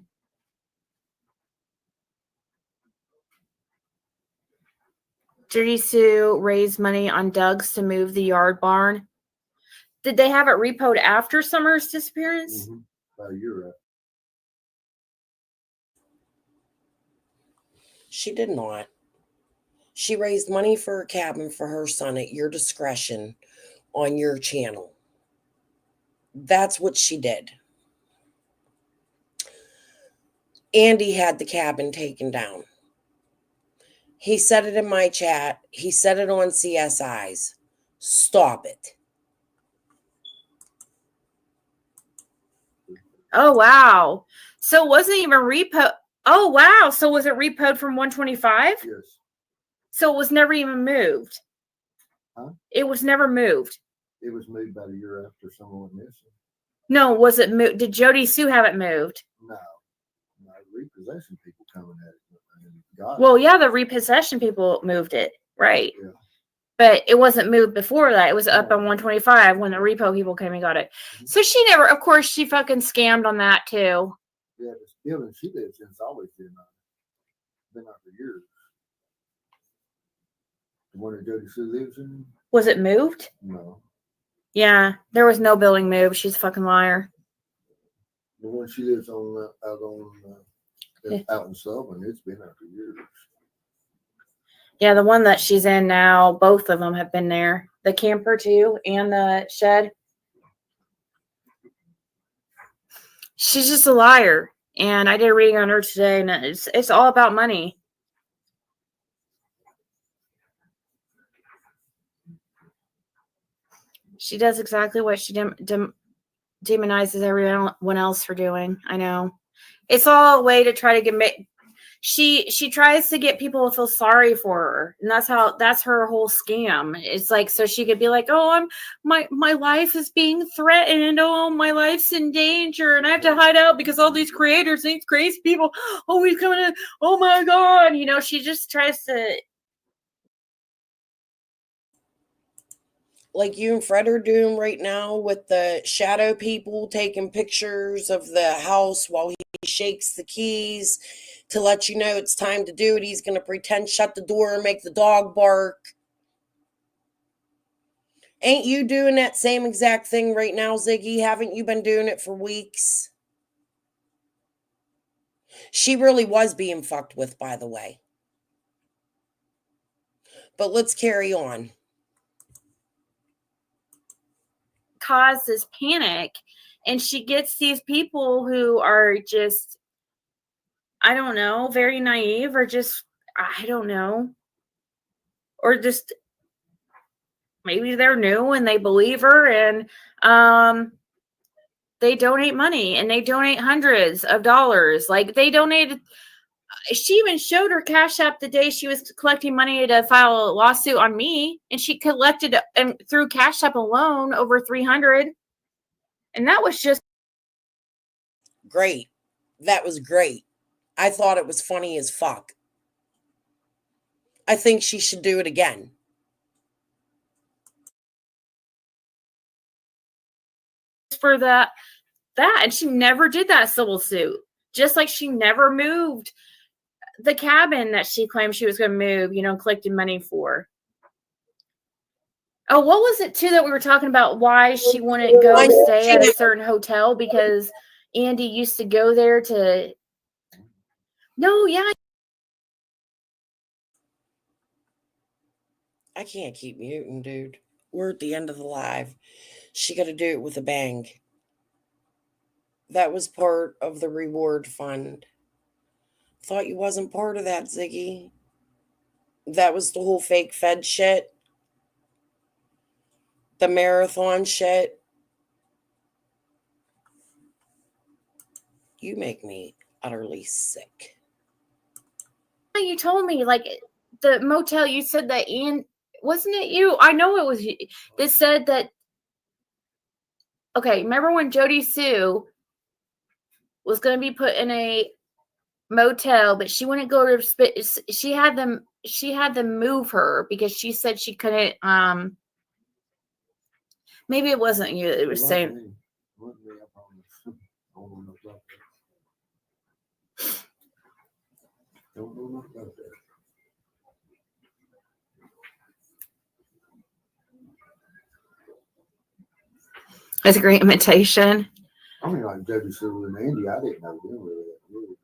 Dirty Sue raised money on Doug's to move the yard barn. Did they have it repoed after Summer's disappearance? You're right. She did not. She raised money for a cabin for her son at your discretion on your channel. That's what she did. Andy had the cabin taken down. He said it in my chat. He said it on CSI's. Stop it. Oh, wow. So it wasn't even repo. Oh, wow. So was it repoed from 125? Yes. So it was never even moved. Huh? It was never moved. It was moved about a year after someone went missing. No, was it moved? Did Jody Sue have it moved? No. Repossession people coming at it. Got Well, it. yeah, the repossession people moved it. Right. Yeah. But it wasn't moved before that. It was up on 125 when the repo people came and got it. So she never, of course, she fucking scammed on that too. Yeah, this building she lives in has always been out for years. The one that Jody Sue lives in? Was it moved? No. Yeah, there was no building moved. She's a fucking liar. The one she lives on out in Southern, it's been out for years. Yeah, the one that she's in now, both of them have been there. The camper too, and the shed. She's just a liar. And I did a reading on her today, and it's all about money. She does exactly what she demonizes everyone else for doing. I know. It's all a way to try to get she tries to get people to feel sorry for her, and that's her whole scam. It's like so she could be like, oh, my life is being threatened, oh, my life's in danger, and I have to hide out because all these creators, these crazy people always coming in, oh my god, you know, she just tries to, like you and Fred are doing right now with the shadow people taking pictures of the house while he shakes the keys to let you know it's time to do it. He's going to pretend shut the door and make the dog bark. Ain't you doing that same exact thing right now, Ziggy? Haven't you been doing it for weeks? She really was being fucked with, by the way. But let's carry on. cause this panic, and she gets these people who are just, I don't know, very naive, or just, I don't know, or just maybe they're new and they believe her, and they donate money, and they donate hundreds of dollars. Like they donated, she even showed her Cash App the day she was collecting money to file a lawsuit on me, and she collected through Cash App alone over $300, and that was just great. That was great. I thought it was funny as fuck. I think she should do it again. For that, and she never did that civil suit. Just like she never moved the cabin that she claimed she was going to move, collecting money for. Oh, what was it too that we were talking about? Why she wouldn't go stay at a certain hotel because Andy used to go there to. No, yeah. I can't keep muting, dude. We're at the end of the live. She got to do it with a bang. That was part of the reward fund. Thought you wasn't part of that, Ziggy. That was the whole fake Fed shit. The marathon shit. You make me utterly sick. You told me, like, the motel, you said that Ian, wasn't it you? I know it was you. They said that, okay, remember when Jody Sue was going to be put in a motel, but she wouldn't go to, she had them move her because she said she couldn't, maybe it wasn't you that was saying. That's a great imitation. I mean, like Jody Sue and Andy, I didn't know them really.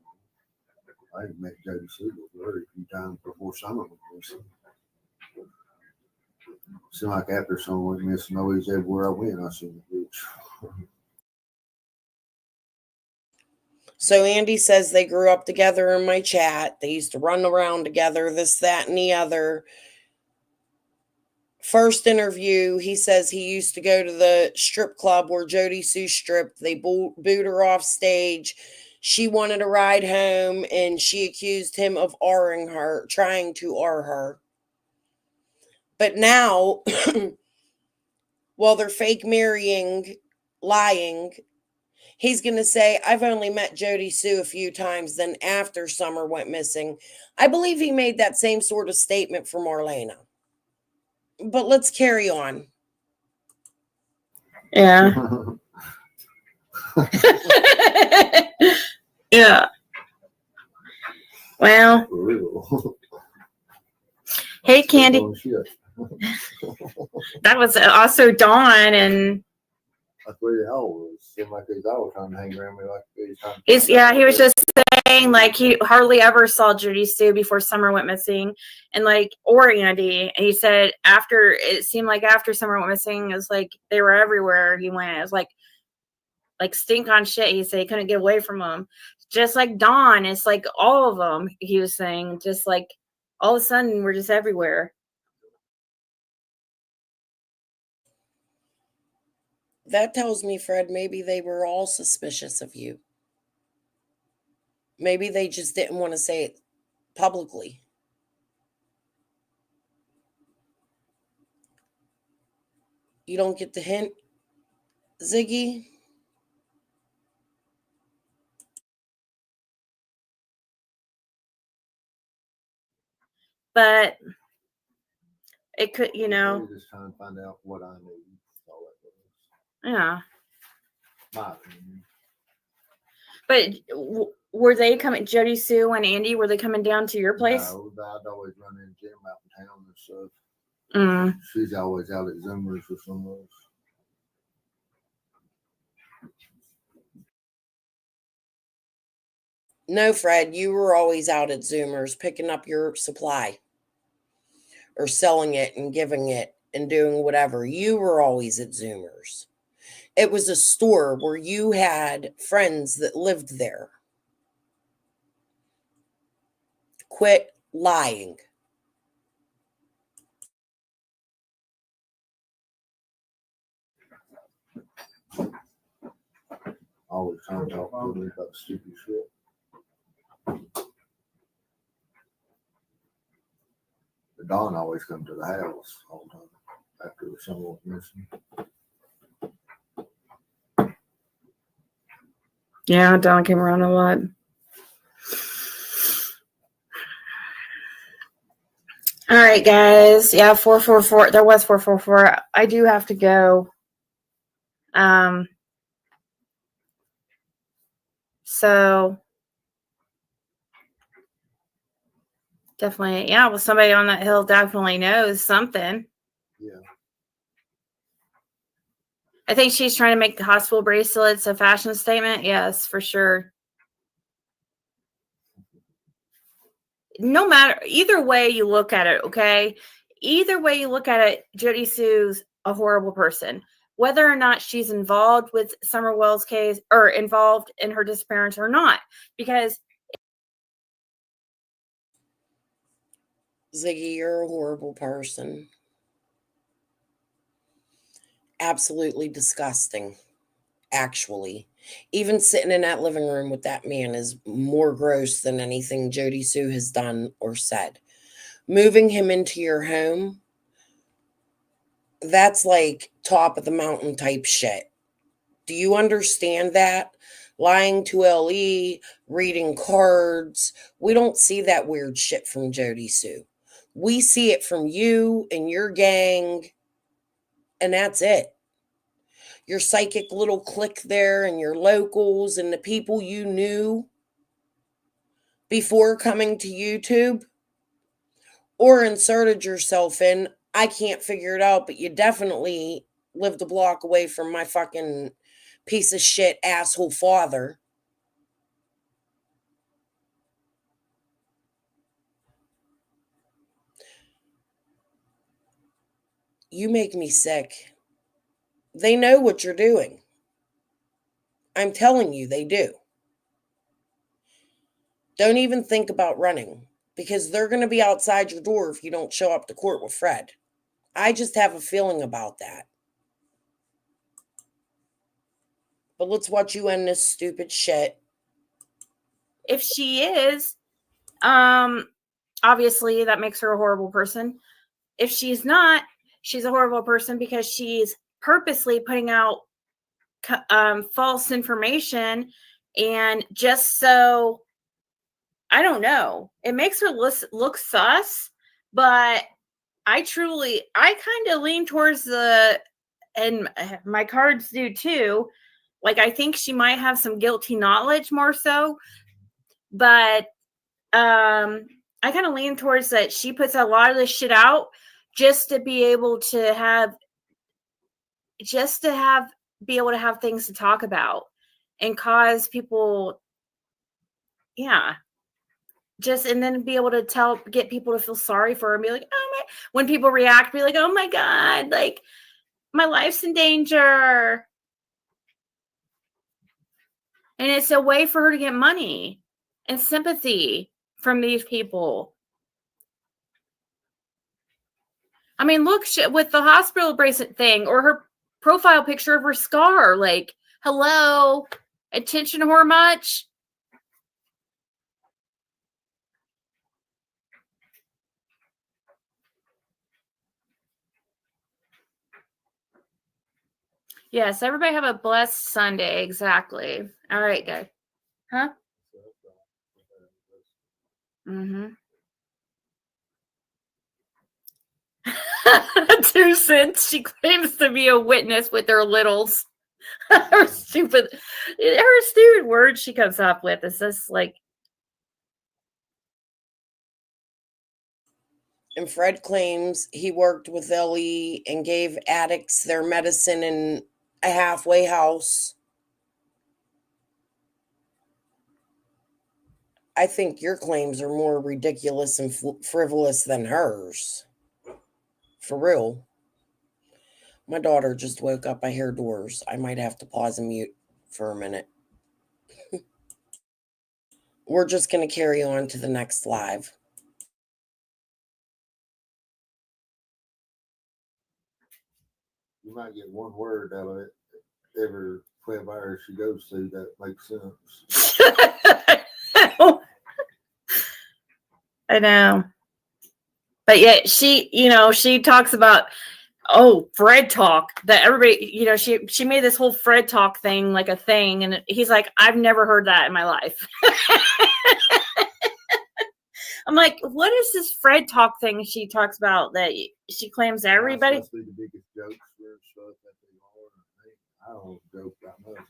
I had met Jody Sue very few times before summer was missing. Seemed like after summer was missing, always everywhere I went, I seen the bitch. So Andy says they grew up together in my chat. They used to run around together, this, that, and the other. First interview, he says he used to go to the strip club where Jody Sue stripped. They booed her off stage. She wanted a ride home, and she accused him of R-ing her, trying to R her. But now, while they're fake marrying, lying, he's going to say, I've only met Jody Sue a few times, then after Summer went missing. I believe he made that same sort of statement for Marlena. But let's carry on. Yeah. Yeah. Well. Hey, Candy. That was also Dawn, and that's what it always seemed like he's always trying to hang around me like he was just saying like he hardly ever saw Judy Sue before Summer went missing, and or Andy. And he said it seemed like after Summer went missing, it was like they were everywhere he went. It was like stink on shit. He said he couldn't get away from them. Just like Dawn, it's like all of them. He was saying just like all of a sudden we're just everywhere. That tells me, Fred, maybe they were all suspicious of you. Maybe they just didn't want to say it publicly. You don't get the hint, Ziggy? But it could, just trying to find out what I knew. Yeah. My opinion. But were they coming, Jody Sue and Andy, were they coming down to your place? No, I'd always run into Jim out in town and stuff. Mm. She's always out at Zoomers or somewhere else. No, Fred, you were always out at Zoomers picking up your supply or selling it and giving it and doing whatever. You were always at Zoomers. It was a store where you had friends that lived there. Quit lying. Always trying to talk to me about stupid shit. The Dawn always come to the house all the time after someone was missing. Yeah, Don came around a lot. All right, guys. Yeah, 444. There was 444. I do have to go. So definitely, yeah. Well, somebody on that hill definitely knows something. Yeah. I think she's trying to make the hospital bracelets a fashion statement. Yes, for sure. No matter, either way you look at it, okay? Either way you look at it, Jody Sue's a horrible person. Whether or not she's involved with Summer Wells' case or involved in her disappearance or not. Because Ziggy, you're a horrible person. Absolutely disgusting, actually. Even sitting in that living room with that man is more gross than anything Jody Sue has done or said. Moving him into your home, that's like top of the mountain type shit. Do you understand that? Lying to LE, reading cards. We don't see that weird shit from Jody Sue. We see it from you and your gang, and that's it. Your psychic little clique there and your locals and the people you knew before coming to YouTube or inserted yourself in. I can't figure it out, but you definitely lived a block away from my fucking piece of shit asshole father. You make me sick. They know what you're doing. I'm telling you, they do. Don't even think about running because they're going to be outside your door if you don't show up to court with Fred. I just have a feeling about that. But let's watch you end this stupid shit. if she is, obviously that makes her a horrible person. If she's not, she's a horrible person because she's purposely putting out false information, and just so, I don't know, it makes her look sus, but I kind of lean towards and my cards do too, like I think she might have some guilty knowledge more so, but I kind of lean towards that she puts a lot of this shit out just to be able to have things to talk about and cause people, yeah, just, and then be able to get people to feel sorry for her and be like, oh my, when people react, be like, oh my God, like my life's in danger. And it's a way for her to get money and sympathy from these people. I mean, look, with the hospital bracelet thing or her profile picture of her scar, like, hello, attention whore much? Yes, everybody have a blessed Sunday. Exactly. All right, guys. Huh? Mm-hmm. 2 cents. She claims to be a witness with her littles. her stupid words she comes up with is just like. And Fred claims he worked with LE and gave addicts their medicine in a halfway house. I think your claims are more ridiculous and frivolous than hers. For real. My daughter just woke up. I hear doors. I might have to pause and mute for a minute. We're just going to carry on to the next live. You might get one word out of it every 12 hours she goes through that makes sense. I know. But yet she talks about oh, Fred talk, that everybody, you know, she made this whole Fred talk thing like a thing, and he's like, I've never heard that in my life. I'm like, what is this Fred talk thing she talks about that she claims everybody? Especially the biggest jokes or stuff that they are. I don't joke that much.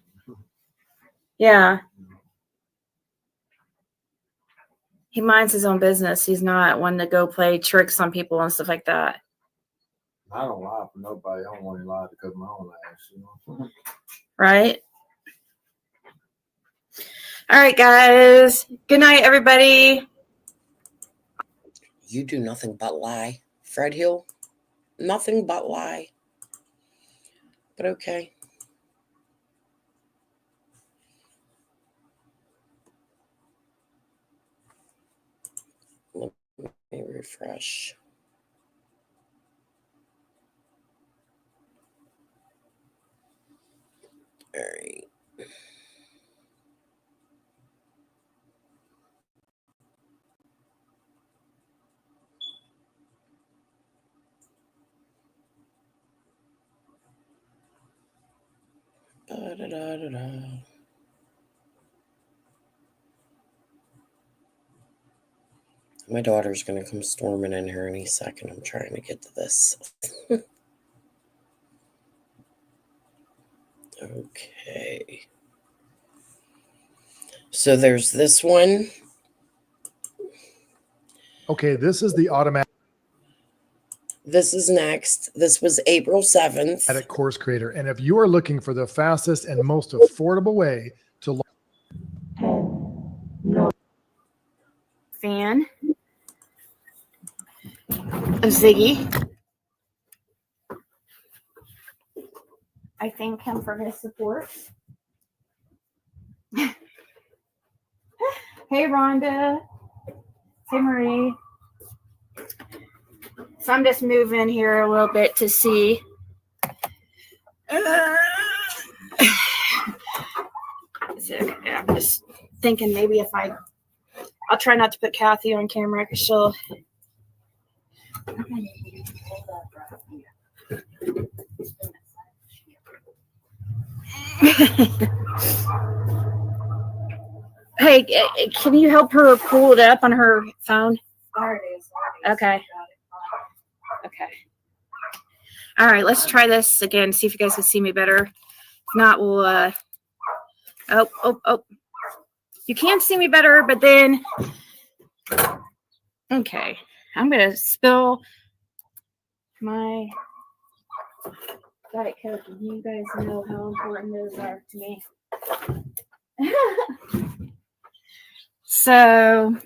Yeah. He minds his own business. He's not one to go play tricks on people and stuff like that. I don't lie for nobody. I don't want to lie to cover my own ass, you know. Right? All right, guys. Good night, everybody. You do nothing but lie. Fred Hill, nothing but lie. But okay. Let me refresh. All right. Da-da-da-da-da. My daughter's going to come storming in here any second. I'm trying to get to this. Okay. So there's this one. Okay, this is the automatic This is next. This was April 7th. course creator. And if you are looking for the fastest and most affordable way to Fan of Ziggy. I thank him for his support. Hey, Rhonda. Hey, Marie. So I'm just moving here a little bit to see. So, yeah, I'm just thinking maybe if I'll try not to put Kathy on camera because she'll. Hey, can you help her pull it up on her phone? There it is. Okay. Okay. All right, let's try this again. See if you guys can see me better. If not, we'll. Oh. You can see me better, but then. Okay. I'm going to spill my Diet Coke. You guys know how important those are to me. So,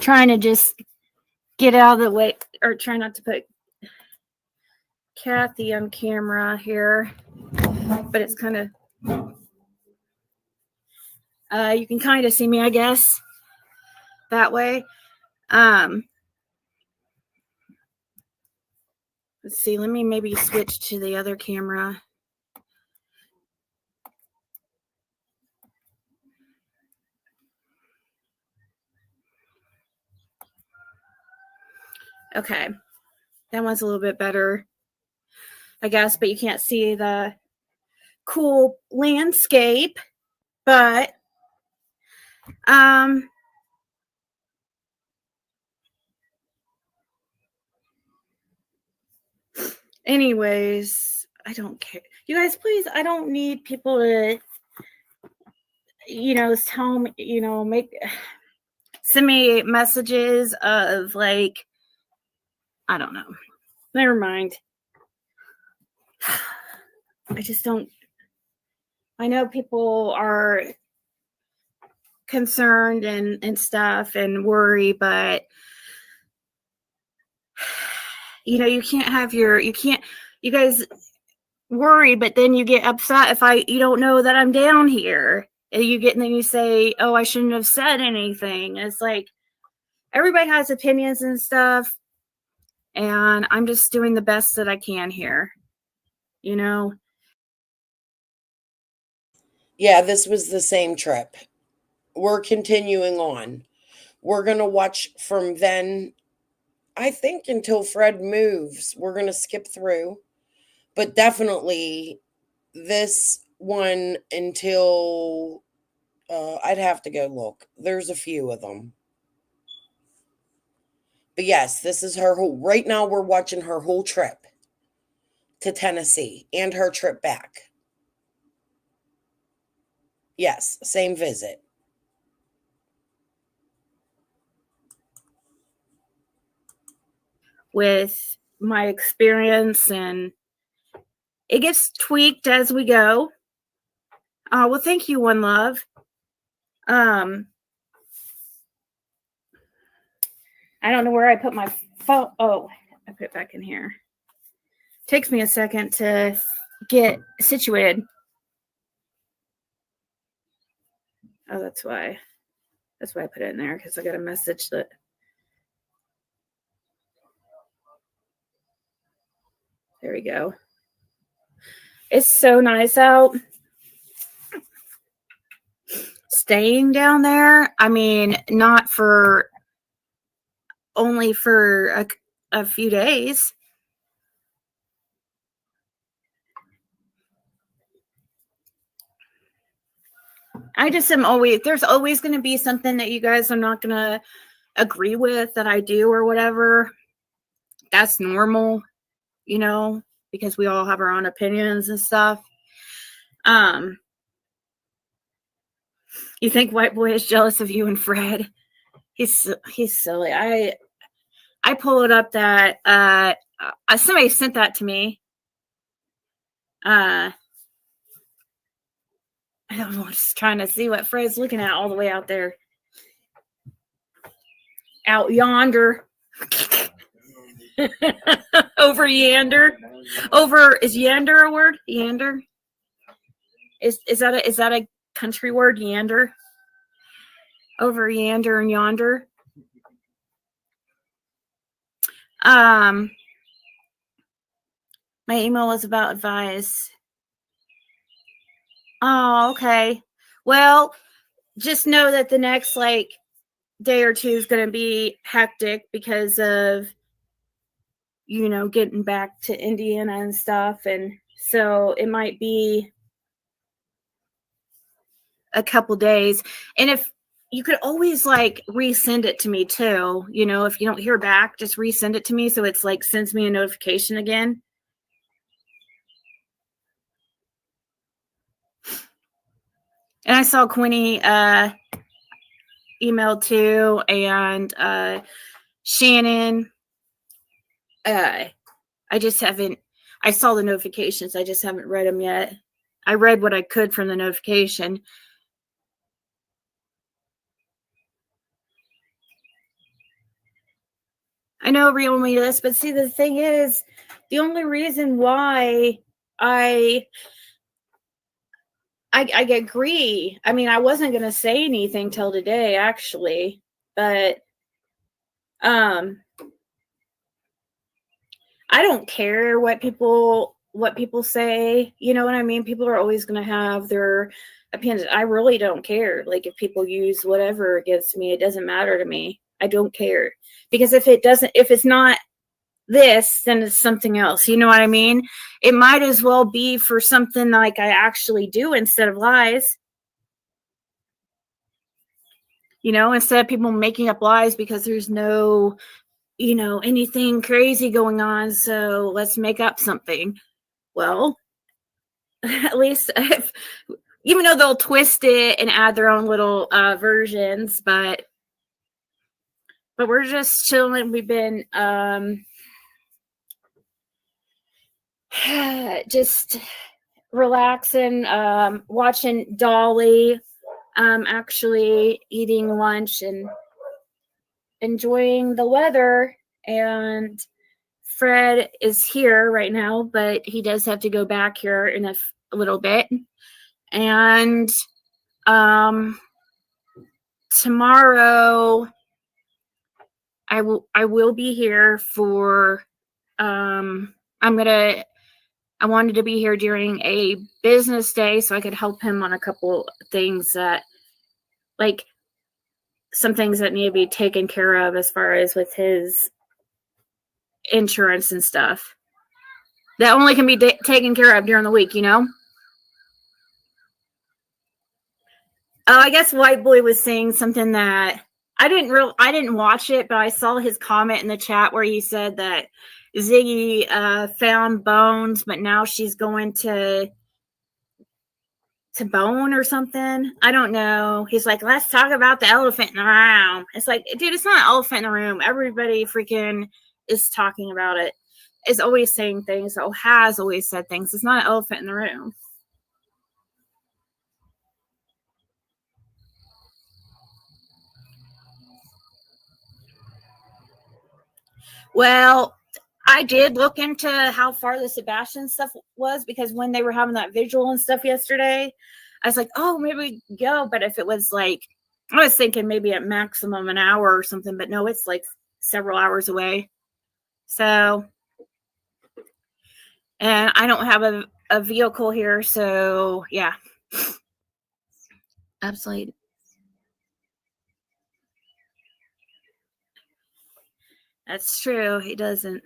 trying to just get out of the way, or try not to put Kathy on camera here, but it's kind of, you can kind of see me, I guess, that way. Let's see, let me maybe switch to the other camera. Okay, that one's a little bit better, I guess, but you can't see the cool landscape. But anyways, I don't care. You guys, please, I don't need people to, tell me, send me messages of like, I don't know. Never mind. I just don't. I know people are concerned and stuff and worry, but you can't have you guys worry, but then you get upset if you don't know that I'm down here. And then you say, oh, I shouldn't have said anything. It's like everybody has opinions and stuff, and I'm just doing the best that I can here. Yeah, this was the same trip. We're continuing on. We're going to watch from then, I think, until Fred moves. We're going to skip through. But definitely this one until I'd have to go look. There's a few of them. But yes, this is her whole, right now we're watching her whole trip to Tennessee and her trip back. Yes, same visit. With my experience, and it gets tweaked as we go. Well, thank you, One Love. I don't know where I put my phone. Oh, I put it back in here. Takes me a second to get situated. Oh, that's why. That's why I put it in there, because I got a message that. There we go. It's so nice out. Staying down there. I mean, not for only for a few days. I just am always, there's always going to be something that you guys are not going to agree with that I do or whatever. That's normal, you know, because we all have our own opinions and stuff. You think White Boy is jealous of you and Fred? He's silly. I pull it up that somebody sent that to me. I don't know. I'm just trying to see what Fred's looking at all the way out there. Out yonder. Over yander. Over, is yander a word? Yander? Is that a country word, yander? Over yander and yonder. My email was about advice. Oh, okay. Well, just know that the next day or two is going to be hectic because of, you know, getting back to Indiana and stuff. And so it might be a couple days. And if you could always resend it to me too, you know, if you don't hear back, just resend it to me. So it's sends me a notification again. And I saw Quinny email too, and Shannon. I just haven't. I saw the notifications. I just haven't read them yet. I read what I could from the notification. I know, real me this, but see, the thing is, the only reason why I agree. I mean, I wasn't going to say anything till today, actually, but I don't care what people say. You know what I mean? People are always going to have their opinions. I really don't care. If people use whatever against me, it doesn't matter to me. I don't care, because if it's not this, then it's something else. You know what I mean? It might as well be for something like I actually do instead of lies. You know, instead of people making up lies because there's no, you know, anything crazy going on, so let's make up something. Well, at least even though they'll twist it and add their own little versions, but we're just chilling. We've been just relaxing, watching Dolly, actually eating lunch and enjoying the weather. And Fred is here right now, but he does have to go back here in a little bit. And tomorrow I will be here for I wanted to be here during a business day so I could help him on a couple things that, some things that need to be taken care of as far as with his insurance and stuff. that only can be taken care of during the week, you know? Oh, I guess White Boy was saying something that I didn't watch it, but I saw his comment in the chat where he said that Ziggy found bones, but now she's going to bone or something. I don't know. He's like, let's talk about the elephant in the room. It's like, dude, it's not an elephant in the room. Everybody freaking is talking about it. Is always saying things, or has always said things. It's not an elephant in the room. Well, I did look into how far the Sebastian stuff was, because when they were having that visual and stuff yesterday, I was like, oh, maybe we go. But if it was like, I was thinking maybe at maximum an hour or something, but no, it's like several hours away. So, and I don't have a vehicle here. So, yeah. Absolutely. That's true. He doesn't.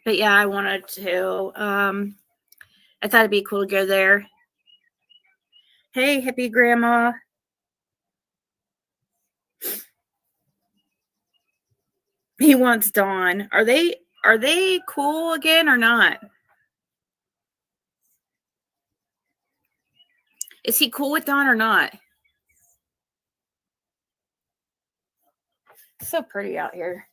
But yeah, I wanted to. I thought it'd be cool to go there. Hey, hippie grandma. He wants Dawn. Are they cool again or not? Is he cool with Dawn or not? So pretty out here.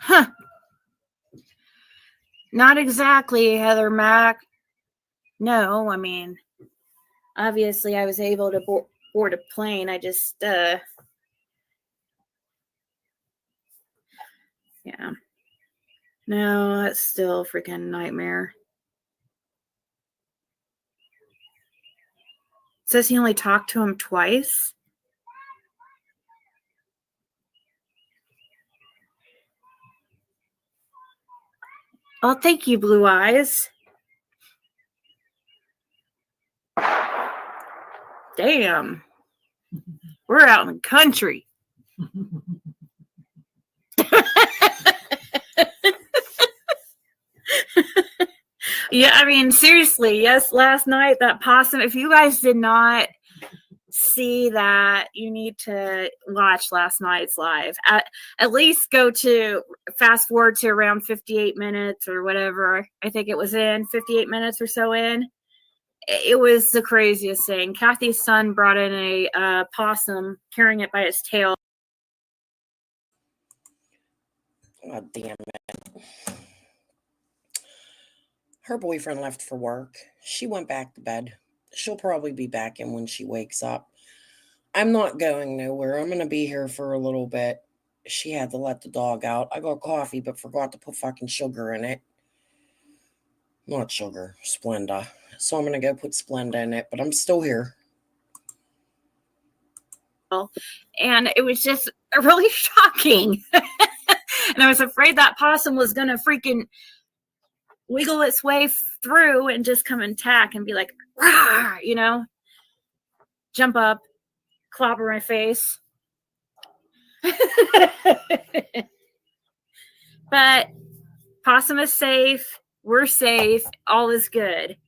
Huh. Not exactly, Heather Mack. No, I mean, obviously I was able to board a plane. I just, yeah. No, that's still a freaking nightmare. It says he only talked to him twice. Oh, thank you, Blue Eyes. Damn. We're out in the country. Yeah, I mean, seriously, yes, last night, that possum, if you guys did not see that, you need to watch last night's live. At least go to, fast forward to around 58 minutes or whatever. I think it was in 58 minutes or so in. It was the craziest thing. Kathy's son brought in a possum, carrying it by its tail. God damn it. Her boyfriend left for work. She went back to bed. She'll probably be back in when she wakes up. I'm not going nowhere. I'm going to be here for a little bit. She had to let the dog out. I got coffee, but forgot to put fucking sugar in it. Not sugar, Splenda. So I'm going to go put Splenda in it, but I'm still here. And it was just really shocking. And I was afraid that possum was going to freaking wiggle its way through and just come and tack and be like, rah, you know, jump up, clobber my face. But possum is safe. We're safe. All is good.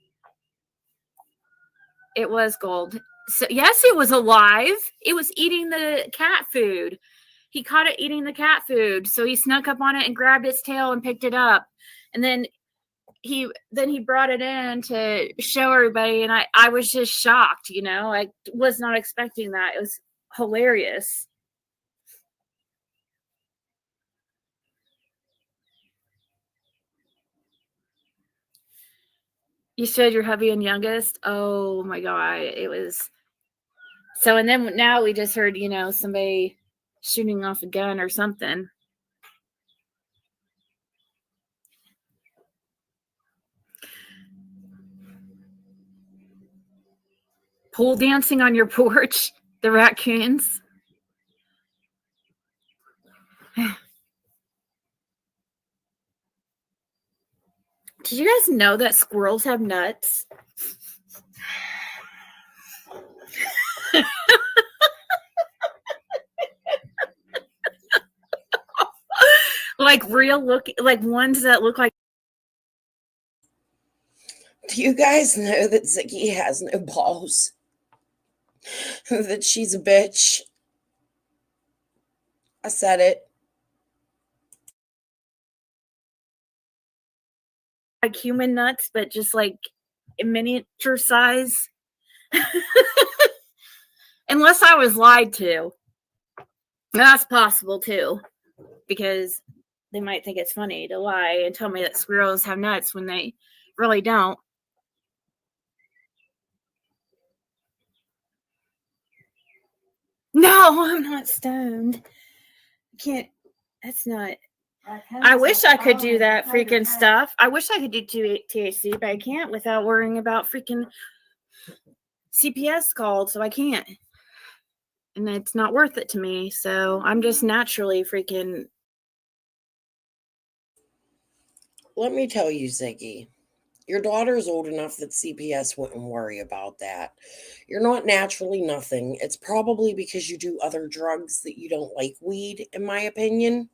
It was gold. So yes, it was alive. It was eating the cat food. He caught it eating the cat food. So he snuck up on it and grabbed its tail and picked it up. And then he brought it in to show everybody, and I was just shocked, you know. I was not expecting that. It was hilarious. You said your hubby and youngest? Oh my god, it was so. And then now we just heard, you know, somebody shooting off a gun or something. Pole dancing on your porch, the raccoons. Did you guys know that squirrels have nuts? Like real look, like ones that look like. Do you guys know that Ziggy has no balls? That she's a bitch? I said it. Like human nuts, but just like in miniature size. Unless I was lied to. That's possible too. Because they might think it's funny to lie and tell me that squirrels have nuts when they really don't. No, I'm not stoned. I can't. That's not. I wish I could do that freaking stuff. I wish I could do THC, but I can't without worrying about freaking CPS called, so I can't. And it's not worth it to me, so I'm just naturally freaking. Let me tell you, Ziggy, your daughter's old enough that CPS wouldn't worry about that. You're not naturally nothing. It's probably because you do other drugs that you don't like weed, in my opinion.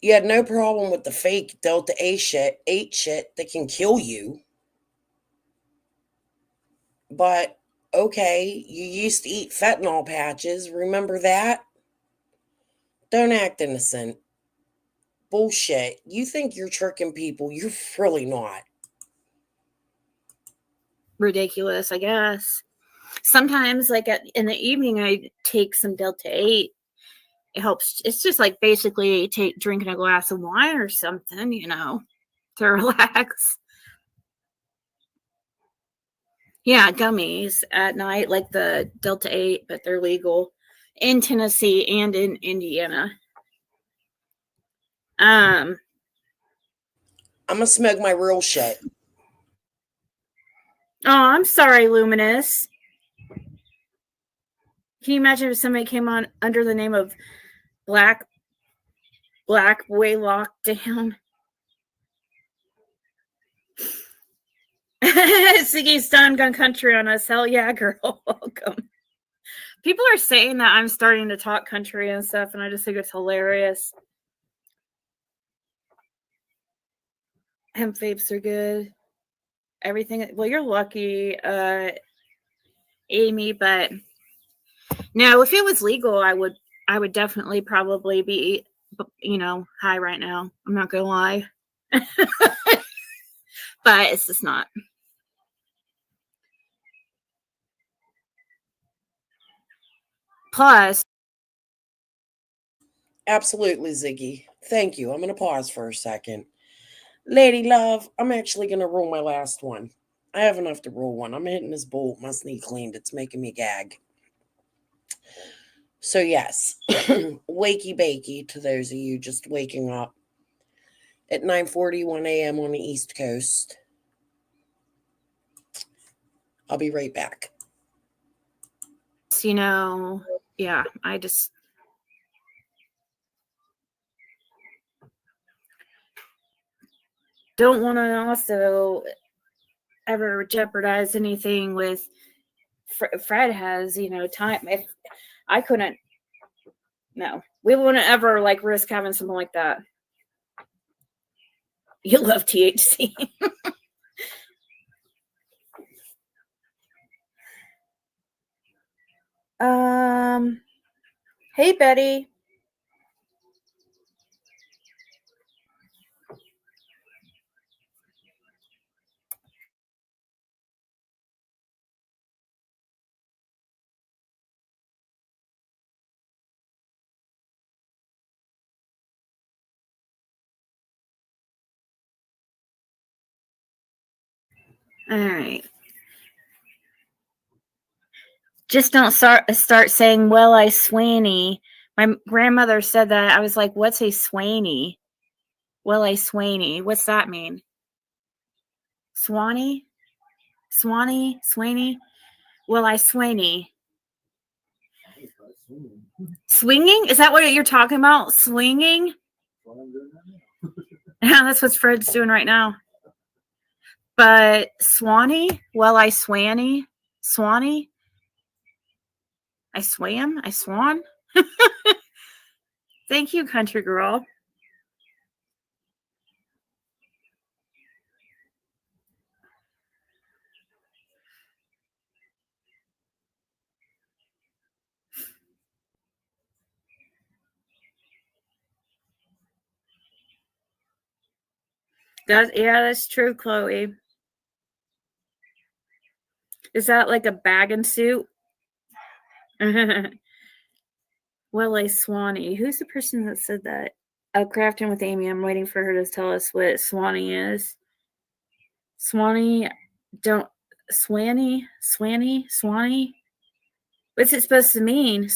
You had no problem with the fake Delta 8 shit that can kill you. But, okay, you used to eat fentanyl patches. Remember that? Don't act innocent. Bullshit. You think you're tricking people. You're really not. Ridiculous, I guess. Sometimes, like in the evening, I take some Delta 8. It helps. It's just like basically drinking a glass of wine or something, to relax. Yeah, gummies at night, like the Delta 8, but they're legal in Tennessee and in Indiana. I'm gonna smoke my real shit. Oh, I'm sorry, Luminous. Can you imagine if somebody came on under the name of Black Boy Lockdown? Siggy's done Gun Country on us. Hell yeah, girl. Welcome. People are saying that I'm starting to talk country and stuff, and I just think it's hilarious. Hemp vapes are good. Everything. Well, you're lucky, Amy, but no, if it was legal, I would definitely probably be, high right now. I'm not gonna lie. But it's just not. Plus, absolutely, Ziggy. Thank you. I'm going to pause for a second. Lady love, I'm actually going to roll my last one. I have enough to roll one. I'm hitting this bowl. Must need cleaned. It's making me gag. So, yes, wakey bakey to those of you just waking up at 9:41 a.m. on the East Coast. I'll be right back. Yeah, I just don't want to also ever jeopardize anything with Fred has, time. If I couldn't, no, we wouldn't ever risk having something like that. You love THC. Hey, Betty. All right. Just don't start saying, well, I Swaney. My grandmother said that. I was like, what's a Swaney? Well, I Swaney. What's that mean? Swanee? Swanee? Swaney? Well, I Swaney. Swinging? Is that what you're talking about? Swinging? Yeah, that's what Fred's doing right now. But Swanee, well, I swanny, Swanee, I swam, I swan. Thank you, country girl. That's true, Chloe. Is that like a bagging suit? Well, a Swanee. Who's the person that said that? Oh, Crafting with Amy. I'm waiting for her to tell us what Swanee is. Swanee, don't Swanee, Swanee. What's it supposed to mean?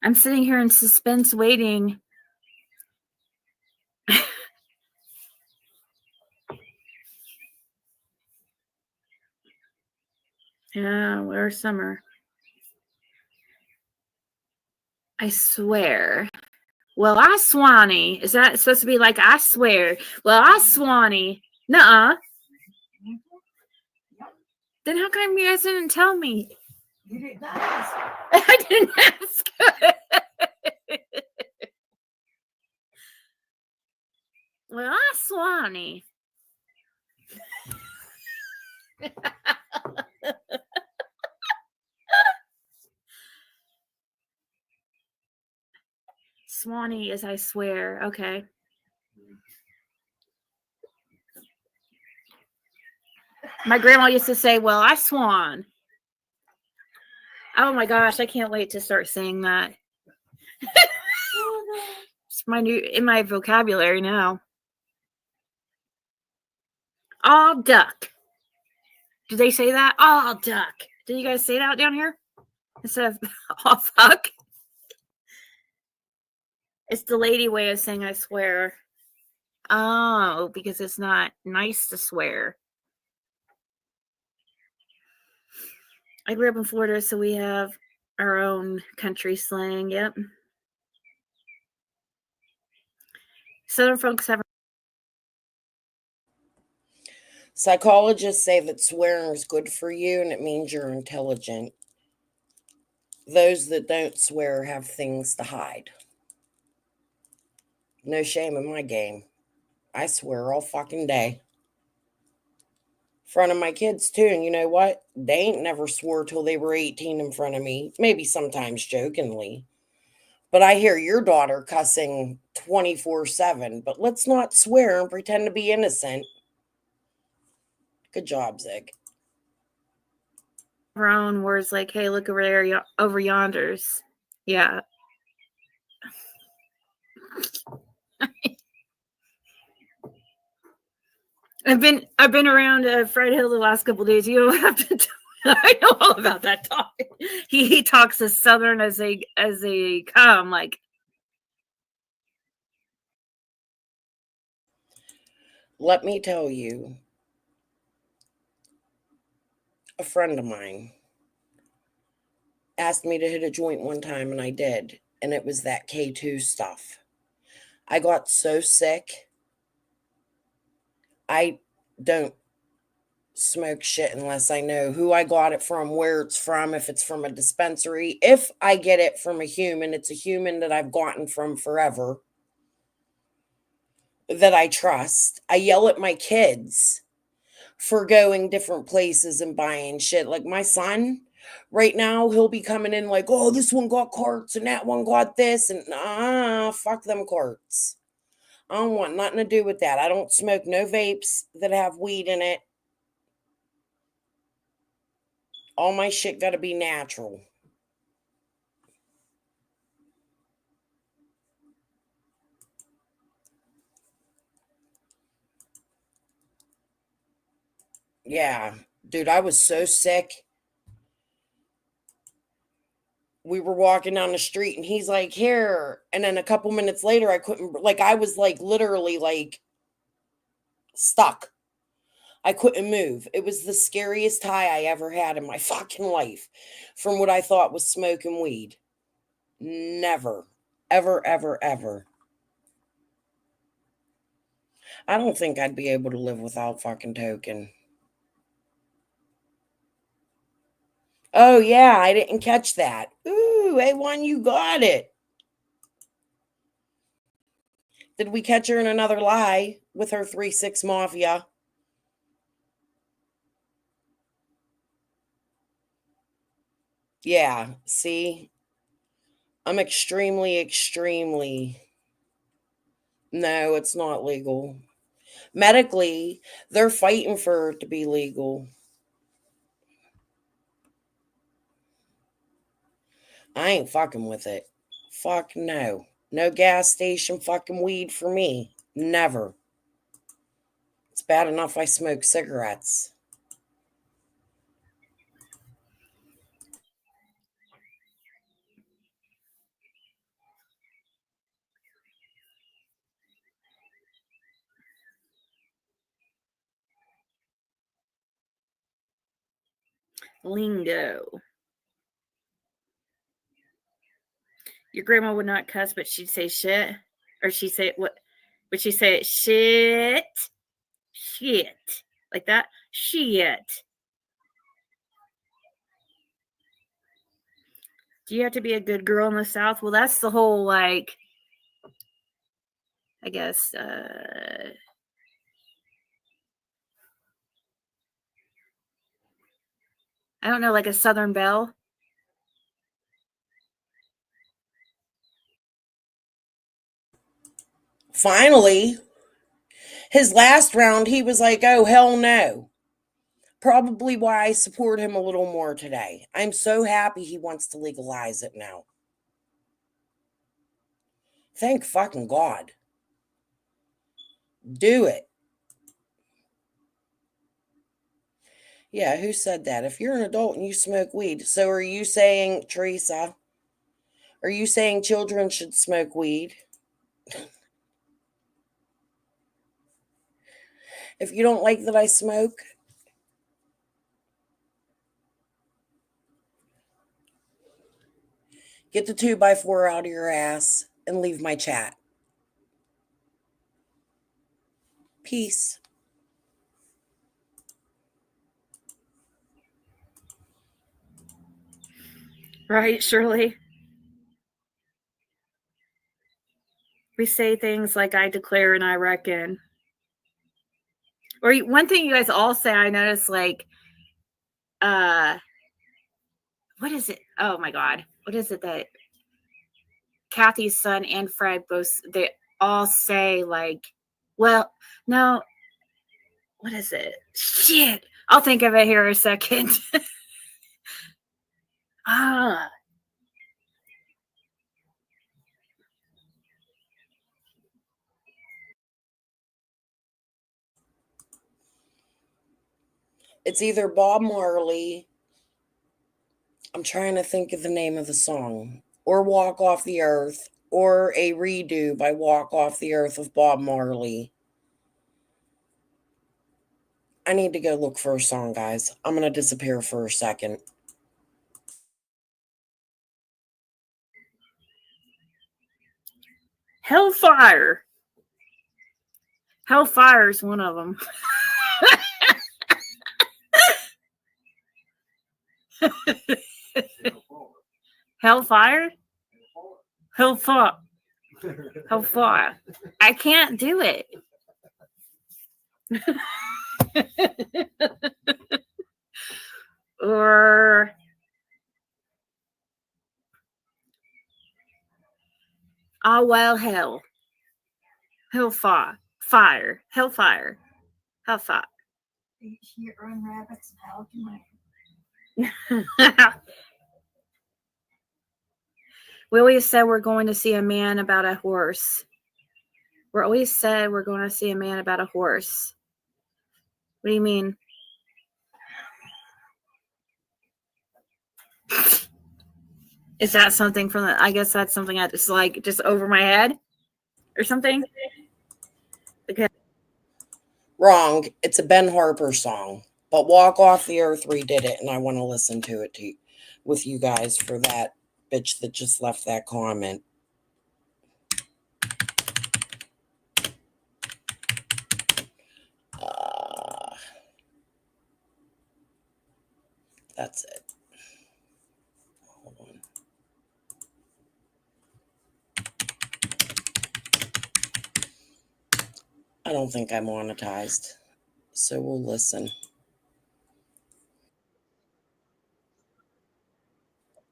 I'm sitting here in suspense, waiting. Yeah, where's Summer? I swear. Well, I Swanee. Is that supposed to be like I swear? Well, I Swanee. Nuh-uh. Then how come you guys didn't tell me? You didn't ask. I didn't ask. Well, I Swanee. Swanee is I swear. Okay. My grandma used to say, well, I swan. Oh my gosh, I can't wait to start saying that. It's in my vocabulary now. All duck. Do they say that? All duck. Do you guys say that down here? Instead of all fuck? It's the lady way of saying I swear. Oh, because it's not nice to swear. I grew up in Florida, so we have our own country slang. Yep. Southern folks have. Psychologists say that swearing is good for you and it means you're intelligent. Those that don't swear have things to hide. No shame in my game. I swear all fucking day. In front of my kids too, and you know what? They ain't never swore till they were 18 in front of me. Maybe sometimes jokingly. But I hear your daughter cussing 24/7. But let's not swear and pretend to be innocent. Good job, Zig. Our own words like, hey, look over there, over yonders. Yeah. I've been around Fred Hill the last couple of days. You don't have to. I know all about that talk. He talks as southern as they come. Like, let me tell you, a friend of mine asked me to hit a joint one time, and I did, and it was that K2 stuff. I got so sick. I don't smoke shit unless I know who I got it from, where it's from, if it's from a dispensary. If I get it from a human, it's a human that I've gotten from forever, that I trust. I yell at my kids for going different places and buying shit. Like my son, right now, he'll be coming in like, oh, this one got carts and that one got this. And fuck them carts. I don't want nothing to do with that. I don't smoke no vapes that have weed in it. All my shit got to be natural. Yeah, dude, I was so sick. We were walking down the street and he's like, here. And then a couple minutes later, I couldn't, like, I was like literally like stuck. I couldn't move. It was the scariest high I ever had in my fucking life from what I thought was smoking weed. Never, ever, ever, ever. I don't think I'd be able to live without fucking token. Oh, yeah, I didn't catch that. Ooh, A1, you got it. Did we catch her in another lie with her 3-6 mafia? Yeah, see? I'm extremely... No, it's not legal. Medically, they're fighting for it to be legal. I ain't fucking with it. Fuck no. No gas station fucking weed for me. Never. It's bad enough I smoke cigarettes. Lingo. Your grandma would not cuss, but she'd say shit. Or she'd say, what? Would she say shit? Shit. Like that? Shit. Do you have to be a good girl in the South? Well, that's the whole, like, I guess, I don't know, like a Southern belle. Finally, his last round, he was like, oh, hell no. Probably why I support him a little more today. I'm so happy he wants to legalize it now. Thank fucking God. Do it. Yeah, who said that? If you're an adult and you smoke weed, so are you saying, Teresa, are you saying children should smoke weed? If you don't like that I smoke, get the 2x4 out of your ass and leave my chat. Peace. Right, Shirley? We say things like I declare and I reckon. Or one thing you guys all say, I notice, like, what is it? Oh my God. What is it that Kathy's son and Fred both, they all say, like, well, no, what is it? Shit. I'll think of it here in a second. It's either Bob Marley, I'm trying to think of the name of the song, or Walk Off the Earth, or a redo by Walk Off the Earth of Bob Marley. I need to go look for a song, guys. I'm going to disappear for a second. Hellfire. Hellfire is one of them. Hellfire? Hellfire. Hellfire. I can't do it. Or well, hell. Hellfire. Fire. Hellfire. Hellfire. You run rabbits and how can I? We always said we're going to see a man about a horse. We're always said we're going to see a man about a horse. What do you mean? Is that something from the, I guess that's something I just like just over my head or something? Okay. Wrong. It's a Ben Harper song. But Walk Off the Earth redid it, and I want to listen to it with you guys for that bitch that just left that comment. That's it. Hold on. I don't think I monetized, so we'll listen.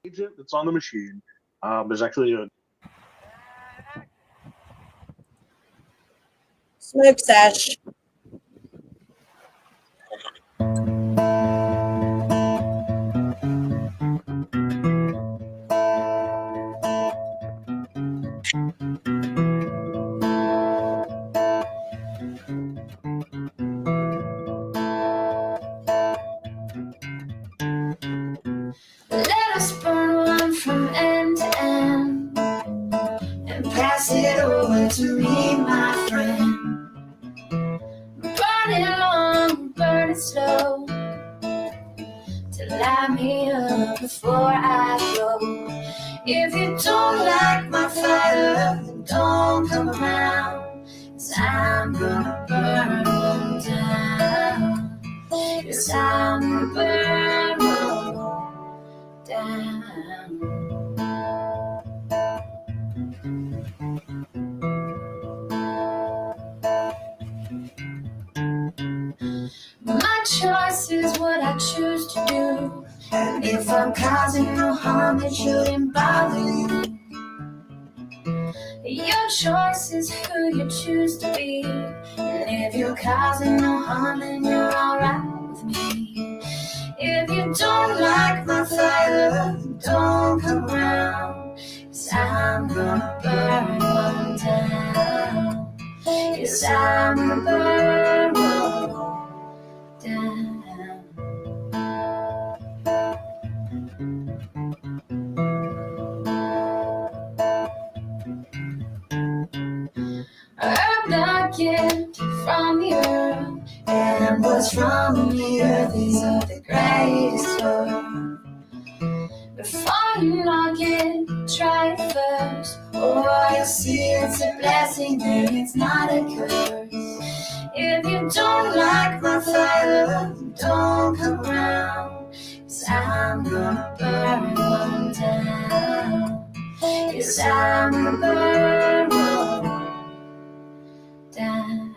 Agent that's on the machine. There's actually a Smoke sesh. Let us burn one from end to end and pass it over to me, my friend. Burn it long, burn it slow, to light me up before I go. If you don't like my fire, then don't come around, 'cause I'm gonna burn one down. Yes, I'm gonna burn one down. My choice is what I choose to do. And if I'm causing no harm, it shouldn't bother you. Your choice is who you choose to be. And if you're causing no harm, then you're alright with me. If you don't like my fire, don't come around, 'cause I'm gonna burn one down. Yes, I'm gonna burn one down. Earned a gift from the earth, and what's from the earth is of the greatest worth. Before you knock it, try it first. Oh, you'll see it's a blessing and it's not a curse. If you don't like my fire, don't come around, 'cause I'm gonna burn one down. Yes, I'm gonna burn one down.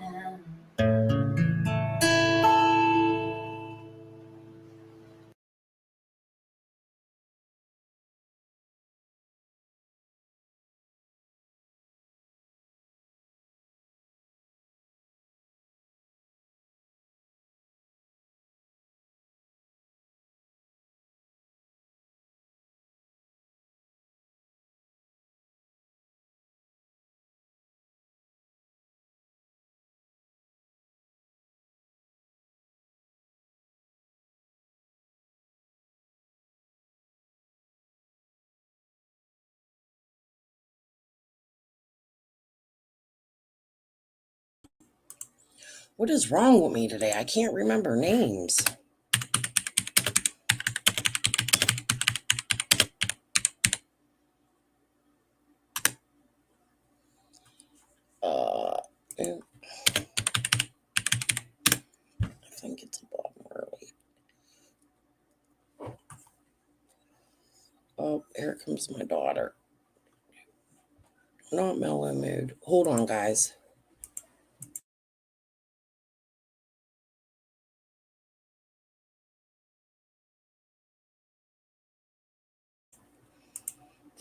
What is wrong with me today? I can't remember names. I think it's a Bob Marley. Oh, here comes my daughter. Not mellow mood. Hold on, guys.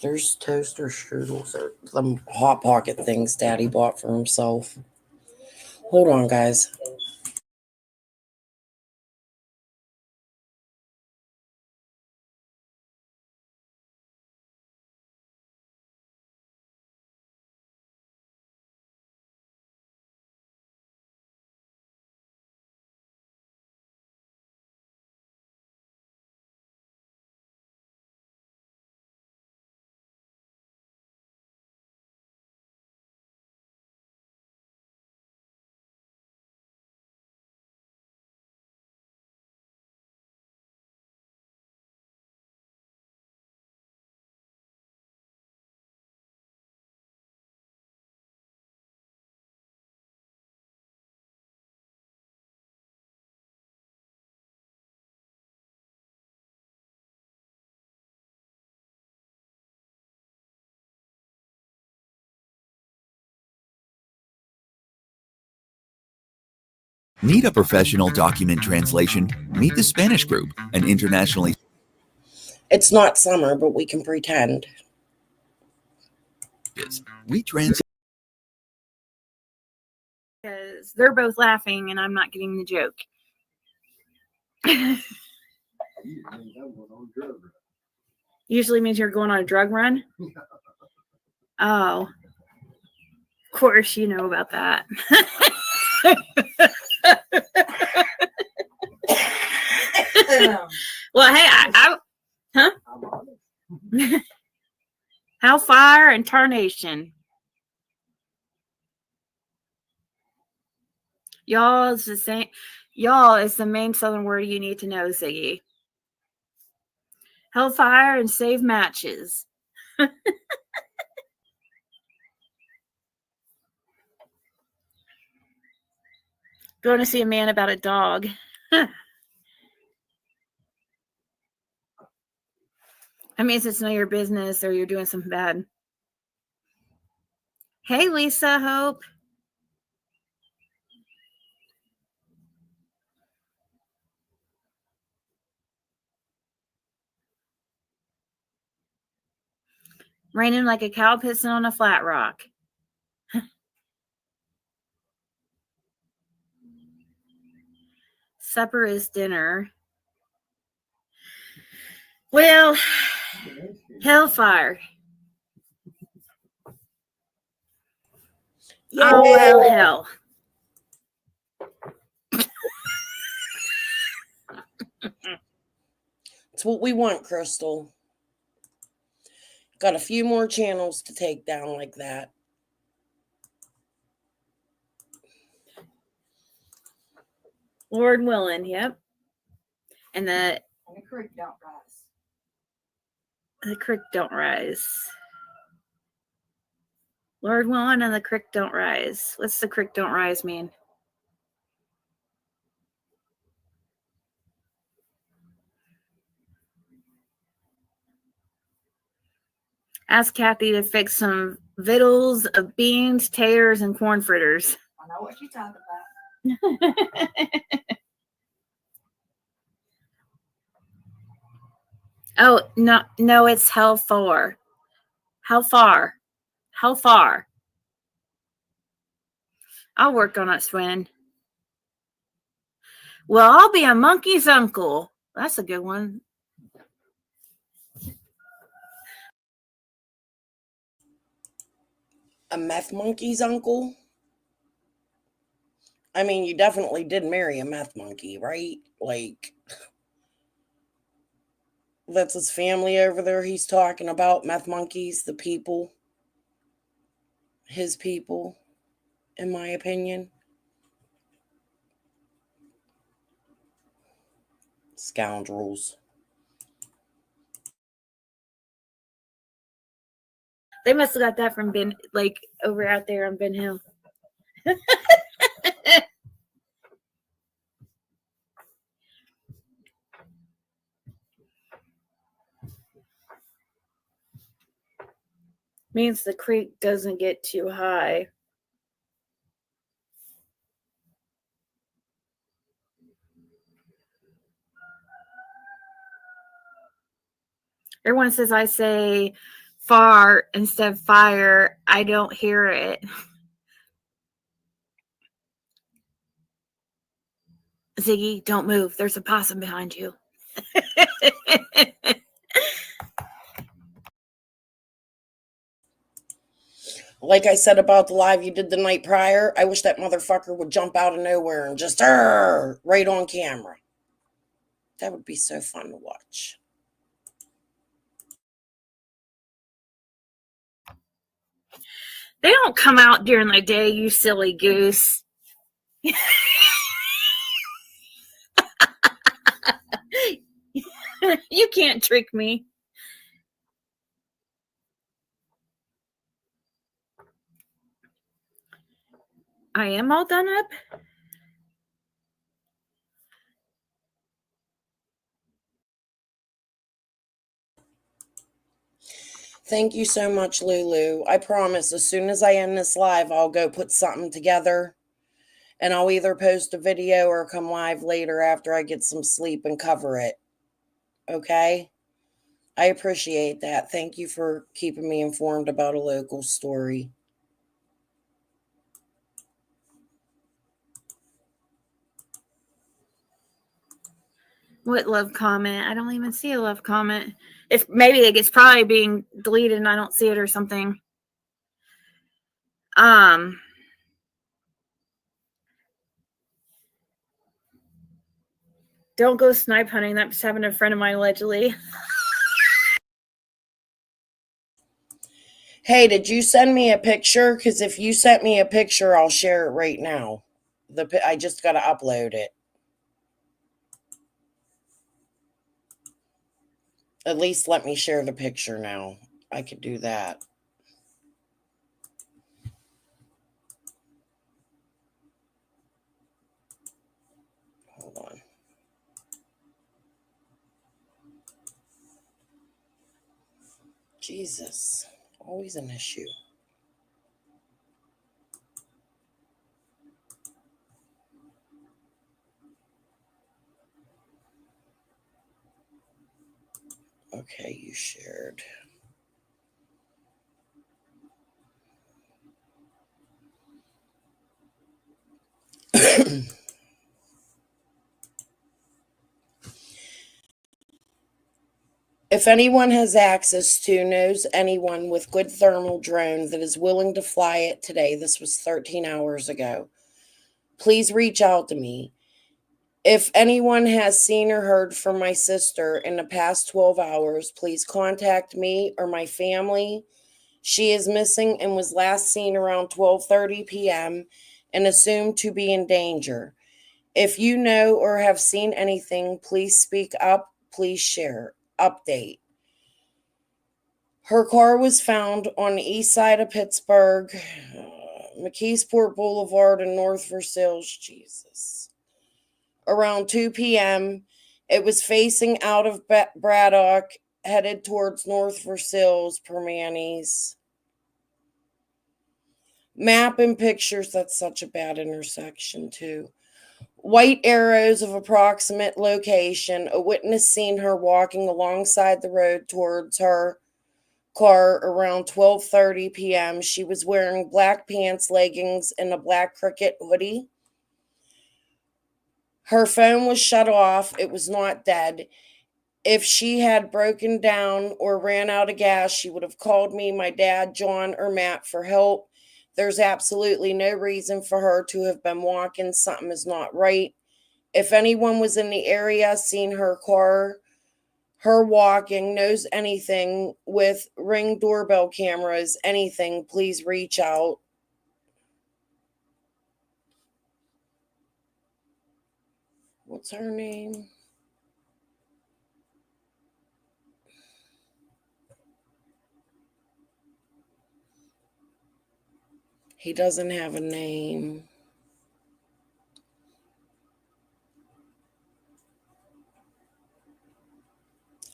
There's toaster strudels or some Hot Pocket things Daddy bought for himself. Hold on, guys. Need a professional document translation? Meet the Spanish Group, an internationally... It's not summer, but we can pretend. We translate... Because they're both laughing and I'm not getting the joke. Usually means you're going on a drug run. Oh, of course you know about that. Well, hey, huh? Hellfire and tarnation. Y'all is the same. Y'all is the main Southern word you need to know, Ziggy. Hellfire and save matches. Going to see a man about a dog. That means it's none of your business or you're doing something bad. Hey, Lisa Hope. Raining like a cow pissing on a flat rock. Supper is dinner. Well, hellfire. Yeah. Oh, well, hell. It's what we want, Crystal. Got a few more channels to take down like that. Lord willing, yep. And the creek don't rise. The creek don't rise. Lord willing and the creek don't rise. What's the creek don't rise mean? Ask Kathy to fix some victuals of beans, taters, and corn fritters. I know what you're talking about. Oh, no, it's how far. How far? How far? I'll work on it, Swin. Well, I'll be a monkey's uncle. That's a good one. A meth monkey's uncle? I mean, you definitely did marry a meth monkey, right? Like, that's his family over there he's talking about, meth monkeys, the people. His people, in my opinion. Scoundrels. They must have got that from Ben, like over out there on Ben Hill. Means the creek doesn't get too high. Everyone says I say far instead of fire. I don't hear it. Ziggy, don't move. There's a possum behind you. Like I said about the live you did the night prior, I wish that motherfucker would jump out of nowhere and just right on camera. That would be so fun to watch. They don't come out during the day, you silly goose. You can't trick me. I am all done up. Thank you so much, Lulu. I promise as soon as I end this live, I'll go put something together And I'll either post a video or come live later after I get some sleep and cover it. Okay? I appreciate that. Thank you for keeping me informed about a local story. What love comment? I don't even see a love comment. If maybe it's probably being deleted and I don't see it or something. Don't go snipe hunting. That's happened to a friend of mine allegedly. Hey, did you send me a picture? Because if you sent me a picture, I'll share it right now. I just got to upload it. At least let me share the picture now. I could do that. Hold on. Jesus, always an issue. Okay, you shared. If anyone has access to, knows anyone with good thermal drone that is willing to fly it today, this was 13 hours ago, please reach out to me. If anyone has seen or heard from my sister in the past 12 hours, please contact me or my family. She is missing and was last seen around 12:30 p.m. and assumed to be in danger. If you know or have seen anything, please speak up. Please share. Update. Her car was found on the east side of Pittsburgh, McKeesport Boulevard in North Versailles. Jesus. Around 2 p.m., it was facing out of Braddock, headed towards North Versailles, Permanis. Map and pictures, that's such a bad intersection, too. White arrows of approximate location. A witness seen her walking alongside the road towards her car around 12:30 p.m. She was wearing black pants, leggings, and a black cricket hoodie. Her phone was shut off. It was not dead. If she had broken down or ran out of gas, she would have called me, my dad, John, or Matt for help. There's absolutely no reason for her to have been walking. Something is not right. If anyone was in the area, seen her car, her walking, knows anything with Ring doorbell cameras, anything, please reach out. What's her name? He doesn't have a name.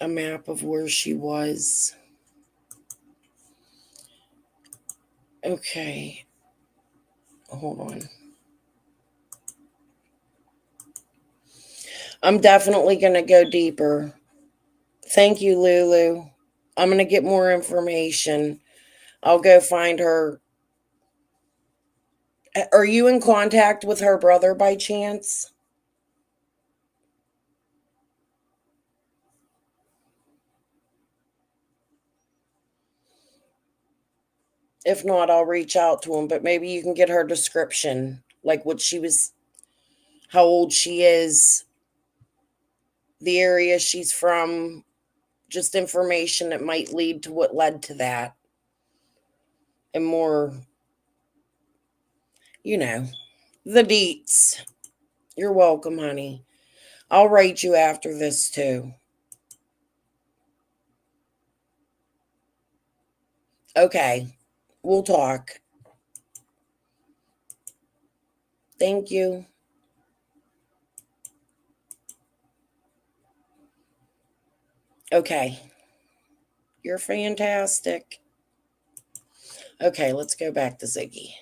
A map of where she was. Okay. Hold on. I'm definitely going to go deeper. Thank you, Lulu. I'm going to get more information. I'll go find her. Are you in contact with her brother by chance? If not, I'll reach out to him, but maybe you can get her description, like what she was, how old she is, the area she's from, just information that might lead to what led to that. And more, the deets. You're welcome, honey. I'll write you after this too. Okay, we'll talk. Thank you. Okay. You're fantastic. Okay, let's go back to Ziggy.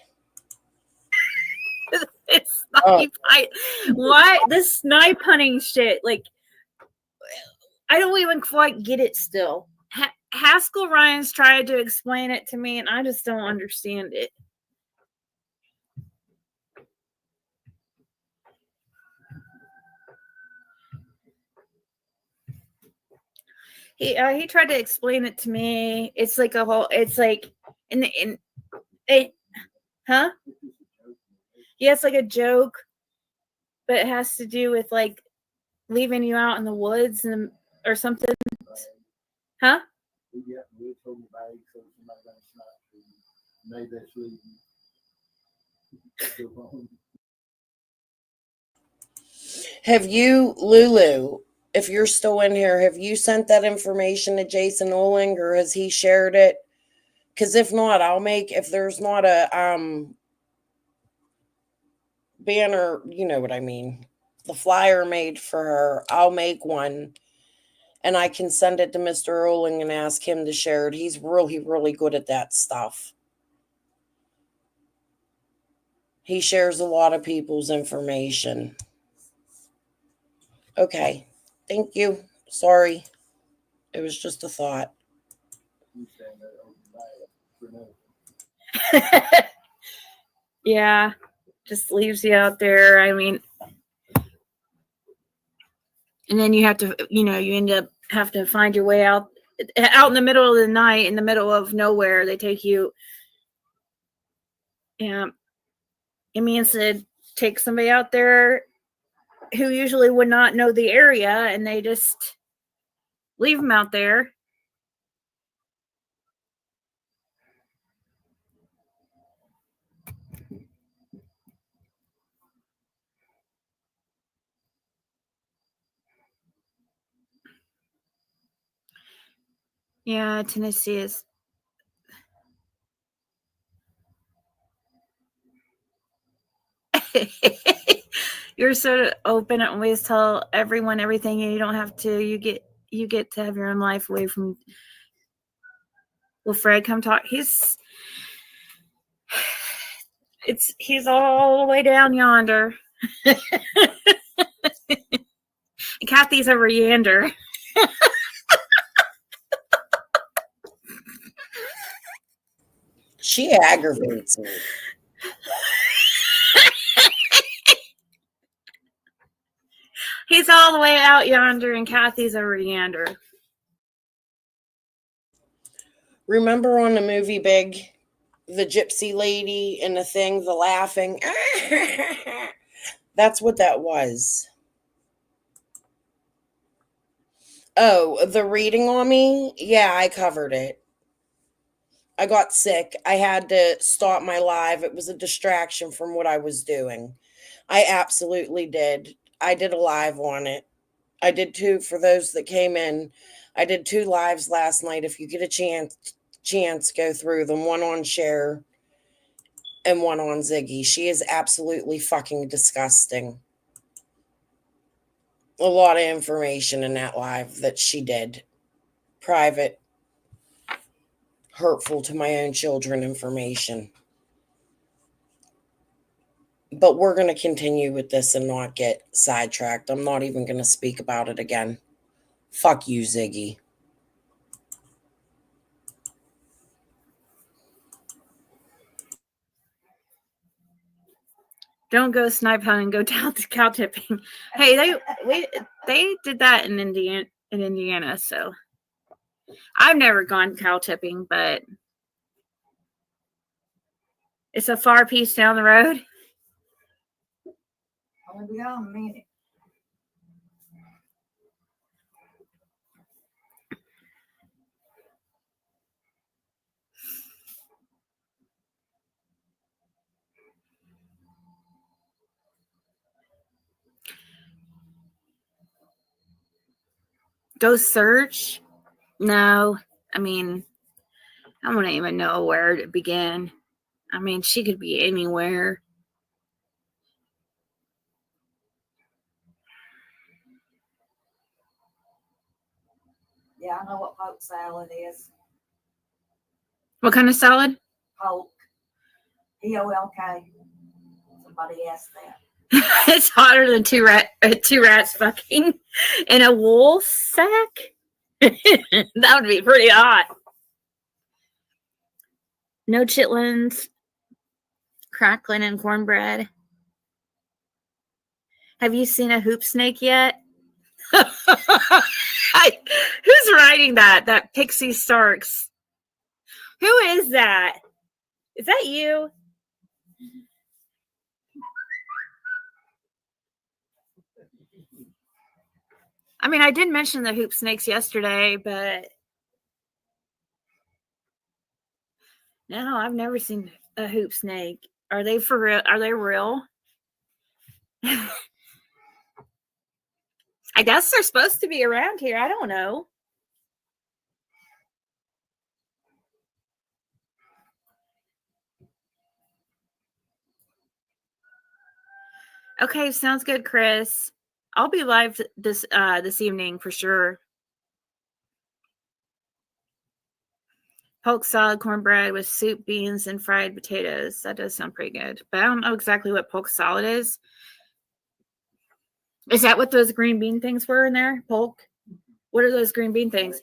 What this snipe hunting shit? Like, I don't even quite get it still. Haskell Ryan's tried to explain it to me, and I just don't understand it. He tried to explain it to me. It's like a whole. It's like in it, huh? Yeah, it's like a joke, but it has to do with like leaving you out in the woods and or something, huh? Have you, Lulu, if you're still in here, have you sent that information to Jason Oling, or has he shared it? Because if not, if there's not a banner, you know what I mean, the flyer made for her, I'll make one, and I can send it to Mr. Oling and ask him to share it. He's really, really good at that stuff. He shares a lot of people's information. Okay. Thank you. Sorry. It was just a thought. Yeah, just leaves you out there. I mean, and then you have to, you end up have to find your way out in the middle of the night, in the middle of nowhere. They take you. Yeah, it means to take somebody out there who usually would not know the area, and they just leave them out there. Yeah, Tennessee is. You're so open and always tell everyone everything, and you don't have to. You get to have your own life away from. Will Fred come talk? He's all the way down yonder. Kathy's over yonder. She aggravates me. He's all the way out yonder, and Kathy's over yonder. Remember on the movie Big, the gypsy lady and the thing, the laughing? That's what that was. Oh, the reading on me? Yeah, I covered it. I got sick. I had to stop my live. It was a distraction from what I was doing. I absolutely did. I did a live on it. I did 2 for those that came in. I did 2 lives last night. If you get a chance, go through them. One on Cher and one on Ziggy. She is absolutely fucking disgusting. A lot of information in that live that she did. Private, hurtful to my own children information. But we're going to continue with this and not get sidetracked. I'm not even going to speak about it again. Fuck you, Ziggy. Don't go snipe hunting. Go down to cow tipping. Hey, they did that in Indiana. So I've never gone cow tipping, but it's a far piece down the road. I'll be gone in a minute. Go search? No. I mean, I wouldn't even know where to begin. I mean, she could be anywhere. Yeah, I know what poke salad is. What kind of salad? Polk. Polk. Somebody asked that. It's hotter than two rats fucking in a wool sack. That would be pretty hot. No chitlins, crackling, and cornbread. Have you seen a hoop snake yet? Who's writing that? That Pixie Starks. Who is that? Is that you? I mean, I did mention the hoop snakes yesterday, but no, I've never seen a hoop snake. Are they for real? Are they real? I guess they're supposed to be around here. I don't know. Okay, sounds good, Chris. I'll be live this evening for sure. Polk salad, cornbread with soup, beans, and fried potatoes. That does sound pretty good. But I don't know exactly what polk salad is. Is that what those green bean things were in there? Polk? What are those green bean things?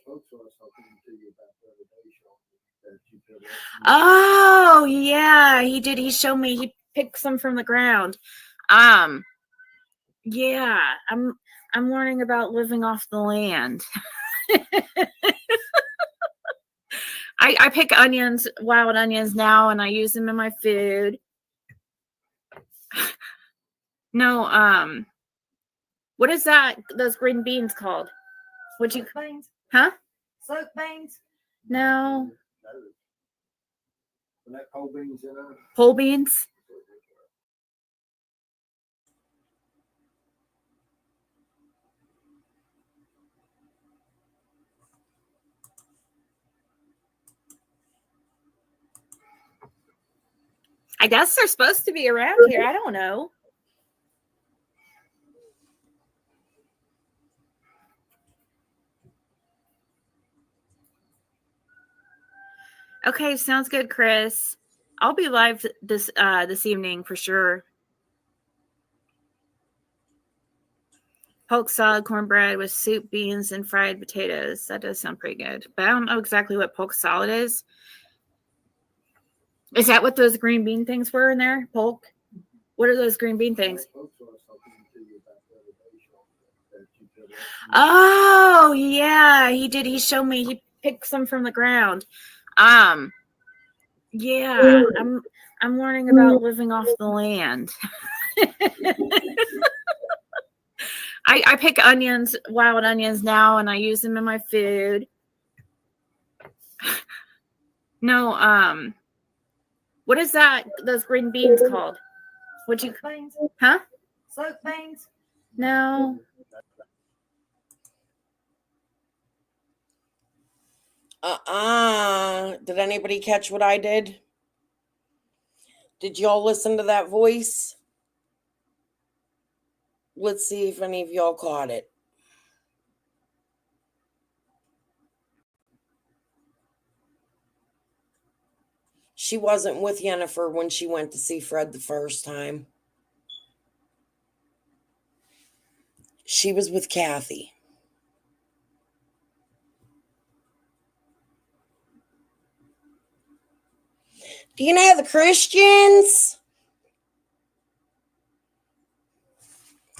Oh, yeah, he did. He showed me. He picked some from the ground. Yeah, I'm learning about living off the land. I pick onions, wild onions now, and I use them in my food. No, what is that? Those green beans called? Would you? Beans? Huh? Soap beans? No. Pole beans in there? Pole beans? I guess they're supposed to be around here. I don't know. Okay, sounds good, Chris. I'll be live this evening for sure. Polk salad, cornbread with soup, beans, and fried potatoes. That does sound pretty good. But I don't know exactly what polk salad is. Is that what those green bean things were in there? Polk? What are those green bean things? Oh, yeah, he did. He showed me. He picked some from the ground. Yeah, I'm learning about living off the land. I pick onions, wild onions now, and I use them in my food. No, what is that? Those green beans called? Would you? Beans? Huh? Soap beans? No. Did anybody catch what I did? Did y'all listen to that voice? Let's see if any of y'all caught it. She wasn't with Yennefer when she went to see Fred the first time. She was with Kathy. Do you know the Christians?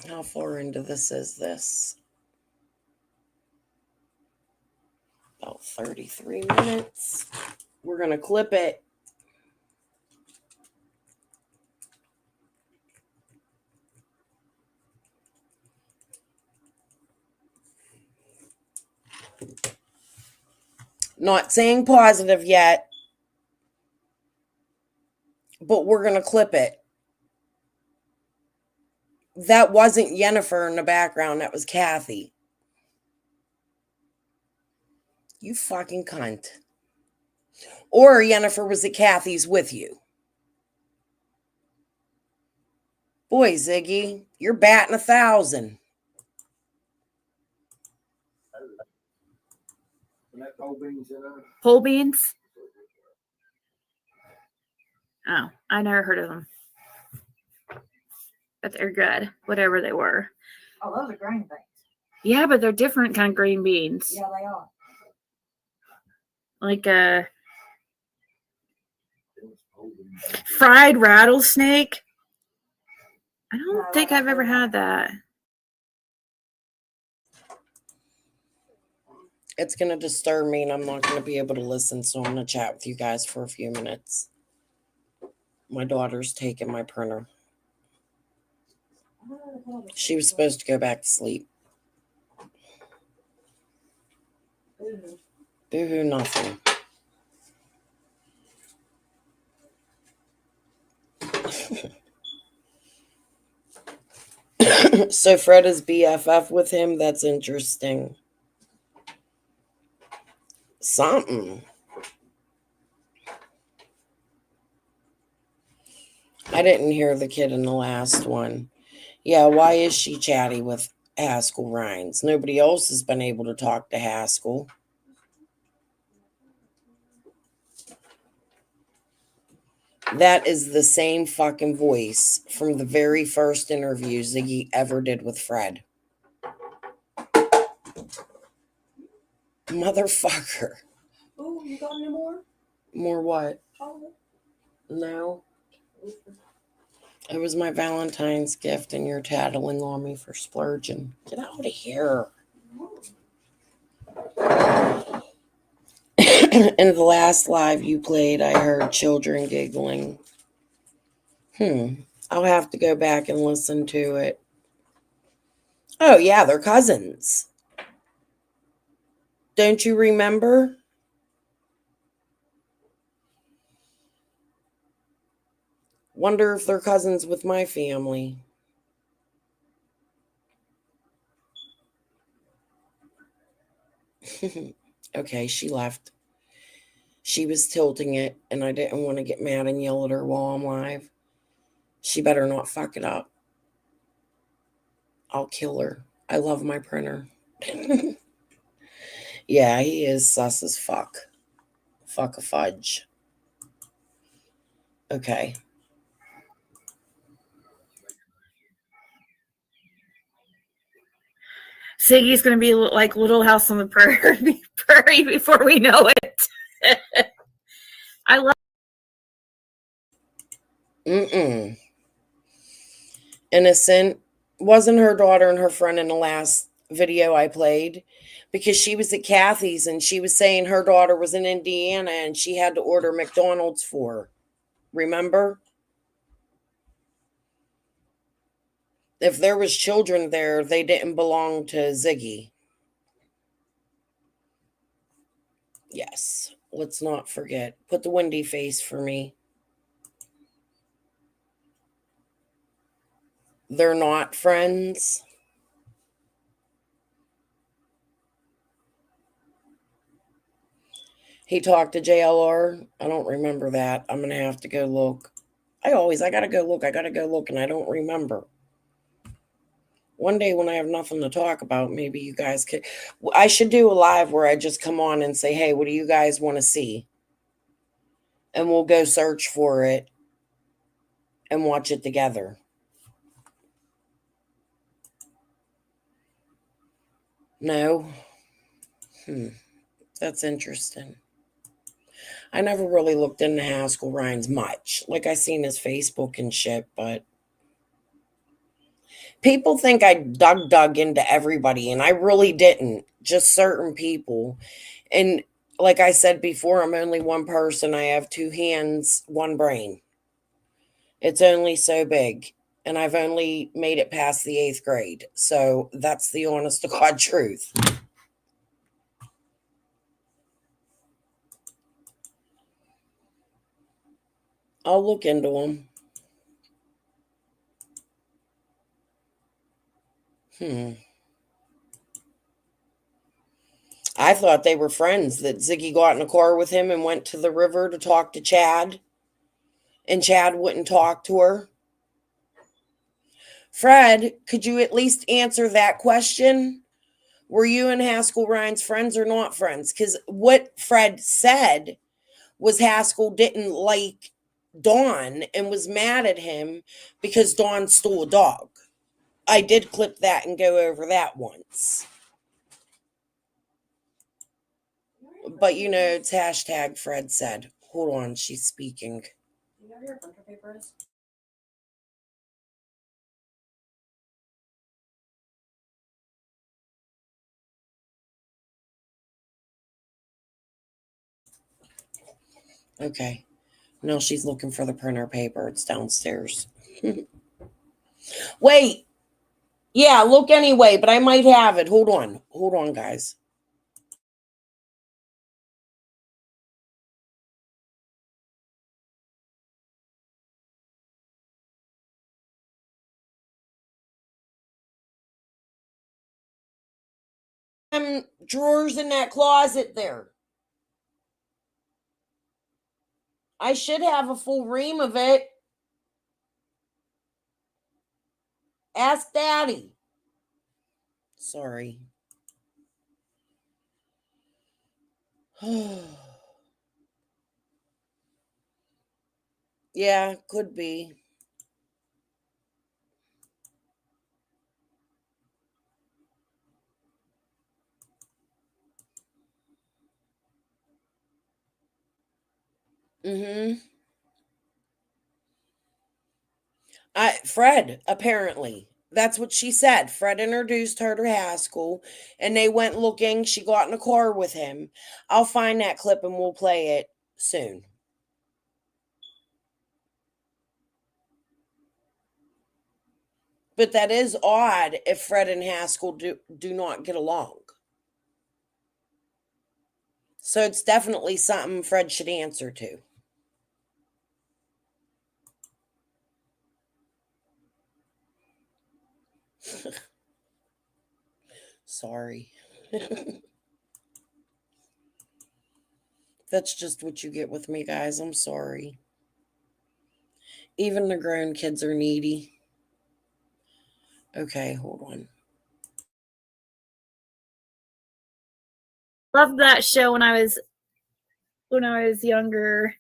How far into this is this? About 33 minutes. We're going to clip it. Not saying positive yet, but we're going to clip it. That wasn't Yennefer in the background. That was Kathy. You fucking cunt. Or Yennefer was at Kathy's with you. Boy, Ziggy, you're batting 1,000. Pole beans in there? Pole beans? Oh, I never heard of them. but they're good, whatever they were. Oh, those are green beans. Yeah, but they're different kind of green beans. Yeah, they are. Like a fried rattlesnake. I don't think I've ever had that. It's going to disturb me and I'm not going to be able to listen, so I'm going to chat with you guys for a few minutes. My daughter's taking my printer. She was supposed to go back to sleep. Boo-hoo, nothing. So Fred is BFF with him? That's interesting. Something. I didn't hear the kid in the last one. Yeah, why is she chatty with Haskell Rhines? Nobody else has been able to talk to Haskell. That is the same fucking voice from the very first interview Ziggy ever did with Fred. Motherfucker. Oh, you got any more? More what? Chocolate? No. It was my Valentine's gift and you're tattling on me for splurging. Get out of here. In the last live you played, I heard children giggling. I'll have to go back and listen to it. Oh, yeah, they're cousins. Don't you remember? Wonder if they're cousins with my family. Okay, she left. She was tilting it, and I didn't want to get mad and yell at her while I'm live. She better not fuck it up. I'll kill her. I love my printer. Yeah, he is sus as fuck. Fuck a fudge. Okay. Siggy's going to be like Little House on the Prairie before we know it. I love. Innocent. Wasn't her daughter and her friend in the last video I played? Because she was at Kathy's and she was saying her daughter was in Indiana and she had to order McDonald's for her. Remember? If there was children there, they didn't belong to Ziggy. Yes. Let's not forget. Put the windy face for me. They're not friends. He talked to JLR. I don't remember that. I'm going to have to go look. I got to go look, and I don't remember. One day when I have nothing to talk about, maybe you guys could. I should do a live where I just come on and say, hey, what do you guys want to see? And we'll go search for it and watch it together. No? That's interesting. I never really looked into Haskell Rhines much. Like, I seen his Facebook and shit, but people think I dug into everybody, and I really didn't. Just certain people. And like I said before, I'm only one person. I have two hands, one brain. It's only so big. And I've only made it past the 8th grade. So that's the honest to God truth. I'll look into them. I thought they were friends, that Ziggy got in a car with him and went to the river to talk to Chad. And Chad wouldn't talk to her. Fred, could you at least answer that question? Were you and Haskell Rhines friends or not friends? Because what Fred said was Haskell didn't like Dawn and was mad at him because Dawn stole a dog. I did clip that and go over that once. But you know, it's hashtag Fred said. Hold on, she's speaking. You know where your printer paper is? Okay. Now she's looking for the printer paper. It's downstairs. Wait. Yeah, look anyway, but I might have it. Hold on. Hold on, guys. Drawers in that closet there. I should have a full ream of it. Ask Daddy. Sorry. Yeah, could be. Fred, apparently. That's what she said. Fred introduced her to Haskell, and they went looking. She got in a car with him. I'll find that clip and we'll play it soon. But that is odd if Fred and Haskell do not get along. So it's definitely something Fred should answer to. Sorry. That's just what you get with me, guys. I'm sorry. Even the grown kids are needy. Okay, hold on. Loved that show when I was younger.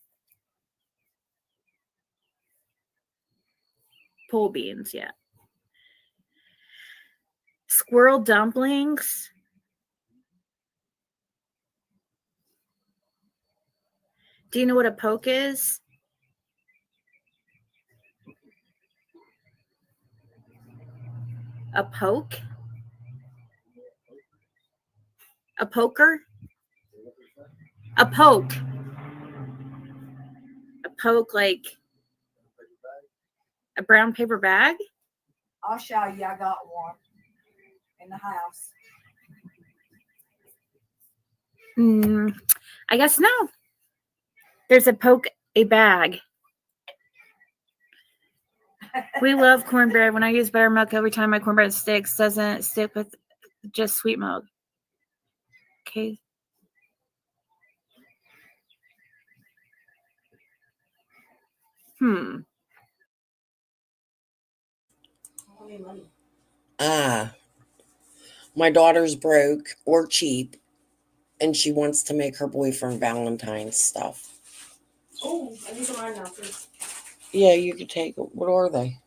Pole beans, yeah. Squirrel dumplings. Do you know what a poke is? A poke? A poker? A poke. A poke, like a brown paper bag? I'll show you. I got one in the house. I guess no. There's a poke, a bag. We love cornbread. When I use buttermilk every time my cornbread sticks, doesn't stick with just sweet milk. Okay. My daughter's broke or cheap, and she wants to make her boyfriend Valentine's stuff. Oh, I need some mine now, please. Yeah, you could take it. What are they?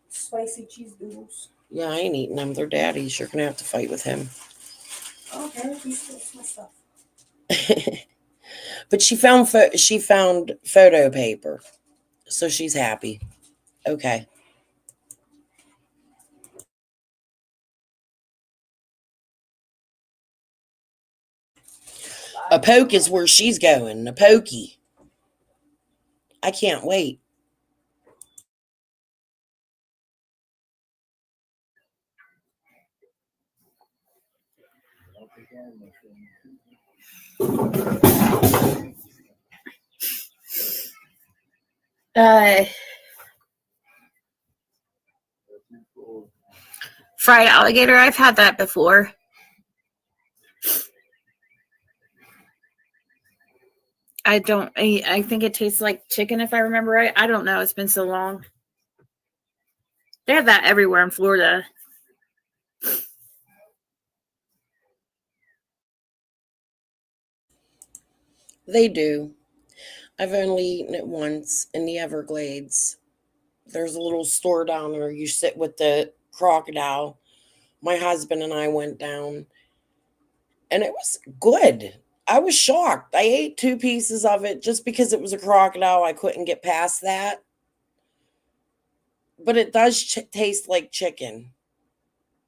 Spicy cheese doodles. Yeah, I ain't eating them. They're daddy's. You're gonna have to fight with him. Okay, that's my stuff. But she found photo paper, so she's happy. Okay. A poke is where she's going. A pokey. I can't wait. Fried alligator. I've had that before. I think it tastes like chicken if I remember right. I don't know. It's been so long. They have that everywhere in Florida. They do. I've only eaten it once in the Everglades. There's a little store down there. You sit with the crocodile. My husband and I went down, and it was good. I was shocked. I ate 2 pieces of it just because it was a crocodile. I couldn't get past that. But it does taste like chicken.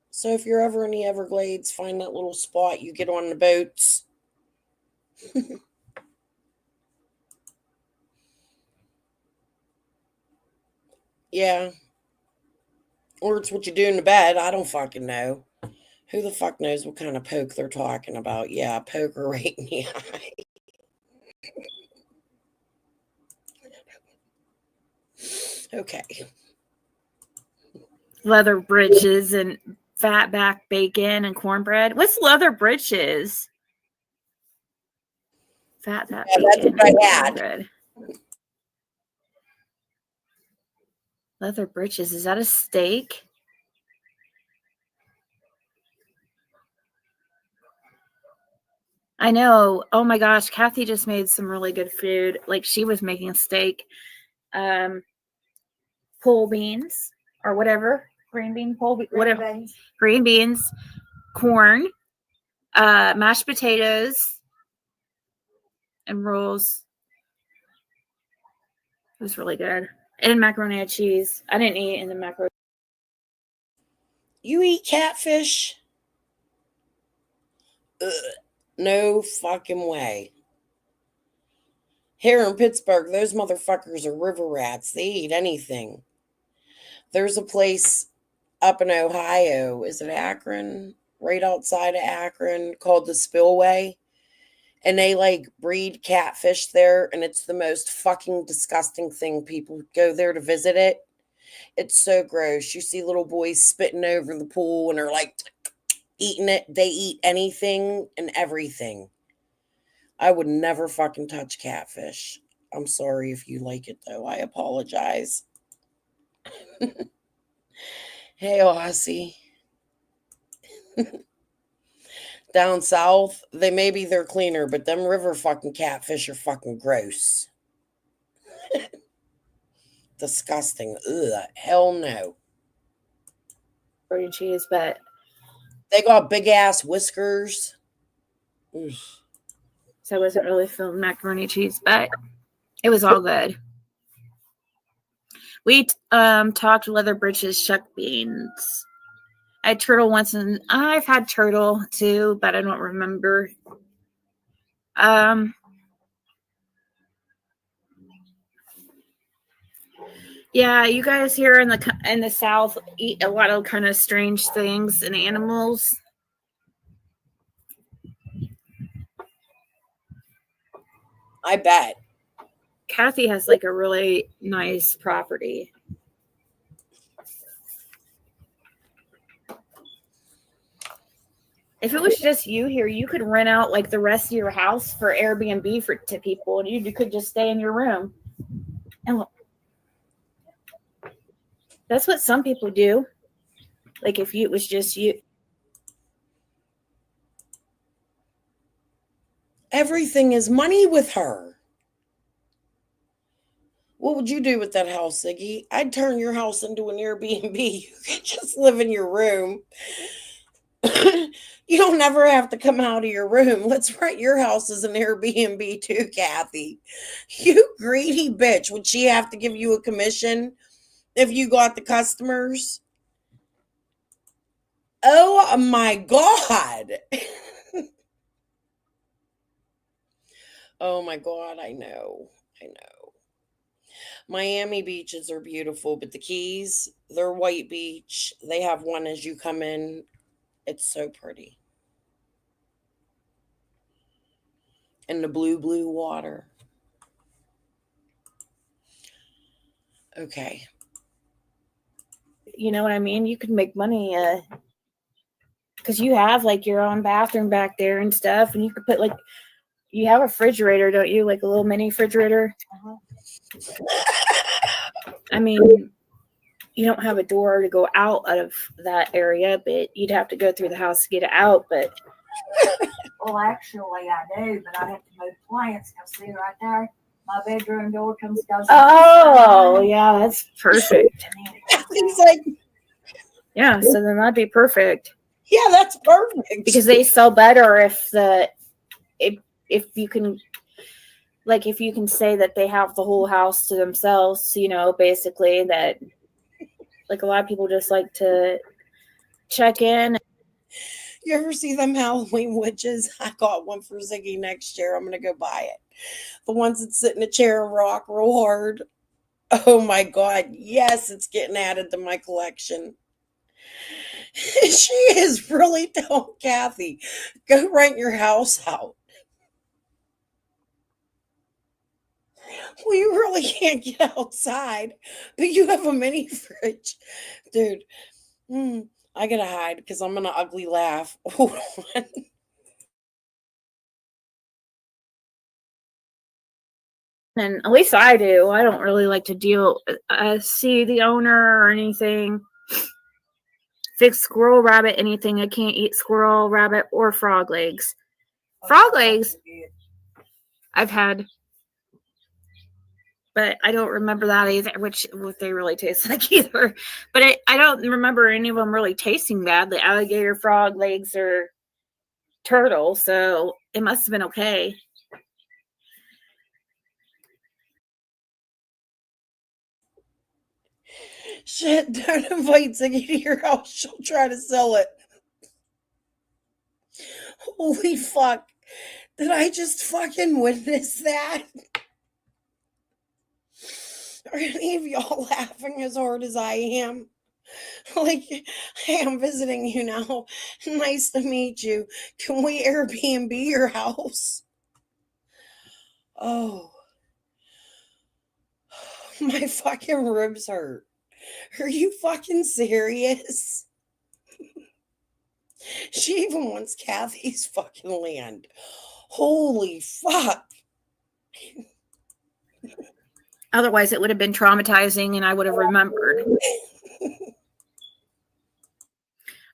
So if you're ever in the Everglades, find that little spot. You get on the boats. Yeah. Or it's what you do in the bed. I don't fucking know. Who the fuck knows what kind of poke they're talking about? Yeah, poker right in the eye. Okay. Leather breeches and fat back bacon and cornbread. What's leather breeches? Fat back bacon and cornbread. Leather breeches. Is that a steak? I know. Oh my gosh, Kathy just made some really good food. Like she was making a steak, pole beans or whatever, green bean, whatever, green beans, corn, mashed potatoes, and rolls. It was really good. And macaroni and cheese. I didn't eat in the macaroni. You eat catfish? Ugh. No fucking way. Here in Pittsburgh, those motherfuckers are river rats. They eat anything. There's a place up in Ohio. Is it Akron? Right outside of Akron, called the Spillway. And they like breed catfish there. And it's the most fucking disgusting thing. People go there to visit it. It's so gross. You see little boys spitting over the pool and are like eating it. They eat anything and everything. I would never fucking touch catfish. I'm sorry if you like it though. I apologize. Hey, Aussie. Down south, they're cleaner, but them river fucking catfish are fucking gross. Disgusting. Ugh. Hell no. Macaroni cheese, but they got big ass whiskers. Ugh. So I wasn't really feeling macaroni cheese, but it was all good. We talked leather breeches, chuck beans. I had turtle once, and I've had turtle too, but I don't remember. Yeah, you guys here in the South eat a lot of kind of strange things and animals. I bet. Kathy has like a really nice property. If it was just you here, you could rent out like the rest of your house for Airbnb to people, and you could just stay in your room. And that's what some people do. Like if it was just you. Everything is money with her. What would you do with that house, Siggy? I'd turn your house into an Airbnb. You could just live in your room. You don't ever have to come out of your room. Let's rent your house as an Airbnb too, Kathy. You greedy bitch. Would she have to give you a commission if you got the customers? Oh my God. Oh my God, I know. Miami beaches are beautiful, but the Keys, they're white beach. They have one as you come in. It's so pretty. And the blue water. Okay. You know what I mean? You could make money because you have like your own bathroom back there and stuff, and you could put like, you have a refrigerator, don't you? Like a little mini refrigerator. I mean, you don't have a door to go out of that area, but you'd have to go through the house to get it out. But well, actually, I do, but I have to move plants. Can see right there. My bedroom door comes goes. Oh, yeah, that's perfect. He's like, yeah, so then that'd be perfect. Yeah, that's perfect. Because they sell better if you can, like, if you can say that they have the whole house to themselves, you know, basically that, like, a lot of people just like to check in. You ever see them Halloween witches? I got one for Ziggy next year. I'm gonna go buy it. The ones that sit in a chair and rock real hard. Oh my god, yes, it's getting added to my collection. She is really telling Kathy, go rent your house out. Well, you really can't get outside, but you have a mini fridge. Dude, I gotta hide because I'm gonna ugly laugh. Hold on. And at least I do. I don't really like to see the owner or anything. Fix squirrel, rabbit, anything. I can't eat squirrel, rabbit, or frog legs. Frog legs, I've had, but I don't remember that either, what they really taste like either. But I don't remember any of them really tasting bad. The alligator frog legs or turtle, so it must have been okay. Shit, don't invite Ziggy to your house. She'll try to sell it. Holy fuck. Did I just fucking witness that? Are any of y'all laughing as hard as I am? Like, hey, I'm visiting you now. Nice to meet you. Can we Airbnb your house? Oh. My fucking ribs hurt. Are you fucking serious? She even wants Kathy's fucking land. Holy fuck. Otherwise, it would have been traumatizing and I would have remembered.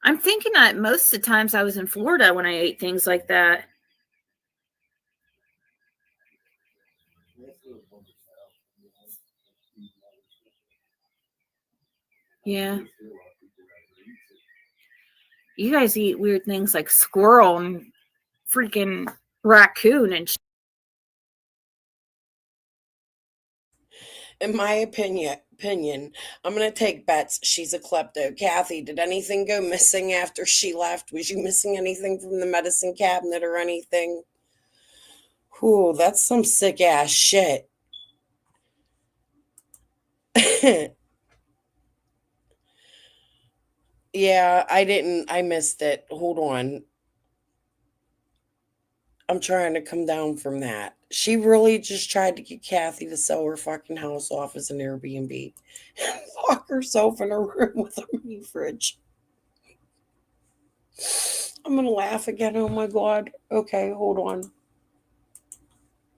I'm thinking that most of the times I was in Florida when I ate things like that. Yeah. You guys eat weird things like squirrel and freaking raccoon and In my opinion, I'm going to take bets she's a klepto. Kathy, did anything go missing after she left? Was you missing anything from the medicine cabinet or anything? Ooh, that's some sick ass shit. Yeah, I missed it. Hold on. I'm trying to come down from that. She really just tried to get Kathy to sell her fucking house off as an Airbnb. Lock herself in a room with a mini fridge. I'm gonna laugh again. Oh my god. Okay, hold on.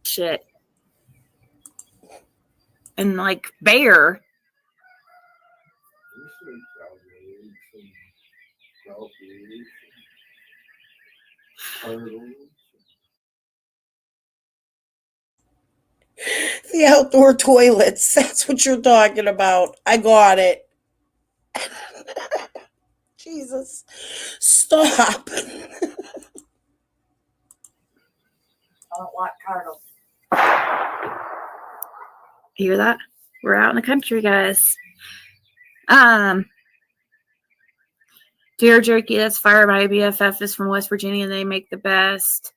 shit. And like bear. The outdoor toilets. That's what you're talking about. I got it. Jesus. Stop. I don't like turtles. You hear that? We're out in the country, guys. Deer jerky, that's fire. My BFF is from West Virginia and they make the best.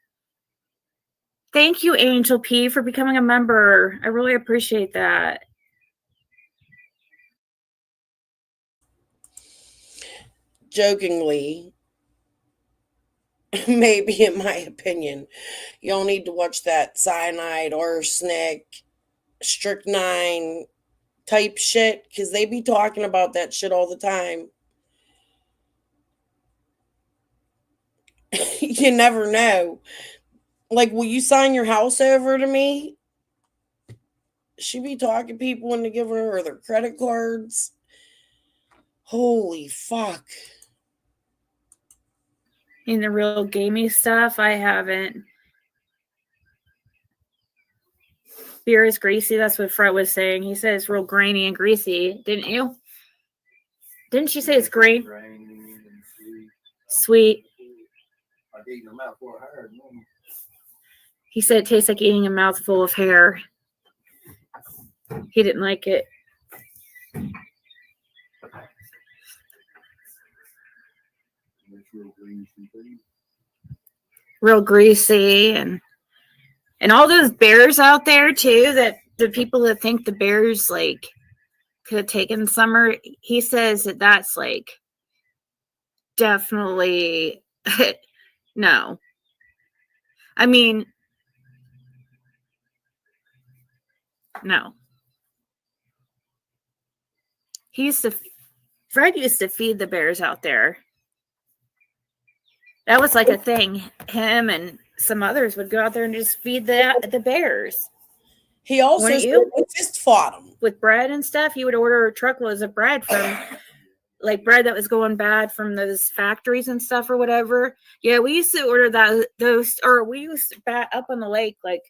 Thank you, Angel P, for becoming a member. I really appreciate that. Jokingly, maybe in my opinion, y'all need to watch that cyanide, arsenic, strychnine type shit because they be talking about that shit all the time. You never know. Like, will you sign your house over to me? She be talking people into giving her their credit cards. Holy fuck. In the real gamey stuff, I haven't. Beer is greasy. That's what Fred was saying. He said it's real grainy and greasy. Didn't you? Didn't she say it's green? Sweet. Like eating a mouthful of hair. He said it tastes like eating a mouthful of hair. He didn't like it. Real greasy and all those bears out there too, that the people that think the bears like could have taken Summer, he says that that's like definitely no. I mean, no. Fred used to feed the bears out there. That was like a thing. Him and some others would go out there and just feed the bears. He also fist fought them with bread and stuff. He would order truckloads of bread from, like bread that was going bad from those factories and stuff or whatever. Yeah, we used to order we used to up on the lake, like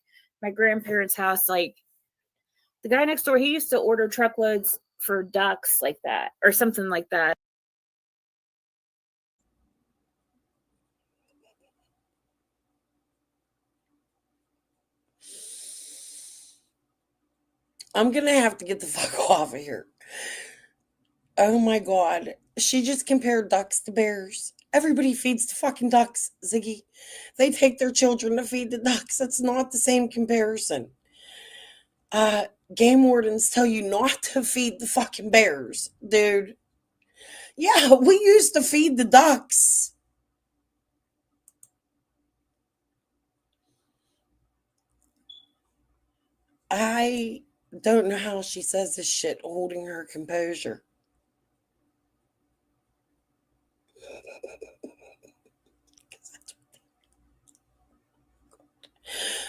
my grandparents' house. Like the guy next door, he used to order truckloads for ducks like that or something like that. I'm going to have to get the fuck off of here. Oh my God. She just compared ducks to bears. Everybody feeds the fucking ducks, Ziggy. They take their children to feed the ducks. It's not the same comparison. Game wardens tell you not to feed the fucking bears, dude. Yeah, we used to feed the ducks. I don't know how she says this shit holding her composure.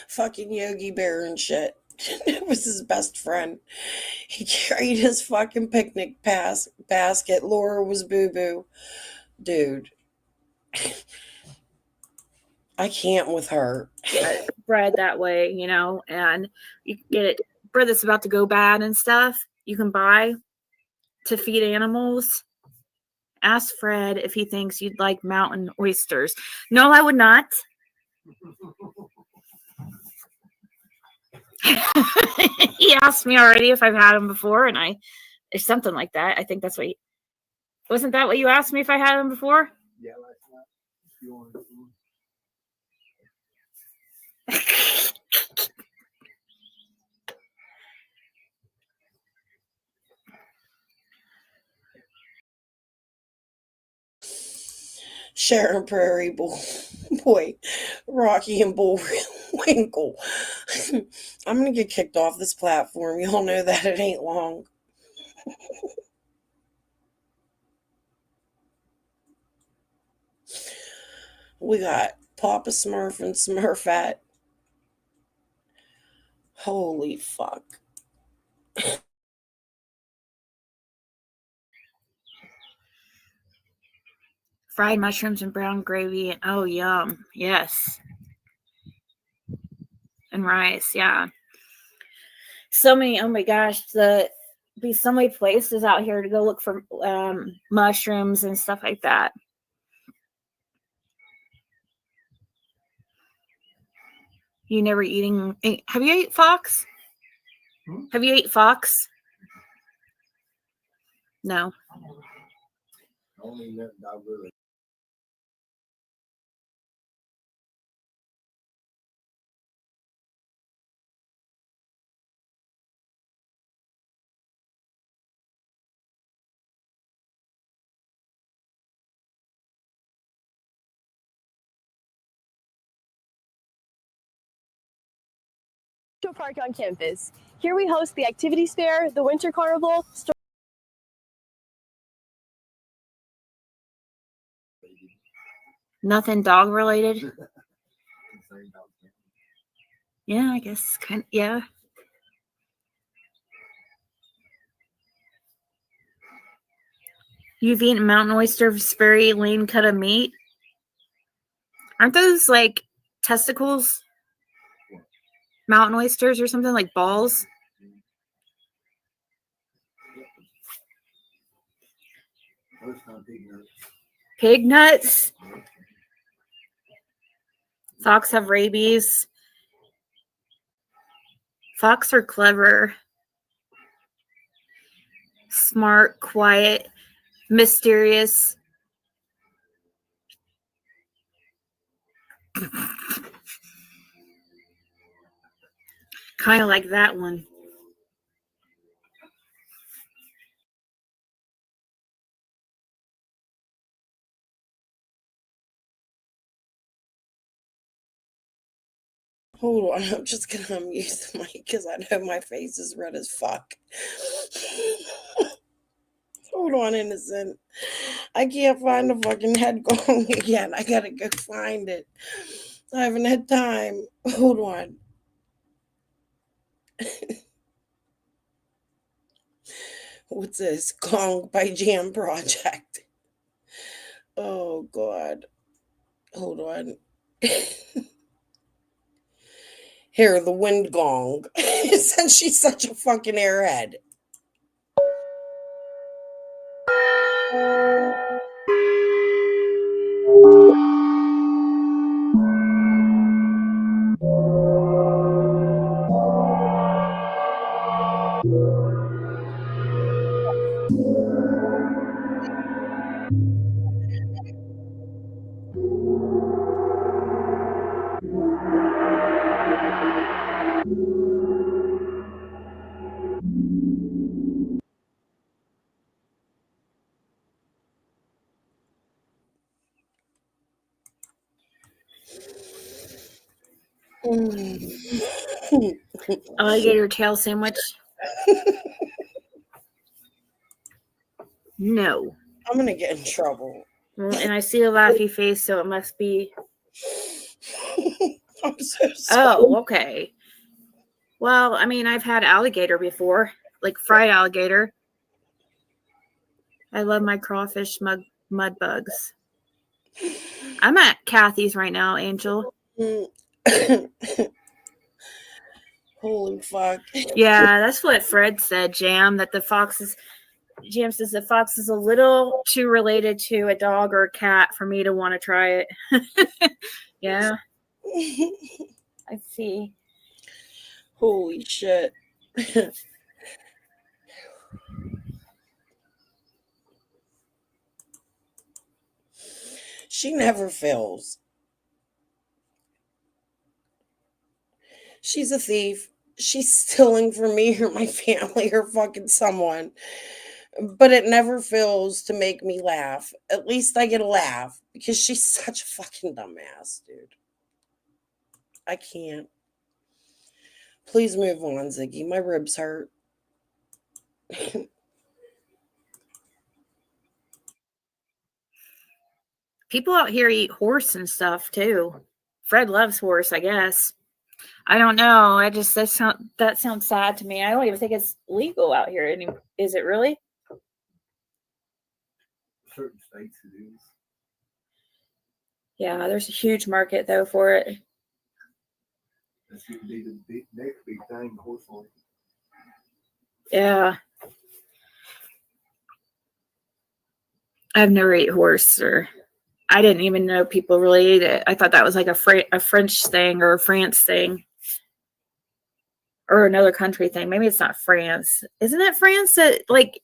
Fucking Yogi Bear and shit. It was his best friend. He carried his fucking picnic basket. Laura was boo-boo. Dude. I can't with her. Bread that way, you know, and you can get it. Bread that's about to go bad and stuff, you can buy to feed animals. Ask Fred if he thinks you'd like mountain oysters. No, I would not. He asked me already if I've had them before, and it's something like that. I think that's what wasn't that what you asked me if I had them before? Yeah, like that. If you want to. Sharon Prairie Boy, Rocky and Bullwinkle. I'm going to get kicked off this platform. Y'all know that it ain't long. We got Papa Smurf and Smurfette. Holy fuck. Fried mushrooms and brown gravy. And oh, yum. Yes. And rice. Yeah. So many. Oh my gosh. Be so many places out here to go look for mushrooms and stuff like that. You never eating? Have you ate fox? Have you ate fox? No. Only nothing I really. Park on campus. Here we host the Activities Fair, the Winter Carnival. Nothing dog related. Yeah, I guess kind of, yeah. You've eaten mountain oyster, very lean cut of meat. Aren't those like testicles? Mountain oysters or something, like balls. Pig nuts. Fox have rabies. Fox are clever, smart, quiet, mysterious. Kind of like that one. Hold on, I'm just gonna unmute the mic because I know my face is red as fuck. Hold on, innocent. I can't find the fucking head gong again. I gotta go find it. I haven't had time. Hold on. What's this? Gong by Jam Project. Oh, God. Hold on. Here, the wind gong. Since she's such a fucking airhead. Alligator tail sandwich. No. I'm gonna get in trouble. Well, and I see a laughy face, so it must be. I'm so sorry. Oh, okay. Well, I mean, I've had alligator before, like fried alligator. I love my crawfish mud bugs. I'm at Kathy's right now, Angel. Holy fuck. Yeah, that's what Fred said, Jam, that the fox is. Jam says the fox is a little too related to a dog or a cat for me to want to try it. Yeah. I see. Holy shit. She never fails. She's a thief. She's stealing from me or my family or fucking someone. But it never fails to make me laugh. At least I get a laugh because she's such a fucking dumbass, dude. I can't. Please move on, Ziggy. My ribs hurt. People out here eat horse and stuff too. Fred loves horse, I guess. I don't know. I just that sounds sad to me. I don't even think it's legal out here anymore. Is it really? Certain states it is. Yeah, there's a huge market though for it. That's going to be the next big thing, horse racing. Yeah. I've never ate horse, or I didn't even know people really ate it. I thought that was like a French thing or a France thing. Or another country thing. Maybe it's not France. Isn't it France that like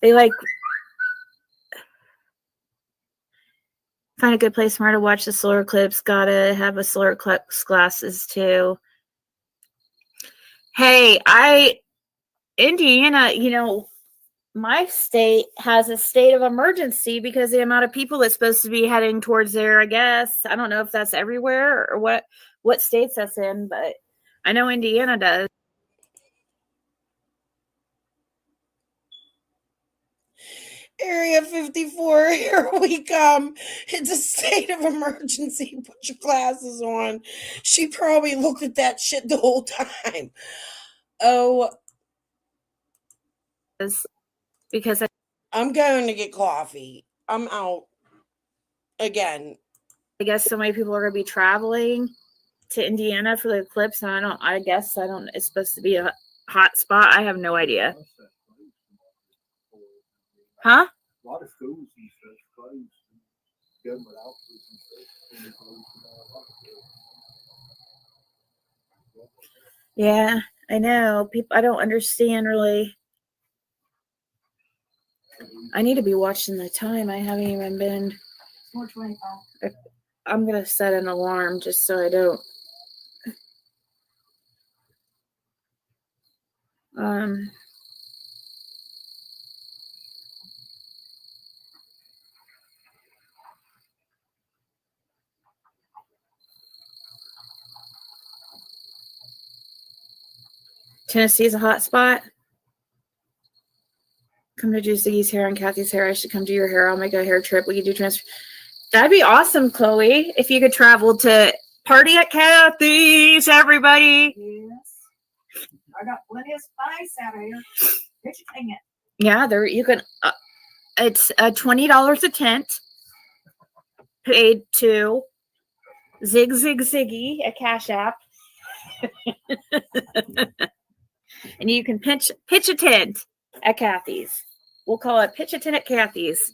they like find a good place for her to watch the solar eclipse? Gotta have a solar eclipse glasses too. Hey, Indiana, my state has a state of emergency because the amount of people that's supposed to be heading towards there, I guess. I don't know if that's everywhere or what states that's in, but I know Indiana does. Area 54, here we come. It's a state of emergency. Put your glasses on. She probably looked at that shit the whole time. Oh. Because I'm going to get coffee. I'm out. Again. I guess so many people are going to be traveling. to Indiana for the eclipse, and I guess it's supposed to be a hot spot. I have no idea. Huh? A lot of schools and stuff closed. Government offices and stuff. Yeah, I know. People, I don't understand really. I need to be watching the time. I haven't even been. 4:25. I'm gonna set an alarm just so I don't. Tennessee's a hot spot. Come to do Ziggy's hair and Kathy's hair. I should come do your hair. I'll make a hair trip. We could do transfer. That'd be awesome, Chloe. If you could travel to party at Kathy's, everybody. Yes. I got plenty of spice out of here. Get your thing in. Yeah, there you can. It's $20 a tent. Paid to Ziggy at Cash App, and you can pitch a tent at Kathy's. We'll call it pitch a tent at Kathy's.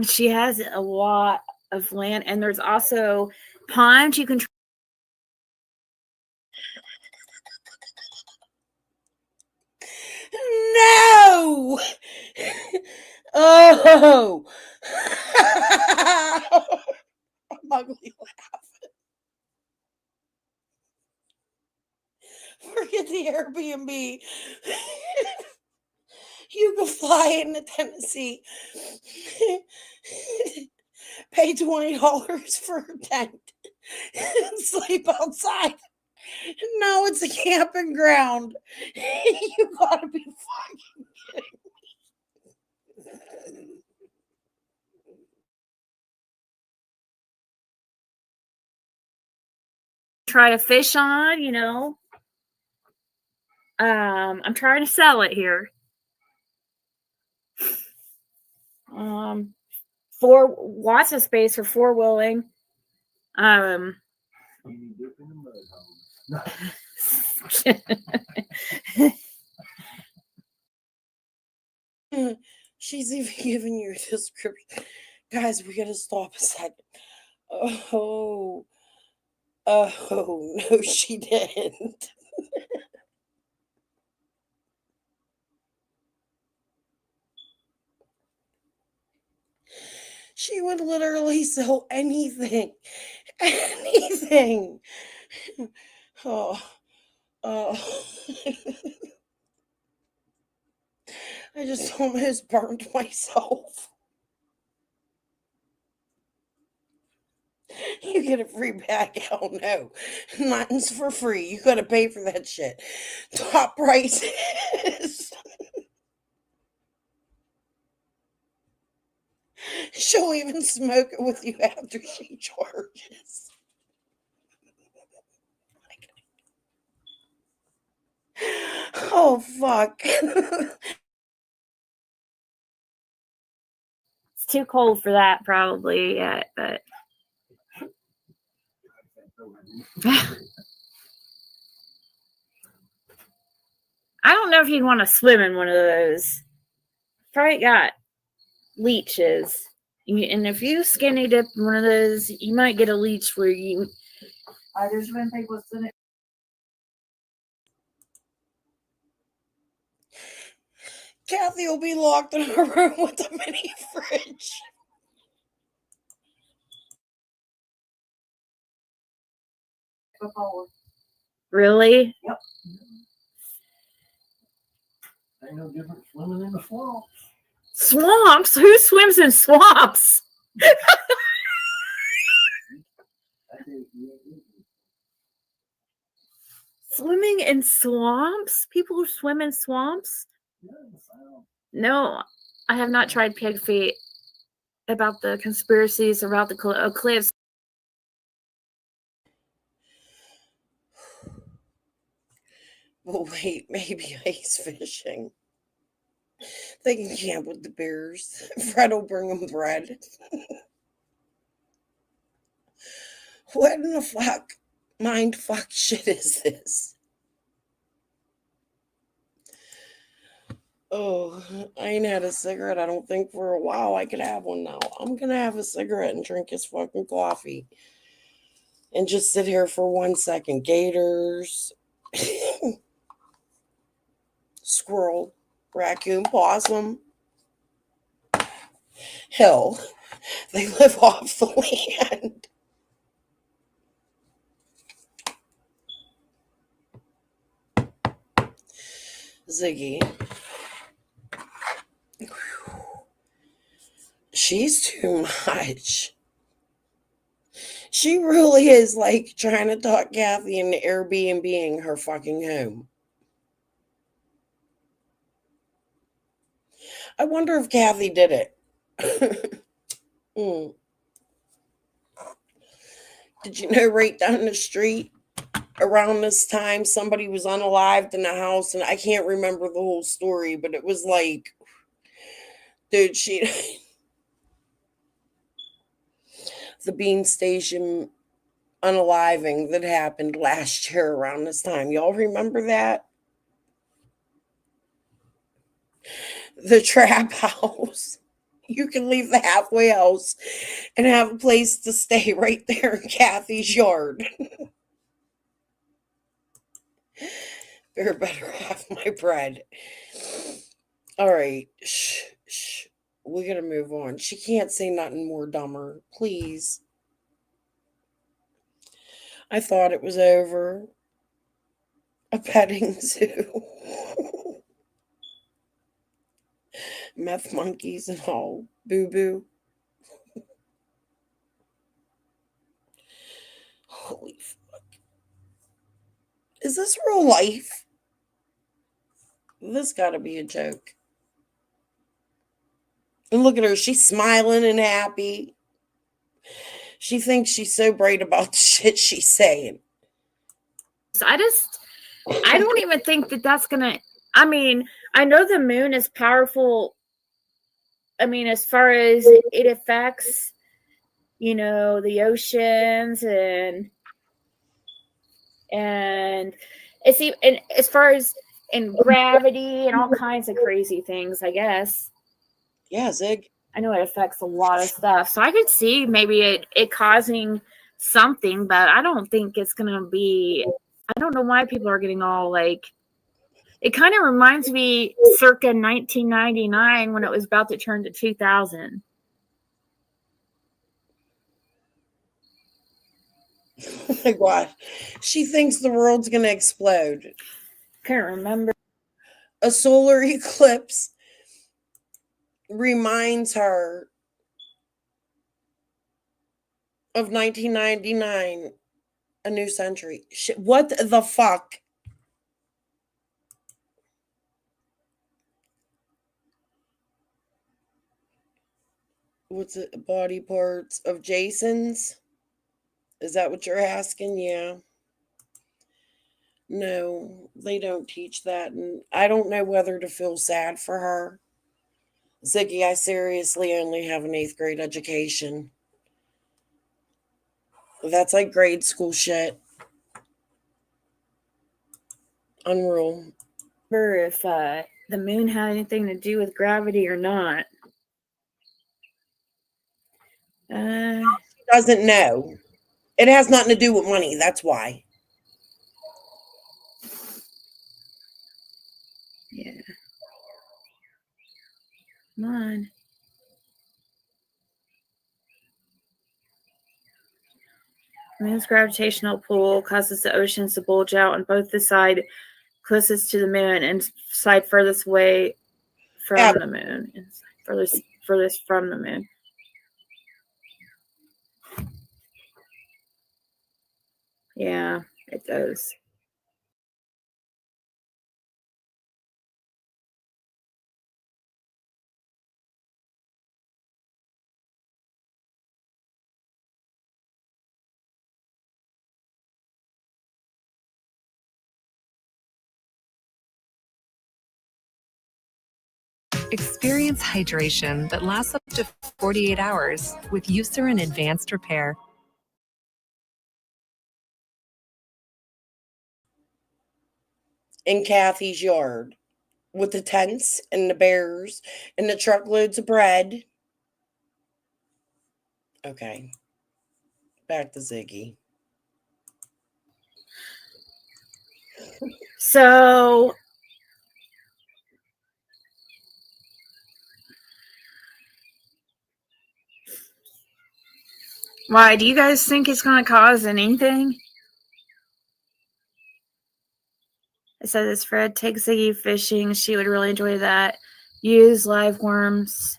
She has a lot of land, and there's also ponds you can. No! Oh! I'm ugly laughing. Forget the Airbnb. You can fly into Tennessee. Pay $20 for a tent and sleep outside. No, it's a camping ground. You gotta be fucking kidding me. Try to fish on, I'm trying to sell it here. 4 lots of space for 4-wheeling. She's even giving you a description. Guys, we gotta stop a second. Oh, no, she didn't. She would literally sell anything. Anything. Oh. I just almost burned myself. You get a free bag. Oh no. Nothing's for free. You gotta pay for that shit. Top prices. She'll even smoke it with you after she charges. Oh fuck. It's too cold for that probably yet, but I don't know if you'd want to swim in one of those. Probably got leeches. And if you skinny dip in one of those, you might get a leech where you. There's been people sitting. Kathy will be locked in her room with a mini fridge. Really? Yep. Ain't no different swimming in the swamps. Swamps? Who swims in swamps? Swimming in swamps? People who swim in swamps? No, I have not tried pig feet. About the conspiracies about the eclipse. Well, wait, maybe ice fishing. They can camp with the bears. Fred will bring them bread. What in the fuck mind fuck shit is this? Oh, I ain't had a cigarette, I don't think, for a while. I could have one now. I'm gonna have a cigarette and drink his fucking coffee. And just sit here for 1 second. Gators, squirrel, raccoon, possum. Hell, they live off the land. Ziggy. She's too much. She really is like trying to talk Kathy into Airbnb-ing her fucking home. I wonder if Kathy did it. Did you know right down the street around this time somebody was unalived in a house, and I can't remember the whole story, but it was like, dude, the Bean Station unaliving that happened last year around this time. Y'all remember that? The trap house. You can leave the halfway house and have a place to stay right there in Kathy's yard. Better have my bread. All right. Shh. We gotta move on. She can't say nothing more dumber. Please. I thought it was over. A petting zoo. Meth monkeys and all. Boo-boo. Holy fuck. Is this real life? This gotta be a joke. And look at her. She's smiling and happy. She thinks she's so bright about the shit she's saying. I don't even think that that's gonna. I mean, I know the moon is powerful. I mean, as far as it affects, the oceans and it's even, and as far as in gravity and all kinds of crazy things, I guess. Yeah, Zig. I know it affects a lot of stuff, so I could see maybe it causing something, but I don't think it's gonna be. I don't know why people are getting all like. It kind of reminds me circa 1999 when it was about to turn to 2000. Oh my God. She thinks the world's going to explode. Can't remember. A solar eclipse reminds her of 1999, a new century. Shit, what the fuck? What's it? Body parts of Jason's? Is that what you're asking? Yeah. No, they don't teach that. And I don't know whether to feel sad for her. Ziggy, I seriously only have an 8th grade education. That's like grade school shit. Unreal. If the moon had anything to do with gravity or not. She doesn't know. It has nothing to do with money. That's why. Yeah. Come on. The moon's gravitational pull causes the oceans to bulge out on both the side closest to the moon and side furthest away from the moon. And furthest from the moon. Yeah, it does. Experience hydration that lasts up to 48 hours with Eucerin Advanced Repair. in Kathy's yard with the tents and the bears and the truckloads of bread. Okay. Back to Ziggy. So why do you guys think it's going to cause anything? I said this Fred takes Ziggy fishing. She would really enjoy that. Use live worms.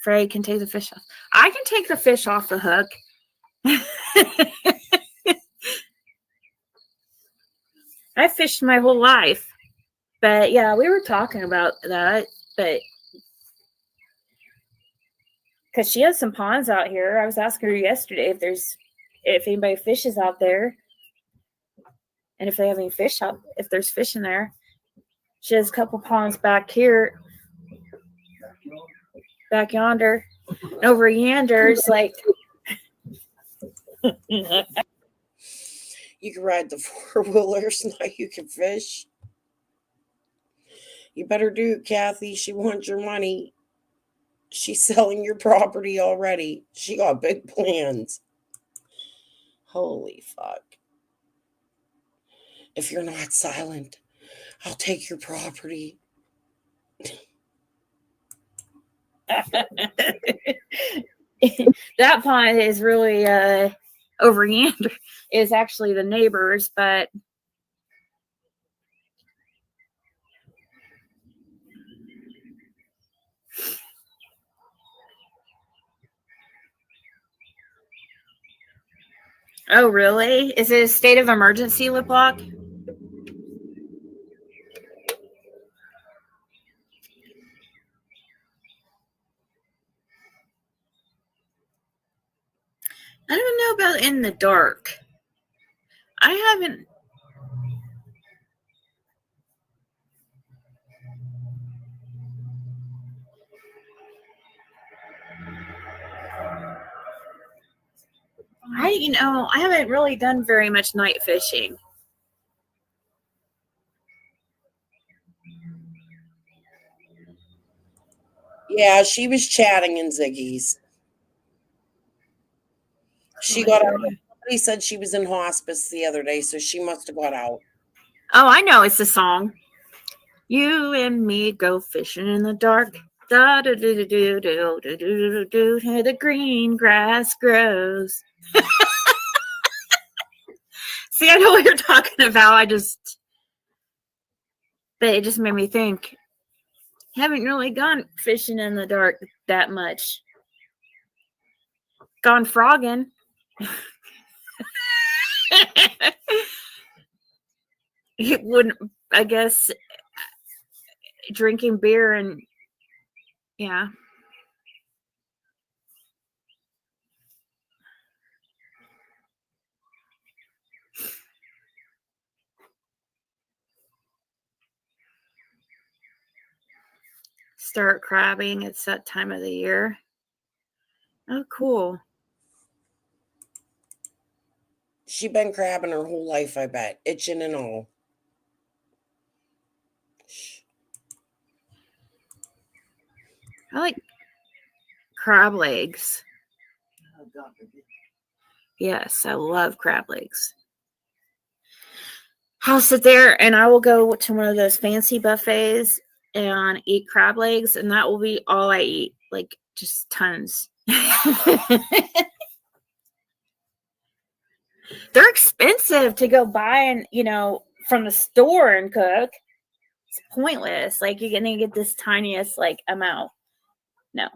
Fred can take the fish off. I can take the fish off the hook. I fished my whole life. But yeah, we were talking about that. But because she has some ponds out here. I was asking her yesterday if anybody fishes out there. And if they have any fish out, if there's fish in there. She has a couple ponds back here. Back yonder. Over yander's like You can ride the four-wheelers, now you can fish. You better do, Kathy. She wants your money. She's selling your property already. She got big plans. Holy fuck. If you're not silent, I'll take your property. That pond is really over yonder. Is actually the neighbors, but oh really? Is it a state of emergency, Lip Lock? I don't know about in the dark. I haven't. I haven't really done very much night fishing. Yeah, she was chatting in Ziggy's. She got out. Somebody said she was in hospice the other day, so she must have got out. Oh, I know. It's a song. You and me go fishing in the dark. Da da do do do do do do do do. The green grass grows. See, I know what you're talking about. But it just made me think. Haven't really gone fishing in the dark that much. Gone frogging. It wouldn't, I guess, drinking beer and yeah. Start crabbing. It's that time of the year. Oh, cool. She been crabbing her whole life, I bet. Itching and all. I like crab legs. Yes, I love crab legs. I'll sit there and I will go to one of those fancy buffets and eat crab legs, and that will be all I eat. Like, just tons. They're expensive to go buy and, from the store and cook. It's pointless. Like, you're going to get this tiniest, amount. No.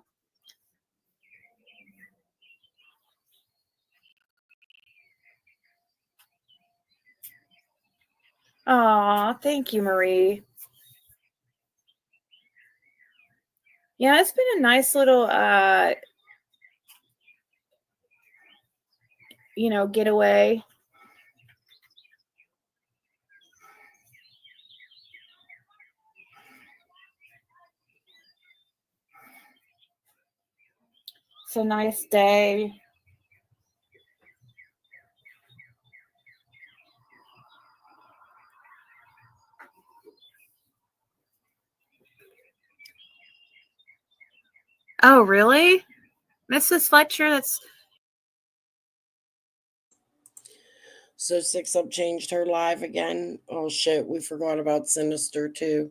Aw, thank you, Marie. Yeah, it's been a nice little, getaway. It's a nice day. Oh, really? Mrs. Fletcher, that's So 6 Up changed her live again. Oh shit, we forgot about Sinister too.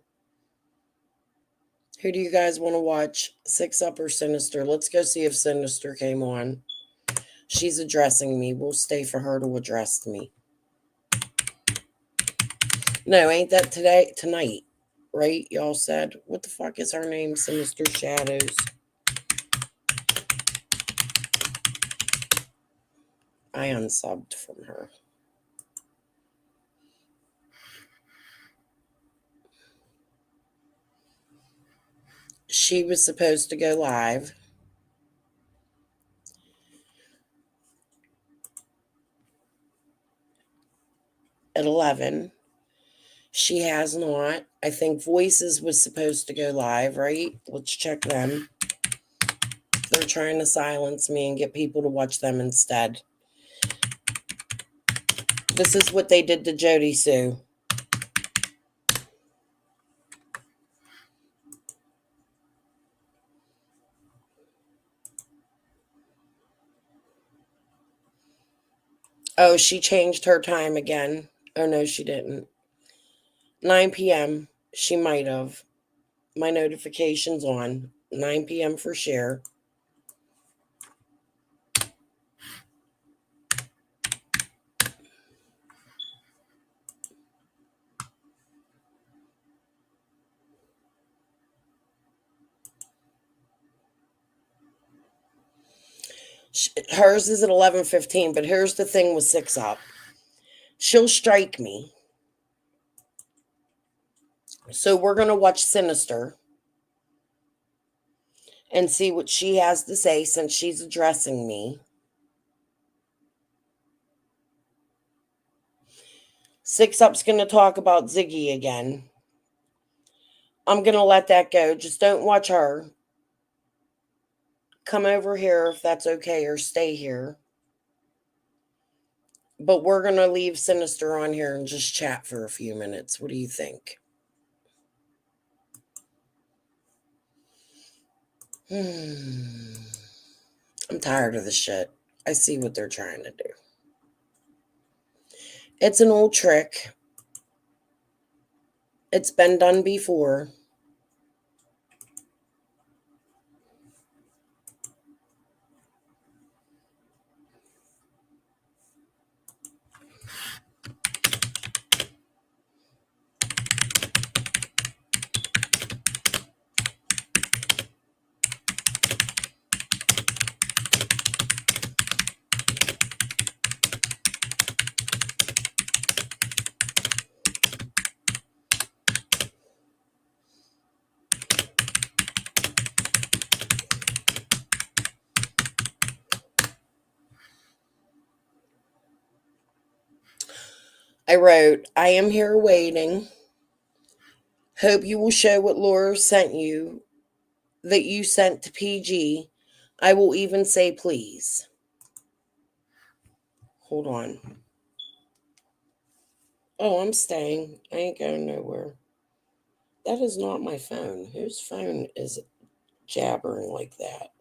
Who do you guys want to watch? 6 Up or Sinister? Let's go see if Sinister came on. She's addressing me. We'll stay for her to address me. No, ain't that tonight, right? Y'all said. What the fuck is her name? Sinister Shadows. I unsubbed from her. She was supposed to go live at 11. She has not. I think Voices was supposed to go live, right? Let's check them. They're trying to silence me and get people to watch them instead. This is what they did to Jody Sue. Oh, she changed her time again. Oh, no, she didn't. 9 p.m. She might have. My notifications on. 9 p.m. for share. Hers is at 11:15, but here's the thing with 6 Up. She'll strike me. So we're going to watch Sinister and see what she has to say since she's addressing me. 6 Up's going to talk about Ziggy again. I'm going to let that go. Just don't watch her. Come over here if that's okay, or stay here. But we're going to leave Sinister on here and just chat for a few minutes. What do you think? I'm tired of this shit. I see what they're trying to do. It's an old trick. It's been done before. I wrote, I am here waiting. Hope you will show what Laura sent you, that you sent to PG. I will even say please. Hold on. Oh, I'm staying. I ain't going nowhere. That is not my phone. Whose phone is jabbering like that?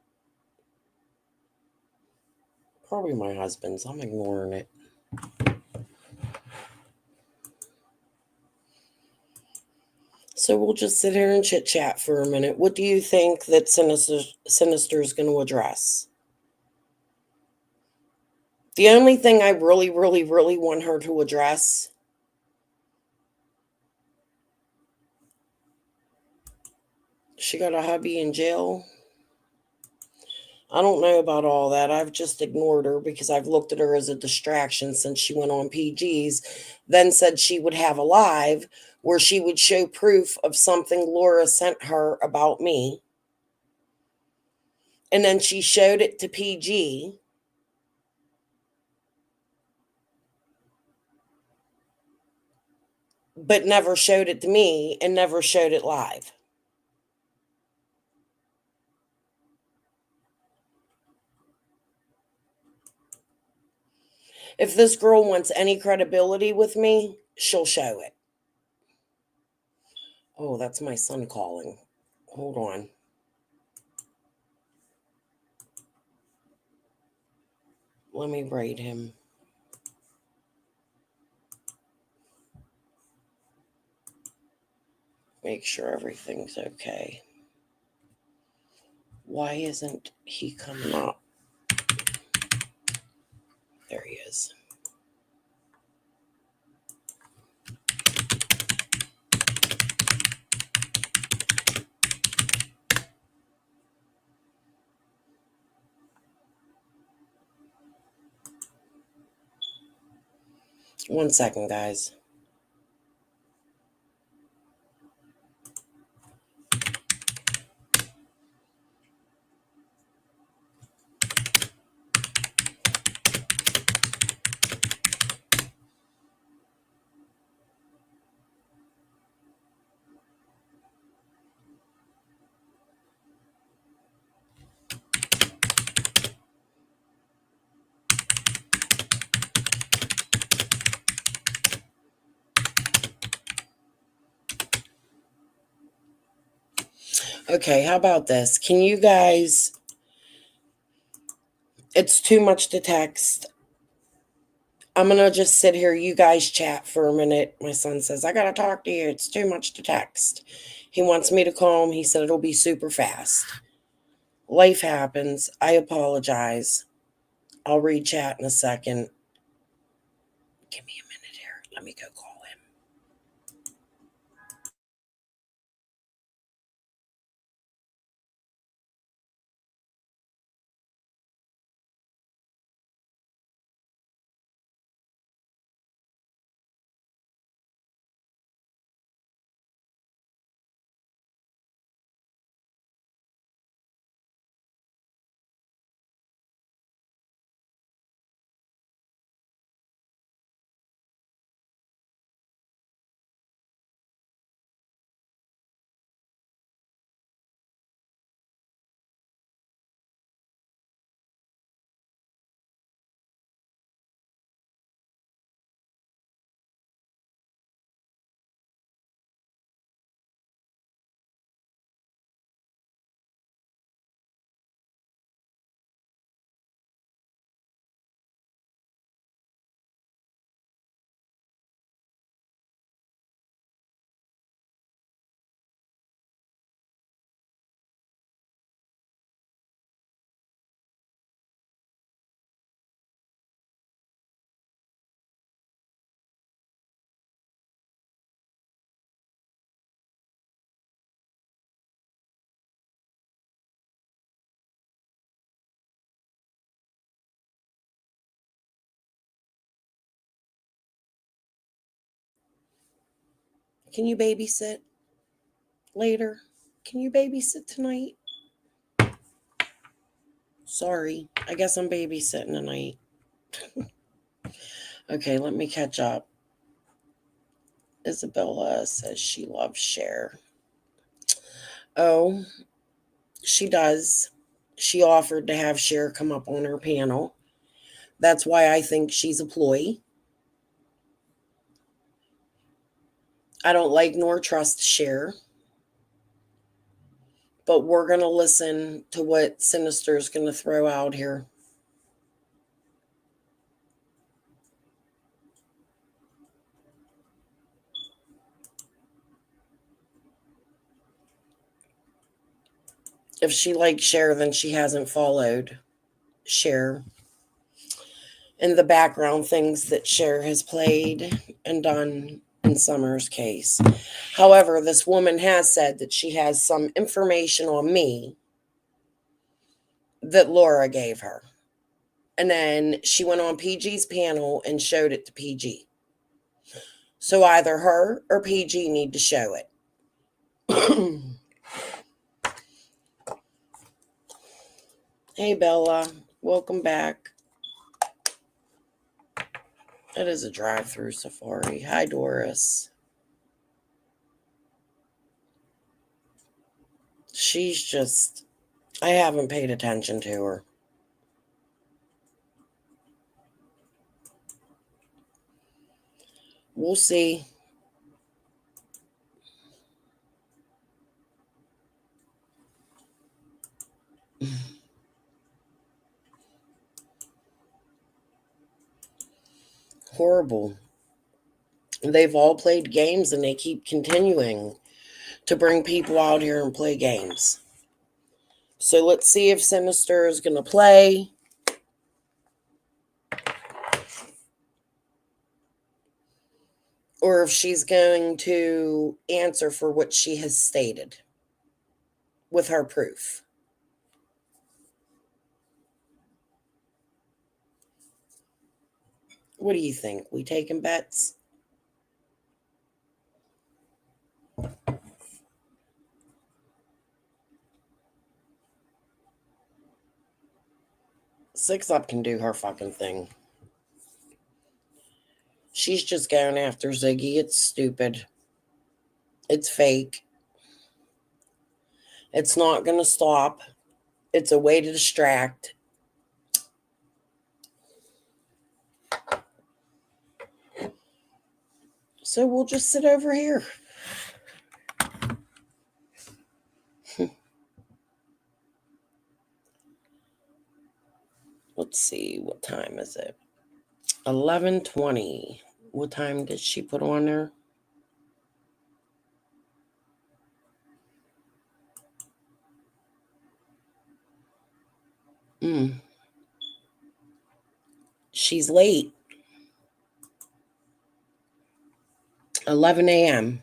Probably my husband's. I'm ignoring it. So we'll just sit here and chit chat for a minute. What do you think that Sinister is going to address? The only thing I really, really, really want her to address, she got a hubby in jail. I don't know about all that. I've just ignored her because I've looked at her as a distraction since she went on PG's, then said she would have a live where she would show proof of something Laura sent her about me. And then she showed it to PG. But never showed it to me and never showed it live. If this girl wants any credibility with me, she'll show it. Oh, that's my son calling. Hold on. Let me write him. Make sure everything's okay. Why isn't he coming up? There he is. One second, guys. Okay, how about this? Can you guys... It's too much to text. I'm going to just sit here. You guys chat for a minute. My son says, I got to talk to you. It's too much to text. He wants me to call him. He said it'll be super fast. Life happens. I apologize. I'll read chat in a second. Give me a minute here. Let me go call him. Can you babysit later? Can you babysit tonight? Sorry. I guess I'm babysitting tonight. Okay, let me catch up. Isabella says she loves Cher. Oh, she does. She offered to have Cher come up on her panel. That's why I think she's a ploy. I don't like nor trust Cher. But we're going to listen to what Sinister's going to throw out here. If she likes Cher, then she hasn't followed Cher. In the background, things that Cher has played and done in Summer's case. However, this woman has said that she has some information on me that Laura gave her. And then she went on PG's panel and showed it to PG. So either her or PG need to show it. Hey, Bella. Welcome back. It is a drive-through safari. Hi, Doris. She's just... I haven't paid attention to her. We'll see. Horrible. They've all played games and they keep continuing to bring people out here and play games. So let's see if Sinister is going to play. Or if she's going to answer for what she has stated with her proof. What do you think? We taking bets? Six Up can do her fucking thing. She's just going after Ziggy. It's stupid. It's fake. It's not going to stop. It's a way to distract. So we'll just sit over here. Let's see. What time is it? 11:20. What time did she put on there? She's late. 11 a.m.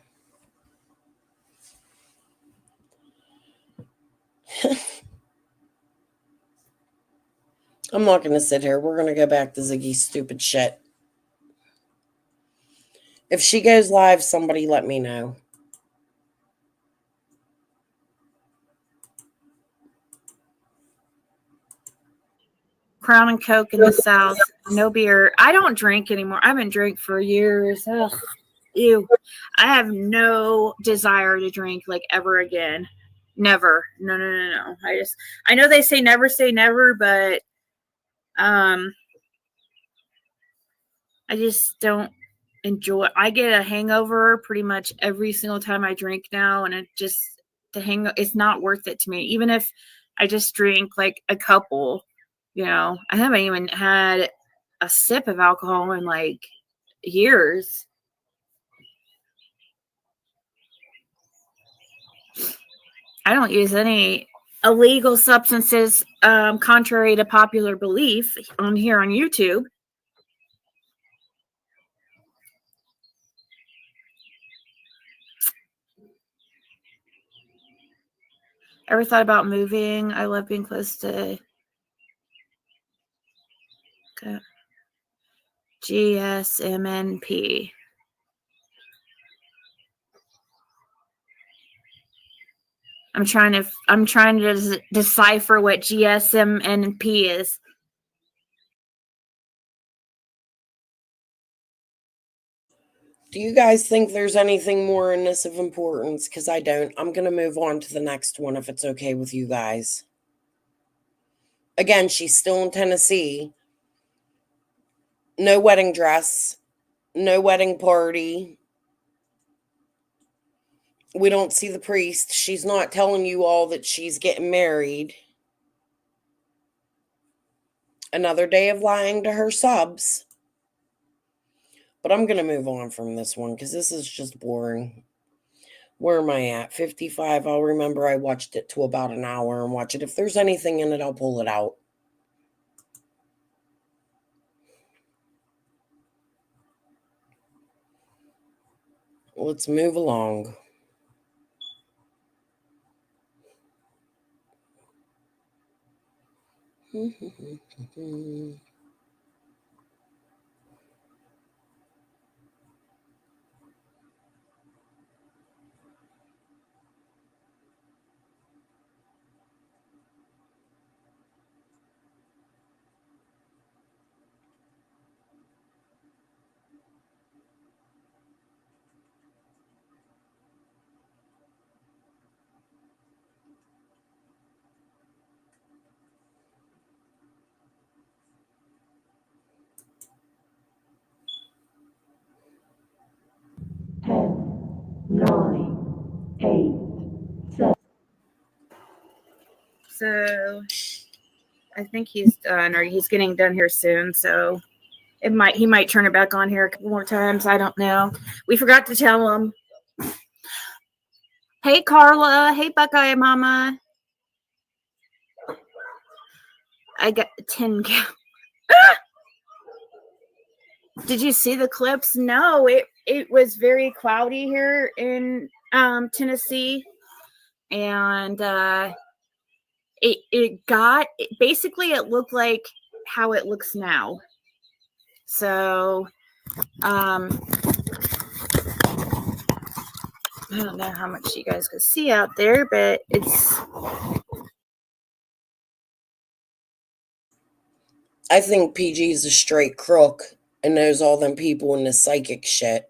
I'm not going to sit here. We're going to go back to Ziggy's stupid shit. If she goes live, somebody let me know. Crown and Coke in the South. No beer. I don't drink anymore. I haven't drank for years. Ugh. Ew. I have no desire to drink like ever again. Never. No. I know they say never, but I just don't enjoy. I get a hangover pretty much every single time I drink now, and it's not worth it to me. Even if I just drink like a couple, I haven't even had a sip of alcohol in like years. I don't use any illegal substances, contrary to popular belief on here on YouTube. Ever thought about moving? I love being close to GSMNP. I'm trying to decipher what GSMNP is. Do you guys think there's anything more in this of importance? Because I don't. I'm going to move on to the next one if it's okay with you guys. Again, she's still in Tennessee. No wedding dress. No wedding party. We don't see the priest. She's not telling you all that she's getting married. Another day of lying to her subs. But I'm going to move on from this one because this is just boring. Where am I at? 55. I'll remember I watched it to about an hour and watch it. If there's anything in it, I'll pull it out. Let's move along. So I think he's done, or he's getting done here soon. So He might turn it back on here a couple more times. I don't know. We forgot to tell him. Hey, Carla. Hey, Buckeye Mama. I got 10. Did you see the clips? No, it was very cloudy here in Tennessee, and basically it looked like how it looks now. So I don't know how much you guys can see out there, but it's. I think PG's a straight crook and knows all them people in the psychic shit.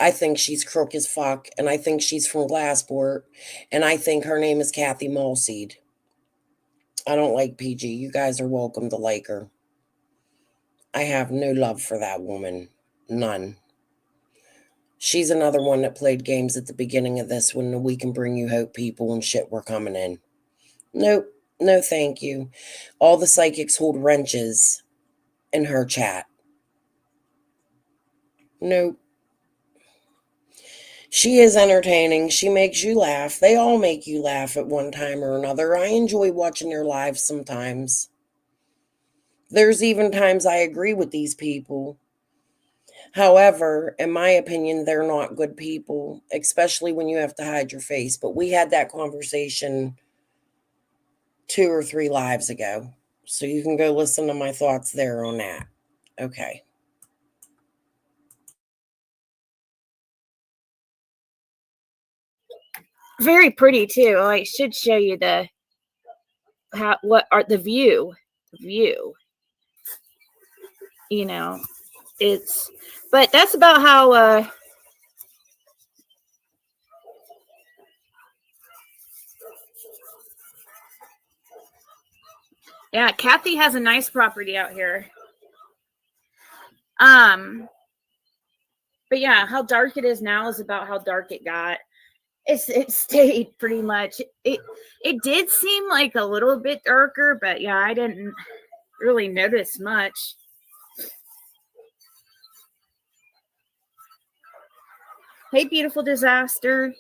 I think she's crook as fuck, and I think she's from Glassport, and I think her name is Kathy Malseed. I don't like PG. You guys are welcome to like her. I have no love for that woman. None. She's another one that played games at the beginning of this when the We Can Bring You Hope people and shit were coming in. Nope. No thank you. All the psychics hold wrenches in her chat. Nope. She is entertaining. She makes you laugh. They all make you laugh at one time or another. I enjoy watching their lives sometimes. There's even times I agree with these people. However, in my opinion, they're not good people, especially when you have to hide your face. But we had that conversation 2 or 3 lives ago. So you can go listen to my thoughts there on that. Okay. Very pretty too. I should show you the view. You know, but that's about how yeah, Kathy has a nice property out here. But yeah, how dark it is now is about how dark it got. It stayed pretty much. It did seem like a little bit darker, but yeah, I didn't really notice much. Hey, beautiful disaster.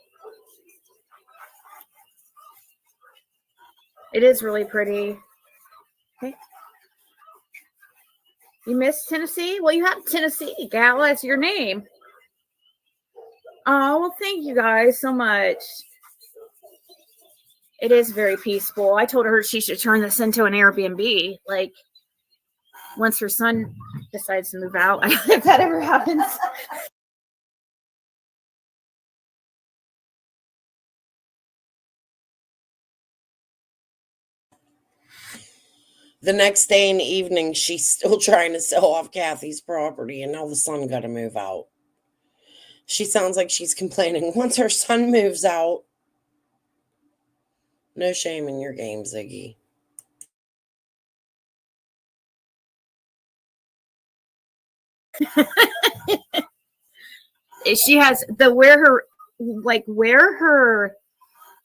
It is really pretty. Okay. You missed Tennessee? Well, you have Tennessee, gal. That's your name. Oh, well, thank you guys so much. It is very peaceful. I told her she should turn this into an Airbnb. Like, once her son decides to move out, if that ever happens. The next day in the evening, she's still trying to sell off Kathy's property, and now the son got to move out. She sounds like she's complaining once her son moves out. No shame in your game, Ziggy. She has where her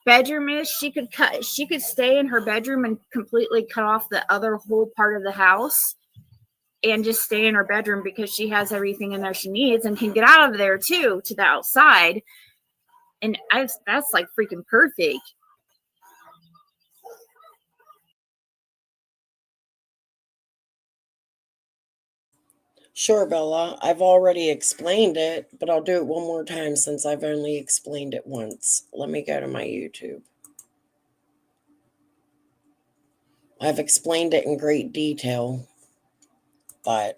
bedroom is, she could stay in her bedroom and completely cut off the other whole part of the house and just stay in her bedroom because she has everything in there she needs and can get out of there too to the outside. And that's like freaking perfect. Sure, Bella. I've already explained it, but I'll do it one more time since I've only explained it once. Let me go to my YouTube. I've explained it in great detail, but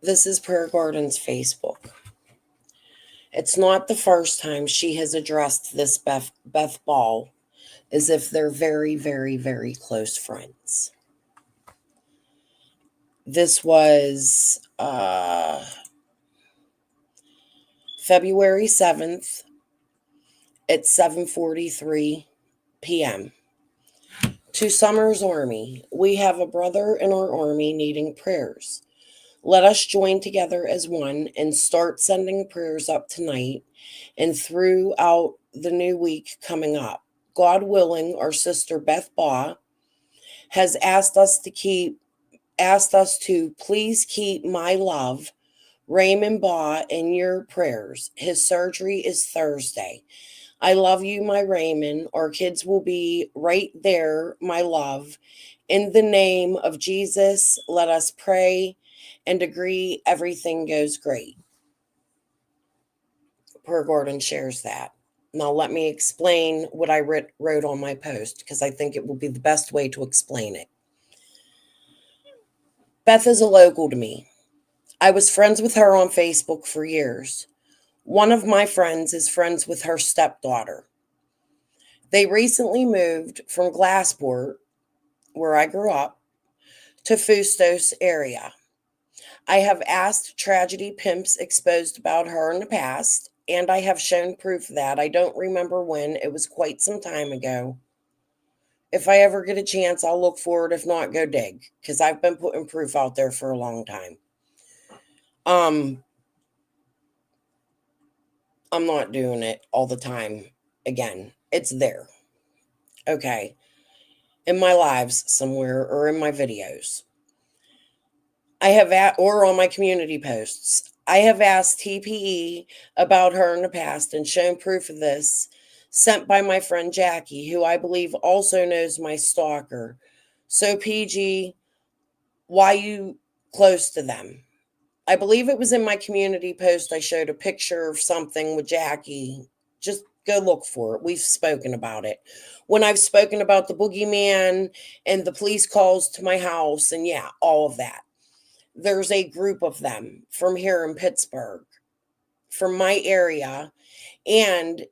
this is Prayer Garden's Facebook. It's not the first time she has addressed this Beth Ball as if they're very, very, very close friends. This was February 7th at 7:43 p.m. To Summer's Army, we have a brother in our army needing prayers. Let us join together as one and start sending prayers up tonight and throughout the new week coming up. God willing, our sister Beth Baugh has asked us to please keep my love, Raymond Baugh, in your prayers. His surgery is Thursday. I love you, my Raymond. Our kids will be right there, my love. In the name of Jesus, let us pray and agree everything goes great. Per Gordon shares that. Now let me explain what I wrote on my post because I think it will be the best way to explain it. Beth is a local to me. I was friends with her on Facebook for years. One of my friends is friends with her stepdaughter. They recently moved from Glassport, where I grew up, to Fustos area. I have asked tragedy pimps exposed about her in the past, and I have shown proof of that. I don't remember when. It was quite some time ago. If I ever get a chance, I'll look for it. If not, go dig, because I've been putting proof out there for a long time. I'm not doing it all the time. Again, it's there. Okay. In my lives somewhere or in my videos. Or on my community posts. I have asked TPE about her in the past and shown proof of this sent by my friend Jackie, who I believe also knows my stalker. So PG, why you close to them? I believe it was in my community post. I showed a picture of something with Jackie. Just go look for it. We've spoken about it. When I've spoken about the boogeyman and the police calls to my house and yeah, all of that. There's a group of them from here in Pittsburgh, from my area, and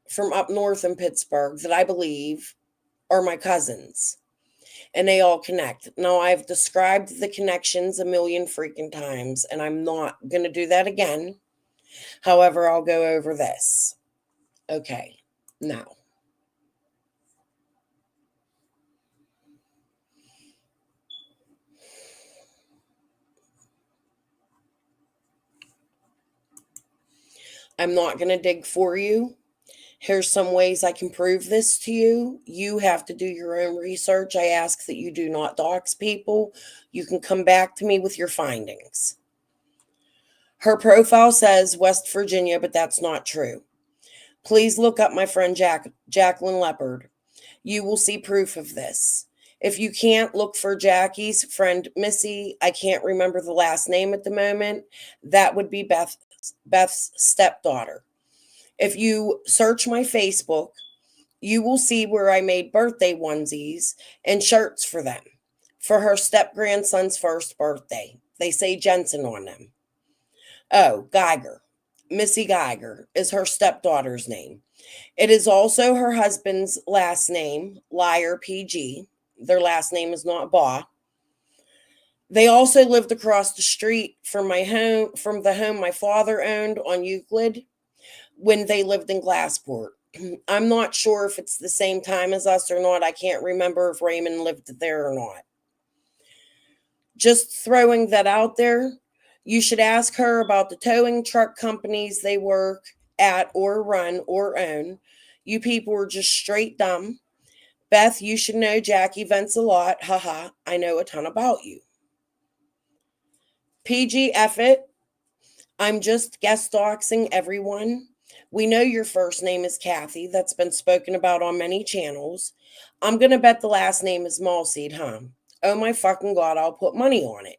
from up north in Pittsburgh that I believe are my cousins. And they all connect. Now, I've described the connections a million freaking times, and I'm not going to do that again. However, I'll go over this. Okay, now. I'm not going to dig for you. Here's some ways I can prove this to you. You have to do your own research. I ask that you do not dox people. You can come back to me with your findings. Her profile says West Virginia, but that's not true. Please look up my friend Jacqueline Leopard. You will see proof of this. If you can't, look for Jackie's friend Missy. I can't remember the last name at the moment. That would be Beth's stepdaughter. If you search my Facebook, you will see where I made birthday onesies and shirts for them for her step-grandson's first birthday. They say Jensen on them. Oh, Geiger. Missy Geiger is her stepdaughter's name. It is also her husband's last name, Liar PG. Their last name is not Baugh. They also lived across the street from the home my father owned on Euclid when they lived in Glassport. I'm not sure if it's the same time as us or not. I can't remember if Raymond lived there or not. Just throwing that out there. You should ask her about the towing truck companies they work at or run or own. You people are just straight dumb. Beth, you should know Jackie vents a lot. Haha, I know a ton about you. PG Effett, I'm just guest doxing everyone. We know your first name is Kathy. That's been spoken about on many channels. I'm going to bet the last name is Malseed, huh? Oh my fucking God, I'll put money on it.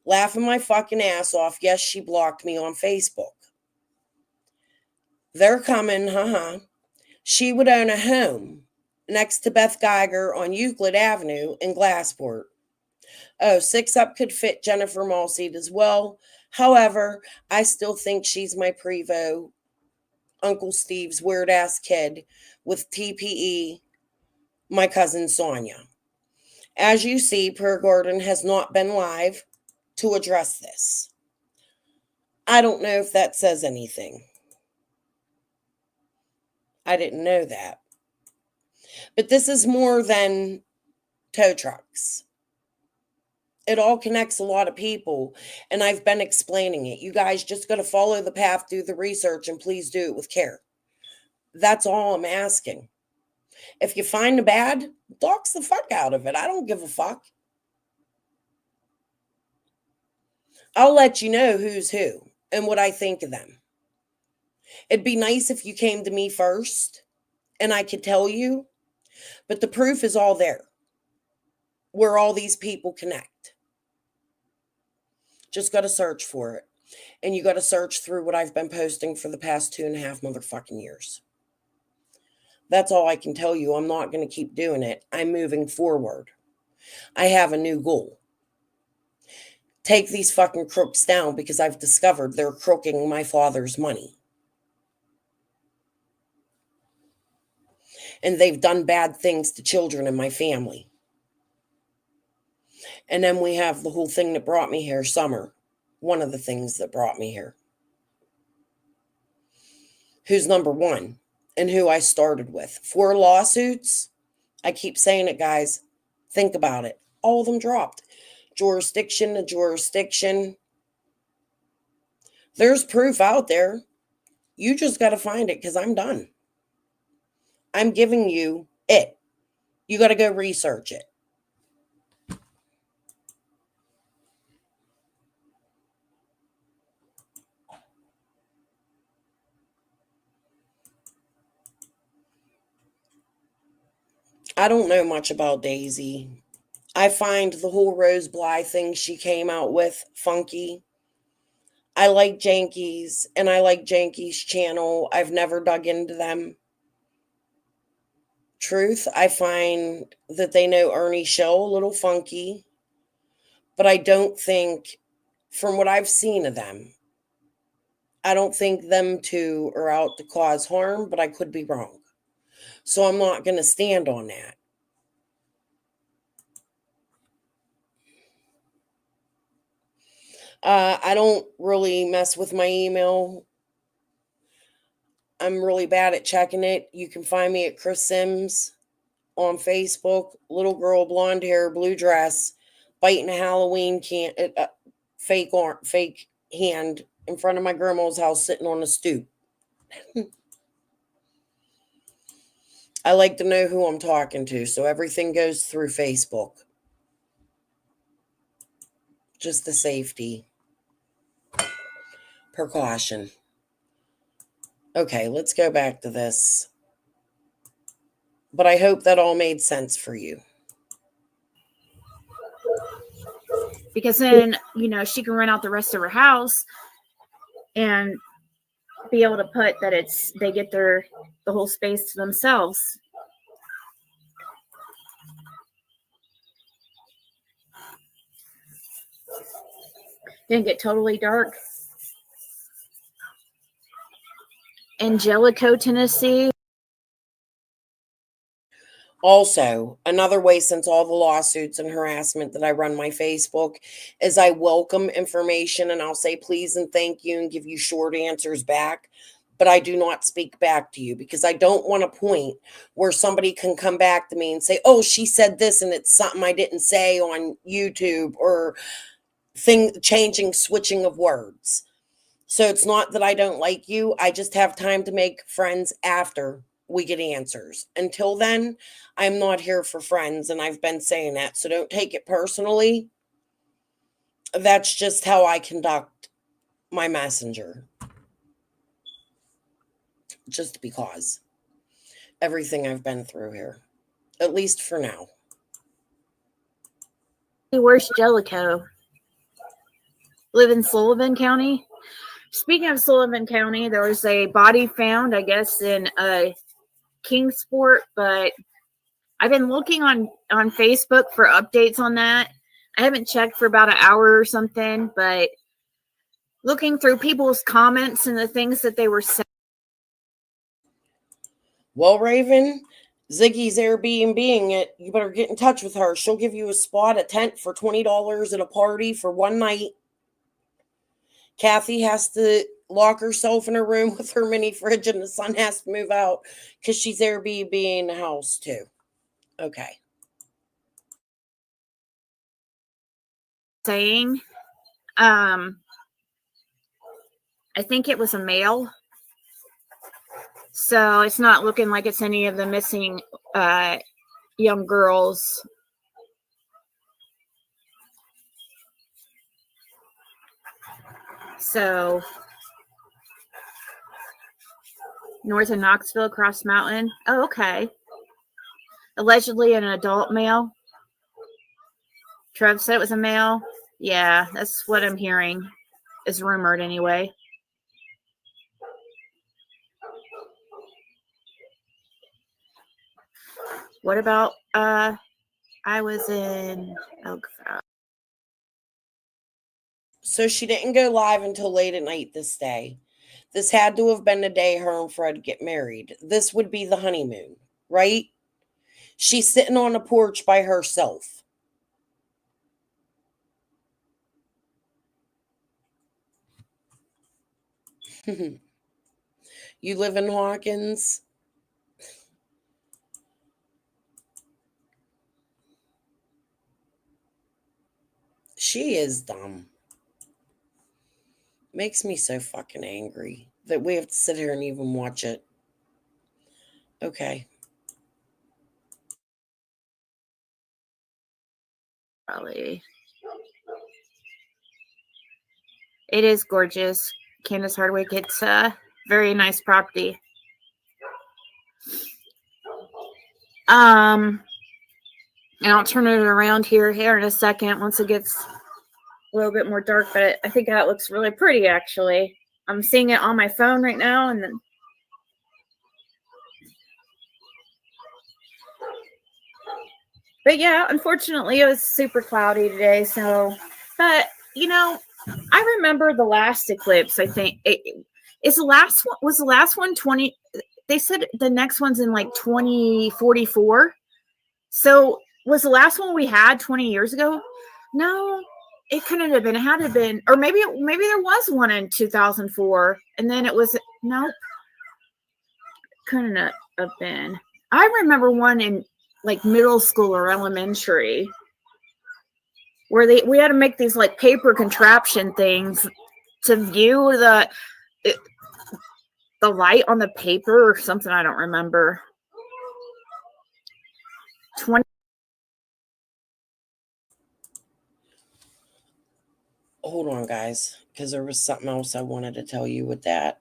Laughing my fucking ass off. Yes, she blocked me on Facebook. They're coming, haha. She would own a home next to Beth Geiger on Euclid Avenue in Glassport. Oh, 6 Up could fit Jennifer Malseed as well. However, I still think she's my prevo, Uncle Steve's weird-ass kid with TPE, my cousin Sonia. As you see, Per Gordon has not been live to address this. I don't know if that says anything. I didn't know that. But this is more than tow trucks. It all connects a lot of people, and I've been explaining it. You guys just got to follow the path, do the research, and please do it with care. That's all I'm asking. If you find the bad, dox the fuck out of it. I don't give a fuck. I'll let you know who's who and what I think of them. It'd be nice if you came to me first and I could tell you, but the proof is all there where all these people connect. Just got to search for it. And you got to search through what I've been posting for the past 2.5 motherfucking years. That's all I can tell you. I'm not going to keep doing it. I'm moving forward. I have a new goal. Take these fucking crooks down because I've discovered they're crooking my father's money. And they've done bad things to children in my family. And then we have the whole thing that brought me here, Summer. One of the things that brought me here. Who's number one and who I started with. 4 lawsuits. I keep saying it, guys. Think about it. All of them dropped. Jurisdiction to jurisdiction. There's proof out there. You just got to find it because I'm done. I'm giving you it. You got to go research it. I don't know much about Daisy. I find the whole Rose Bly thing she came out with funky. I like Jankies, and I like Jankies' channel. I've never dug into them. Truth, I find that they know Ernie Show a little funky. But I don't think, from what I've seen of them, I don't think them two are out to cause harm, but I could be wrong. So I'm not going to stand on that. I don't really mess with my email. I'm really bad at checking it. You can find me at Chris Sims on Facebook. Little girl, blonde hair, blue dress, biting a Halloween fake hand in front of my grandma's house, sitting on a stoop. I like to know who I'm talking to, so everything goes through Facebook. Just the safety precaution. Okay, let's go back to this. But I hope that all made sense for you. Because then, she can rent out the rest of her house and be able to put that they get the whole space to themselves. Didn't get totally dark. Angelico, Tennessee. Also, another way since all the lawsuits and harassment that I run my Facebook is I welcome information and I'll say please and thank you and give you short answers back. But I do not speak back to you because I don't want a point where somebody can come back to me and say, oh, she said this and it's something I didn't say on YouTube or switching of words. So it's not that I don't like you. I just have time to make friends after we get answers. Until then, I'm not here for friends, and I've been saying that, so don't take it personally. That's just how I conduct my messenger. Just because. Everything I've been through here. At least for now. Where's Jellicoe? Live in Sullivan County? Speaking of Sullivan County, there was a body found, I guess, in Kingsport, but I've been looking on Facebook for updates on that. I haven't checked for about an hour or something, but looking through people's comments and the things that they were saying. Well, Raven, Ziggy's Airbnb-ing it. You better get in touch with her. She'll give you a spot, a tent for $20 at a party for one night. Kathy has to lock herself in her room with her mini fridge, and the son has to move out because she's Airbnb-ing the house too. Okay. Saying, I think it was a male. So it's not looking like it's any of the missing young girls. So north of Knoxville, across mountain. Oh, okay. Allegedly an adult male. Trev said it was a male. Yeah, that's what I'm hearing. Is rumored anyway. What about I was in So she didn't go live until late at night this day. This had to have been the day her and Fred get married. This would be the honeymoon, right? She's sitting on the porch by herself. You live in Hawkins? She is dumb. Makes me so fucking angry that we have to sit here and even watch it. Okay. Probably. It is gorgeous. Candace Hardwick. It's a very nice property. And I'll turn it around here in a second once it gets a little bit more dark, but I think that looks really pretty actually. I'm seeing it on my phone right now, and then but yeah, unfortunately it was super cloudy today, so but you know, I remember the last eclipse. I think is the last one was the last one 20. They said the next one's in like 2044. So was the last one we had 20 years ago? No, it couldn't have been. It had to have been, or maybe there was one in 2004, and then it was nope. Couldn't have been. I remember one in like middle school or elementary where we had to make these like paper contraption things to view the light on the paper or something. I don't remember. 20. Hold on, guys, because there was something else I wanted to tell you with that.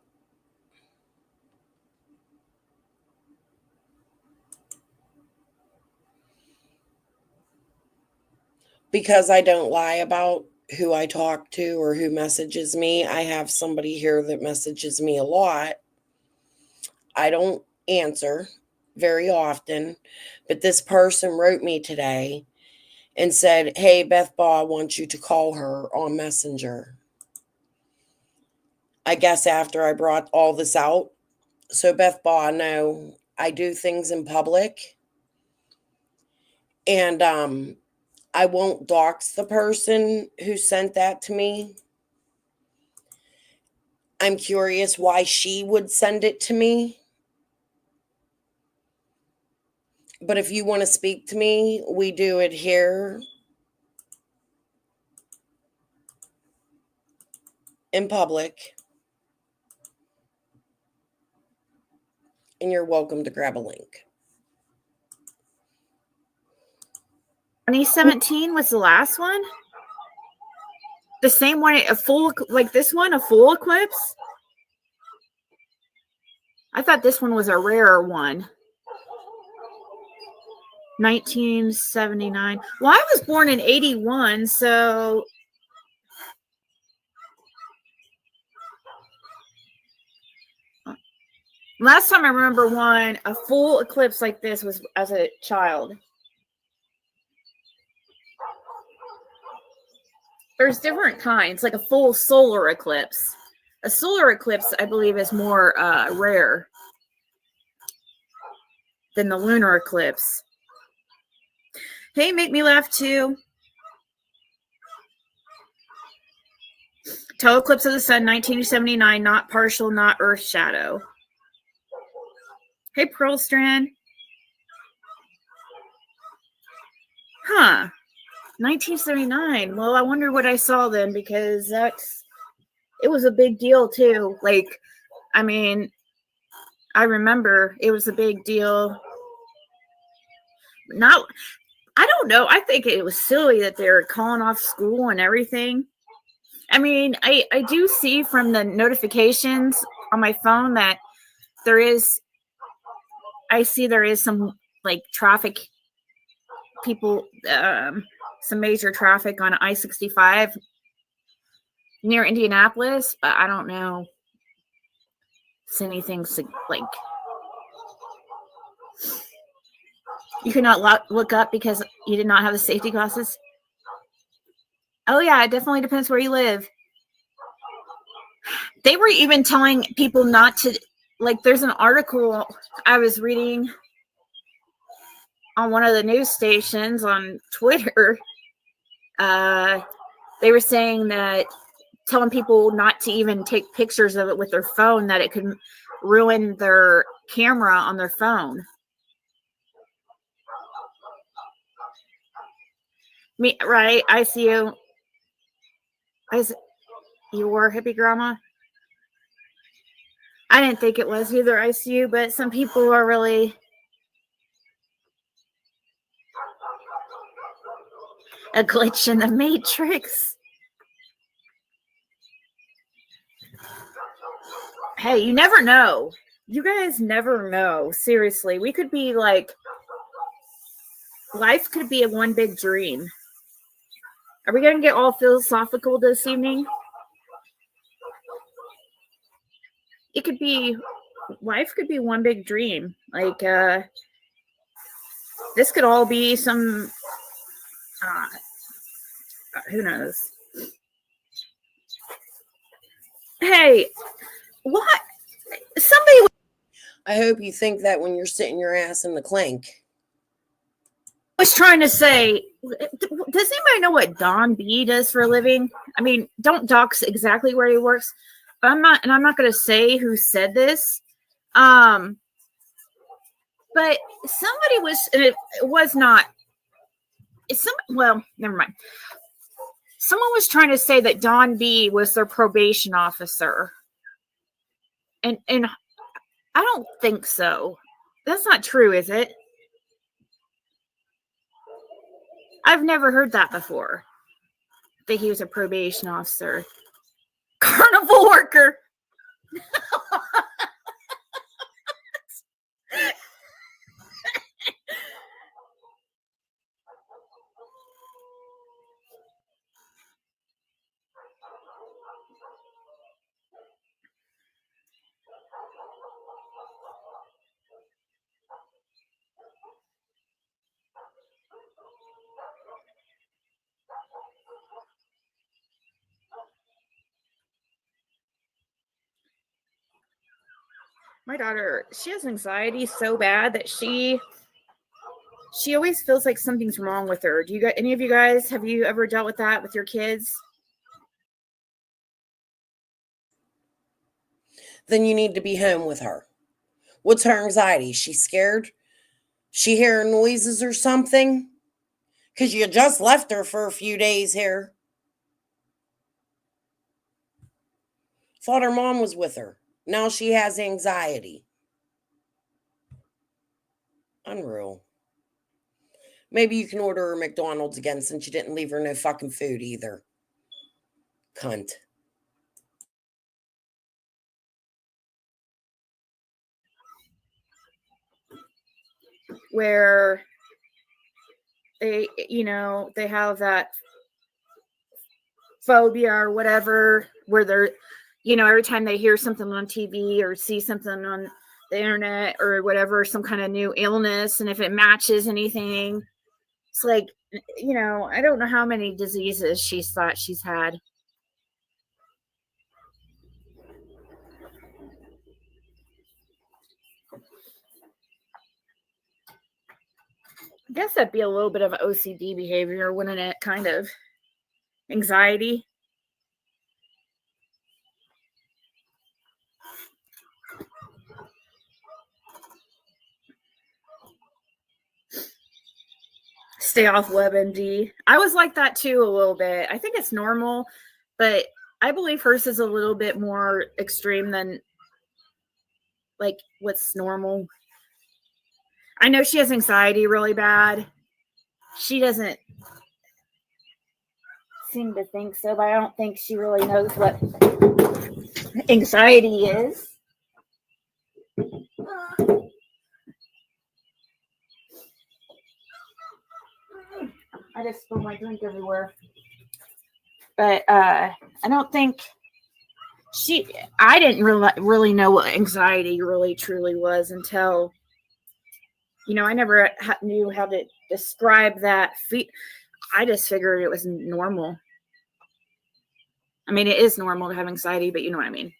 Because I don't lie about who I talk to or who messages me. I have somebody here that messages me a lot. I don't answer very often, but this person wrote me today and said, "Hey, Beth Baugh wants you to call her on Messenger." I guess after I brought all this out. So Beth Baugh, no, I do things in public. And I won't dox the person who sent that to me. I'm curious why she would send it to me. But if you want to speak to me, we do it here in public. And you're welcome to grab a link. 2017 was the last one? The same one, a full, like this one, a full eclipse? I thought this one was a rarer one. 1979. Well, I was born in 81, so last time I remember one, a full eclipse like this was as a child. There's different kinds, like a full solar eclipse. A solar eclipse, I believe, is more rare. than the lunar eclipse. Hey, make me laugh too. Total eclipse of the sun, 1979, not partial, not Earth shadow. Hey, Pearl Strand. Huh. 1979. Well, I wonder what I saw then, because it was a big deal too. Like, I mean, I remember it was a big deal. Not, I don't know. I think it was silly that they were calling off school and everything. I mean, I do see from the notifications on my phone that there is some like traffic people, some major traffic on I-65 near Indianapolis, but I don't know. It's anything like you could not look up because you did not have the safety glasses. Oh yeah, it definitely depends where you live. They were even telling people not to, like, there's an article I was reading on one of the news stations on Twitter. They were saying that, telling people not to even take pictures of it with their phone, that it could ruin their camera on their phone. Me, right? I see you. You were hippie grandma? I didn't think it was either ICU, but some people are really a glitch in the matrix. Hey, you never know. You guys never know. Seriously, we could be like, life could be a one big dream. Are we going to get all philosophical this evening? It could be, life could be one big dream. Like, this could all be some, who knows? Hey, what? Somebody I hope you think that when you're sitting your ass in the clink. was trying to say, does anybody know what Don B does for a living? I mean, don't dox exactly where he works. But I'm not going to say who said this. But somebody was, and it was not. Well, never mind. Someone was trying to say that Don B was their probation officer, and I don't think so. That's not true, is it? I've never heard that before. That he was a probation officer. Carnival worker. My daughter, she has anxiety so bad that she always feels like something's wrong with her. Do you got any of you guys, have you ever dealt with that with your kids? Then you need to be home with her. What's her anxiety? She's scared? She hearing noises or something? Because you just left her for a few days here. Thought her mom was with her. Now she has anxiety. Unreal. Maybe you can order her McDonald's again since you didn't leave her no fucking food either. Cunt. Where they, they have that phobia or whatever, where they're, every time they hear something on TV or see something on the internet or whatever, some kind of new illness, and if it matches anything, it's like, I don't know how many diseases she's thought she's had. guess that'd be a little bit of OCD behavior, wouldn't it? Kind of anxiety. Stay off WebMD. I was like that too a little bit. I think it's normal, but I believe hers is a little bit more extreme than like what's normal. I know she has anxiety really bad. She doesn't seem to think so, but I don't think she really knows what anxiety is. I just spilled my drink everywhere. But I don't think I didn't really know what anxiety really truly was until, I never knew how to describe that. I just figured it was normal. I mean, it is normal to have anxiety, but you know what I mean.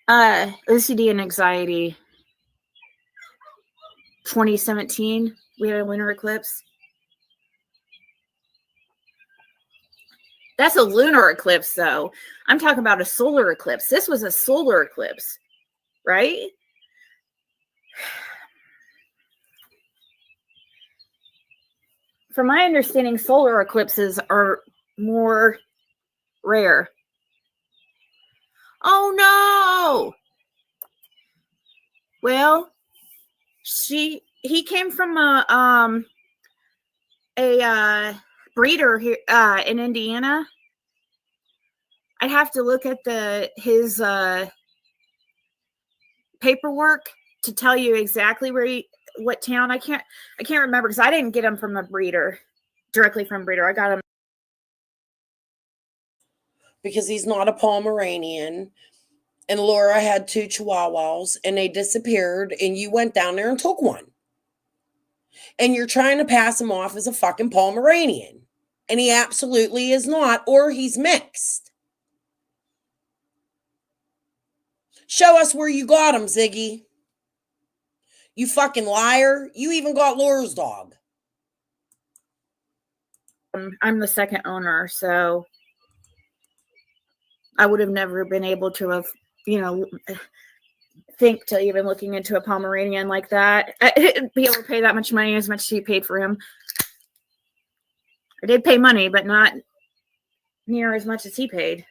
OCD and anxiety. 2017, we had a lunar eclipse. That's a lunar eclipse, though. I'm talking about a solar eclipse. This was a solar eclipse, right? From my understanding, solar eclipses are more rare. Oh no! Well, he came from a breeder here in Indiana. I'd have to look at his paperwork to tell you exactly what town. I can't remember because I didn't get him from a breeder, directly from a breeder. I got him because he's not a Pomeranian. And Laura had 2 Chihuahuas and they disappeared, and you went down there and took one. And you're trying to pass him off as a fucking Pomeranian. And he absolutely is not, or he's mixed. Show us where you got him, Ziggy. You fucking liar. You even got Laura's dog. I'm the second owner, so I would have never been able to have, think to even looking into a Pomeranian like that. I didn't be able to pay that much money as much as he paid for him. I did pay money, but not near as much as he paid.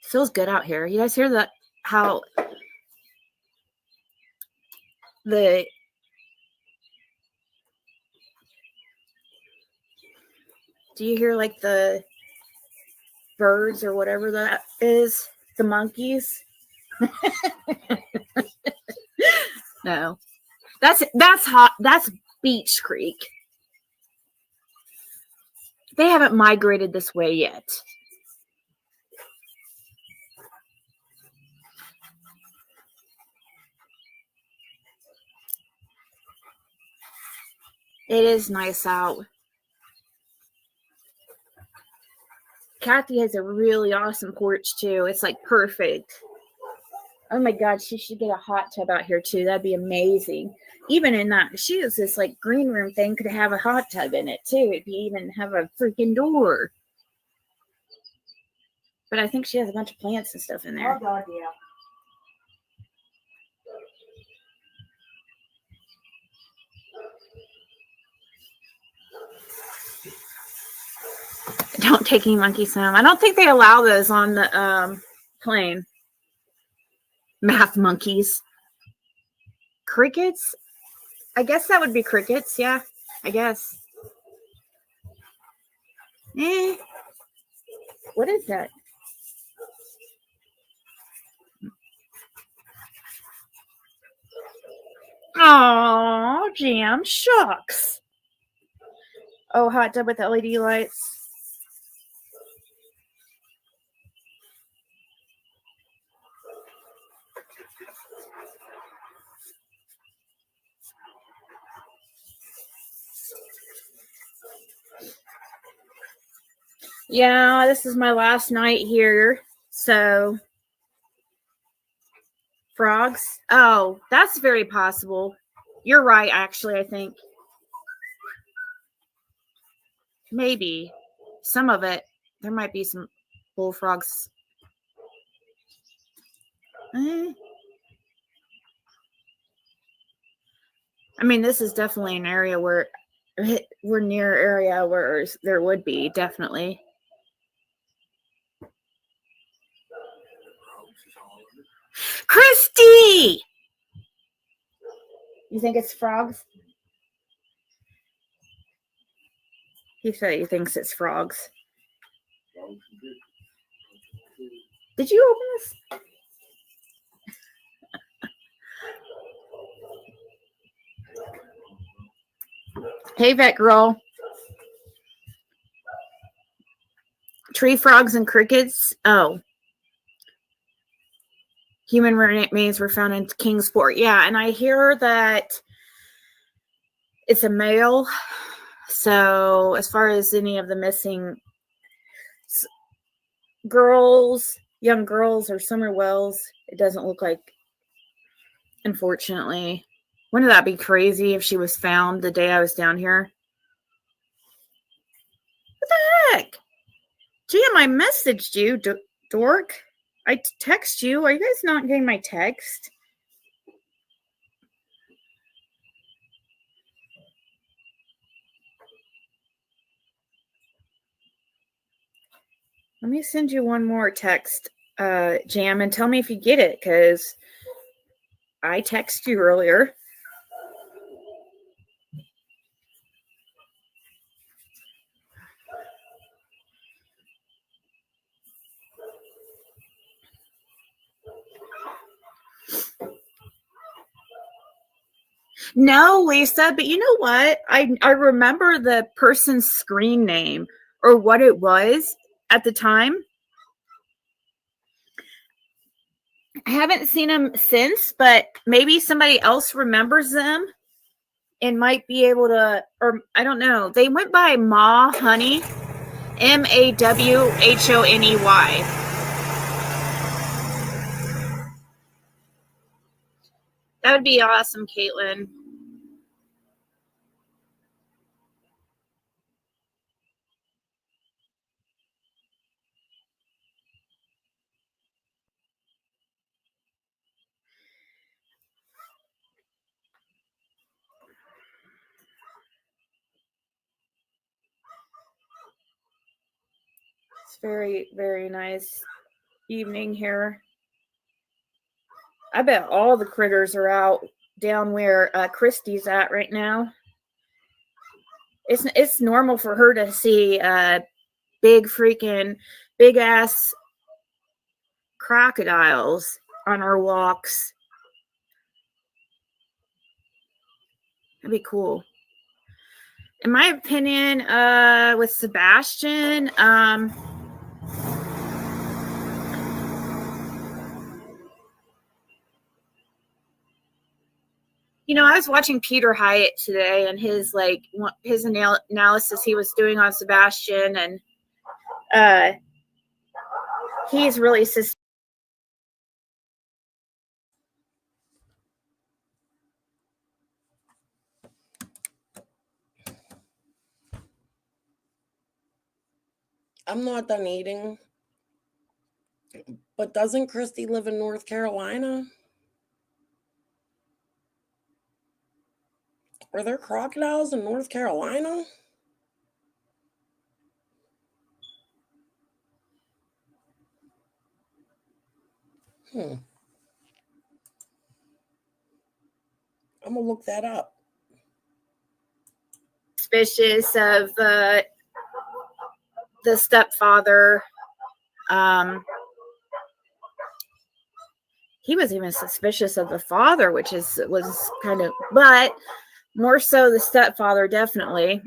Feels good out here. You guys hear that? How do you hear like the birds or whatever that is? The monkeys? No. That's hot. That's Beach Creek. They haven't migrated this way yet. It is nice out. Kathy has a really awesome porch too. It's like perfect. Oh my God, she should get a hot tub out here too. That'd be amazing. Even in that, she has this like green room thing, could have a hot tub in it too. It'd be even have a freaking door. But I think she has a bunch of plants and stuff in there. Oh God, yeah. Don't take any monkeys home. I don't think they allow those on the plane. Math monkeys. Crickets? I guess that would be crickets. Yeah, I guess. What is that? Oh, jam shucks. Oh, hot tub with LED lights. Yeah, this is my last night here. So, frogs. Oh, that's very possible. You're right, actually, I think. Maybe. Some of it. There might be some bullfrogs. I mean, this is definitely an area where we're near area where there would be, definitely. Christy! You think it's frogs? He said he thinks it's frogs. Did you open this? Hey, vet girl. Tree frogs and crickets. Oh. Human remains were found in Kingsport. Yeah, and I hear that it's a male. So as far as any of the missing girls, young girls, or summer wells, it doesn't look like, unfortunately. Wouldn't that be crazy if she was found the day I was down here? What the heck? Jim, I messaged you, dork. I text you. Are you guys not getting my text? Let me send you one more text, Jam, and tell me if you get it, because I texted you earlier. No, Lisa, but you know what? I remember the person's screen name or what it was at the time. I haven't seen them since, but maybe somebody else remembers them and might be able to, or I don't know. They went by Ma Honey, Mawhoney. That would be awesome, Caitlin. It's very, very nice evening here. I bet all the critters are out down where Christy's at right now. It's normal for her to see big ass crocodiles on her walks. That'd be cool. In my opinion, with Sebastian, you know, I was watching Peter Hyatt today and his analysis he was doing on Sebastian, and he's really I'm not done eating. But doesn't Christy live in North Carolina? Are there crocodiles in North Carolina? I'm gonna look that up. suspicious of the stepfather. He was even suspicious of the father, which was kind of, but more so the stepfather, definitely.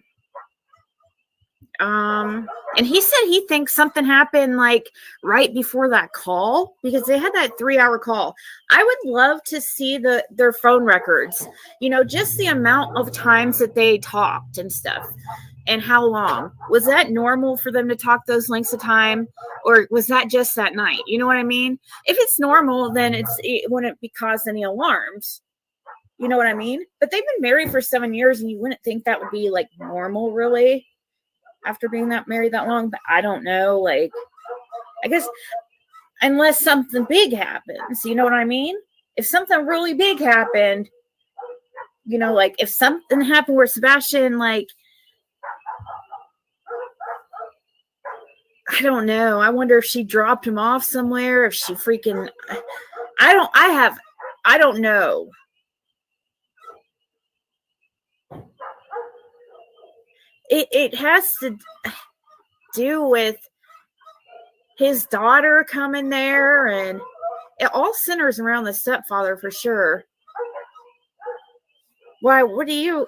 And he said he thinks something happened like right before that call, because they had that 3-hour call. I would love to see their phone records, you know, just the amount of times that they talked and stuff. and how long? Was that normal for them to talk those lengths of time, or was that just that night? You know what I mean? If it's normal, then it wouldn't be cause any alarms. You know what I mean? But they've been married for 7 years, and you wouldn't think that would be like normal, really, after being married that long. But I don't know. Like, I guess unless something big happens, you know what I mean? If something really big happened, you know, like if something happened where Sebastian, like, I don't know. I wonder if she dropped him off somewhere, if she freaking, I don't know. It has to do with his daughter coming there, and it all centers around the stepfather for sure. Why? What do you?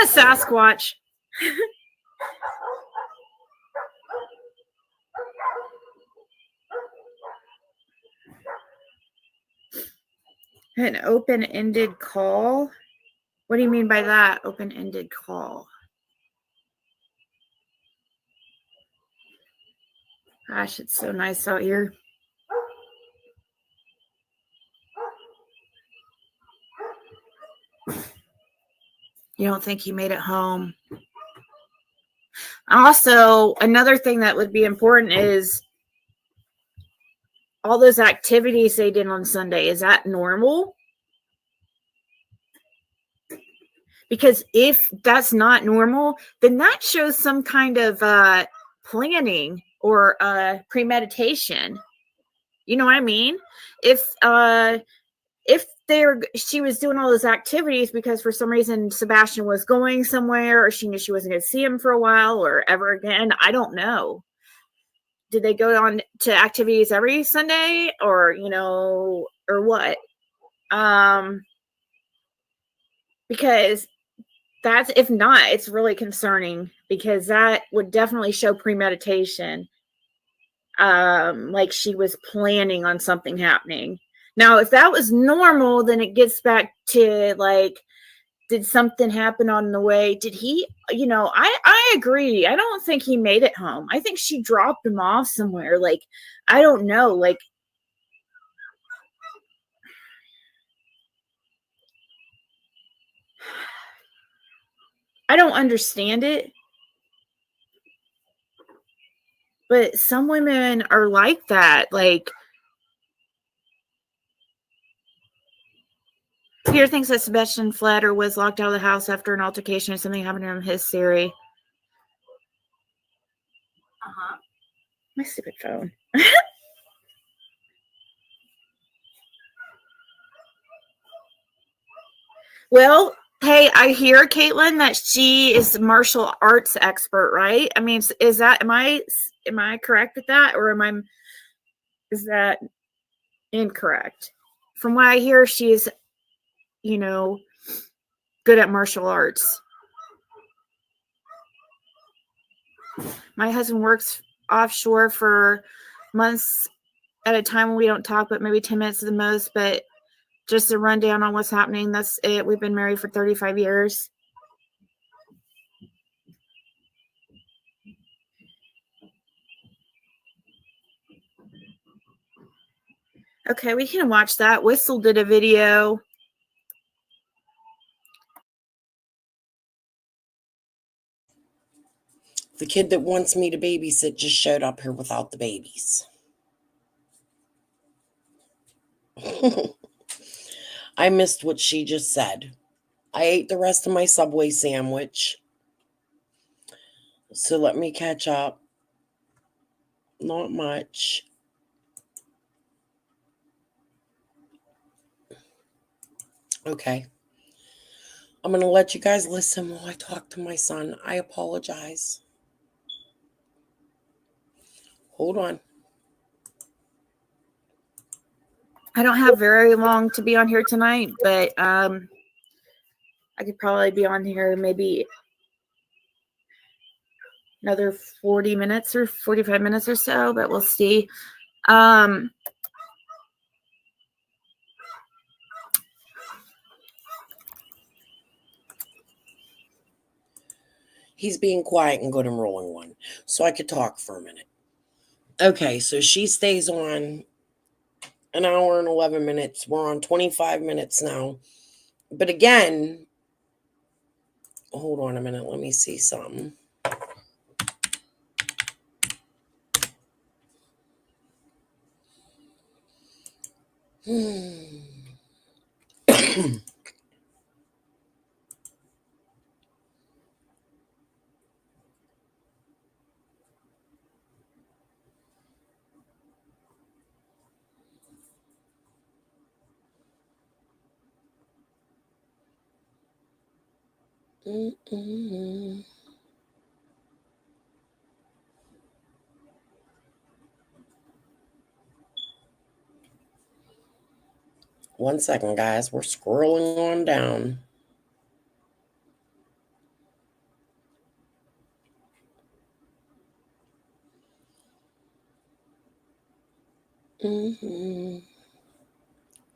Sasquatch. An open-ended call? What do you mean by that? Open-ended call. Gosh, it's so nice out here. You don't think he made it home? Also, another thing that would be important is all those activities they did on Sunday. Is that normal? Because if that's not normal, then that shows some kind of planning or premeditation. You know what I mean? If she was doing all those activities because for some reason Sebastian was going somewhere, or she knew she wasn't going to see him for a while or ever again, I don't know. Did they go on to activities every Sunday, or or what? Because that's, if not, it's really concerning, because that would definitely show premeditation. Like she was planning on something happening. Now, if that was normal, then it gets back to like, did something happen on the way? Did he, I agree. I don't think he made it home. I think she dropped him off somewhere. Like, I don't know. Like, I don't understand it. But some women are like that. Like, Peter thinks that Sebastian fled or was locked out of the house after an altercation or something happened to him. His theory. My stupid phone. Well, hey, I hear, Caitlin, that she is a martial arts expert, right? I mean, is that, am I correct with that, or is that incorrect? From what I hear, she's, good at martial arts. My husband works offshore for months at a time when we don't talk, but maybe 10 minutes at the most. But just a rundown on what's happening. That's it. We've been married for 35 years. Okay, we can watch that. Whistle did a video. The kid that wants me to babysit just showed up here without the babies. I missed what she just said. I ate the rest of my Subway sandwich. So let me catch up. Not much. Okay. I'm going to let you guys listen while I talk to my son. I apologize. Hold on. I don't have very long to be on here tonight, but I could probably be on here maybe another 40 minutes or 45 minutes or so, but we'll see. He's being quiet and good and rolling one. So I could talk for a minute. Okay, so she stays on an hour and 11 minutes. We're on 25 minutes now. But again, hold on a minute. Let me see something. One second, guys. We're scrolling on down.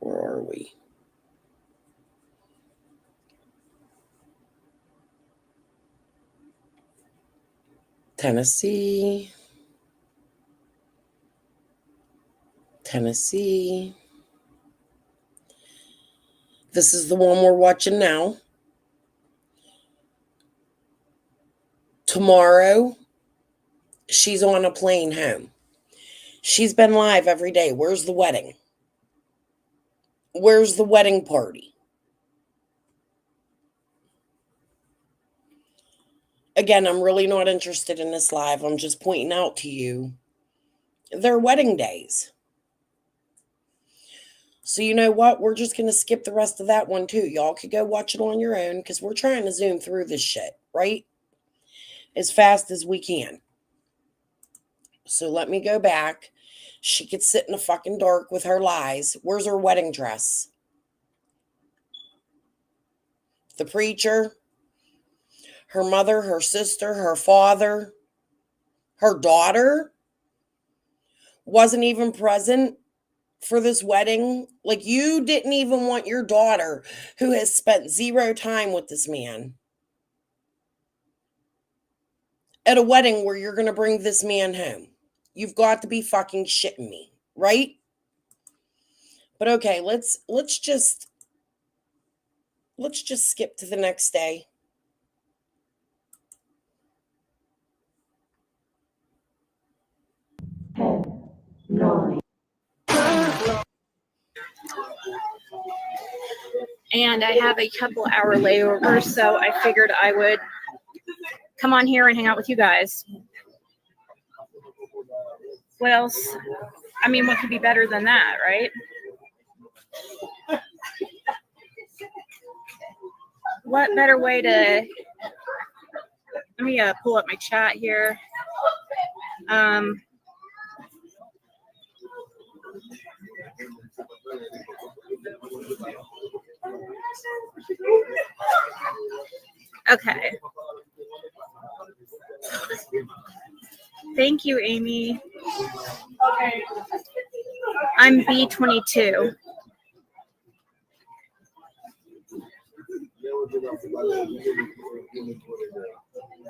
Where are we? Tennessee. Tennessee. This is the one we're watching now. Tomorrow, she's on a plane home. She's been live every day. Where's the wedding? Where's the wedding party? Again, I'm really not interested in this live. I'm just pointing out to you their wedding days. So you know what? We're just going to skip the rest of that one too. Y'all could go watch it on your own because we're trying to zoom through this shit, right? As fast as we can. So let me go back. She could sit in the fucking dark with her lies. Where's her wedding dress? The preacher, her mother, her sister, her father, her daughter wasn't even present for this wedding. Like, you didn't even want your daughter, who has spent zero time with this man, at a wedding where you're going to bring this man home. You've got to be fucking shitting me, right? But okay, let's just skip to the next day. And I have a couple hour layover, so I figured I would come on here and hang out with you guys. What else? I mean, what could be better than that, right? What better way to... Let me pull up my chat here. Okay. Thank you, Amy. I'm B22.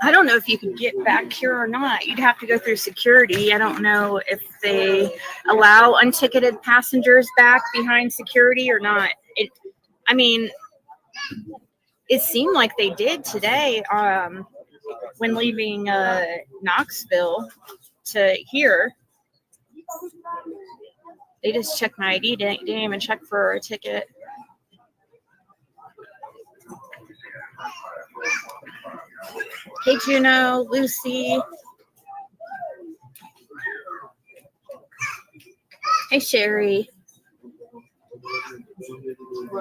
I don't know if you can get back here or not. You'd have to go through security. I don't know if they allow unticketed passengers back behind security or not. I mean, it seemed like they did today when leaving Knoxville to here. They just checked my ID. Didn't even check for a ticket. Hey, Juno, Lucy. Hey, Sherry.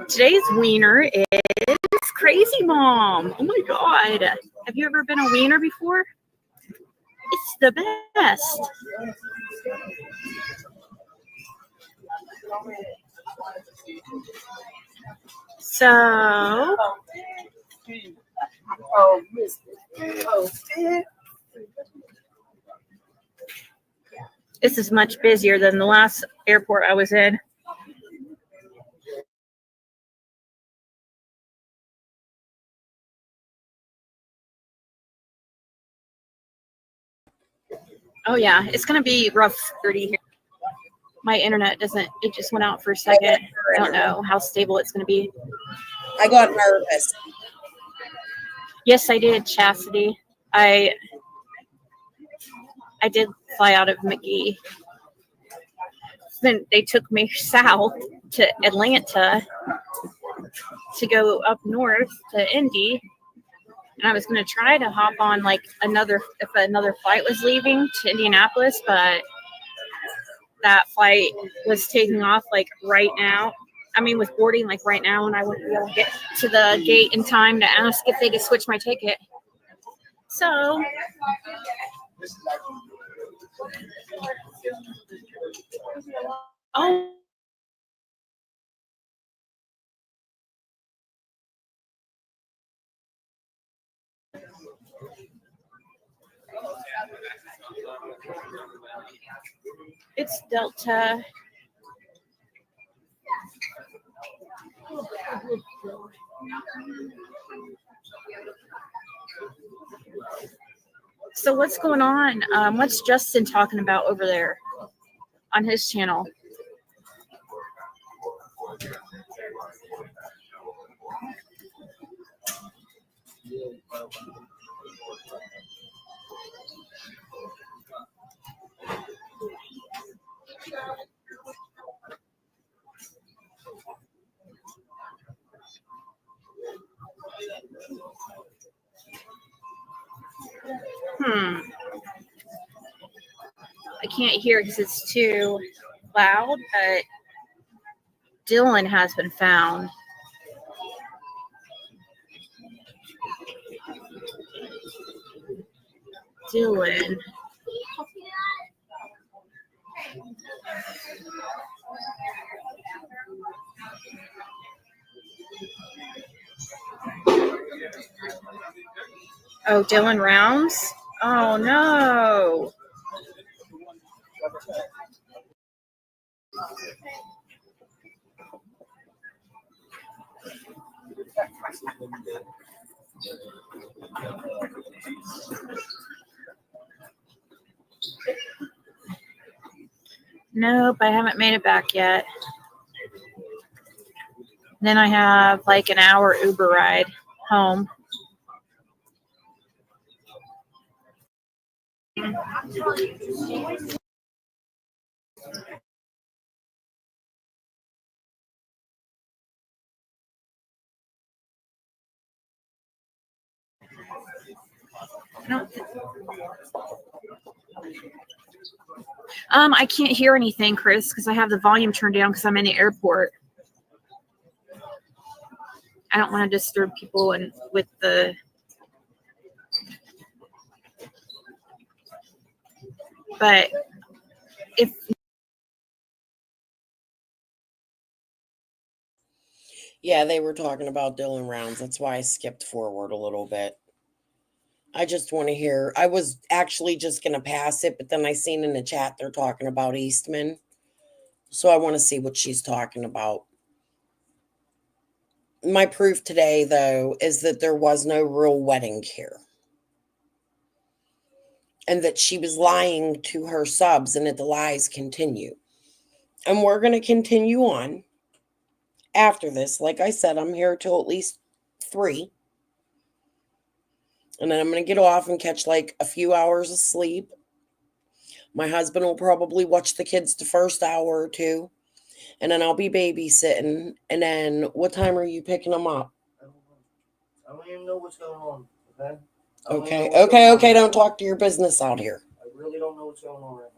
Today's wiener is Crazy Mom. Oh my God. Have you ever been a wiener before? It's the best. So, this is much busier than the last airport I was in. Oh yeah, it's gonna be rough 30 here. My internet doesn't. It just went out for a second. I don't know how stable it's gonna be. I got nervous. Yes, I did, Chastity. I did fly out of McGee. Then they took me south to Atlanta to go up north to Indy. And I was going to try to hop on like if another flight was leaving to Indianapolis, but that flight was taking off like right now. I mean, with boarding like right now, and I wouldn't be able to get to the gate in time to ask if they could switch my ticket. So oh, it's Delta. So what's going on? What's Justin talking about over there on his channel? I can't hear because it's too loud, but Dylan has been found. Dylan. Oh, Dylan Rounds? Oh, no. Nope, I haven't made it back yet. Then I have like an hour Uber ride home. I can't hear anything, Chris, because I have the volume turned down because I'm in the airport. I don't want to disturb people and with the but if Yeah, they were talking about Dylan Rounds. That's why I skipped forward a little bit. I just want to hear. I was actually just going to pass it, but then I seen in the chat they're talking about Eastman. So I want to see what she's talking about. My proof today, though, is that there was no real wedding here. And that she was lying to her subs and that the lies continue. And we're going to continue on after this. Like I said, I'm here till at least 3. And then I'm going to get off and catch like a few hours of sleep. My husband will probably watch the kids the first hour or 2. And then I'll be babysitting. And then what time are you picking them up? I don't even know what's going on, okay? Okay. Don't talk to your business out here. I really don't know what's going on right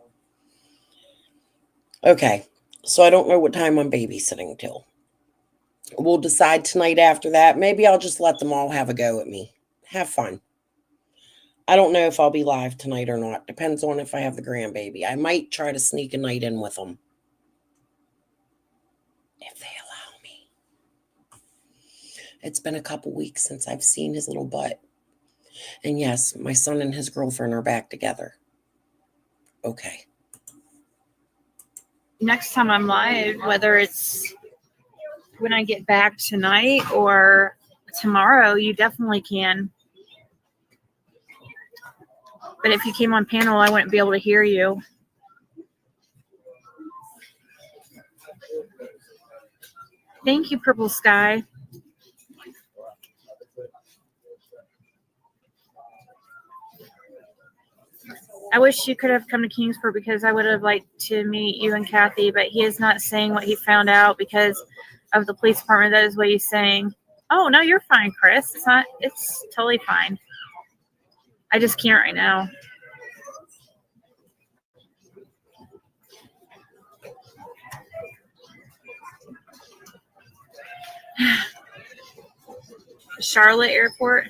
now. Okay. So I don't know what time I'm babysitting till. We'll decide tonight after that. Maybe I'll just let them all have a go at me. Have fun. I don't know if I'll be live tonight or not. Depends on if I have the grandbaby. I might try to sneak a night in with them. If they allow me. It's been a couple weeks since I've seen his little butt. And yes, my son and his girlfriend are back together. Okay. next time I'm live, whether it's when I get back tonight or tomorrow, you definitely can. But if you came on panel, I wouldn't be able to hear you. Thank you, Purple Sky. I wish you could have come to Kingsport because I would have liked to meet you and Kathy, but he is not saying what he found out because of the police department. That is what he's saying. Oh, no, you're fine, Chris. It's totally fine. I just can't right now. Charlotte Airport.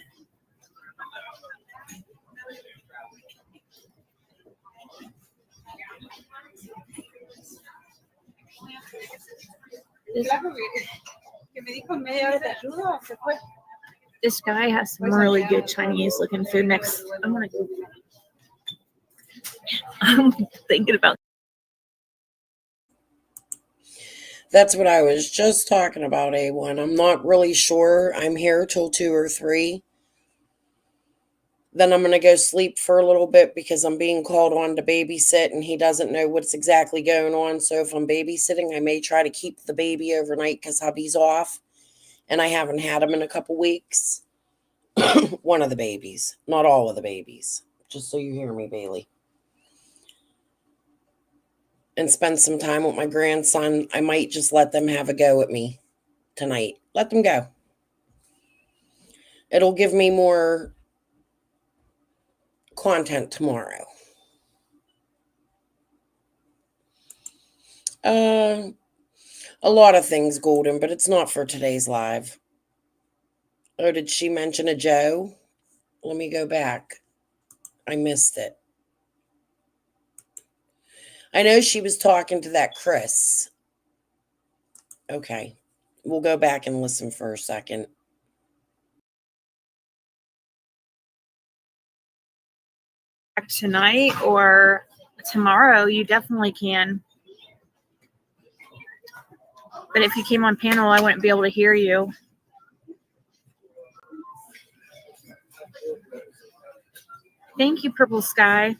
This guy has some really good Chinese looking food next. I'm thinking about. That's what I was just talking about, A1. I'm not really sure. I'm here till 2 or 3. Then I'm going to go sleep for a little bit because I'm being called on to babysit and he doesn't know what's exactly going on. So if I'm babysitting, I may try to keep the baby overnight because hubby's off and I haven't had him in a couple weeks. One of the babies, not all of the babies. Just so you hear me, Bailey. And spend some time with my grandson. I might just let them have a go at me tonight. Let them go. It'll give me more content tomorrow. A lot of things, Golden, but it's not for today's live. Oh, did she mention a Joe? Let me go back. I missed it. I know she was talking to that Chris. Okay. We'll go back and listen for a second. Tonight or tomorrow, you definitely can. But if you came on panel, I wouldn't be able to hear you. Thank you, Purple Sky.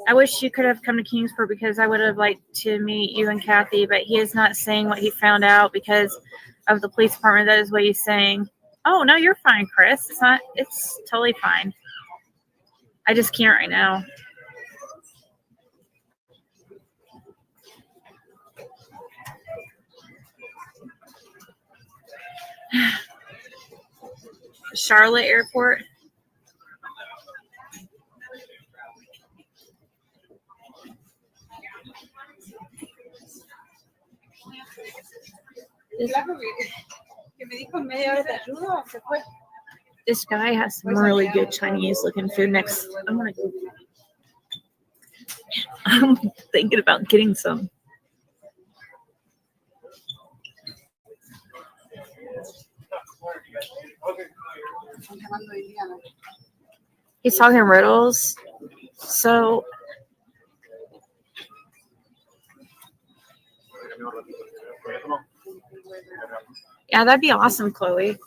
I wish you could have come to Kingsport because I would have liked to meet you and Kathy, but he is not saying what he found out because of the police department. That is what he's saying. Oh, no, you're fine, Chris. It's totally fine. I just can't right now. Charlotte Airport. This guy has some really good Chinese looking food next. I'm thinking about getting some. He's talking riddles. So yeah, that'd be awesome, Chloe.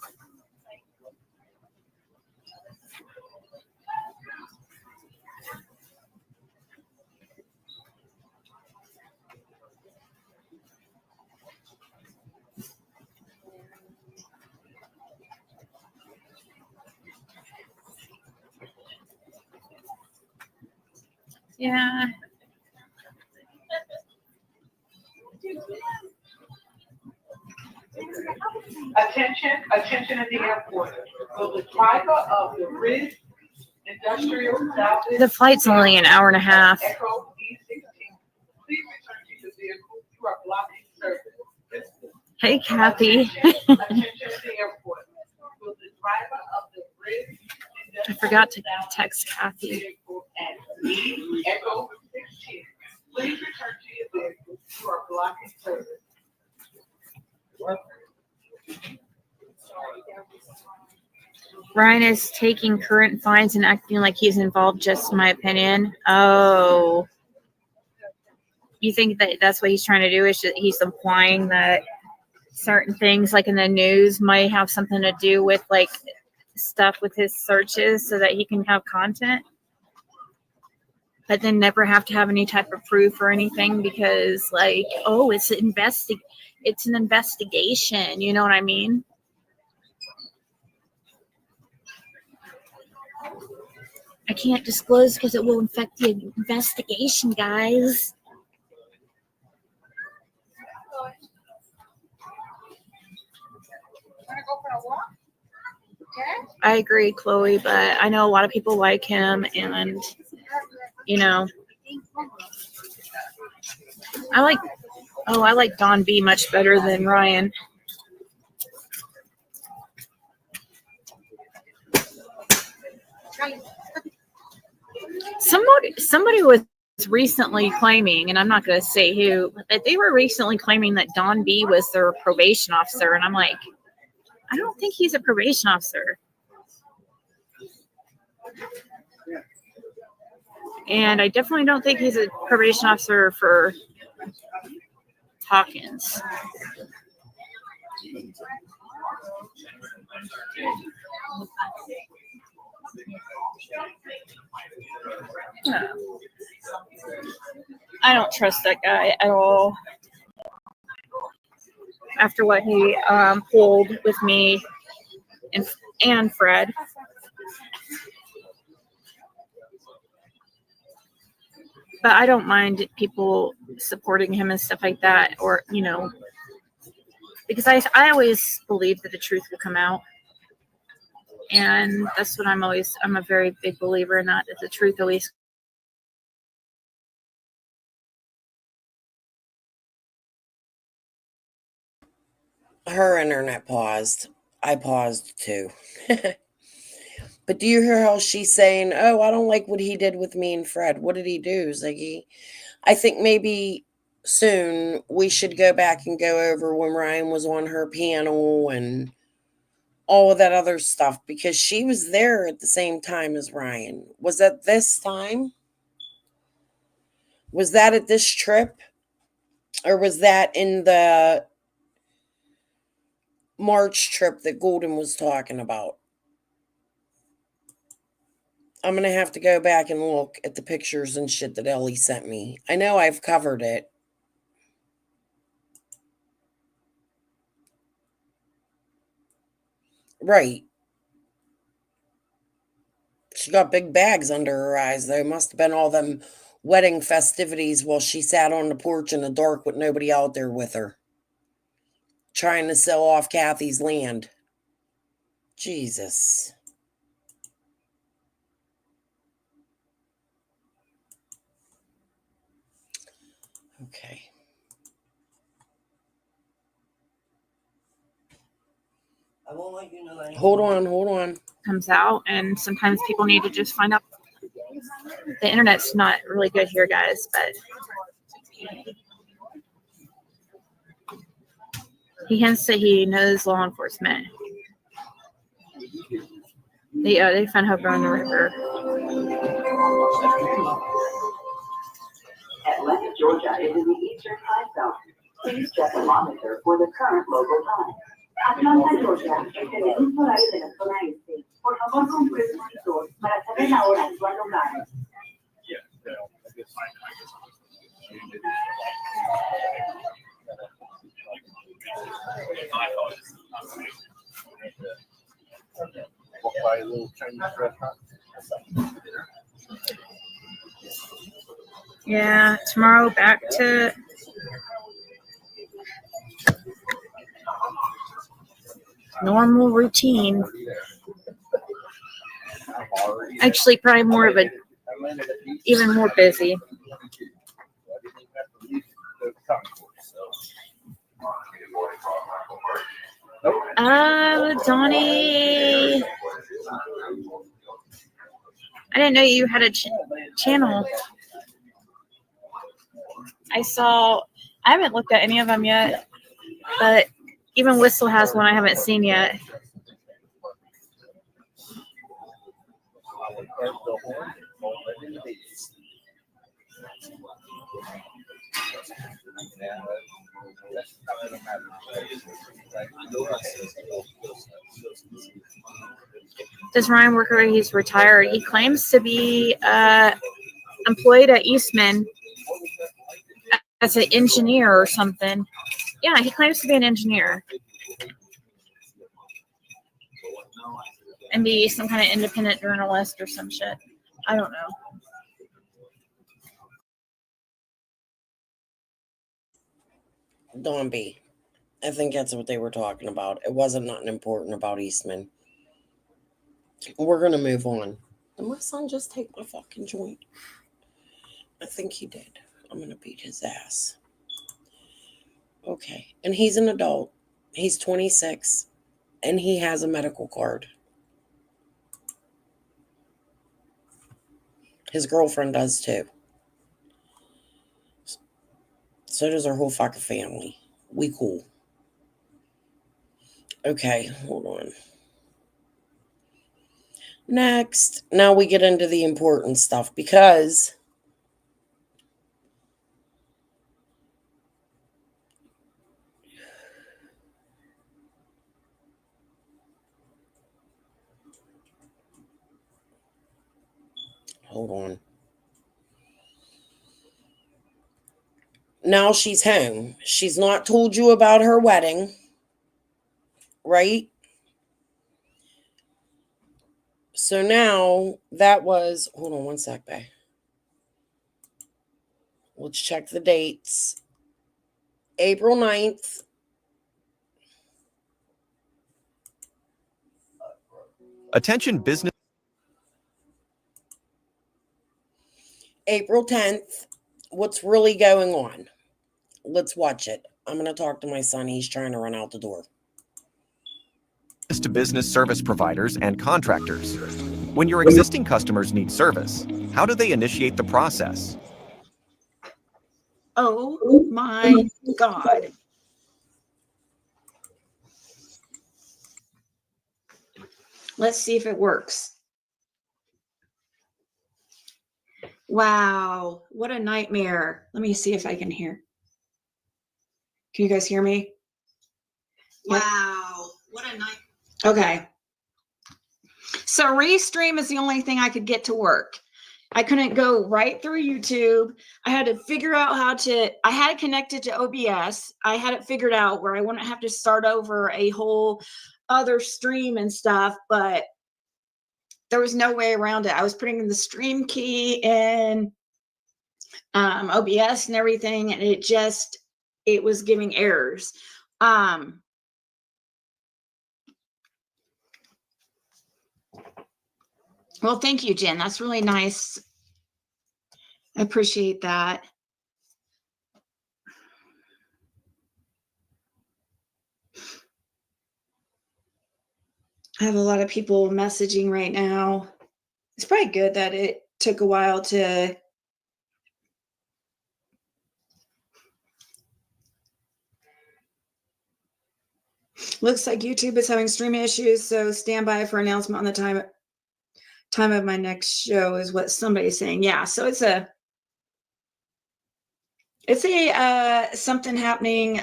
Yeah. Attention at the airport. Will the driver of the Ridge Industrial South The flight's only an hour and a half. Echo E16, please return to the vehicle. You are blocking service. Hey, Kathy. Attention at the airport. Will the driver of the Ridge I forgot to text Kathy. vehicle at Echo 16, please return to your vehicle. You are blocking service. Ryan is taking current fines and acting like he's involved, just my opinion. Oh. You think that that's what he's trying to do? Is he's implying that certain things like in the news might have something to do with like stuff with his searches so that he can have content, but then never have to have any type of proof or anything because like, oh, it's an investigation, you know what I mean? I can't disclose because it will affect the investigation, guys. I agree, Chloe, but I know a lot of people like him, and you know, I like Don B much better than Ryan. Somebody was recently claiming, and I'm not going to say who, that they were recently claiming that Don B was their probation officer, and I'm like, I don't think he's a probation officer. And I definitely don't think he's a probation officer for Hawkins. Yeah. I don't trust that guy at all. After what he pulled with me and Fred. But I don't mind people supporting him and stuff like that, or, you know, because I always believe that the truth will come out. And that's what I'm a very big believer in that the truth always. Her internet paused. I paused too. But do you hear how she's saying, oh, I don't like what he did with me and Fred. What did he do, Ziggy? I think maybe soon we should go back and go over when Ryan was on her panel and all of that other stuff, because she was there at the same time as Ryan. Was that this time? Was that at this trip? Or was that in the March trip that Golden was talking about? I'm going to have to go back and look at the pictures and shit that Ellie sent me. I know I've covered it. Right. She got big bags under her eyes, though. Must have been all them wedding festivities while she sat on the porch in the dark with nobody out there with her, trying to sell off Kathy's land. Jesus. Okay. I won't let you know that. Hold on. Comes out, and sometimes people need to just find out. The internet's not really good here, guys, but he hints that he knows law enforcement. They found her on the river. Atlanta, Georgia is in the Eastern Time Zone. Please check the monitor for the current local time. Atlanta, Georgia es en el uso horario de la zona este. Por favor, compruebe su monitor para saber la hora actual local. Yeah, tomorrow back to normal routine. Actually, probably more of even more busy. Donnie, I didn't know you had a channel. I haven't looked at any of them yet, but even Whistle has one I haven't seen yet. Does Ryan work already? He's retired. He claims to be employed at Eastman as an engineer or something. Yeah, he claims to be an engineer and be some kind of independent journalist or some shit. I don't know. Don't be. I think that's what they were talking about. It wasn't nothing important about Eastman. We're going to move on. Did my son just take my fucking joint? I think he did. I'm going to beat his ass. Okay. And he's an adult. He's 26. And he has a medical card. His girlfriend does too. So does our whole fucking family. We cool. Okay, hold on. Next. Now we get into the important stuff because hold on. Now she's home. She's not told you about her wedding, right? So now that was, hold on one sec, babe. Let's check the dates. April 9th. Attention business. April 10th. What's really going on? Let's watch it. I'm going to talk to my son. He's trying to run out the door. To business service providers and contractors. When your existing customers need service, how do they initiate the process? Oh my God. Let's see if it works. Wow, what a nightmare. Let me see if I can hear. Can you guys hear me? Wow, what a night. Okay. So Restream is the only thing I could get to work. I couldn't go right through YouTube. I had to figure out how to, I had it connected to OBS. I had it figured out where I wouldn't have to start over a whole other stream and stuff, but there was no way around it. I was putting in the stream key in OBS and everything, and it was giving errors. Well, thank you, Jen. That's really nice. I appreciate that. I have a lot of people messaging right now. It's probably good that it took a while to looks like YouTube is having stream issues, so stand by for announcement on the time of my next show is what somebody's saying. Yeah, so it's a something happening.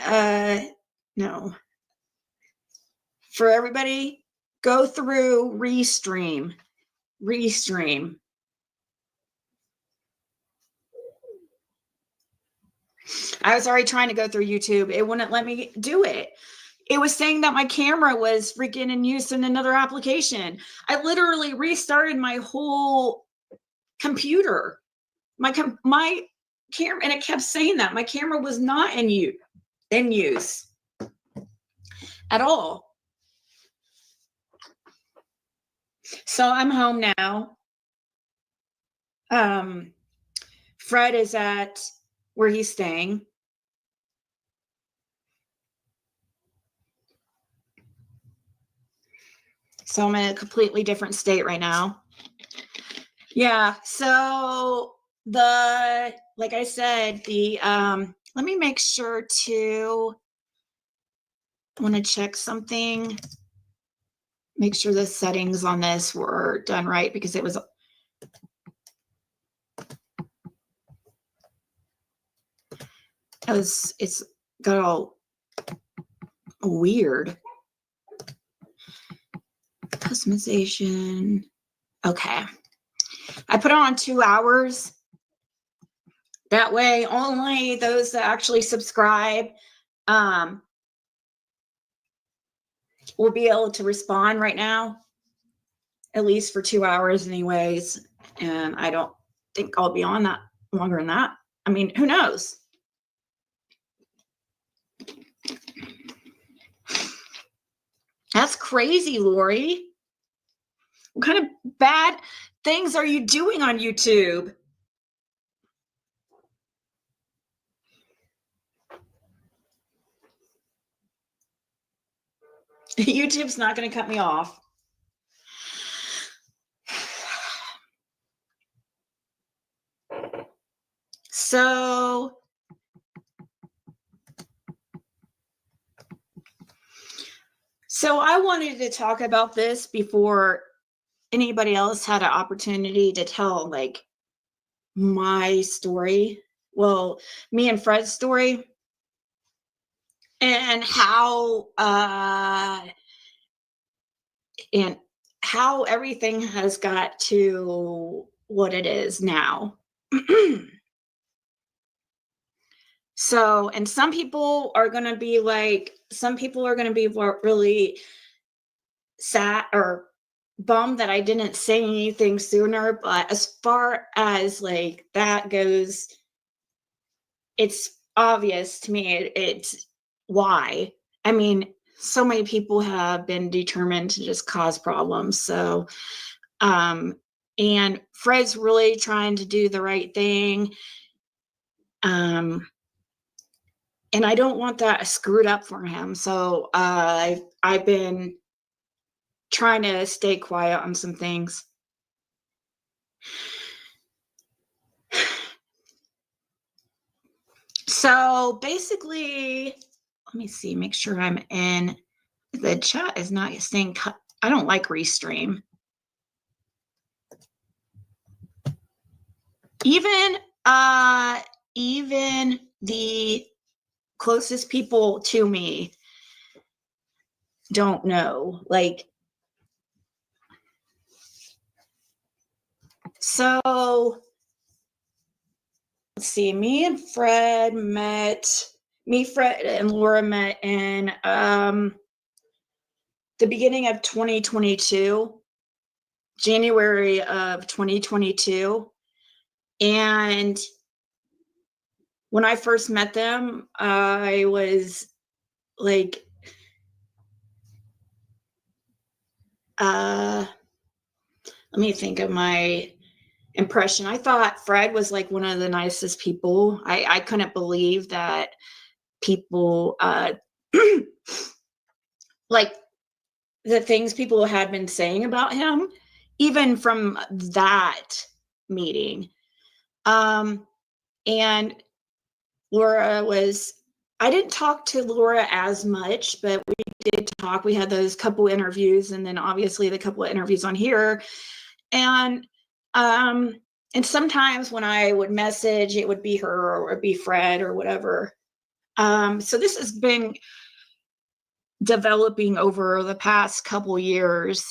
No. For everybody, go through Restream. I was already trying to go through YouTube. It wouldn't let me do it. It was saying that my camera was freaking in use in another application. I literally restarted my whole computer. My camera, and it kept saying that my camera was not in use at all. So I'm home now. Fred is at where he's staying. So I'm in a completely different state right now. Yeah, so like I said, let me make sure to, I want to check something. Make sure the settings on this were done right because it's got all weird. customization. Okay. I put it on 2 hours. That way only those that actually subscribe will be able to respond right now, at least for 2 hours anyways. And I don't think I'll be on that longer than that. I mean, who knows? That's crazy, Lori. What kind of bad things are you doing on YouTube? YouTube's not going to cut me off. So I wanted to talk about this before anybody else had an opportunity to tell like my story. Well, me and Fred's story, and how everything has got to what it is now. So, and some people are going to be like, really sad or bummed that I didn't say anything sooner. But as far as like that goes, it's obvious to me. It's why. I mean, so many people have been determined to just cause problems. So, and Fred's really trying to do the right thing. And I don't want that screwed up for him. So I've been trying to stay quiet on some things. So basically, let me see, make sure I'm in. The chat is not staying cut. I don't like Restream. Even the closest people to me don't know. Like, so let's see, Fred and Laura met in the beginning of 2022, January of 2022. And when I first met them, I was like, let me think of my impression. I thought Fred was like one of the nicest people. I couldn't believe that people like the things people had been saying about him, even from that meeting. And Laura was, I didn't talk to Laura as much, but we did talk. We had those couple interviews, and then obviously the couple of interviews on here. And sometimes when I would message, it would be her or it would be Fred or whatever. So this has been developing over the past couple years.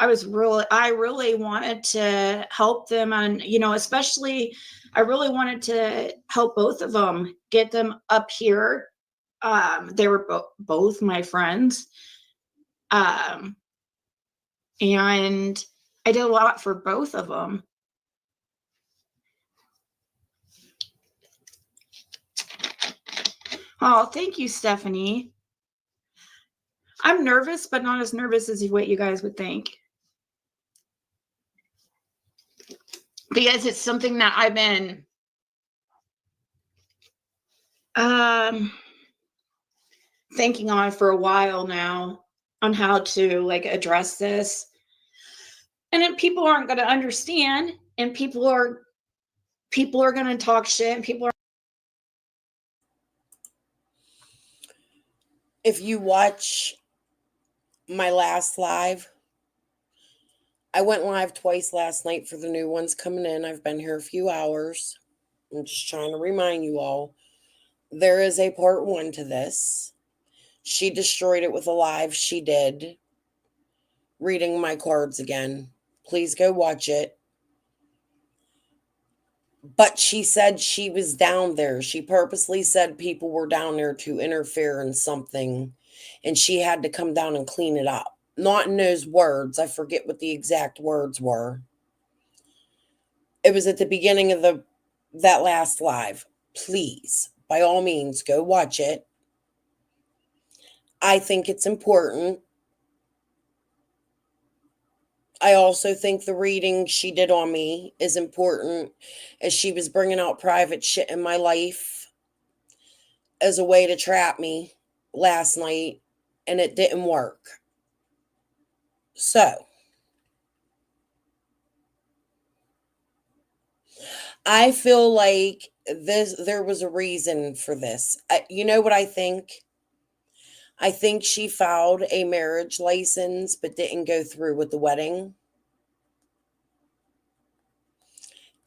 I really wanted to help them, and especially I really wanted to help both of them, get them up here. They were both my friends, and I did a lot for both of them. Oh, thank you, Stephanie. I'm nervous, but not as nervous as what you guys would think. Because it's something that I've been thinking on for a while now, on how to like address this. And then people aren't going to understand, and people are going to talk shit, and people are. If you watch my last live, I went live twice last night for the new ones coming in. I've been here a few hours. I'm just trying to remind you all, there is a part 1 to this. She destroyed it with a live she did. Reading my cards again. Please go watch it. But she said she was down there. She purposely said people were down there to interfere in something, and she had to come down and clean it up. Not in those words. I forget what the exact words were. It was at the beginning of that last live. Please, by all means, go watch it. I think it's important. I also think the reading she did on me is important, as she was bringing out private shit in my life as a way to trap me last night, and it didn't work. So, I feel like there was a reason for this. You know what I think? I think she filed a marriage license but didn't go through with the wedding.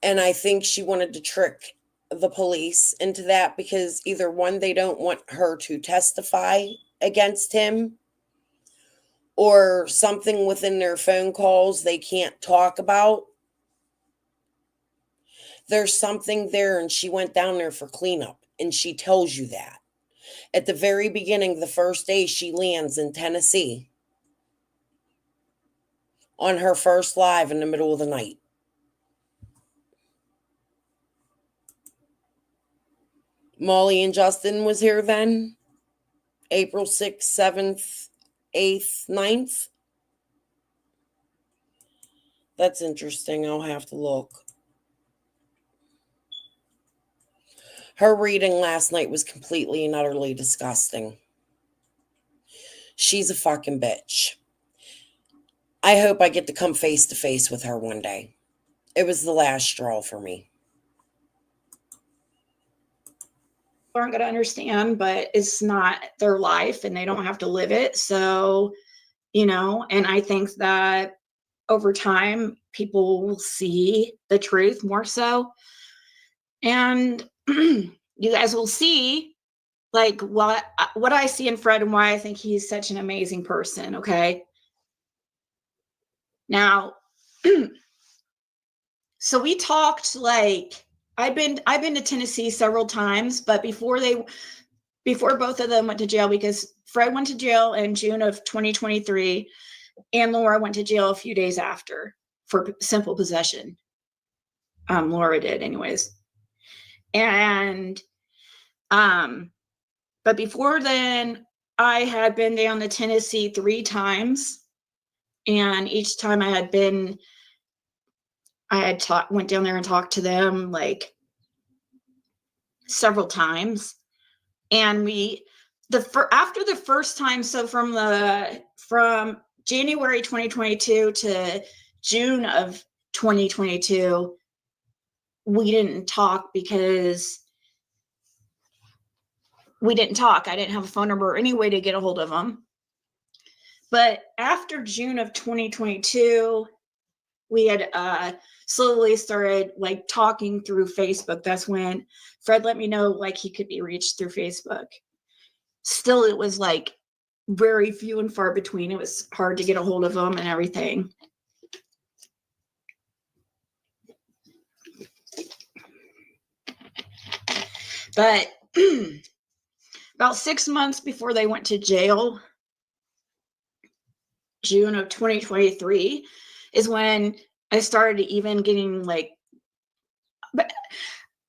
And I think she wanted to trick the police into that, because either one, they don't want her to testify against him, or something within their phone calls they can't talk about. There's something there, and she went down there for cleanup, and she tells you that. At the very beginning, the first day she lands in Tennessee, on her first live in the middle of the night. Molly and Justin was here then. April 6th, 7th, 8th, 9th. That's interesting. I'll have to look. Her reading last night was completely and utterly disgusting. She's a fucking bitch. I hope I get to come face to face with her one day. It was the last straw for me. Aren't going to understand, but it's not their life and they don't have to live it. So, and I think that over time, people will see the truth more so. And you guys will see like what I see in Fred and why I think he's such an amazing person. Okay. Now, so we talked, like, I've been to Tennessee several times, but before both of them went to jail, because Fred went to jail in June of 2023 and Laura went to jail a few days after for simple possession. Laura did anyways. And, but before then, I had been down to Tennessee 3 times. And each time I had went down there and talked to them like several times. And after the first time, so from January 2022 to June of 2022, we didn't talk because we didn't talk. I didn't have a phone number or any way to get a hold of them. But after June of 2022, we had slowly started like talking through Facebook. That's when Fred let me know like he could be reached through Facebook. Still, it was like very few and far between. It was hard to get a hold of him and everything. But about 6 months before they went to jail, June of 2023, is when I started even getting like,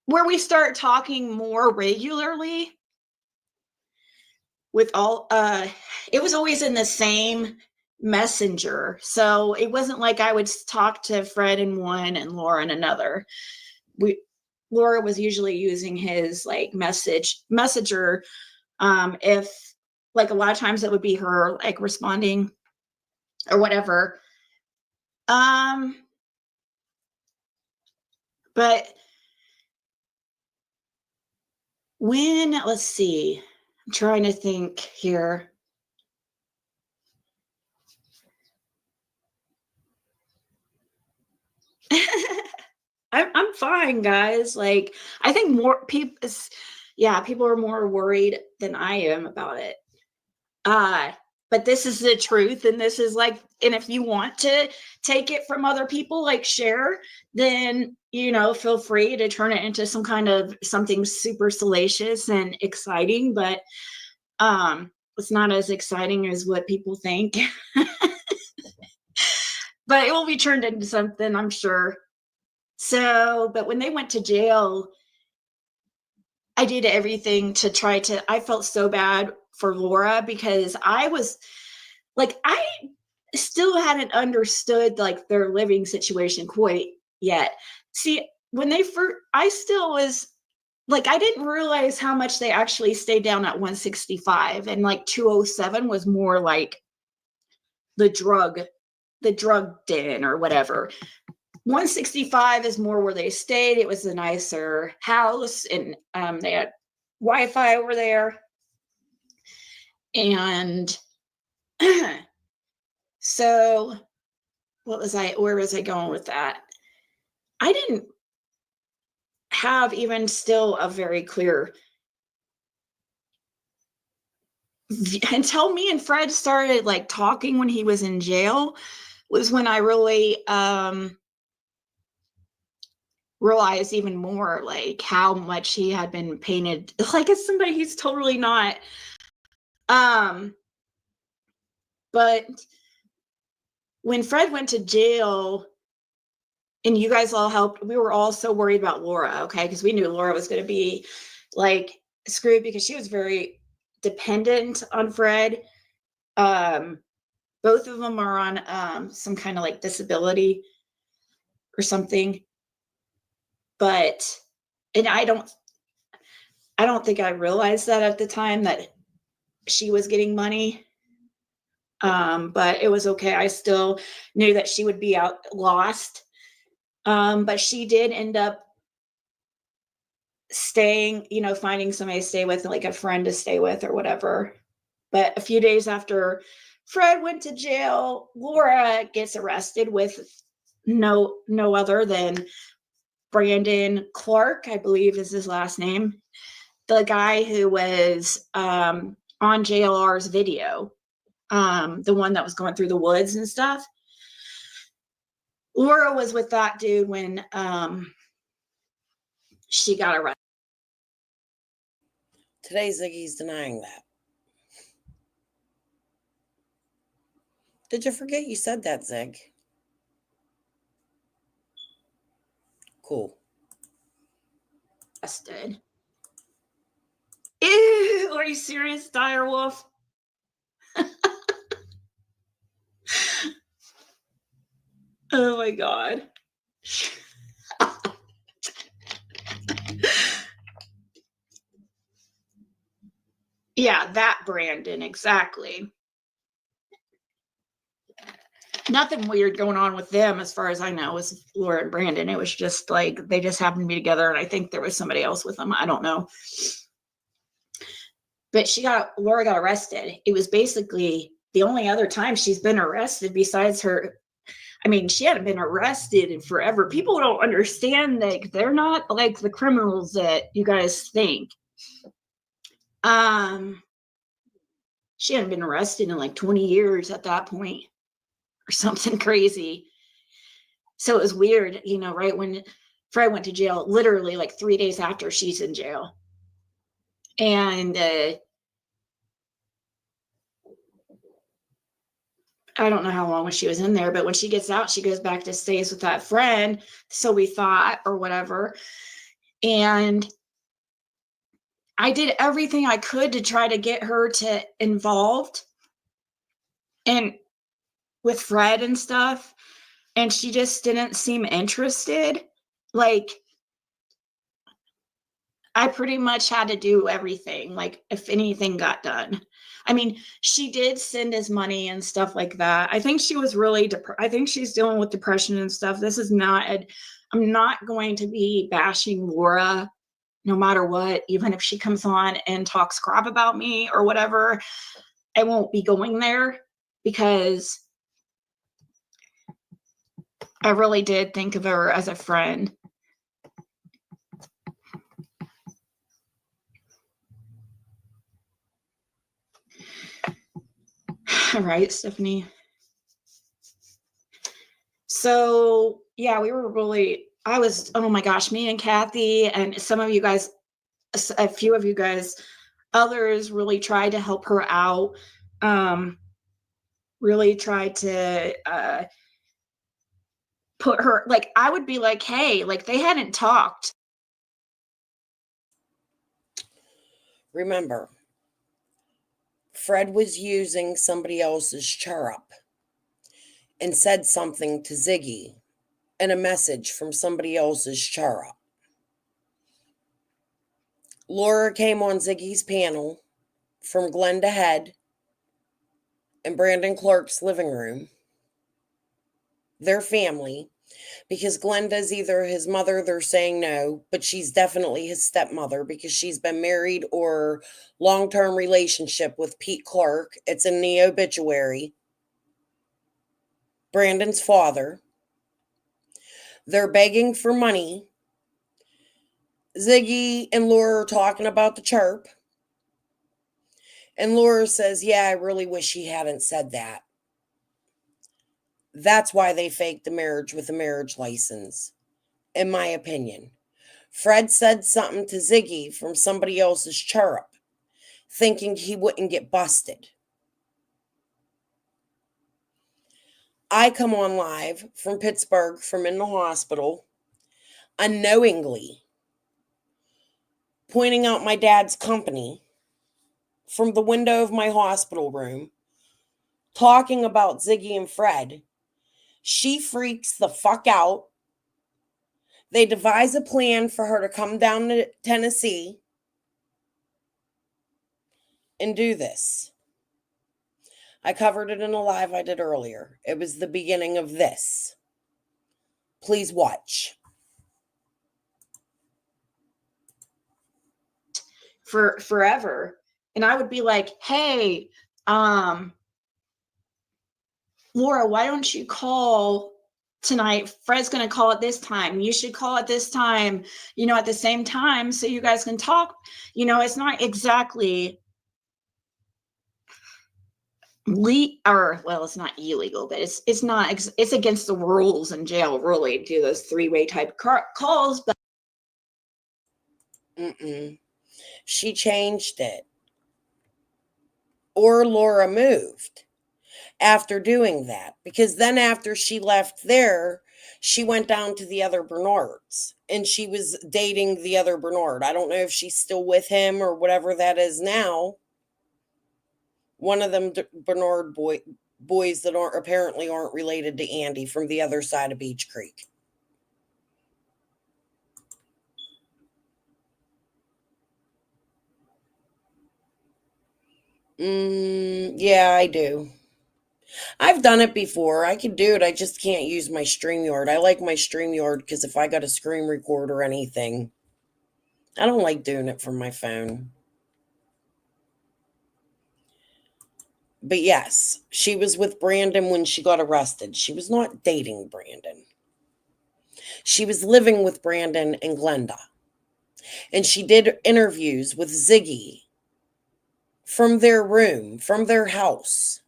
where we start talking more regularly with all, it was always in the same messenger. So it wasn't like I would talk to Fred in one and Laura in another. Laura was usually using his like messenger. If like a lot of times it would be her like responding or whatever. But let's see, I'm trying to think here. I'm fine, guys. Like, I think more people, people are more worried than I am about it. But this is the truth, and this is like, and if you want to take it from other people, like share, then, you know, feel free to turn it into some kind of something super salacious and exciting, but it's not as exciting as what people think. But it will be turned into something, I'm sure. So, but when they went to jail, I did everything to try to, I felt so bad for Laura because I was like, I still hadn't understood like their living situation quite yet. See, when they first, I still was like, I didn't realize how much they actually stayed down at 165, and like 207 was more like the drug den or whatever. 165 is more where they stayed. It was a nicer house, and they had Wi-Fi over there. And so where was I going with that? I didn't have even still a very clear, until me and Fred started like talking when he was in jail, was when I really realized even more like how much he had been painted like as somebody he's totally not. But when Fred went to jail and you guys all helped, we were all so worried about Laura, okay? Because we knew Laura was going to be like screwed because she was very dependent on Fred. Both of them are on some kind of like disability or something. But, and I don't think I realized that at the time that she was getting money. But it was okay. I still knew that she would be out lost. But she did end up staying, you know, finding somebody to stay with, like a friend to stay with or whatever. But a few days after Fred went to jail, Laura gets arrested with no other than Brandon Clark, I believe is his last name. The guy who was on JLR's video, the one that was going through the woods and stuff. Laura was with that dude when she got arrested. Today, Ziggy's denying that. Did you forget you said that, Zig? Cool. Arrested. Ew, are you serious, Direwolf? Oh my God. Yeah, that Brandon, exactly. Nothing weird going on with them as far as I know with Laura and Brandon. It was just like they just happened to be together, and I think there was somebody else with them. I don't know. But Laura got arrested. It was basically the only other time she's been arrested besides her. I mean, she hadn't been arrested in forever. People don't understand that they're not like the criminals that you guys think. She hadn't been arrested in like 20 years at that point or something crazy. So it was weird, you know, right when Fred went to jail, literally like 3 days after she's in jail. And I don't know how long she was in there, but when she gets out, she goes back to stays with that friend. So we thought, or whatever. And I did everything I could to try to get her to involved and with Fred and stuff. And she just didn't seem interested. Like, I pretty much had to do everything, like if anything got done. I mean, she did send us money and stuff like that. I think she was really, I think she's dealing with depression and stuff. This is not, I'm not going to be bashing Laura no matter what, even if she comes on and talks crap about me or whatever. I won't be going there because I really did think of her as a friend. Right, Stephanie? So yeah, we were really, oh my gosh, me and Kathy and some of you guys, a few of you guys, others really tried to help her out. Really tried to put her, like, I would be like, hey, like, they hadn't talked. Remember, Fred was using somebody else's chirp and said something to Ziggy in a message from somebody else's chirp. Laura came on Ziggy's panel from Glenda Head in Brandon Clark's living room, their family, because Glenda's either his mother, they're saying no, but she's definitely his stepmother because she's been married or long-term relationship with Pete Clark. It's in the obituary. Brandon's father. They're begging for money. Ziggy and Laura are talking about the chirp. And Laura says, yeah, I really wish he hadn't said that. That's why they faked the marriage with a marriage license, in my opinion. Fred said something to Ziggy from somebody else's chirp, thinking he wouldn't get busted. I come on live from Pittsburgh, from in the hospital, unknowingly pointing out my dad's company from the window of my hospital room, talking about Ziggy and Fred. She freaks the fuck out. They devise a plan for her to come down to Tennessee and do this. I covered it in a live I did earlier. It was the beginning of this. Please watch. For forever. And I would be like, hey, Laura, why don't you call tonight? Fred's going to call at this time. You should call at this time, at the same time so you guys can talk. It's not exactly it's not illegal, but it's against the rules in jail, really, to do those three-way type calls. But she changed it. Or Laura moved after doing that, because then after she left there, she went down to the other Bernards and she was dating the other Bernard. I don't know if she's still with him or whatever that is now. One of them Bernard boys that apparently aren't related to Andy from the other side of Beach Creek. Yeah, I do. I've done it before. I can do it. I just can't use my StreamYard. I like my StreamYard because if I got a screen record or anything, I don't like doing it from my phone. But yes, she was with Brandon when she got arrested. She was not dating Brandon. She was living with Brandon and Glenda. And she did interviews with Ziggy from their room, from their house,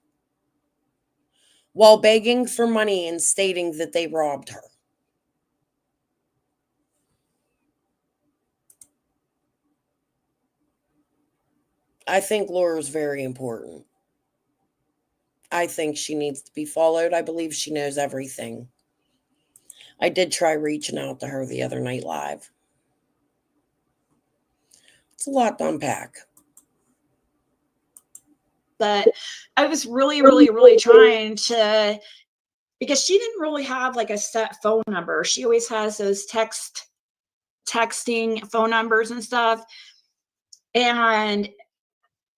while begging for money and stating that they robbed her. I think Laura's very important. I think she needs to be followed. I believe she knows everything. I did try reaching out to her the other night live. It's a lot to unpack. But I was really, really, really trying to, because she didn't really have like a set phone number. She always has those texting phone numbers and stuff. And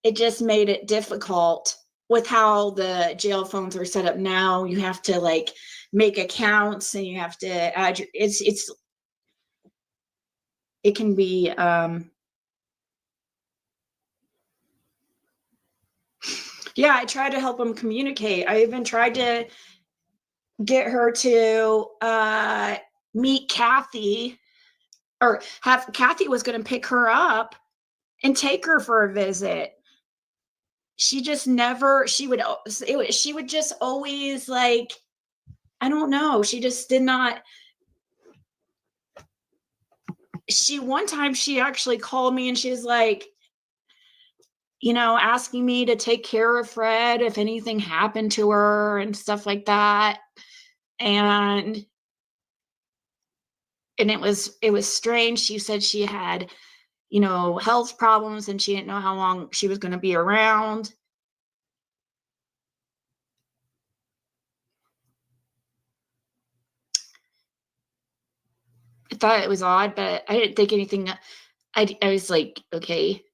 it just made it difficult with how the jail phones are set up now. You have to like make accounts and you have to add it can be yeah, I tried to help them communicate. I even tried to get her to meet Kathy, or Kathy was going to pick her up and take her for a visit. she just never, she would just always like, I don't know. She just did not. One time she actually called me and she's like, asking me to take care of Fred if anything happened to her and stuff like that. And it was strange. She said she had, health problems and she didn't know how long she was going to be around. I thought it was odd, but I didn't think anything. I was like, okay.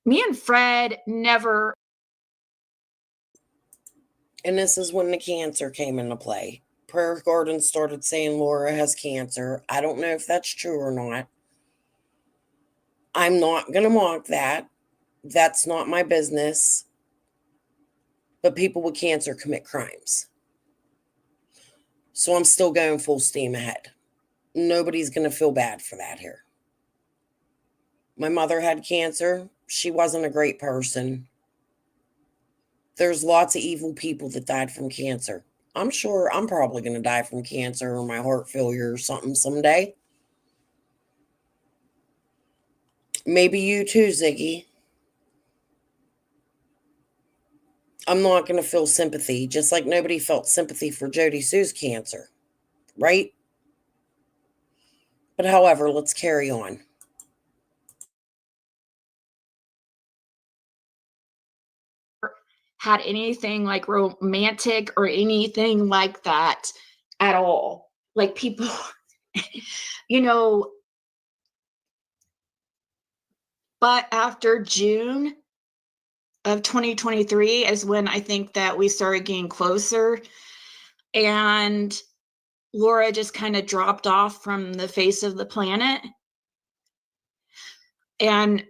Me and Fred never. And this is when the cancer came into play. Prayer Garden started saying Laura has cancer. I don't know if that's true or not. I'm not going to mock that. That's not my business. But people with cancer commit crimes. So I'm still going full steam ahead. Nobody's going to feel bad for that here. My mother had cancer. She wasn't a great person. There's lots of evil people that died from cancer. I'm sure I'm probably going to die from cancer or my heart failure or something someday. Maybe you too, Ziggy. I'm not going to feel sympathy, just like nobody felt sympathy for Jody Sue's cancer, right? But however, let's carry on. Had anything like romantic or anything like that at all. Like people, but after June of 2023 is when I think that we started getting closer, and Laura just kind of dropped off from the face of the planet. And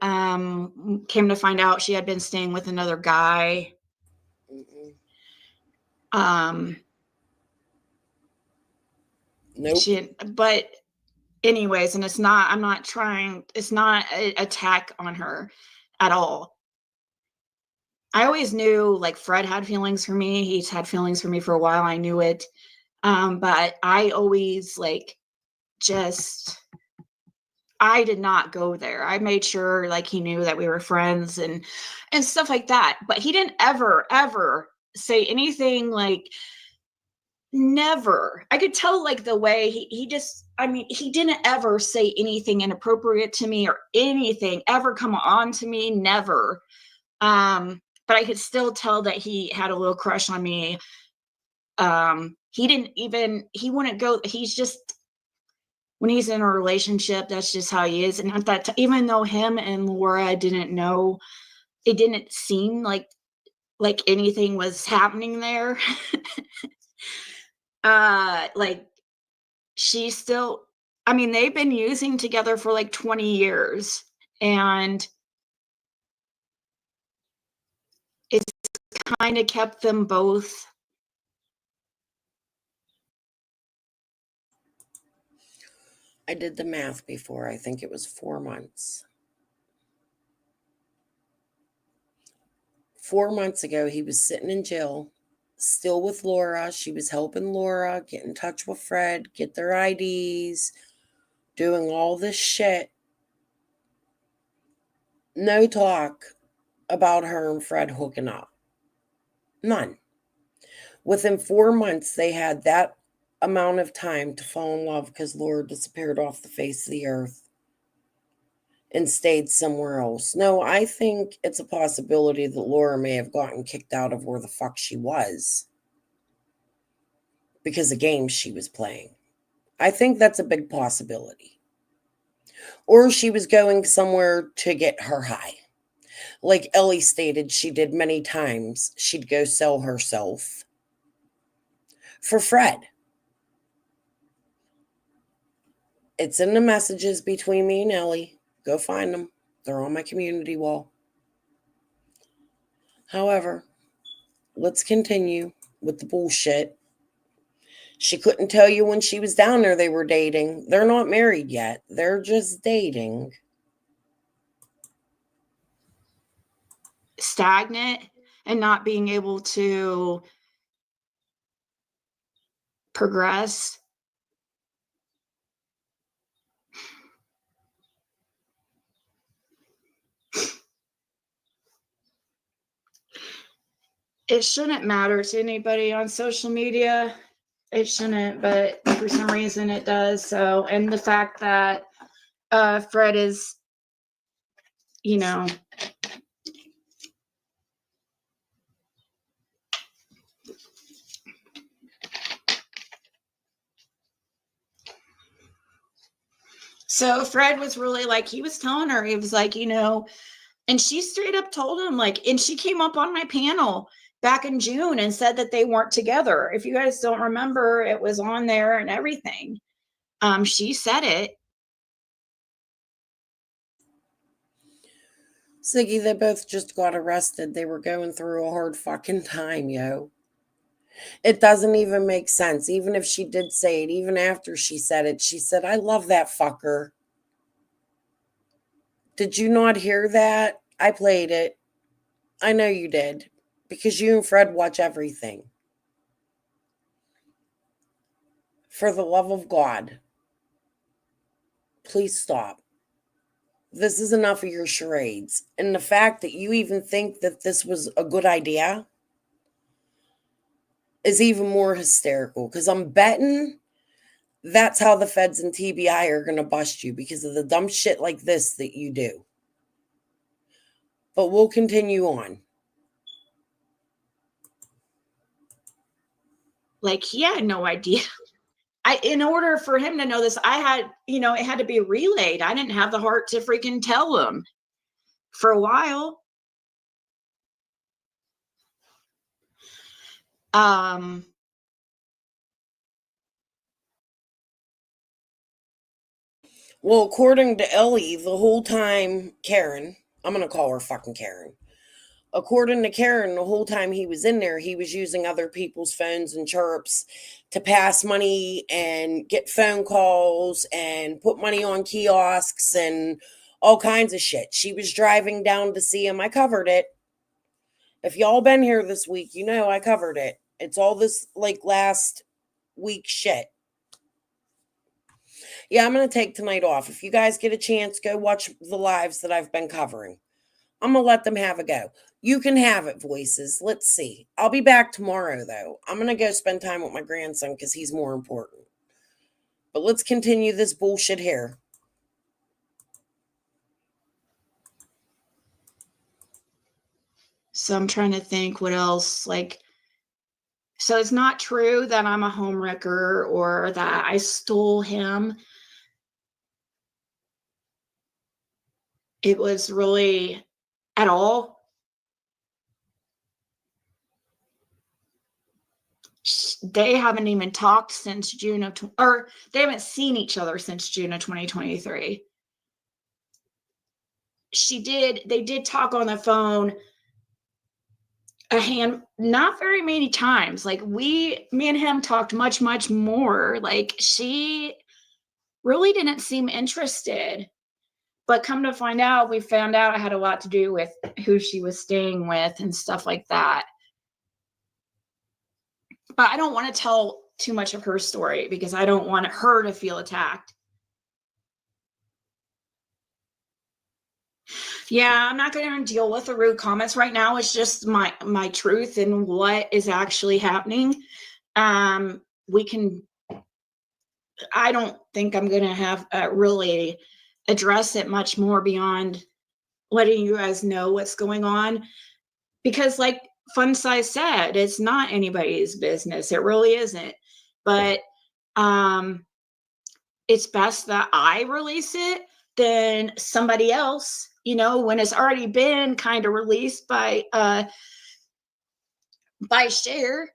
came to find out she had been staying with another guy. Nope. But anyways, and it's not an attack on her at all. I always knew like Fred had feelings for me. He's had feelings for me for a while. I knew it. But I always I did not go there. I made sure like he knew that we were friends and stuff like that. But he didn't ever say anything like, never. I could tell like the way he didn't ever say anything inappropriate to me or anything ever come on to me. Never. But I could still tell that he had a little crush on me. He wouldn't go. He's just, when he's in a relationship, that's just how he is. And at that even though him and Laura didn't know, it didn't seem like anything was happening there. She still, they've been using together for like 20 years, and it's kind of kept them both. I did the math before. I think it was 4 months. 4 months ago, he was sitting in jail, still with Laura. She was helping Laura get in touch with Fred, get their IDs, doing all this shit. No talk about her and Fred hooking up. None. Within 4 months, they had that amount of time to fall in love because Laura disappeared off the face of the earth and stayed somewhere else. No, I think it's a possibility that Laura may have gotten kicked out of where the fuck she was because of games she was playing. I think that's a big possibility. Or she was going somewhere to get her high. Like Ellie stated she did many times, she'd go sell herself for Fred. It's in the messages between me and Ellie. Go find them. They're on my community wall. However, let's continue with the bullshit. She couldn't tell you when she was down there they were dating. They're not married yet. They're just dating. stagnant and not being able to progress. It shouldn't matter to anybody on social media. It shouldn't, but for some reason it does. So, and the fact that Fred is, you know, so Fred was really like, he was telling her, he was like, you know, and she straight up told him, like, and she came up on my panel back in June and said that they weren't together. If you guys don't remember, it was on there and everything. She said it. Ziggy, they both just got arrested. They were going through a hard fucking time, yo. It doesn't even make sense. Even if she did say it, even after she said it, she said, I love that fucker. Did you not hear that? I played it. I know you did. Because you and Fred watch everything. For the love of God, please stop. This is enough of your charades. And the fact that you even think that this was a good idea is even more hysterical. Because I'm betting that's how the feds and TBI are going to bust you, because of the dumb shit like this that you do. But we'll continue on. Like, he had no idea. In order for him to know this, I had, you know, it had to be relayed. I didn't have the heart to freaking tell him for a while. Well, according to Ellie, the whole time, Karen, I'm going to call her fucking Karen. According to Karen, the whole time he was in there, he was using other people's phones and chirps to pass money and get phone calls and put money on kiosks and all kinds of shit. She was driving down to see him. I covered it. If y'all been here this week, you know I covered it. It's all this like last week shit. Yeah, I'm going to take tonight off. If you guys get a chance, go watch the lives that I've been covering. I'm going to let them have a go. You can have it, voices. Let's see. I'll be back tomorrow, though. I'm going to go spend time with my grandson because he's more important. But let's continue this bullshit here. So I'm trying to think what else, like, so it's not true that I'm a homewrecker or that I stole him. It was really at all. They haven't even talked since June of, or they haven't seen each other since June of 2023. They did talk on the phone not very many times. Like me and him talked much, much more. Like she really didn't seem interested. But come to find out, we found out it had a lot to do with who she was staying with and stuff like that. But I don't want to tell too much of her story because I don't want her to feel attacked. Yeah, I'm not going to deal with the rude comments right now. It's just my truth and what is actually happening. I don't think I'm going to have really address it much more beyond letting you guys know what's going on. Because like Fun Size said, it's not anybody's business. It really isn't. But it's best that I release it than somebody else, you know, when it's already been kind of released by Cher.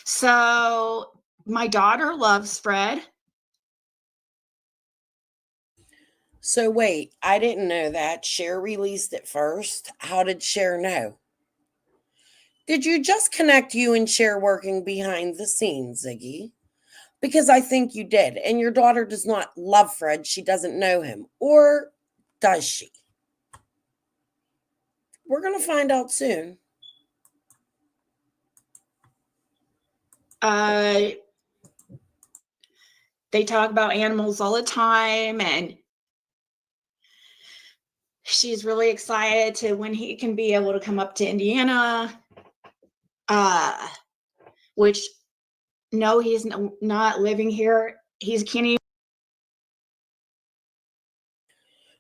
So my daughter loves Fred. So wait, I didn't know that. Cher released it first. How did Cher know? Did you just connect you and Cher working behind the scenes, Ziggy? Because I think you did. And your daughter does not love Fred. She doesn't know him. Or Does she? We're going to find out soon. They talk about animals all the time, and she's really excited to when he can be able to come up to Indiana. Which, no, he's not living here. He's can't even.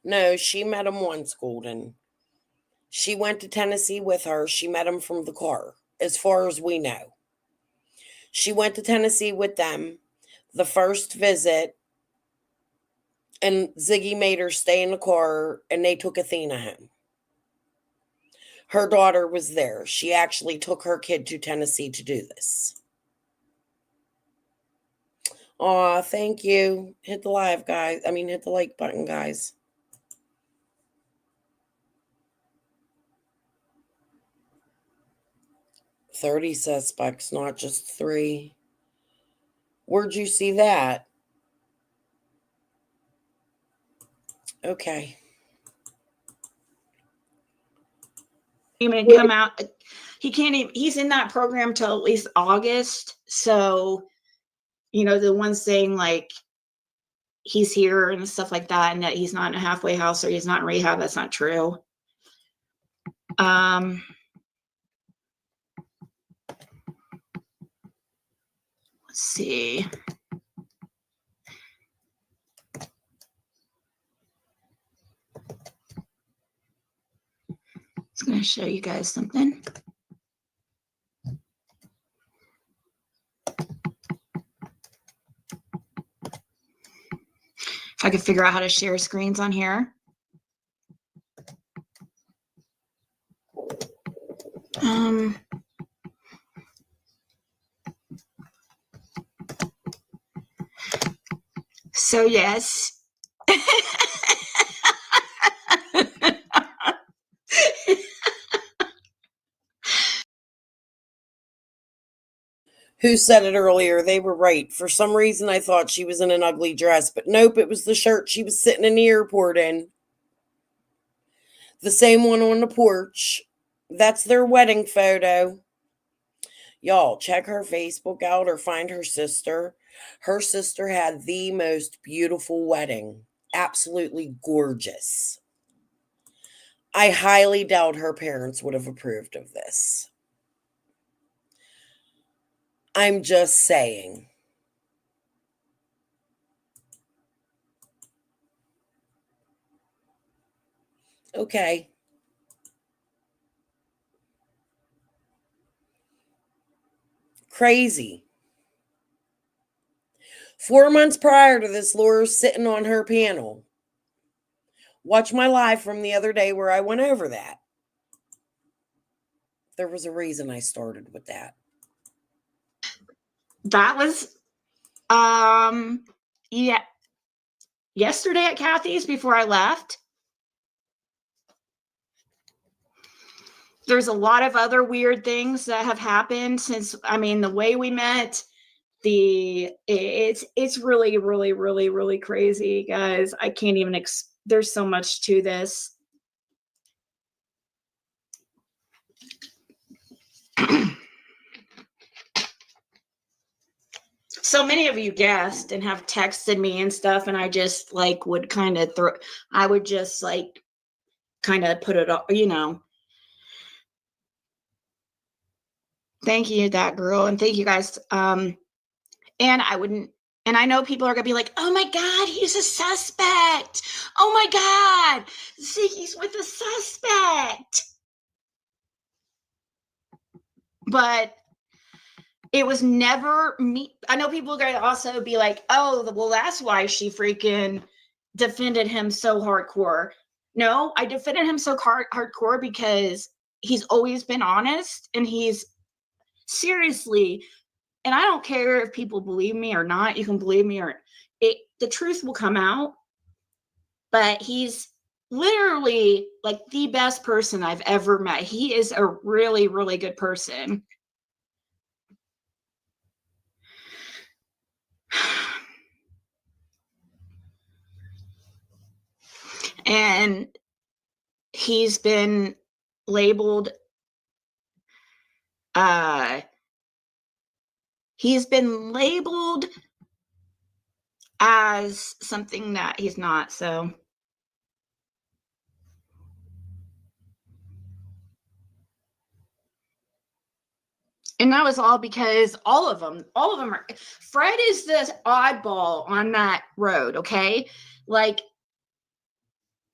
No, she met him once, Golden. She went to Tennessee with her. She met him from the car, as far as we know. She went to Tennessee with them the first visit, and Ziggy made her stay in the car, and they took Athena home. Her daughter was there. She actually took her kid to Tennessee to do this. Aw, thank you. Hit the live, guys. Hit the like button, guys. "30 suspects, not just 3. Where'd you see that? Okay. Even come out. He can't even. He's in that program till at least August. So, the ones saying like he's here and stuff like that, and that he's not in a halfway house or he's not in rehab, that's not true. Let's see. It's going to show you guys something. If I could figure out how to share screens on here. So yes. Who said it earlier? They were right. For some reason, I thought she was in an ugly dress, but nope, it was the shirt she was sitting in the airport in. The same one on the porch. That's their wedding photo. Y'all, check her Facebook out or find her sister. Her sister had the most beautiful wedding. Absolutely gorgeous. I highly doubt her parents would have approved of this. I'm just saying. Okay. Crazy. 4 months prior to this, Laura's sitting on her panel. Watch my live from the other day where I went over that. There was a reason I started with that. That was, yeah, yesterday at Kathy's before I left. There's a lot of other weird things that have happened since, the way we met, it's really, really, really, really crazy, guys. I can't even, there's so much to this. So many of you guessed and have texted me and stuff, and I just would kind of I would just kind of put it up, Thank you, that girl, and thank you guys. And I know people are gonna be like, "Oh my God, he's a suspect! Oh my God, Ziggy's with a suspect!" But it was never me. I know people are gonna also be like, "Oh, well, that's why she freaking defended him so hardcore." No, I defended him so hardcore because he's always been honest, and he's seriously. And I don't care if people believe me or not. You can believe me the truth will come out. But he's literally the best person I've ever met. He is a really, really good person. And he's been labeled as something that he's not. So and that was all because all of them are, Fred is the oddball on that road, okay? Like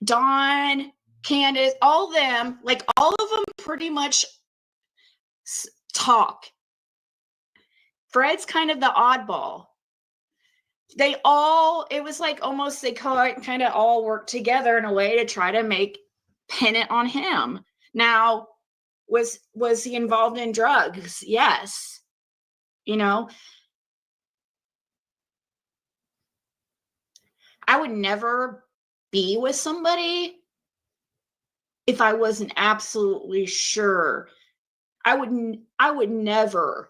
Dawn, Candace, all them, like all of them pretty much talk. Fred's kind of the oddball. It was like almost they kind of all worked together in a way to try to pin it on him. Now, was he involved in drugs? Yes. You know, I would never be with somebody if I wasn't absolutely sure. I would never.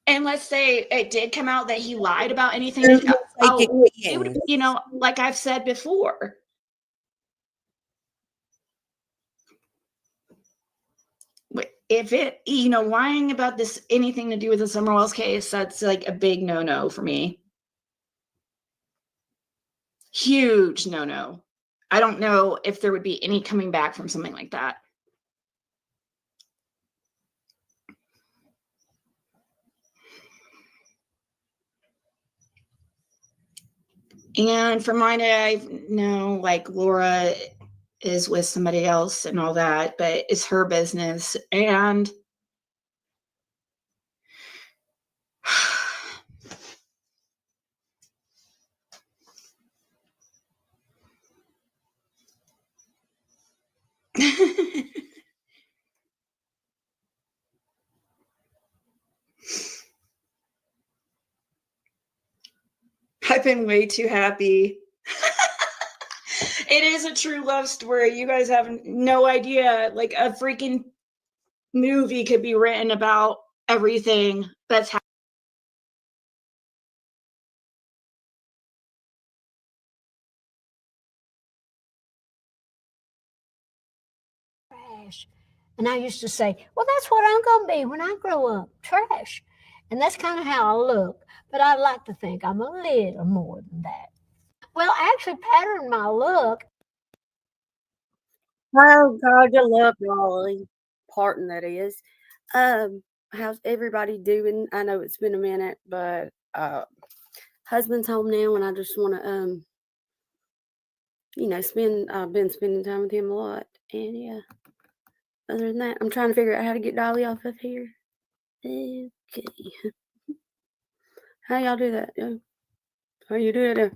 And let's say it did come out that he lied about anything. It would, you know, like I've said before. If it, you know, lying about this, anything to do with the Summer Wells case, that's like a big no-no for me. Huge no-no. I don't know if there would be any coming back from something like that. And from mine, I know like Laura is with somebody else and all that, but it's her business. And I've been way too happy. It is a true love story. You guys have no idea. Like a freaking movie could be written about everything that's happening. Trash. And I used to say, well, that's what I'm going to be when I grow up, trash. And that's kind of how I look. But I like to think I'm a little more than that. Well, I actually patterned my look. Oh God, I love Raleigh. Parton, that is. How's everybody doing? I know it's been a minute, but husband's home now, and I just want to you know, I've been spending time with him a lot, and yeah. Other than that, I'm trying to figure out how to get Dolly off of here. Okay. How y'all do that? How you do it?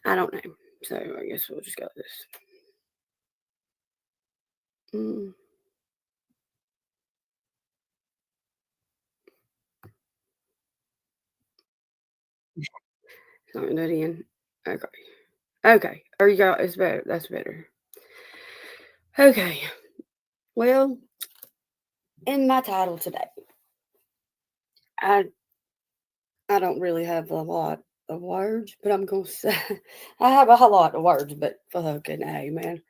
I don't know. So I guess we'll just go with this. Not that in. Okay. Okay. There you go. It's better. That's better. Okay. Well, in my title today, I don't really have a lot of words, but I'm gonna say I have a lot of words, but fucking hey, man.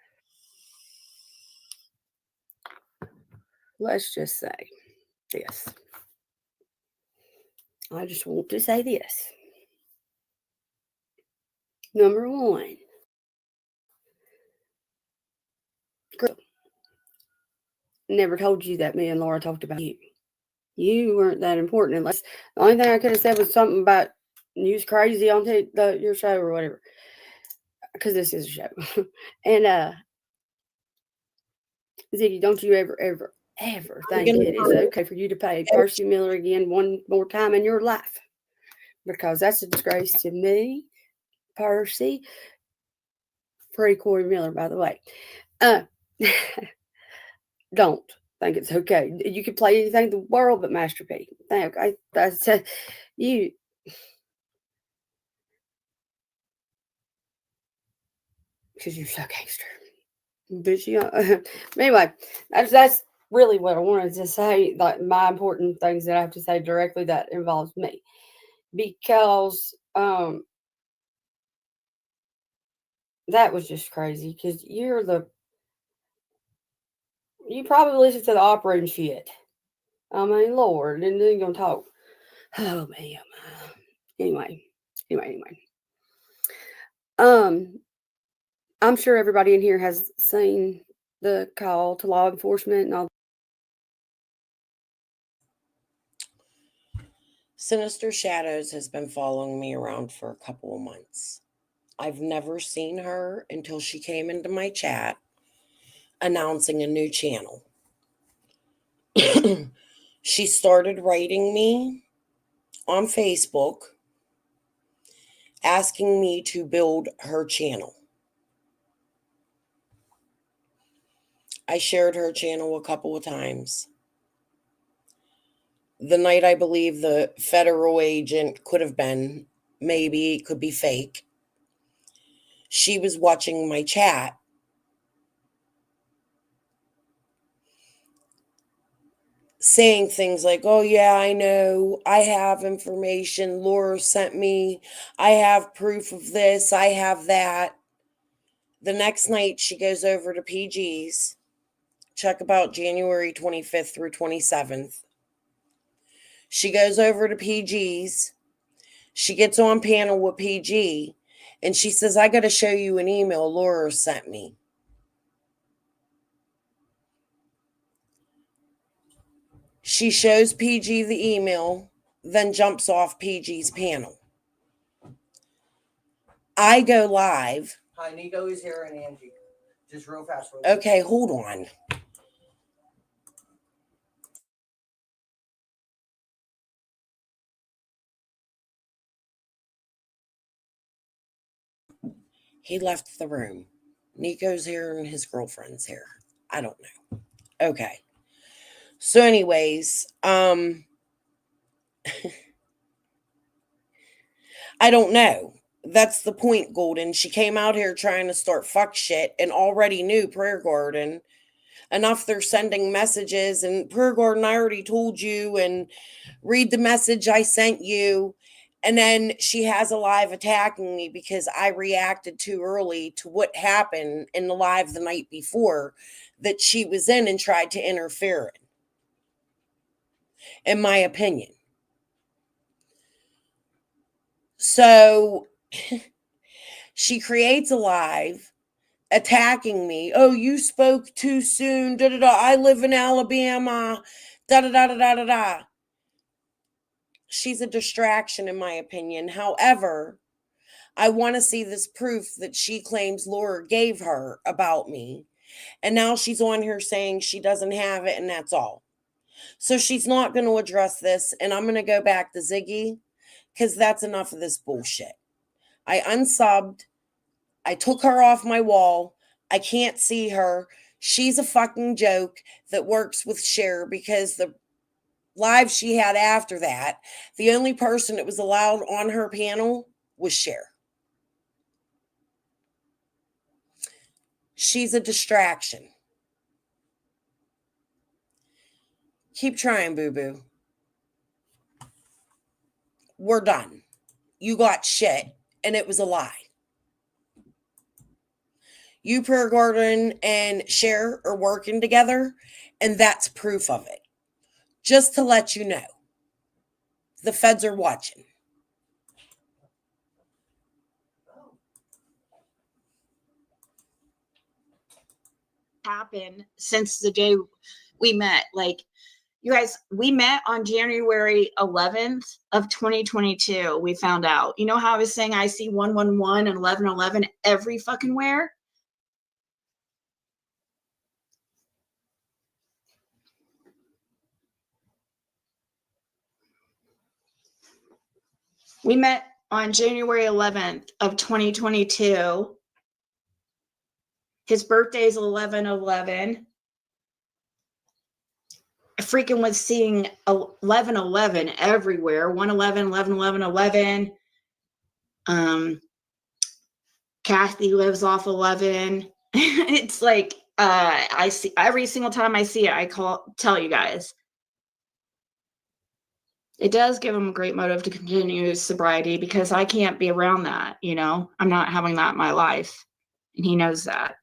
Let's just say this. I just want to say this. Number one, girl, never told you that me and Laura talked about you. You weren't that important unless the only thing I could have said was something about you was crazy on your show or whatever. Because this is a show. And Ziggy, don't you ever think it is okay for you to pay Percy Miller again one more time in your life? Because that's a disgrace to me, Percy. Free Corey Miller, by the way. Don't think it's okay. You can play anything in the world but Master P. Okay, that's you. Because you're so gangster. But anyway, that's really what I wanted to say. Like my important things that I have to say directly that involves me. because that was just crazy. Because you probably listen to the opera and shit. I mean, Lord, and then you're gonna talk. Oh man. Anyway. I'm sure everybody in here has seen the call to law enforcement and all. Sinister Shadows has been following me around for a couple of months. I've never seen her until she came into my chat announcing a new channel. She started writing me on Facebook asking me to build her channel. I shared her channel a couple of times. The night I believe the federal agent could have been, maybe it could be fake, she was watching my chat saying things like, oh yeah, I know, I have information, Laura sent me, I have proof of this, I have that. The next night she goes over to PG's, check about January 25th through 27th. She goes over to PG's, she gets on panel with PG, and she says, I got to show you an email Laura sent me. She shows PG the email, then jumps off PG's panel. I go live. Hi, Nico is here and Angie. Just real fast. Okay, hold on. He left the room. Nico's here and his girlfriend's here. I don't know. Okay. So anyways, I don't know. That's the point, Golden. She came out here trying to start fuck shit and already knew Prayer Garden. Enough they're sending messages, and Prayer Garden, I already told you, and read the message I sent you. And then she has a live attacking me because I reacted too early to what happened in the live the night before that she was in and tried to interfere in my opinion. So she creates a live attacking me. Oh, you spoke too soon. Da da da. I live in Alabama. Da da da da da da da. She's a distraction, in my opinion. However, I want to see this proof that she claims Laura gave her about me. And now she's on here saying she doesn't have it, and that's all. So she's not going to address this, and I'm going to go back to Ziggy because that's enough of this bullshit. I unsubbed. I took her off my wall. I can't see her. She's a fucking joke that works with Cher because the live she had after that, the only person that was allowed on her panel was Cher. She's a distraction. Keep trying, boo-boo. We're done. You got shit, and it was a lie. You, Prayer Garden, and Cher are working together, and that's proof of it. Just to let you know. The feds are watching. Happened since the day we met. Like, you guys, we met on January 11th of 2022. We found out. You know how I was saying I see 111 and 1111 every fucking where? We met on January 11th of 2022. His birthday is 11/11. I freaking was seeing 11/11 everywhere. 111, 11/11, 11. Kathy lives off 11. It's like I see every single time I see it, I tell you guys. it does give him a great motive to continue his sobriety, because I can't be around that, you know? I'm not having that in my life, and he knows that.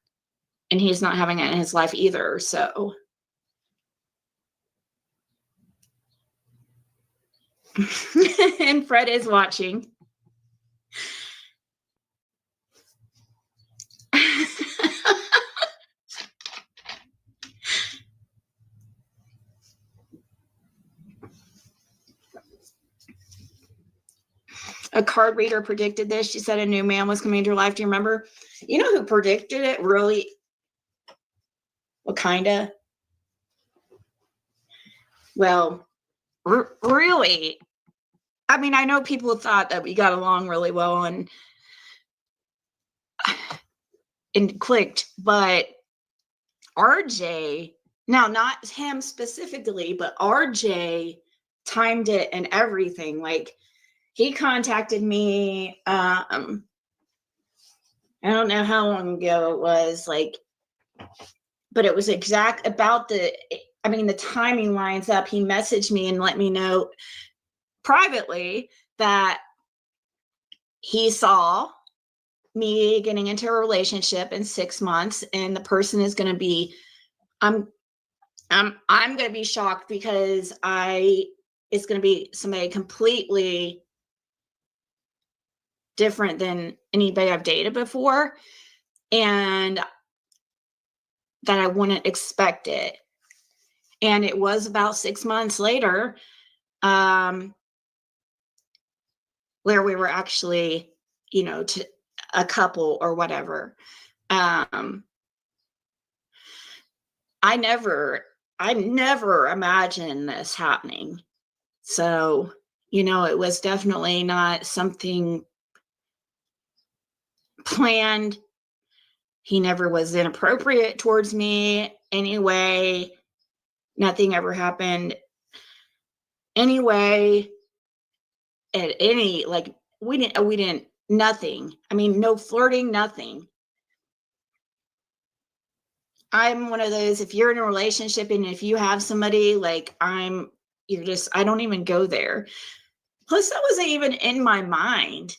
And he's not having it in his life either, so. And Fred is watching. A card reader predicted this. She said a new man was coming into her life. Do you remember? You know who predicted it? Really? What kind of? Well, really? I mean, I know people thought that we got along really well and clicked, but RJ, now not him specifically, but RJ timed it and everything. Like, he contacted me, I don't know how long ago it was, like, but it was exact about the timing lines up. He messaged me and let me know privately that he saw me getting into a relationship in 6 months, and the person is going to be, I'm going to be shocked, because it's going to be somebody completely different than anybody I've dated before, and that I wouldn't expect it. And it was about 6 months later, where we were actually, to a couple or whatever. I never imagined this happening. So, it was definitely not something planned. He never was inappropriate towards me anyway. Nothing ever happened anyway. At any, like, we didn't, nothing. I mean, no flirting, nothing. I'm one of those, if you're in a relationship and if you have somebody, like, I don't even go there. Plus, that wasn't even in my mind,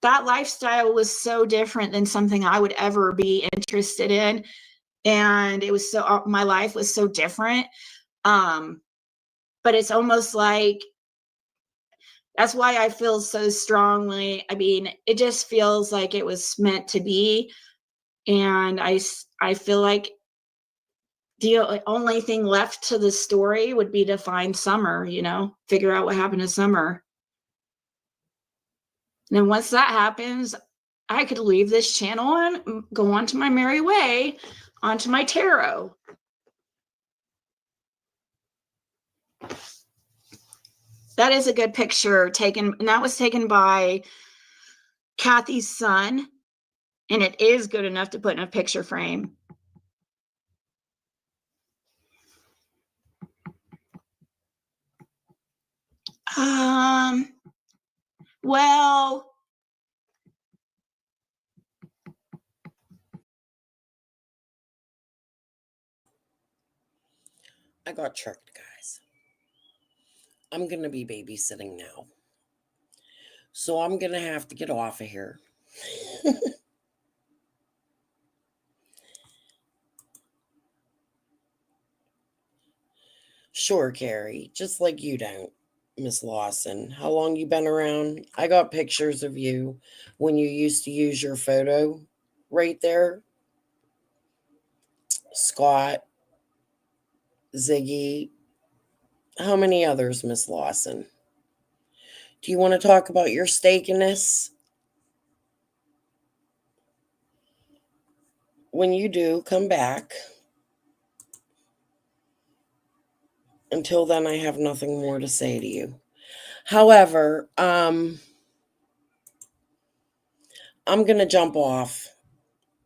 that lifestyle was so different than something I would ever be interested in. And it was my life was so different. But it's almost like, that's why I feel so strongly. I mean, it just feels like it was meant to be. And I feel like the only thing left to the story would be to find Summer, figure out what happened to Summer. And then once that happens, I could leave this channel and go on to my merry way, onto my tarot. That is a good picture taken, and that was taken by Kathy's son, and it is good enough to put in a picture frame. Well, I got tricked, guys. I'm going to be babysitting now. So I'm going to have to get off of here. Sure, Carrie. Just like you don't, Miss Lawson. How long you been around? I got pictures of you when you used to use your photo right there. Scott, Ziggy. How many others, Miss Lawson? Do you want to talk about your stakiness? When you do, come back. Until then, I have nothing more to say to you. However, I'm going to jump off.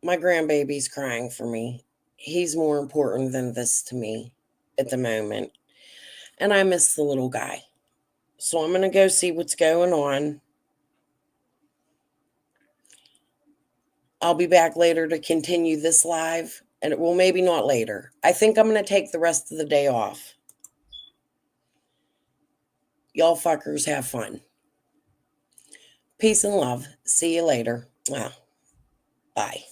My grandbaby's crying for me. He's more important than this to me at the moment. And I miss the little guy. So I'm going to go see what's going on. I'll be back later to continue this live. And well, maybe not later. I think I'm going to take the rest of the day off. Y'all fuckers have fun. Peace and love. See you later. Wow. Bye.